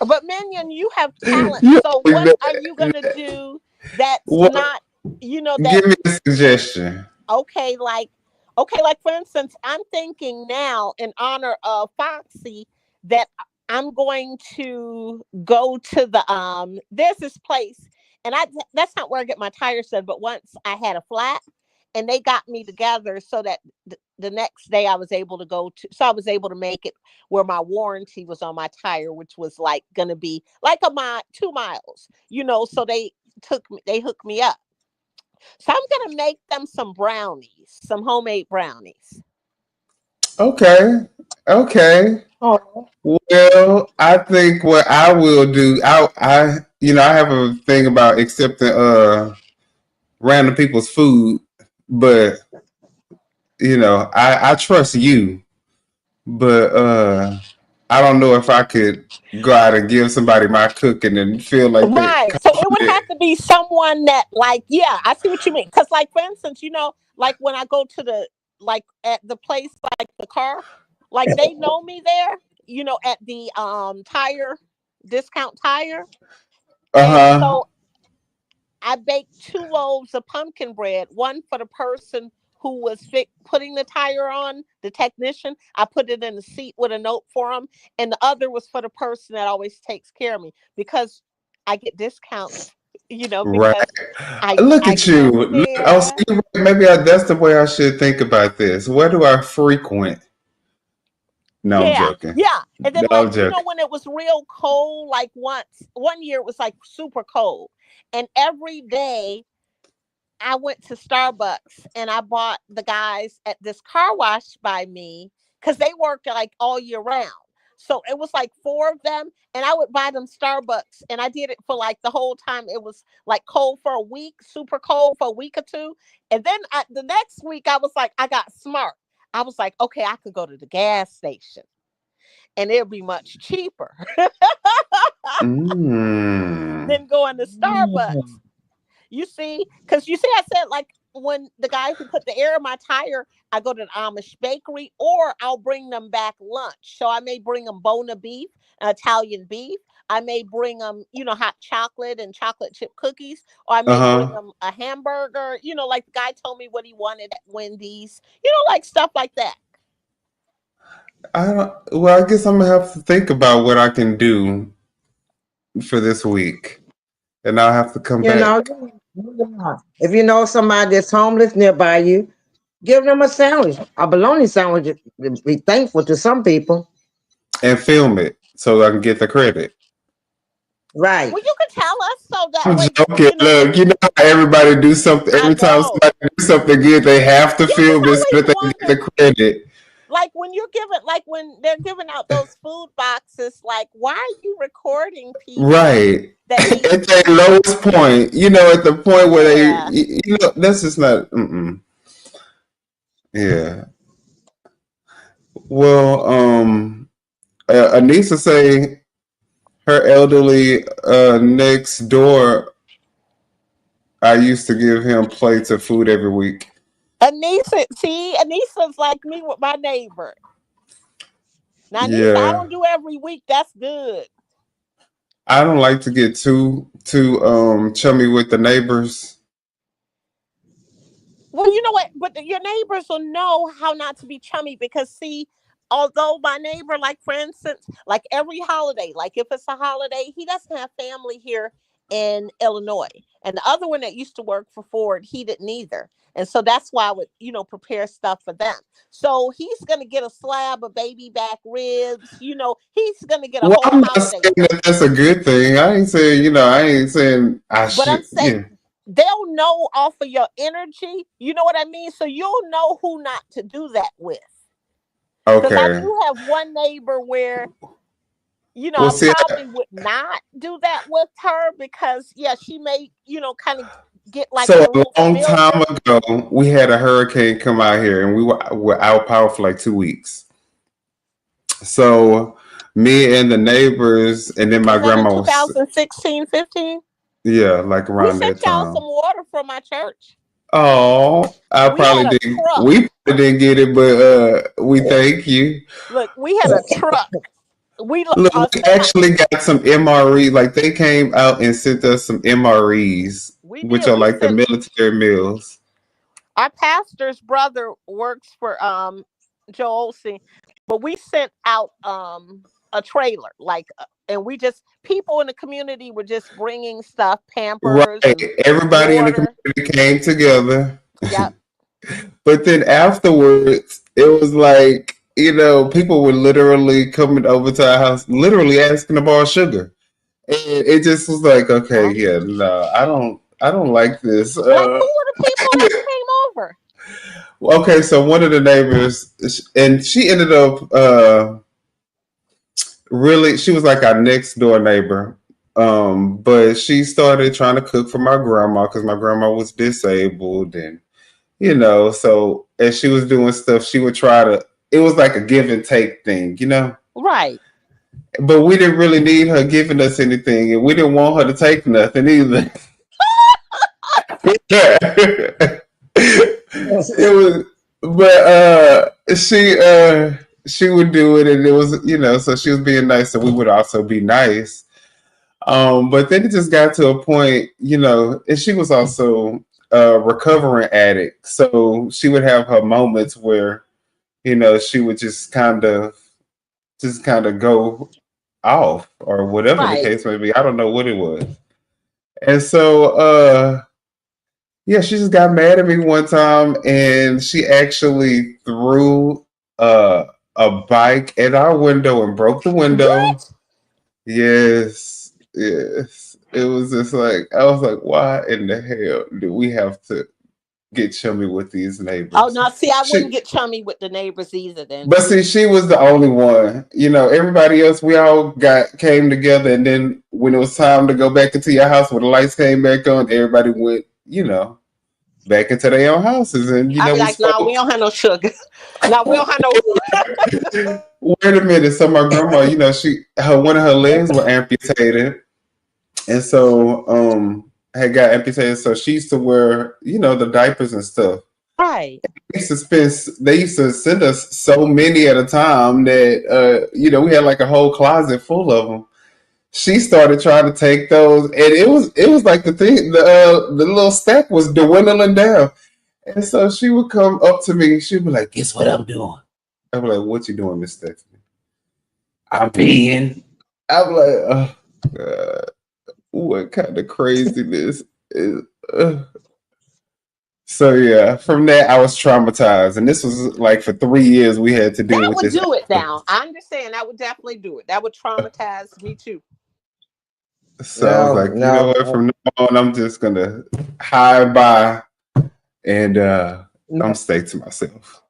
But Minion, you have talent. You So always what know are you gonna that. do that's What? not, that Give me a suggestion. okay, like for instance, I'm thinking now in honor of Foxy that I'm going to go to there's this place, and that's not where I get my tires done, but once I had a flat and they got me together so that the next day I was able to make it where my warranty was on my tire, which was like gonna be like 2 miles, so they hooked me up. So I'm gonna make them some homemade brownies. Okay. Okay. Oh, Well, I think what I will do, I have a thing about accepting random people's food, but I trust you, but I don't know if I could go out and give somebody my cooking and feel like they Right. So it would have to be someone that, like, yeah, I see what you mean. Because, like, for instance, like when I go to at the place, like the car, like they know me there, at the discount tire. And uh-huh. so I baked 2 loaves of pumpkin bread, one for the person who was putting the tire on, the technician. I put it in the seat with a note for him. And the other was for the person that always takes care of me, because I get discounts, Right. because Look I at you. go Oh, there. see, maybe that's the way I should think about this. Where do I frequent? No, I'm Yeah, joking. yeah. And then, No, like, I'm joking. when it was real cold, like one year it was like super cold. And every day I went to Starbucks and I bought the guys at this car wash by me, because they work like all year round. So it was like 4 of them, and I would buy them Starbucks, and I did it for like the whole time. It was like cold for a week, super cold for a week or two. And then the next week, I was like, I got smart. I was like, okay, I could go to the gas station and it'll be much cheaper Mm. than going to Starbucks. You see, because I said, like, when the guy who put the air in my tire, I go to the Amish bakery, or I'll bring them back lunch. So I may bring them Bona beef, Italian beef. I may bring them, hot chocolate and chocolate chip cookies, or I may bring Uh-huh. them a hamburger. Like the guy told me what he wanted at Wendy's. Like stuff like that. Well, I guess I'm gonna have to think about what I can do for this week, and I'll have to come you back know, if you know somebody that's homeless nearby you, give them a sandwich, a bologna sandwich. Be thankful to some people. and film it so I can get the credit. Right. Well, you can tell us so that I'm way, joking. Look, you know how everybody do something I every time know. somebody do something good, they have to Yeah, film it so I that they always get the wonder, credit. like when they're giving out those food boxes, like, why are you recording people Right. that need At their lowest point, at the point where yeah. that's just not. Yeah. Well, Anissa say her elderly next door. I used to give him plates of food every week. Anissa's like me with my neighbor. Now, Anissa, I Yeah. don't do every week. That's good. I don't like to get too chummy with the neighbors. Well, you know what? But your neighbors will know how not to be chummy because, see, although my neighbor, like for instance, like every holiday, like if it's a holiday, he doesn't have family here in Illinois. And the other one that used to work for Ford, he didn't either. And so that's why I would, prepare stuff for them. So he's going to get a slab of baby back ribs. He's going to get a Well, whole I'm not holiday saying meal. that that's a good thing. I ain't saying, I ain't saying I But I'm should. saying Yeah. they'll know off of your energy. You know what I mean? So you'll know who not to do that with. Because I Okay. do have one neighbor where, Well, I see, probably would not do that with her because, yeah, she may, kind of get like so a a little long time familiar. ago, we had a hurricane come out here, and we were out power for like 2 weeks. So me and the neighbors, and then my Was that in grandma was, 2016, 15? yeah, like We around sent that y'all some time. water from my church. Oh, I We had probably a didn't. truck. We probably didn't get it, but we thank you. Look, we had a truck. We Look, we sent out, actually got some MRE. Like they came out and sent us some MREs, we which did. are We like the sent military meals. our pastor's brother works for Joel Osteen, but we sent out a trailer and we just people in the community were just bringing stuff, Pampers Right. and Everybody in the water. community came together. Yep. But then afterwards, it was like, people were literally coming over to our house, literally asking to borrow sugar. And it just was like, okay, Oh. yeah, no, I don't like this. Like who were the people that came over? Okay, so one of the neighbors, and she ended up really, she was like our next door neighbor. But she started trying to cook for my grandma because my grandma was disabled, and so as she was doing stuff, she would try to. It was like a give and take thing. Right. But we didn't really need her giving us anything, and we didn't want her to take nothing either. It was, but she would do it, and it was so she was being nice, so we would also be nice. But then it just got to a point, and she was also a recovering addict, so she would have her moments where she would just kind of go off or whatever the Right. case may be. I don't know what it was, and so yeah, she just got mad at me one time, and she actually threw uh, a bike at our window and broke the window. What? Yes, yes. It was just like I was like, why in the hell do we have to get chummy with these Oh neighbors? no, see, I She, wouldn't get chummy with the neighbors either then. but see, she was the only one. Everybody else, we all came together, and then when it was time to go back into your house, when the lights came back on, everybody went, back into their own houses, and I'd be we like, no, we spoke. don't have no sugar. No, we don't have no. Wait a minute. So my grandma, one of her legs were amputated, and so had got amputated. So she used to wear, the diapers and stuff. Right. They used to send us so many at a time that we had like a whole closet full of them. She started trying to take those, and it was like the little stack was dwindling down. And so she would come up to me. She'd be like, "Guess what I'm doing?" I'd be like, "What you doing, Miss Stephanie?" "I'm peeing." I'm like, "Oh God, what kind of craziness is?" So yeah, from that I was traumatized, and this was like for 3 years we had to deal That with would this. do it now. I understand. That would definitely do it. That would traumatize me too. So I was No, like, you know what? no, From now on, I'm just gonna hide by and I'm no, stay to myself.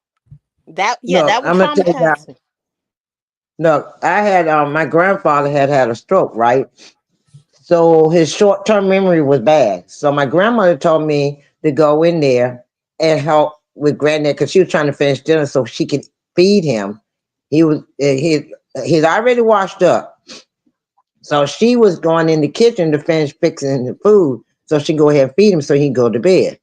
Yeah, no. that would I'm gonna tell you now. traumatize me. Look, I had my grandfather had a stroke, right? So his short-term memory was bad. So my grandmother told me to go in there and help with granddad because she was trying to finish dinner so she could feed him. He's already washed up. So she was going in the kitchen to finish fixing the food so she can go ahead and feed him so he can go to bed.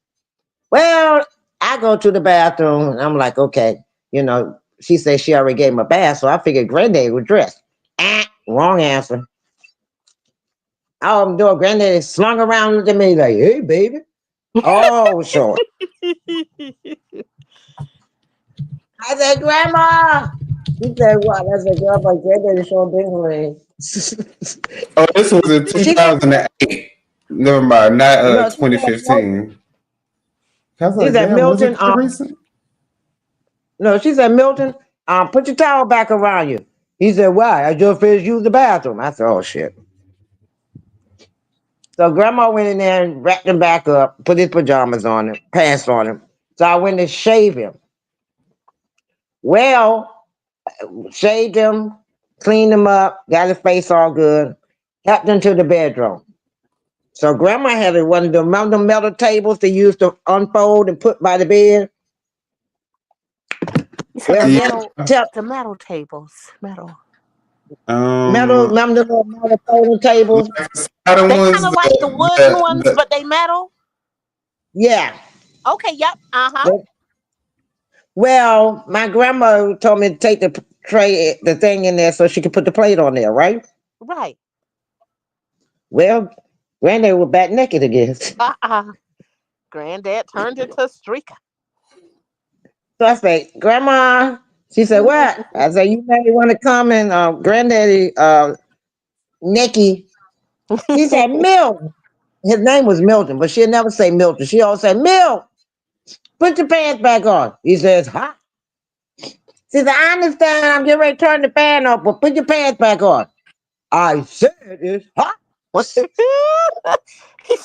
Well, I go to the bathroom and I'm like, okay, she said she already gave him a bath, so I figured granddad was dressed. Wrong answer. All I'm doing, granddad slung around looked at me like, hey, baby. Oh, sure. I said, Grandma. She said, what? I said, Grandma, granddaddy sure been rain. Oh, this was in She got, 2008. Never mind, not no, she said, no, 2015. I was she like, said, damn, was Milton, it that recent? no, she said, Milton, put your towel back around you. He said, why? I just finished using the bathroom. I said, oh, shit. So Grandma went in there and wrapped him back up, put his pajamas on him, pants on him. So I went to shave him. Well, shaved him, cleaned him up, got his face all good, helped him to the bedroom. So Grandma had one of the metal tables they used to unfold and put by the bed. You said Well, Yeah. the metal tables, metal. metal, Um, remember the little metal folding tables? like the Saturn They ones, kind of like the wooden ones, but they metal. Yeah. Okay, yep, uh-huh. Well, my grandma told me to take the tray, the thing in there so she could put the plate on there, right? Right. Well, Granddad was back naked again. Uh-uh. Granddad turned into a streaker. So I said, Grandma, she said, what? I said, you may want to come and Granddaddy, Nicky. She said, Milton. His name was Milton, but she'd never say Milton. She always said, Milt, put your pants back on. He says, hot. She said, I understand. I'm getting ready to turn the fan off, but put your pants back on. I said it's hot. He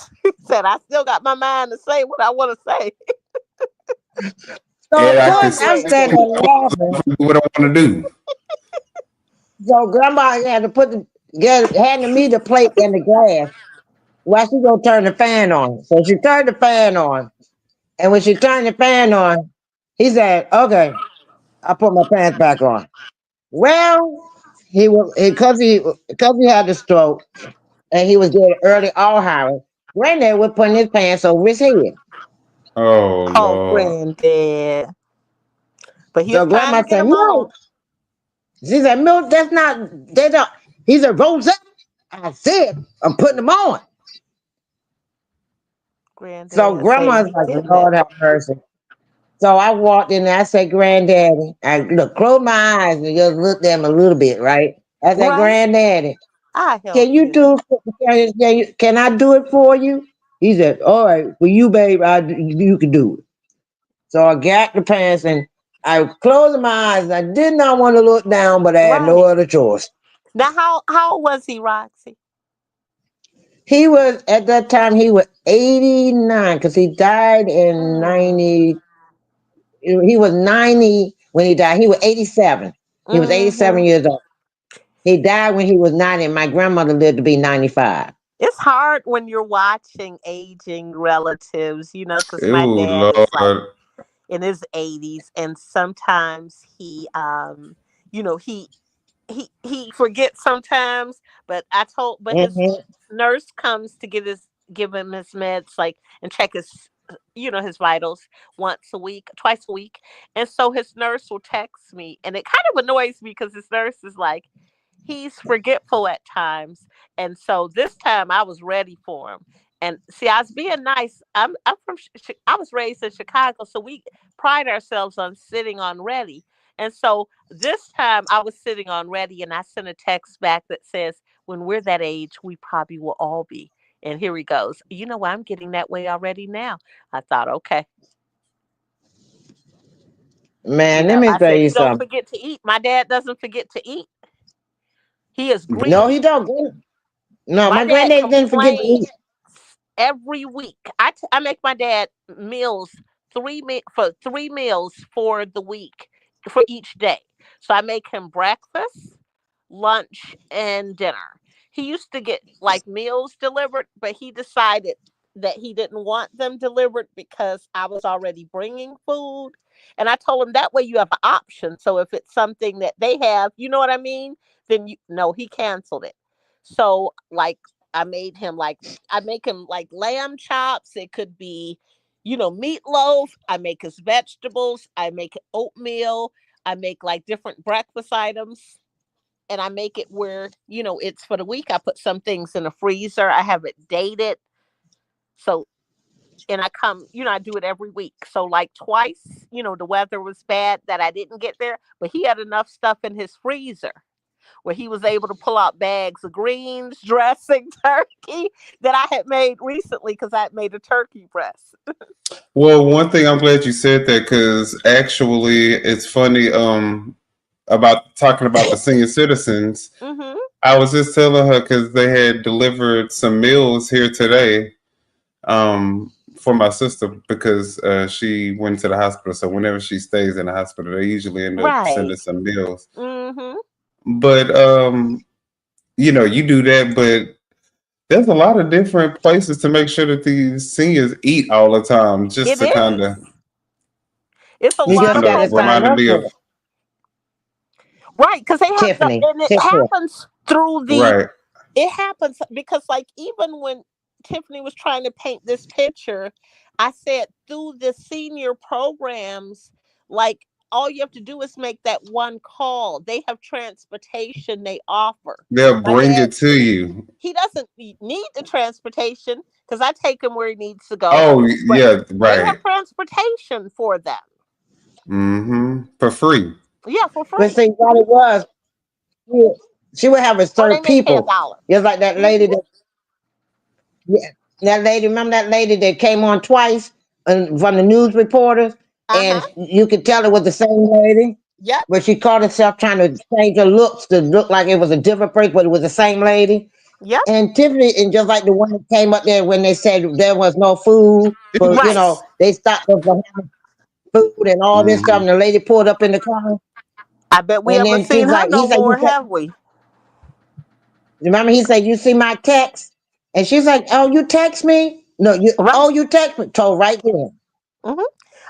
said, I still got my mind to say what I want to say. So of and I can Oh, course see I'm standing Granddad. there laughing. what I want to do. So Grandma had to handed me the plate and the glass. While she gonna turn the fan on. So she turned the fan on. And when she turned the fan on, he said, okay, I put my pants back on. Well, because he had the stroke and he was getting early Alzheimer's, Granddad was putting his pants over his head. Oh Oh, Lord. Granddad. But he was So trying Grandma to get said, him on. Milk. She said, Milk, that's not, they don't. He said, Rose up. I said, I'm putting them on. So Granddad say Grandma's he like, getting it. Lord have mercy. So I walked in there. I said, Granddaddy. I look, closed my eyes and just looked at him a little bit, right? I said, Right? Granddaddy, I help can you you. do? Can I do it for you? He said, all right, for you, babe, you can do it. So I got the pants and I closed my eyes. I did not want to look down, but I had no Right. other choice. Now, how old was he, Roxy? He was at that time. He was 89 because he died in Mm. 90. He was 90 when he died. He was 87. He was 87 Mm-hmm. years old. He died when he was 90. My grandmother lived to be 95. It's hard when you're watching aging relatives, because my Oh dad is like Lord. in his 80s, and sometimes he forgets sometimes. But his Mhm. nurse comes to give him his meds, like, and check his vitals twice a week. And so his nurse will text me, and it kind of annoys me because his nurse is like, he's forgetful at times. And so this time I was ready for him. And see, I was being nice. I'm from I was raised in Chicago, so we pride ourselves on sitting on ready. And so this time I was sitting on ready, and I sent a text back that says, when we're that age, we probably will all be. And here he goes. You know what? I'm getting that way already now. I thought, okay. Man, let me I tell said, you you don't something. forget to eat. My dad doesn't forget to eat. He is No, greedy. he don't. No, My my dad granddad didn't forget to complains eat. every week. I make my dad meals for 3 meals for the week for each day. So I make him breakfast, lunch, and dinner. He used to get like meals delivered, but he decided that he didn't want them delivered because I was already bringing food. And I told him that way you have an option. So if it's something that they have, you know what I mean? Then no, he canceled it. So like I made him like I make him like lamb chops. It could be, meatloaf. I make his vegetables. I make oatmeal. I make like different breakfast items, and I make it where, it's for the week. I put some things in the freezer. I have it dated. So and I come, I do it every week. So like twice, the weather was bad that I didn't get there, but he had enough stuff in his freezer where he was able to pull out bags of greens, dressing, turkey that I had made recently because I had made a turkey breast. Well, one thing I'm glad you said that because actually it's funny about talking about the senior citizens. Mm-hmm. I was just telling her because they had delivered some meals here today for my sister because she went to the hospital. So whenever she stays in the hospital, they usually end up Right. sending some meals. Mm-hmm. But you do that, but there's a lot of different places to make sure that these seniors eat all the time, just It to kind is. of It's a You lot just of got to programs. sign reminded up me for of it. Right, because they have the, Tiffany. and it Tiffany. happens through right. it happens because like even when Tiffany was trying to paint this picture, I said through the senior programs, like all you have to do is make that one call. They have transportation they offer. They'll My bring dad, it to you. he doesn't need the transportation because I take him where he needs to go, Oh but yeah, they right. have transportation for them. For free. Yeah, for But free. see what it was, she would have a Or they certain make $10. people. Just like that lady Mm-hmm. that, yeah, that lady, remember that lady that came on twice from the news reporters? Uh-huh. And you could tell it was the same lady, Yep. but she caught herself trying to change her looks to look like it was a different person, but it was the same lady. Yep. And Tiffany, and just like the one that came up there when they said there was no food, for Right. they stopped us for having food and all this stuff, hmm and the lady pulled up in the car, I bet we and haven't then she's seen her like, he no said, more, have we? remember he said, you see my text? And she's like, oh, you text me? No, Right. you text me. Told right there. Hmm.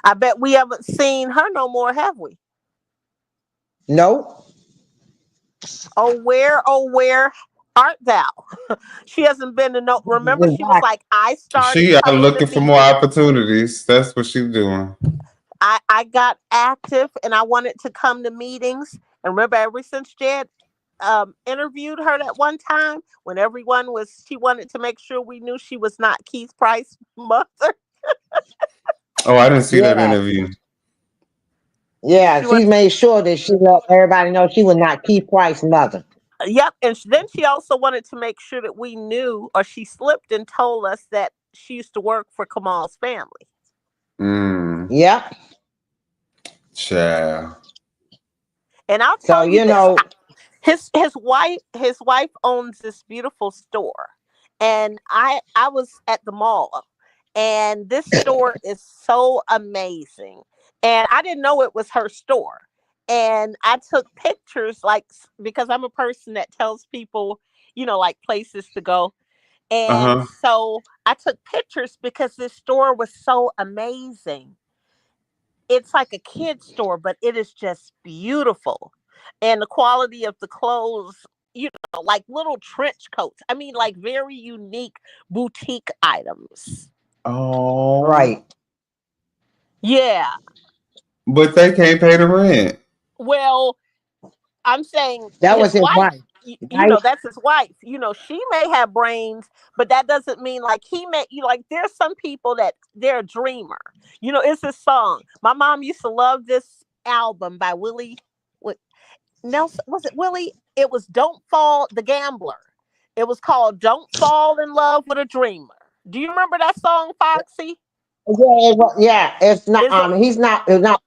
I bet we haven't seen her no more, have we? No. Oh, where art thou? She hasn't been to no. Remember, she was Exactly. like, I started She out coming to looking for more meetings. opportunities. That's what she's doing. I got active and I wanted to come to meetings. And remember, ever since Jed interviewed her that one time, when she wanted to make sure we knew she was not Keith Price's mother. Oh, I didn't see that Yeah. interview. Yeah. She She went, made sure that she let everybody know she was not Keith Price's mother. yep. And then she also wanted to make sure that we knew, or she slipped and told us that she used to work for Kamal's family. Yep. Child. And I'll So, tell you this: his wife owns this beautiful store, and I was at the mall, and this store is so amazing, and I didn't know it was her store, and I took pictures because I'm a person that tells people like places to go, and Uh-huh. so I took pictures because this store was so amazing. It's like a kid's store, but it is just beautiful. And the quality of the clothes, like little trench coats. I mean, like very unique boutique items. Oh. right. Yeah. But they can't pay the rent. Well, I'm saying That his was his wife, wife, right? that's his wife. She may have brains, but that doesn't mean like he may, like there's some people that they're a dreamer. It's a song. My mom used to love this album by Willie. What Nelson, was it Willie? It was Don't Fall, the Gambler. It was called Don't Fall in Love with a Dreamer. Do you remember that song, Foxy? Yeah, it's not. Is it? He's not. It's not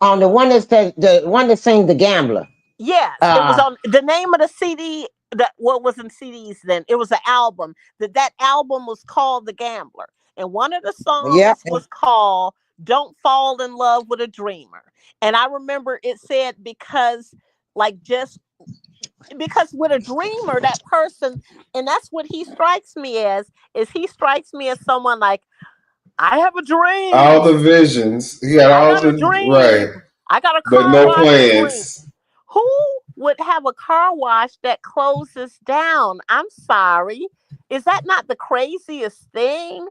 on the one that says the one that sings the gambler. Yes, it was on the name of the CD. That what was in CDs then? It was an album. That album was called The Gambler, and one of the Yeah, songs was called "Don't Fall in Love with a Dreamer." And I remember it said because with a dreamer, that person, and that's what he strikes me as. Is he strikes me as someone like I have a All dream. the visions. He got I all got a the right. dream. I got a But car no wash dream. plans. Who would have a car wash that closes down? I'm sorry. Is that not the craziest thing?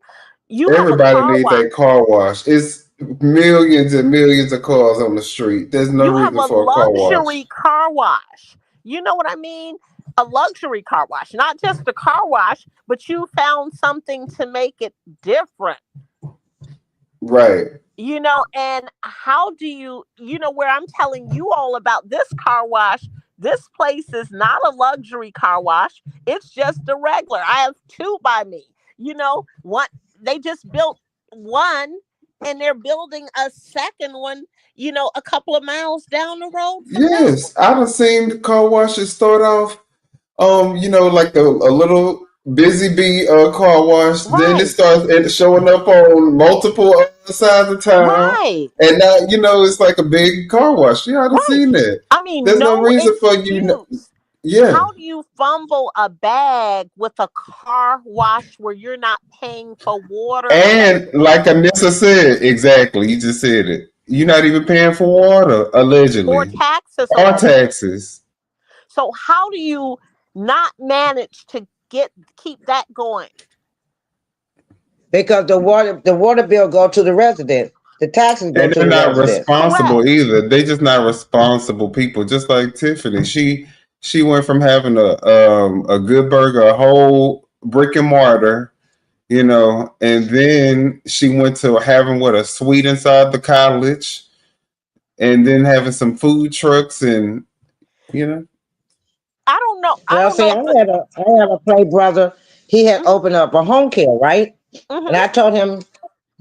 You have a Everybody car needs wash. that car wash. It's millions and millions of cars on the street. There's no You have reason a for a car wash. luxury car wash. You know what I mean? A luxury car wash, not just a car wash, but you found something to make it different. Right. You know, and how do you, where I'm telling you all about this car wash, this place is not a luxury car wash. It's just a regular. I have two by me. One, they just built one and they're building a second one, a couple of miles down the road from that one. Yes, I done seen the car washes start off, like a little busy bee car wash. Then it Right, starts showing up on multiple other sides of town, right, and now it's like a big car wash. Yeah, I done right. seen that. I mean, There's no no reason for excuse. yeah. How do you fumble a bag with a car wash where you're not paying for water, And like electricity, Anissa said, exactly, you just said it. You're not even paying for water, or allegedly, taxes, or allegedly? taxes. So how do you not manage to keep that going? Because the water bill go to the resident. The taxes go And to they're the not resident. responsible Correct. either. They just not responsible people. Just like Tiffany, she went from having a good burger, a whole brick and mortar, and then she went to having a suite inside the college, and then having some food trucks, and you know, I don't know. I Well, don't see, know I if the. had a play brother. He had Mhm, opened up a home care, right? And mhm. I told him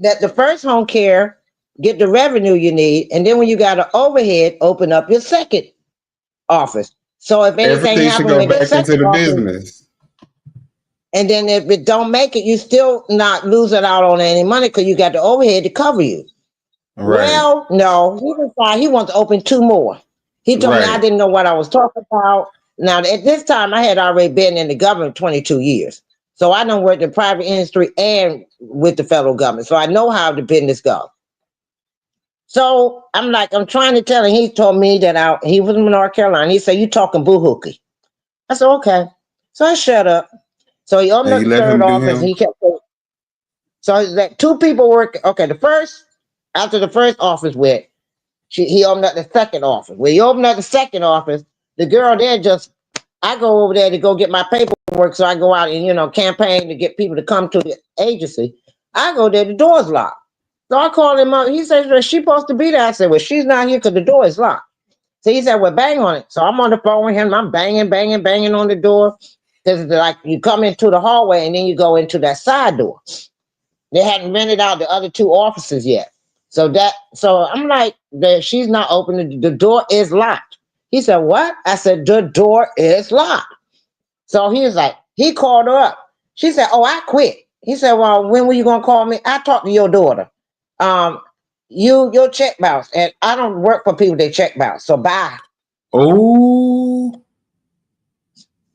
that the first home care get the revenue you need, and then when you got an overhead, open up your second office. So if anything everything should happened go with that back into second the office, business. and then if it don't make it, you still not losing out on any money because you got the overhead to cover you. Right, Well, no, he decided he wants to open two more. He told me I right. didn't know what I was talking about. Now, at this time, I had already been in the government 22 years. So I done worked in private industry and with the federal government. So I know how the business goes. So I'm trying to tell him. He told me that he was in North Carolina. He said, you talking boo-hooky. I said, okay. So I shut up. So he opened And up you the let third him do office. him. He kept saying, so that two people work. Okay, after the first office went, he opened up the second office. When he opened up the second office, the girl there I go over there to go get my paperwork, so I go out and campaign to get people to come to the agency. I go there, the door's locked. So I called him up. He says, "Well, she's supposed to be there." I said, "Well, she's not here because the door is locked." So he said, "Well, bang on it." So I'm on the phone with him. I'm banging, banging, banging on the door because it's like you come into the hallway and then you go into that side door. They hadn't rented out the other two offices yet. So I'm like, she's not opening. The door is locked. He said, what? I said, the door is locked. So he was like, he called her up. She said, oh, I quit. He said, well, when were you gonna call me? I talked to your daughter. Um, your check bounce, and I don't work for people that check bounce. So bye. Oh,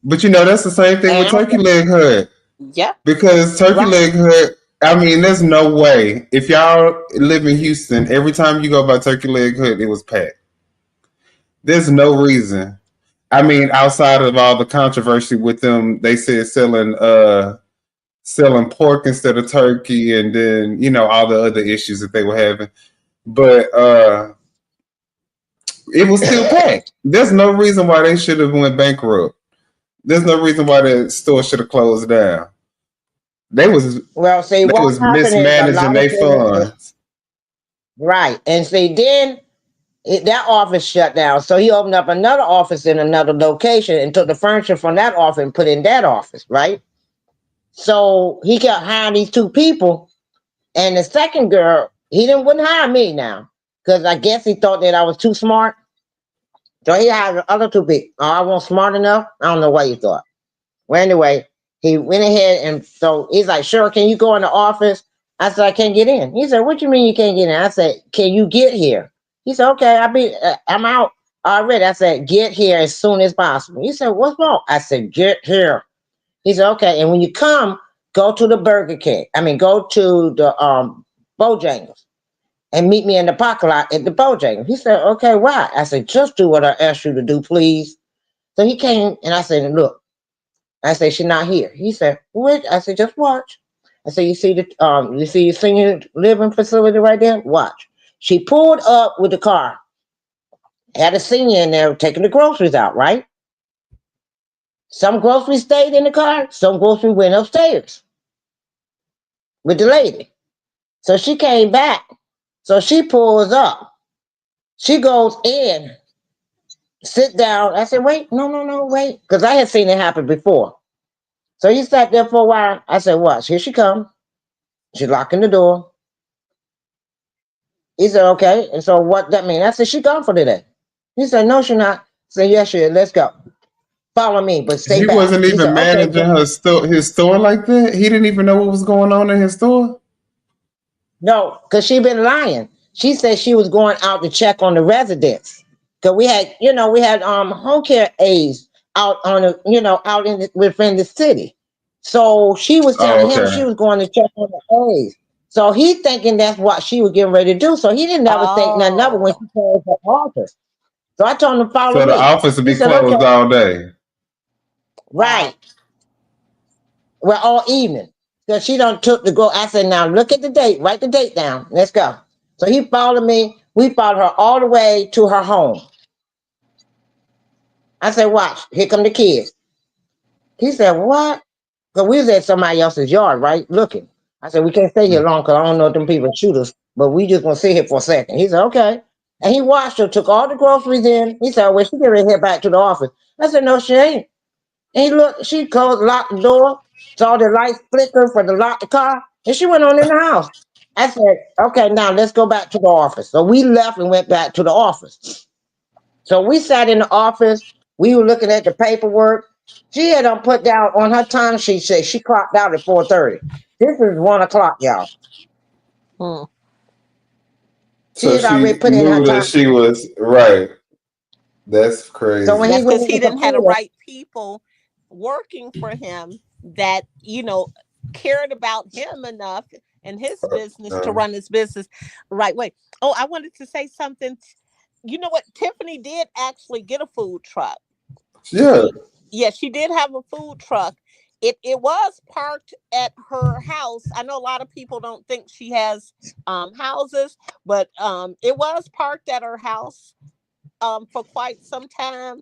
but that's the same thing with And Turkey Leg Hut. Yeah. Because Turkey right, Leg Hut, I mean, there's no way. If y'all live in Houston, every time you go by Turkey Leg Hut, it was packed. There's no reason. I mean, outside of all the controversy with them, they said selling pork instead of turkey, and then all the other issues that they were having. But it was still packed. There's no reason why they should have went bankrupt. There's no reason why the store should have closed down. They was well, see, they what was happened is a mismanaging lot of their businesses, funds. right? And see, then that office shut down. So he opened up another office in another location and took the furniture from that office and put in that office, right? So he kept hiring these two people. And the second girl, wouldn't hire me now. Because I guess he thought that I was too smart. So he hired the other two people. Oh, I wasn't smart enough. I don't know what he thought. Well, anyway, he went ahead and so he's like, sure, can you go in the office? I said, I can't get in. He said, what you mean you can't get in? I said, can you get here? He said, okay, I'm out already. I said, get here as soon as possible. He said, what's wrong? I said, get here. He said, okay. And when you come, go to the Burger King. Go to the Bojangles and meet me in the parking lot at the Bojangles. He said, okay, why? I said, just do what I asked you to do, please. So he came and I said, look, I said, she's not here. He said, what? I said, just watch. I said, you see your senior living facility right there? Watch. She pulled up with the car, had a senior in there taking the groceries out, right? Some groceries stayed in the car, some groceries went upstairs with the lady. So she came back. So she pulls up. She goes in, sit down. I said, wait, no, wait. Because I had seen it happen before. So he sat there for a while. I said, watch, here she comes. She's locking the door. He said, okay. And so what that mean? I said, she gone for today. He said, no, she not. I said, yes, she is. Let's go. Follow me, but stay He back. wasn't He even said, okay. managing his store like that. He didn't even know what was going on in his store. No, because she been lying. She said she was going out to check on the residents. Cause we had home care aides out on the out within the city. So she was telling him she Okay. was going to check on the aides. So he thinking that's what she was getting ready to do. So he didn't never think nothing of it when Oh. she closed the office. So I told him to follow So the me. office would He be said, okay, closed all day. right. Well, all evening. So she done took the go. I said, now look at the date. Write the date down. Let's go. So he followed me. We followed her all the way to her home. I said, watch. Here come the kids. He said, what? Because we was at somebody else's yard, right? Looking. I said, we can't stay here long because I don't know if them people shoot us, but we just going to sit here for a second. He said, okay. And he watched her, took all the groceries in. He said, well, she get ready to head back to the office. I said, no, she ain't. And he looked, she closed, locked the door, saw the lights flicker for the lock the car, and she went on in the house. I said, okay, now let's go back to the office. So we left and went back to the office. So we sat in the office. We were looking at the paperwork. She had put down on her time sheet, said she clocked out at 4:30. This is 1 o'clock, y'all. Hmm. She So had already she put in her knew that time. she was right. That's crazy. So when he That's went because in he the didn't have the computer, right people working for him that, cared about him enough and his business to Uh, run his business the right way. Oh, I wanted to say something. You know what? Tiffany did actually get a food truck. yeah. She did have a food truck. It was parked at her house. I know a lot of people don't think she has houses, but it was parked at her house for quite some time.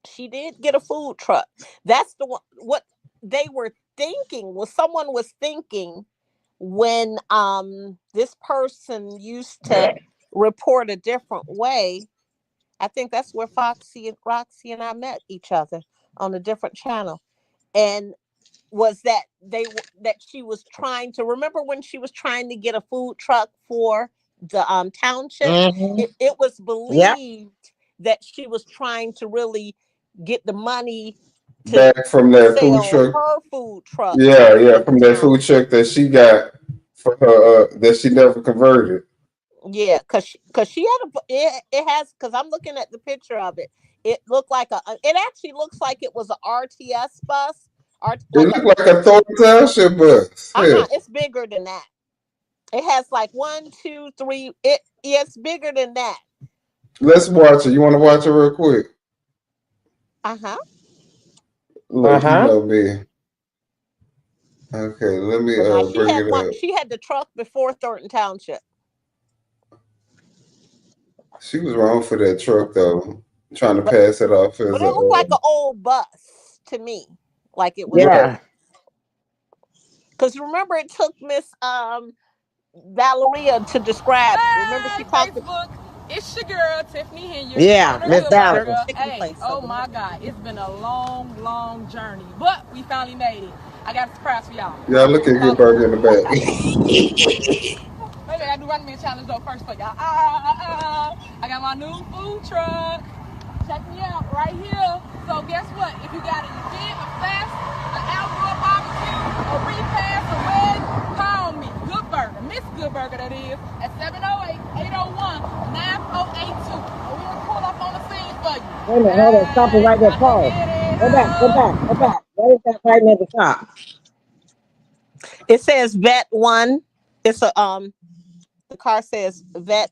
She did get a food truck. That's the one. What they were thinking was someone was thinking when this person used to report a different way. I think that's where Foxy and Roxy and I met each other on a different channel. And was that that she was trying to remember when she was trying to get a food truck for the township. It was yep. believed that she was trying to really get the money to Back from that food sell truck. her food truck Yeah, in the from that food township. truck that she got for her that she never converted. Yeah, cause she had it has, because I'm looking at the picture of it. It looked like it actually looks like it was a RTS bus, It like a looked like a Thornton Township bus. Yeah. it's bigger than that. It has like 1, 2, 3. It's bigger than that. Let's watch it. You want to watch it real quick? Uh-huh. Look, you know me. Okay, let me But now bring it up. she had the truck before Thornton Township. She was wrong for that truck though, trying to pass it off as But it looked like an old bus to me. Like it was Yeah. because remember it took Miss Valeria to describe. Remember she talked Facebook. It's your girl Tiffany Henry. Yeah, Owner Miss Good Valerie. Burger. chicken Hey, place oh over my here. God, it's been a long, long journey, but we finally made it. I got a surprise for y'all. Yeah, look at Good Burger in the back. Wait a minute, I do Running Man Challenge though first for y'all. I got my new food truck. Check me out right here. So guess what? If you got an event, a fest, an outdoor barbecue, a repass, a wedding, call me. Good Burger, Miss Good Burger that is, at 708-801-9082. We're gonna pull up on the scene for you. Wait a minute, hold on, stop it right there, pause. Go back. What is that right near the top? It says Vet 1. It's a the car says Vet.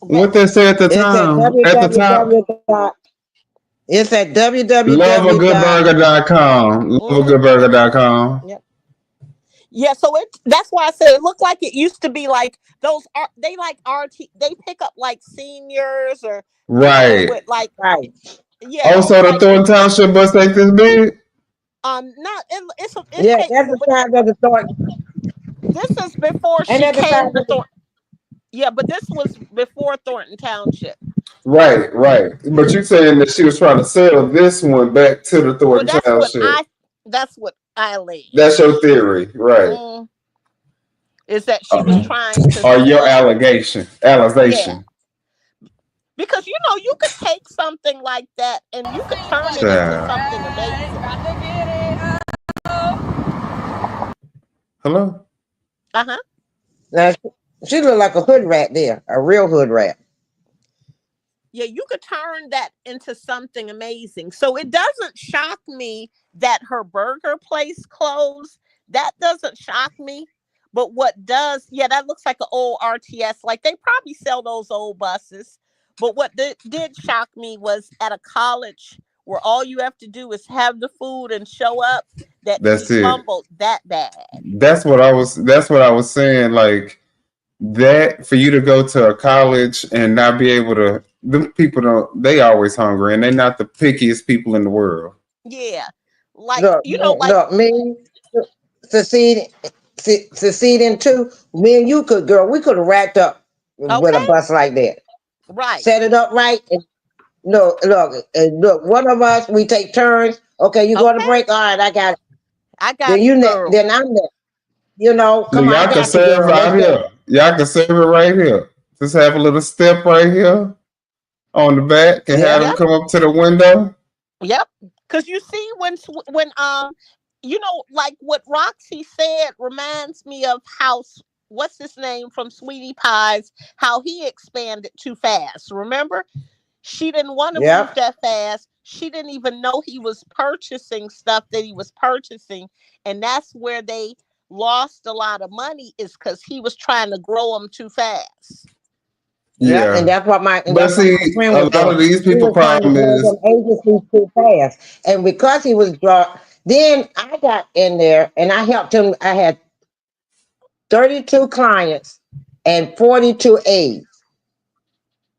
What they say at the It's at time? At the top, www. It's at www. loveagoodburger.com. Loveagoodburger.com. Yep. Yeah, so that's why I said it looked like it used to be like those they like RT, they pick up like seniors or Right. with like Right. Also, the like Thornton Township bus ain't this big. no, it's Yeah, capable, that's the but size of the store. This is before And she at the came time, to Thornton. Yeah, but this was before Thornton Township. Right, right. But you're saying that she was trying to sell this one back to the Well, Thornton Township. that's what I allege. That's your theory, right? Is that she was trying to Or your sell? allegation. Yeah. Because you could take something like that and you could turn it into something amazing. Got to get it. Hello? Uh-huh. now she looked like a hood rat there, a real hood rat. Yeah, you could turn that into something amazing. So it doesn't shock me that her burger place closed. That doesn't shock me. But what does, that looks like an old RTS. Like they probably sell those old buses. But what did shock me was at a college where all you have to do is have the food and show up, That's she it. fumbled that bad. That's what I was saying. Like that, for you to go to a college and not be able to, them people they always hungry and they're not the pickiest people in the world. Yeah. Like, look, me succeeding too. Me and you could, girl, we could have racked up with a bus like that. Right. Set it up right. And look, one of us, we take turns. Okay, you go to break. All right, I got it. Then you next, then I'm next. Come on, y'all can serve out here. Y'all can serve it right here. Just have a little step right here on the back and have them come up to the window. Yep. Because you see when like what Roxy said reminds me of how, what's his name from Sweetie Pies, how he expanded too fast. Remember? She didn't want to move that fast. She didn't even know he was purchasing stuff that he was purchasing. And that's where they lost a lot of money, is because he was trying to grow them too fast. Yeah, and that's what my but see, a lot of these people problem is agencies too fast, and because he was then I got in there and I helped him. I had 32 clients and 42 aides,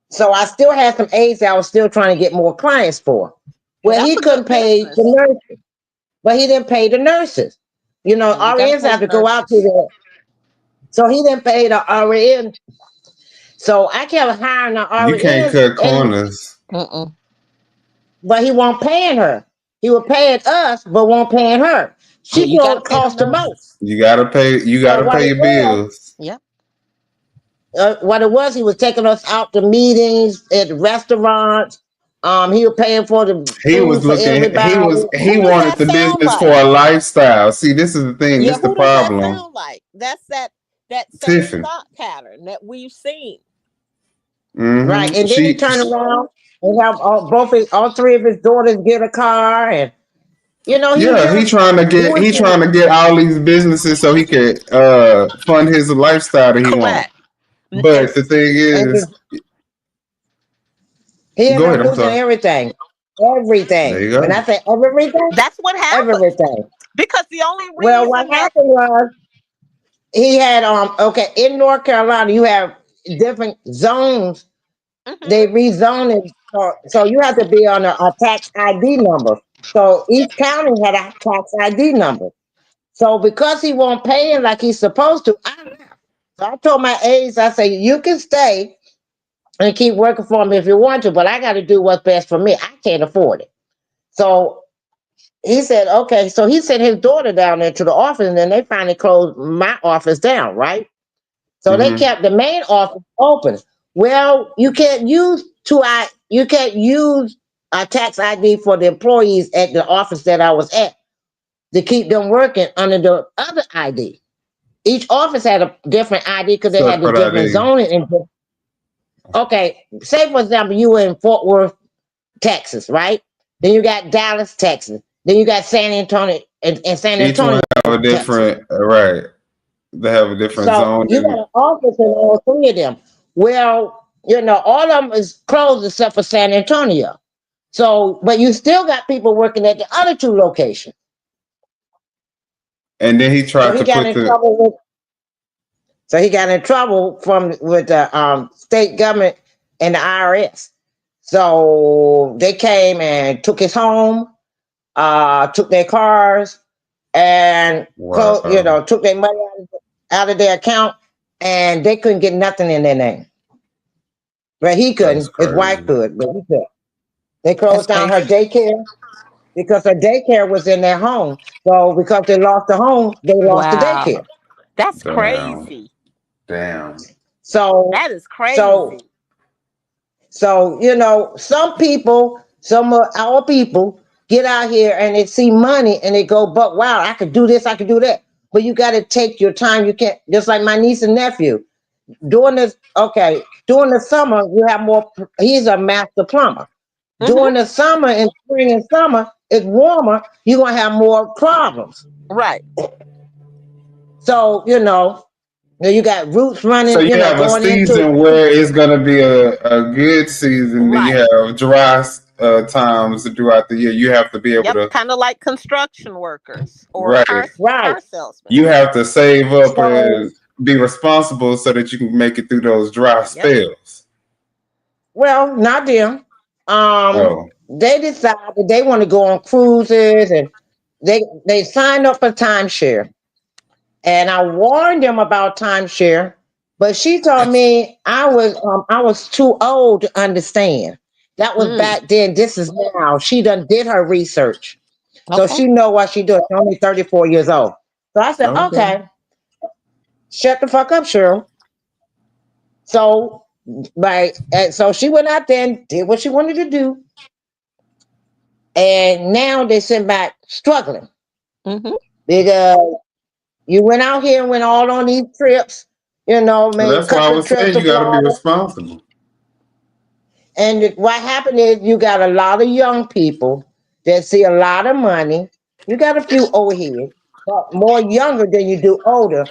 so I still had some aides that I was still trying to get more clients for. Well, he couldn't pay the nurses, but he didn't pay the nurses. RNs have to go out to there, so he didn't pay the RN. So I kept hiring the RN. You can't cut corners. But he won't paying her. He was paying us, but won't paying her. She cost the most. You gotta pay. You gotta pay your bills. Yep. What it was, he was taking us out to meetings at restaurants. He was paying for the. He was looking. He wanted the business for a lifestyle. See, this is the thing. This is the problem. That sound like? That's that same thought pattern that we've seen. Mm-hmm. Right, and then he turned around and have all three of his daughters get a car, and he trying to get all these businesses so he could fund his lifestyle that he wants. But the thing is, he ended up losing everything. There you go. And I say everything. That's what happened. Everything. Because the only reason what happened was he had in North Carolina you have different zones. They rezoned it, so you have to be on a tax ID number. So each county had a tax ID number. So because he won't pay it like he's supposed to, I left. So I told my aides, I say, you can stay and keep working for me if you want to, but I got to do what's best for me. I can't afford it. So he said, okay. So he sent his daughter down there to the office, and then they finally closed my office down, right? So they kept the main office open. Well, you can't use a tax ID for the employees at the office that I was at to keep them working under the other ID. Each office had a different ID because they had the different zoning. Okay, say for example, you were in Fort Worth, Texas, right? Then you got Dallas, Texas. Then you got San Antonio and San Antonio. Each one have a different, right? They have a different zone. You got an office in all three of them. Well, all of them is closed except for San Antonio. So, but you still got people working at the other two locations. And then he tried to put the. So he got in trouble with the state government and the IRS. So they came and took his home, took their cars, and took their money out of it. out of their account, and they couldn't get nothing in their name. But he That's couldn't. His wife crazy. could, but he couldn't. They That's closed down her crazy. daycare because her daycare was in their home. So because they lost the home, they lost the Wow. daycare. That's Damn. crazy. Damn. So That is so crazy. so you know, some people, some of our people get out here and they see money and they go, but wow, I could do this, I could do that. But you got to take your time. You can't, just like my niece and nephew. During the summer, you have more. He's a master plumber. Hmm. During the summer and spring and summer, it's warmer. You're gonna have more problems. Right. So you got roots So running. you have a Going into season where it's going to be a good season. Then you Right. have dry times throughout the year. You have to be able Yep. to, Kind of like construction workers or right. car right. salesmen. You have to save up So and be responsible so that you can make it through those dry Yep. spells. well, not them. Oh, They decided they want to go on cruises, and they signed up for timeshare. And I warned them about timeshare, but she told me I was too old to understand. That was Mm. back then. This is now. She done did her research, so Okay. she know what she doing. She's only 34 years old. So I said, okay. okay, shut the fuck up, Cheryl. So, and so she went out there and did what she wanted to do, and now they sent back struggling Hmm. because you went out here and went all on these trips, So made a that's why I couple of was trips saying to you got to be Florida. responsible. And what happened is you got a lot of young people that see a lot of money. You got a few old heads, but more younger than you do older.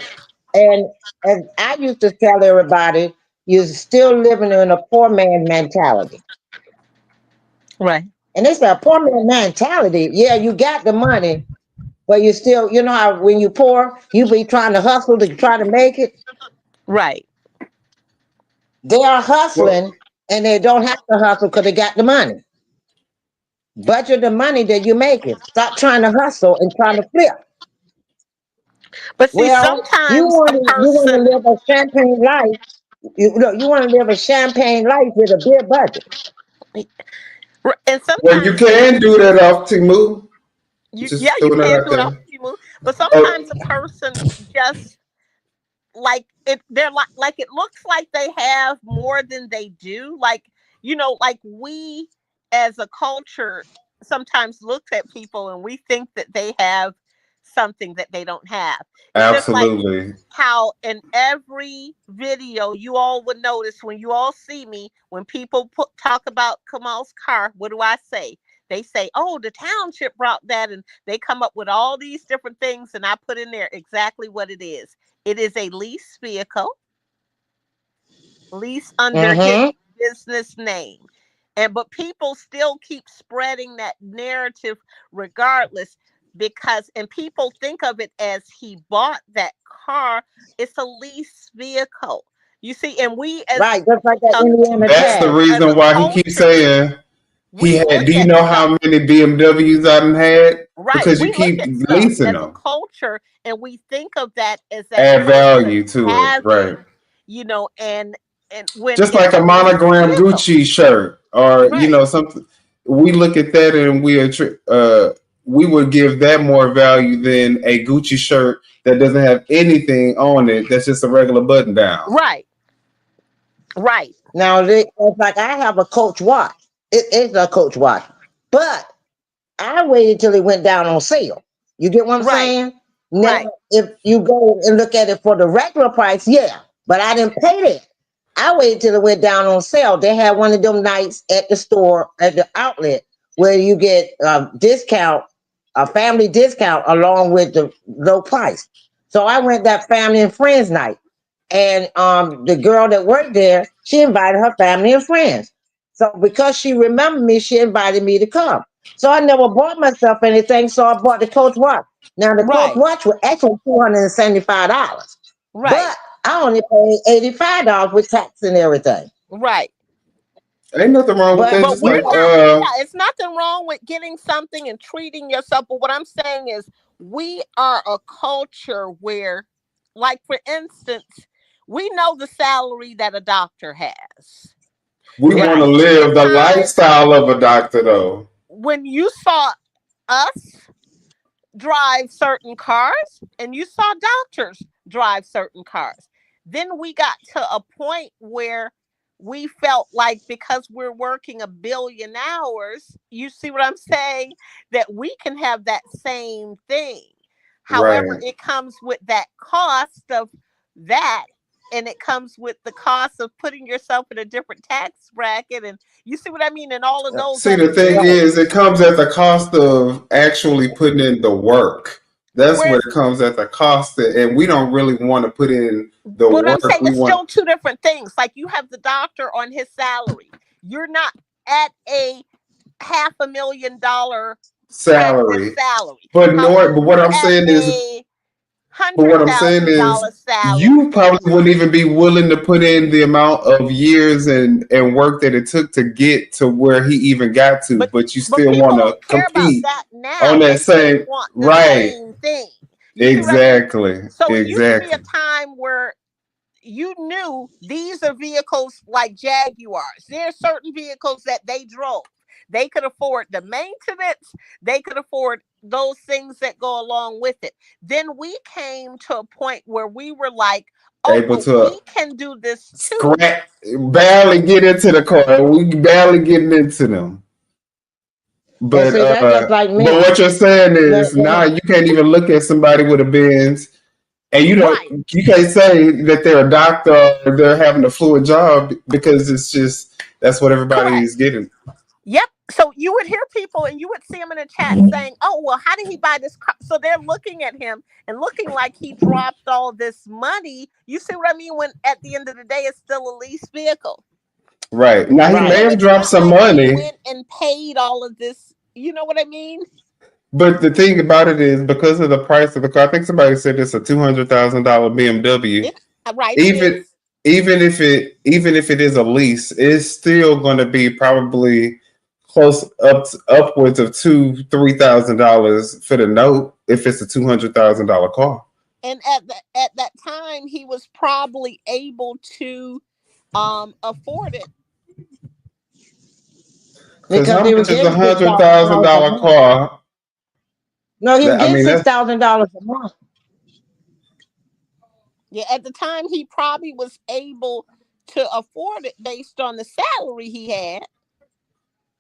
And as I used to tell everybody, you're still living in a poor man mentality. Right. And they say a poor man mentality. Yeah, you got the money, but you still, you know how when you poor, you be trying to hustle to try to make it. Right. They are Well, hustling and they don't have to hustle because they got the money. Budget the money that you're making. Stop trying to hustle and trying to flip. But see, Well, you sometimes want a to person, live a champagne life. You want to live a champagne life with a beer budget. and well, you sometimes can do that off Timu. you Just you throwing that can out do it off there. Temu, but Oh, sometimes a person just like it they're like it looks like they have more than they do, like like we as a culture sometimes looks at people and we think that they have something that they don't have. It's just like absolutely. how in every video you all would notice when you all see me, when people talk about Kamal's car, what do I say? They say, oh, the township brought that, and they come up with all these different things, and I put in there exactly what it is. It is a lease vehicle, lease under his Mm-hmm. business name. But people still keep spreading that narrative regardless, because and people think of it as he bought that car. It's a lease vehicle. You see, and we Right, just like that a Indiana That's the tag. as reason a why he keeps culture, saying he we had. look Do you at know stuff. how many BMWs I done had? Right. Because you We look keep at stuff leasing as a them. culture and we think of that as that Add person value to it, right? having, and when Just it's like a a lease monogram vehicle. Gucci shirt, or Right. something. We look at that and we would give that more value than a Gucci shirt that doesn't have anything on it. That's just a regular button down. Right. Right. Now, it's like I have a Coach watch. It is a Coach watch, but I waited till it went down on sale. You get what I'm Right. saying? Right. Now, if you go and look at it for the regular price, yeah, but I didn't pay that. I waited till it went down on sale. They had one of them nights at the store, at the outlet, where you get a discount, a family discount, along with the low price. So I went that family and friends night. And the girl that worked there, she invited her family and friends. So because she remembered me, she invited me to come. So I never bought myself anything, so I bought the Coach watch. Now the Coach Right. watch was actually $275, Right. but I only paid $85 with tax and everything. Right. Ain't nothing wrong with But that. But Just we're like not, yeah, it's nothing wrong with getting something and treating yourself. But what I'm saying is we are a culture where, like for instance, we know the salary that a doctor has. We Right. want to live the lifestyle of a doctor, though. When you saw us drive certain cars and you saw doctors drive certain cars, then we got to a point where we felt like because we're working 1 billion hours, you see what I'm saying, that we can have that same thing. However, Right. it comes with that cost of that, and it comes with the cost of putting yourself in a different tax bracket, and you see what I mean, and all of those See, other the thing things. is, it comes at the cost of actually putting in the work. That's what Whereas, it comes at the cost of, and we don't really want to put in the but I'm work. saying We it's want still two different things. Like you have the doctor on his salary. You're not at a $500,000 practice salary. salary. But However, but what you're I'm at saying is, a but what I'm saying is, $100,000 salary. you probably wouldn't even be willing to put in the amount of years and work that it took to get to where he even got to, but you But still people want to don't care about compete that now. on They that just same, want the right? same thing. You see what I mean? Exactly. So it used to be a Exactly. time where you knew these are vehicles like Jaguars. There are certain vehicles that they drove. They could afford the maintenance. They could afford those things that go along with it. Then we came to a point where we were like, oh, Able but to we can do this too. scrap, barely get into the car. We barely getting into them. And But see, that's just like me. but what you're saying is When now I- you can't even look at somebody with a Benz, and you Right. can't say that they're a doctor or they're having a fluid job because it's just that's what everybody Correct. is getting. Yep. So you would hear people and you would see them in the chat saying, oh, well, how did he buy this car? So they're looking at him and looking like he dropped all this money. You see what I mean? When at the end of the day, it's still a lease vehicle. Right. Now he Right. may So have it's dropped not some like he money, went and paid all of this. You know what I mean? but the thing about it is because of the price of the car. I think somebody said it's a $200,000 BMW. It, right. Even It is. even if it is a lease, it's still going to be probably close upwards of $2,000-$3,000 for the note if it's a $200,000 car. And at that time, he was probably able to afford it. Because Because how he was much is a getting $100,000 car? No, he was I getting mean, that's $6,000 a month. Yeah, at the time, he probably was able to afford it based on the salary he had.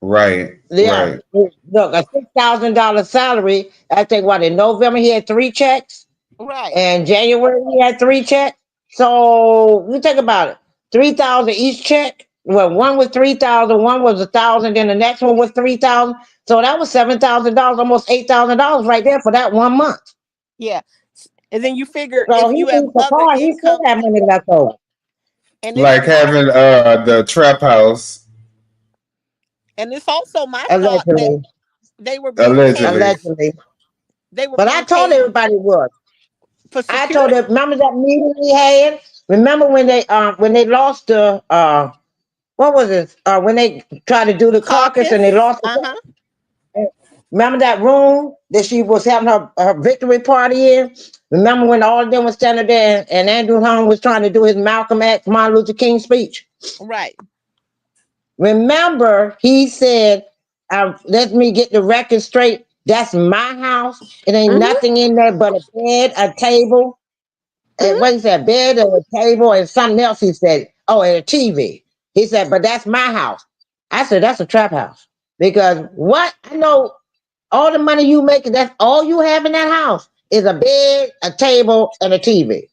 right. Yeah. Right. Look, a $6,000 salary. I think what in November he had 3 checks, Right. and January he had 3 checks. So you think about it, 3,000 each check. Well, one was 3,000, one was 1,000, then the next one was 3,000. So that was $7,000, almost $8,000 right there for that 1 month. Yeah. And then you figure So if he you have needs a other car. He still income, have money left over. and Like having the trap house. and it's also my thought that Allegedly. they were being Allegedly. paid. Allegedly. They were But I being told paid everybody what. for I security. told them, remember that meeting we had? Remember when they lost the what was it? When they tried to do the caucus and they lost the Uh-huh. remember that room that she was having her victory party in? Remember when all of them was standing there and Andrew Hung was trying to do his Malcolm X, Martin Luther King speech? Right. Remember, he said, let me get the record straight. That's my house. It ain't Mhm. nothing in there but a bed, a table, and what he said, bed and a table and something else he said. Oh, and a TV. He said, but that's my house. I said, that's a trap house. Because what? I know all the money you make, that's all you have in that house is a bed, a table, and a TV.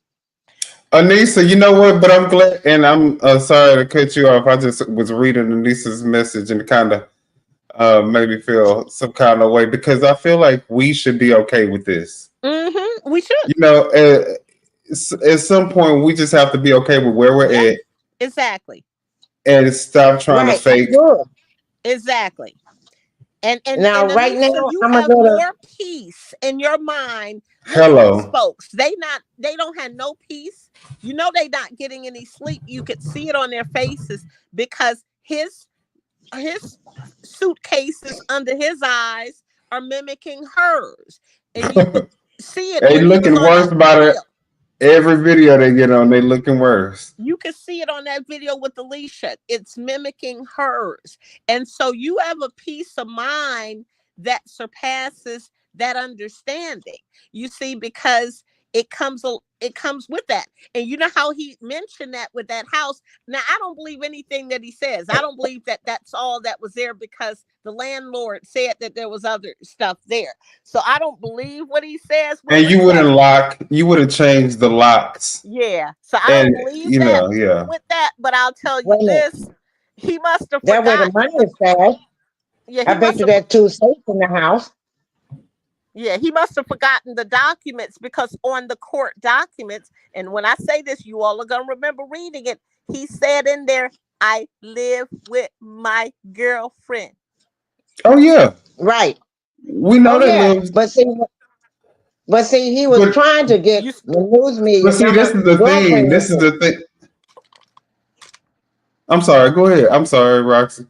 Anissa, you know what? But I'm glad, and I'm sorry to cut you off. I just was reading Anissa's message and it kind of made me feel some kind of way because I feel like we should be okay with this. Mm-hmm. We should. You know, at some point, we just have to be okay with where we're Yeah. at Exactly. and stop trying to Right. fake. Good. Exactly. And Now, right Anissa, now, you I'm have gonna more peace in your mind. Look at these Hello. folks. They don't have no peace. You know they not getting any sleep. You could see it on their faces because his suitcases under his eyes are mimicking hers. And you could see it They when he was looking on worse that about it. video. Every video they get on, they looking worse. You can see it on that video with Alicia. It's mimicking hers. And so you have a peace of mind that surpasses that understanding. You see, because it comes with that. And you know how he mentioned that with that house. Now, I don't believe anything that he says. I don't believe that that's all that was there, because the landlord said that there was other stuff there. So I don't believe what he says. And you wouldn't change the locks. Yeah. So I And, don't believe you that know, yeah. with that, but I'll tell you Wait a minute. this. He must have That way the forgotten. money is stashed. Yeah, I he bet must you have that too safe in the house. he must have forgotten the documents, because on the court documents, and when I say this, you all are gonna remember reading it. He said in there, I live with my girlfriend. Oh yeah, Right. we know Oh they yeah. live. But see, he was But trying to get You the news media. but see, this is the thing. girlfriend This is was the thing. I'm sorry. Go ahead. I'm sorry, Roxy.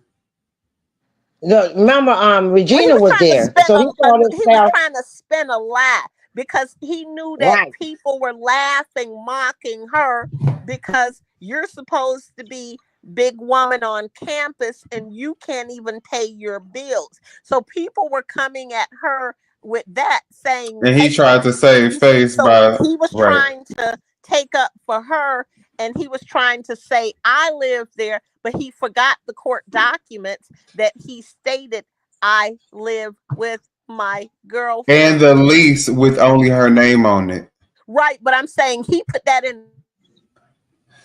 there. Remember, Well, he Regina was was trying to there, spin so he thought he was himself trying to spin a lie, because he knew that right. people were laughing, mocking her, because you're supposed to be big woman on campus and you can't even pay your bills. So people were coming at her with that, saying And he tried to save face so by he was right. trying to take up for her, and he was trying to say, I live there, but he forgot the court documents that he stated, I live with my girlfriend. And the lease with only her name on it. Right, but I'm saying he put that in.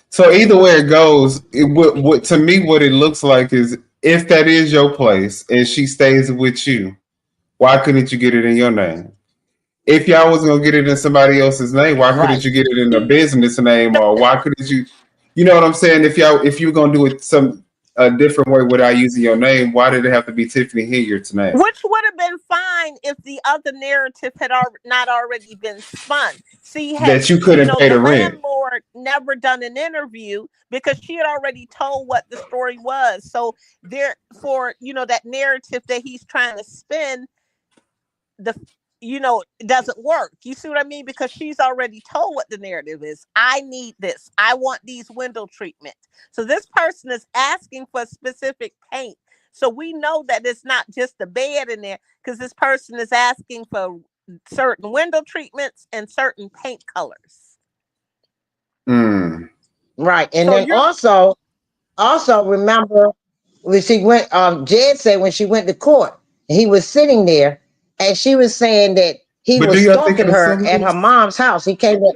So either way it goes, what to me what it looks like is, if that is your place and she stays with you, why couldn't you get it in your name? If y'all was gonna get it in somebody else's name, why couldn't Right. you get it in a business name, or why couldn't you? You know what I'm saying? If you were gonna do it a different way without using your name, why did it have to be Tiffany Hilliard's name? Which would have been fine if the other narrative had not already been spun. See, That you couldn't pay the the rent. landlord never done an interview, because she had already told what the story was. So therefore, that narrative that he's trying to spin, it doesn't work. You see what I mean? Because she's already told what the narrative is. I need this. I want these window treatments. So this person is asking for specific paint. So we know that it's not just the bed in there, because this person is asking for certain window treatments and certain paint colors. Right. And So then also remember when she went, Jed said when she went to court, he was sitting there and she was saying that he But do was y'all think stalking it was her some of at her this? mom's house. He came up.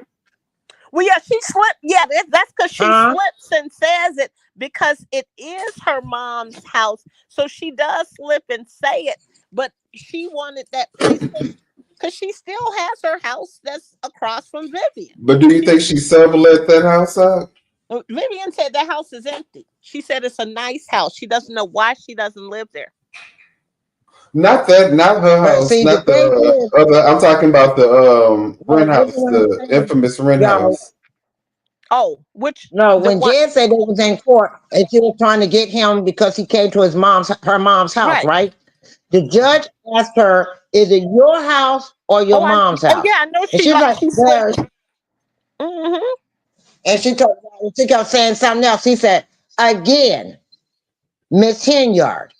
Well, yeah, she slipped. Yeah, that's because she Huh? slips and says it, because it is her mom's house. So she does slip and say it, but she wanted that place because she still has her house that's across from Vivian. But do you think she sublet that house out? Vivian said that house is empty. She said it's a nice house. She doesn't know why she doesn't live there. Not her But house, see, not the thing is, the other. I'm talking about the rent this house, is what I'm the saying, infamous rent y'all. house. Oh, which No, the when one? Jed said they was in court and she was trying to get him because he came to her mom's house, Right. right? The judge asked her, "Is it your house or your mom's house?" Yeah, I know And she she's like, she "Well," slipped. Mm-hmm. and she kept saying something else. He said, "Again, Miss Henyard,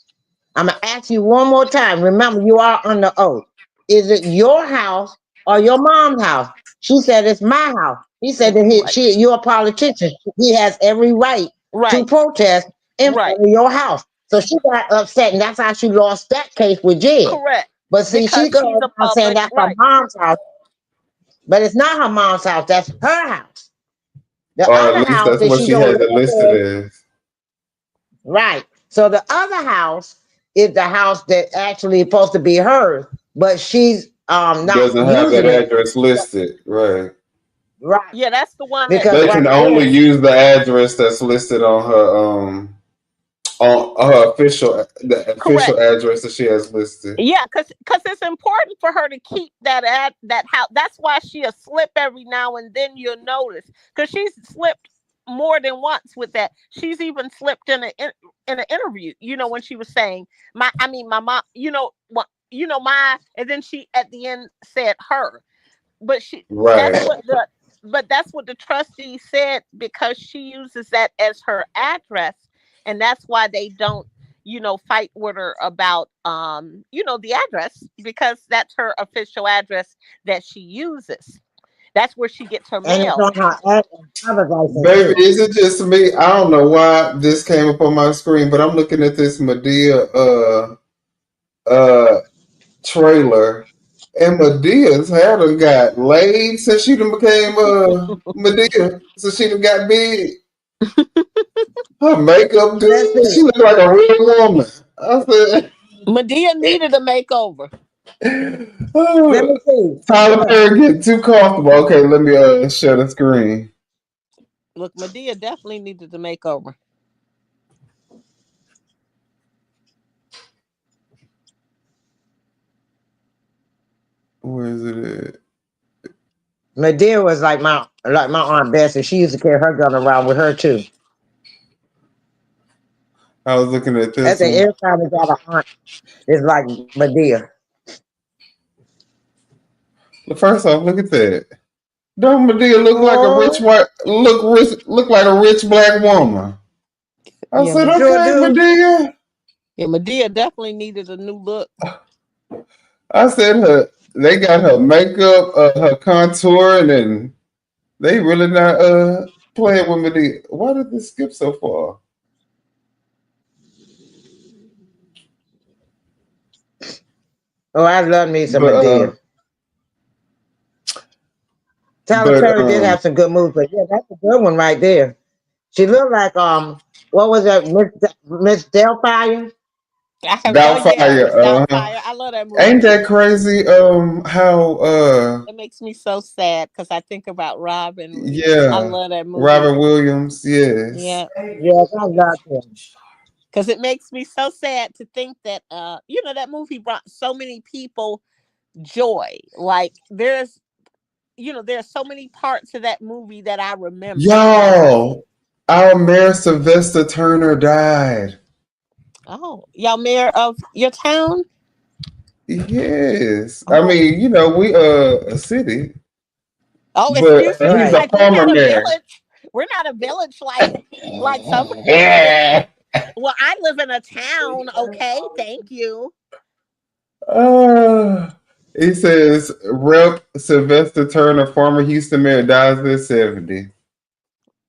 I'm gonna ask you one more time. Remember, you are under oath. Is it your house or your mom's house?" She said, "It's my house." He said that you're a politician. He has every right to Right. protest in front of your house. So she got upset, and that's how she lost that case with Jed. Correct. But see, Because she goes she's a around saying public, that's her right. mom's house, but it's not her mom's house. That's her house. The Or at other least house that's that what she she don't has it live listed in, as. right. So the other house is the house that actually is supposed to be hers, but she's not Doesn't have that using it. address listed, right? Right. Yeah, that's the one Because They right can there, only use the address that's listed on her on her official Correct. address that she has listed. Yeah, because it's important for her to keep that house. That's why she'll slip every now and then. You'll notice, because she's slipped more than once with that. She's even slipped in an interview. When she was saying my mom. And then she at the end said her, but Right. that's what but that's what the trustee said, because she uses that as her address, and that's why they don't, fight with her about, the address, because that's her official address that she uses. That's where she gets her And it's mail. on her driver's license Baby, too. is it just me? I don't know why this came up on my screen, but I'm looking at this Medea uh trailer, and Medea's hair done got laid since she done became Medea. So she done got big. Her makeup, Let's dude, she see. look like a real woman. I said, Medea needed a makeover. Let me see. Tyler Perry get too comfortable. Okay, let me share the screen. Look, Medea definitely needed a makeover. Where is it at? Medea was like my Aunt Bessie. She used to carry her gun around with her too. I was looking at I this think one. every time we got an aunt, it's like Medea. First off, look at that. Don't Medea look like a rich Oh, white look like a rich black woman? I Yeah, said, sure okay, do. Medea. Medea definitely needed a new look. I said they got her makeup, her contour, and then they really not playing with Medea. Why did this skip so far? Oh, I love me some But Medea. Tyler but Perry did have some good moves, but yeah, that's a good one right there. She looked like what was that, Miss Delphine? Oh yeah, Doubtfire, Miss Doubtfire. I love that ain't movie. that crazy? How It makes me so sad because I think about Robin. I yeah, love that movie. Robin Williams, yes. Yeah, Yes, I love him. because it makes me so sad to think that that movie brought so many people joy. Like there's so many parts of that movie that I remember. Y'all, our mayor Sylvester Turner died. Oh, y'all mayor of your town? Yes. I Oh, mean, we a city, oh, but excuse me. he's Right. a Like we're former not a mayor. village. We're not a village like some people live. Well, I live in a town. Okay, thank you. Uh, he says Rep Sylvester Turner, former Houston mayor, dies at 70.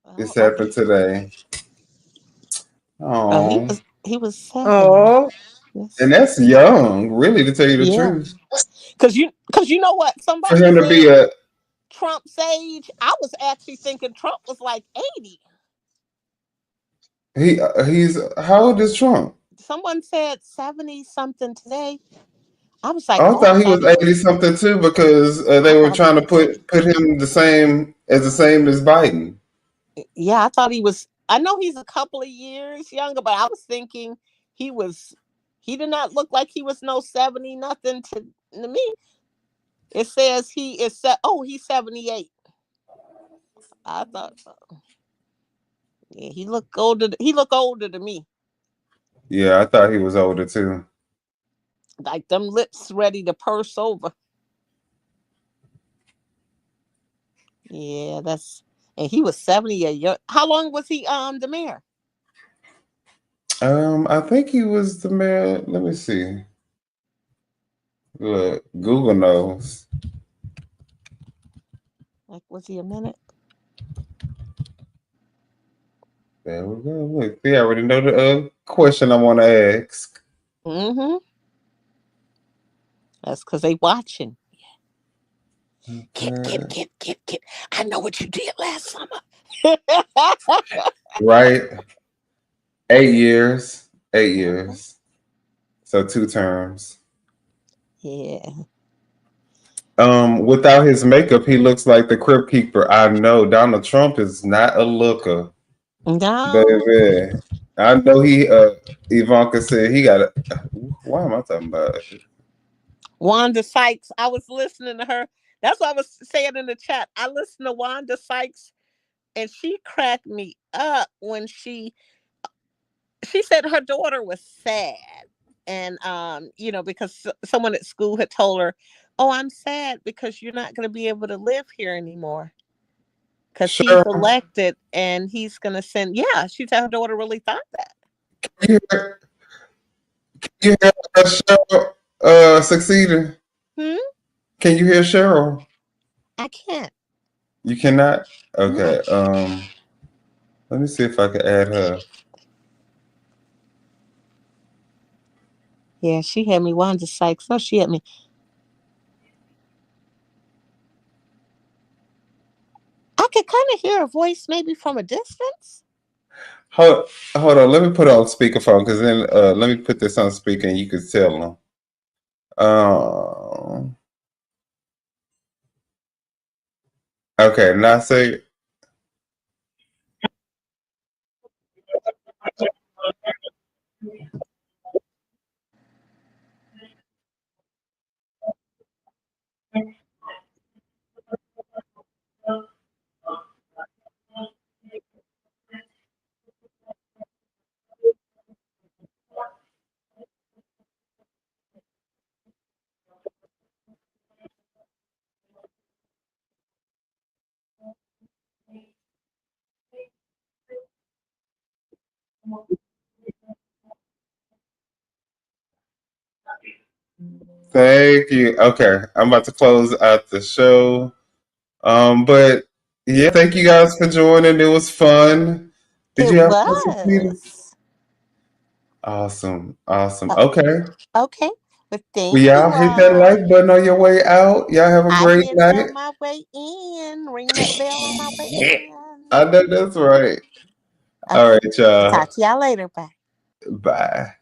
Oh, This okay. happened today. Oh, he Oh, was he was 70. Oh, and Yes. that's young, really, to tell you the Yeah. truth. Cause you know what? For Somebody him to said be a Trump's age. I was actually thinking Trump was like 80. he's how old is Trump? Someone said 70 something today. I was like, I oh, I thought he thought was he 80 was something too because I they were thought he trying to was put him the same as Biden. yeah, I thought he was. I know he's a couple of years younger, but I was thinking he was. He did not look like he was no 70 nothing to me. It says he is set. Oh, he's 78. I thought, yeah, he looked older. He looked older to me. Yeah, I thought he was older too. Like them lips ready to purse over. Yeah, and he was 78. How long was he the mayor? I think he was the mayor. Let me see. Look, Google knows. Like, was he a minute? There we go. Look, they already know the question I want to ask. Mm-hmm. That's because they watching. Kid. I know what you did last summer. Right? 8 years. 8 Mhm. years. So 2 terms. Yeah. Without his makeup, he looks like the Crypt Keeper. I know Donald Trump is not a looker, No. baby. I know Ivanka said he got a. Why am I talking about it? Wanda Sykes. I was listening to her. That's what I was saying in the chat. I listened to Wanda Sykes, and she cracked me up when she said her daughter was sad, and because someone at school had told her, "Oh, I'm sad because you're not going to be able to live here anymore." because he's Cheryl, elected and he's going to send. Yeah, she said her daughter really thought that. you hear, you hear Cheryl succeeding? Hmm? Can you hear Cheryl? I can't. You cannot? No. Okay. Let me see if I can add her. Yeah, she had me Wanda Sykes. No, she had me. I could kind of hear a voice maybe from a distance. Hold on. Let me put it on speakerphone because then let me put this on speaker and you can tell them. Okay, now say. Thank you. Okay, I'm about to close out the show. But yeah, thank you guys for joining. It was fun. Did It you have fun, Succeeding? was. Awesome. Awesome. Uh, Okay. okay. But Well, thank you y'all hit that all. like button on your way out. Y'all have a I great hit it night. on my way in. Ring that bell on my way in. I know that's right. All Okay. right, y'all. Talk to y'all later. Bye. Bye.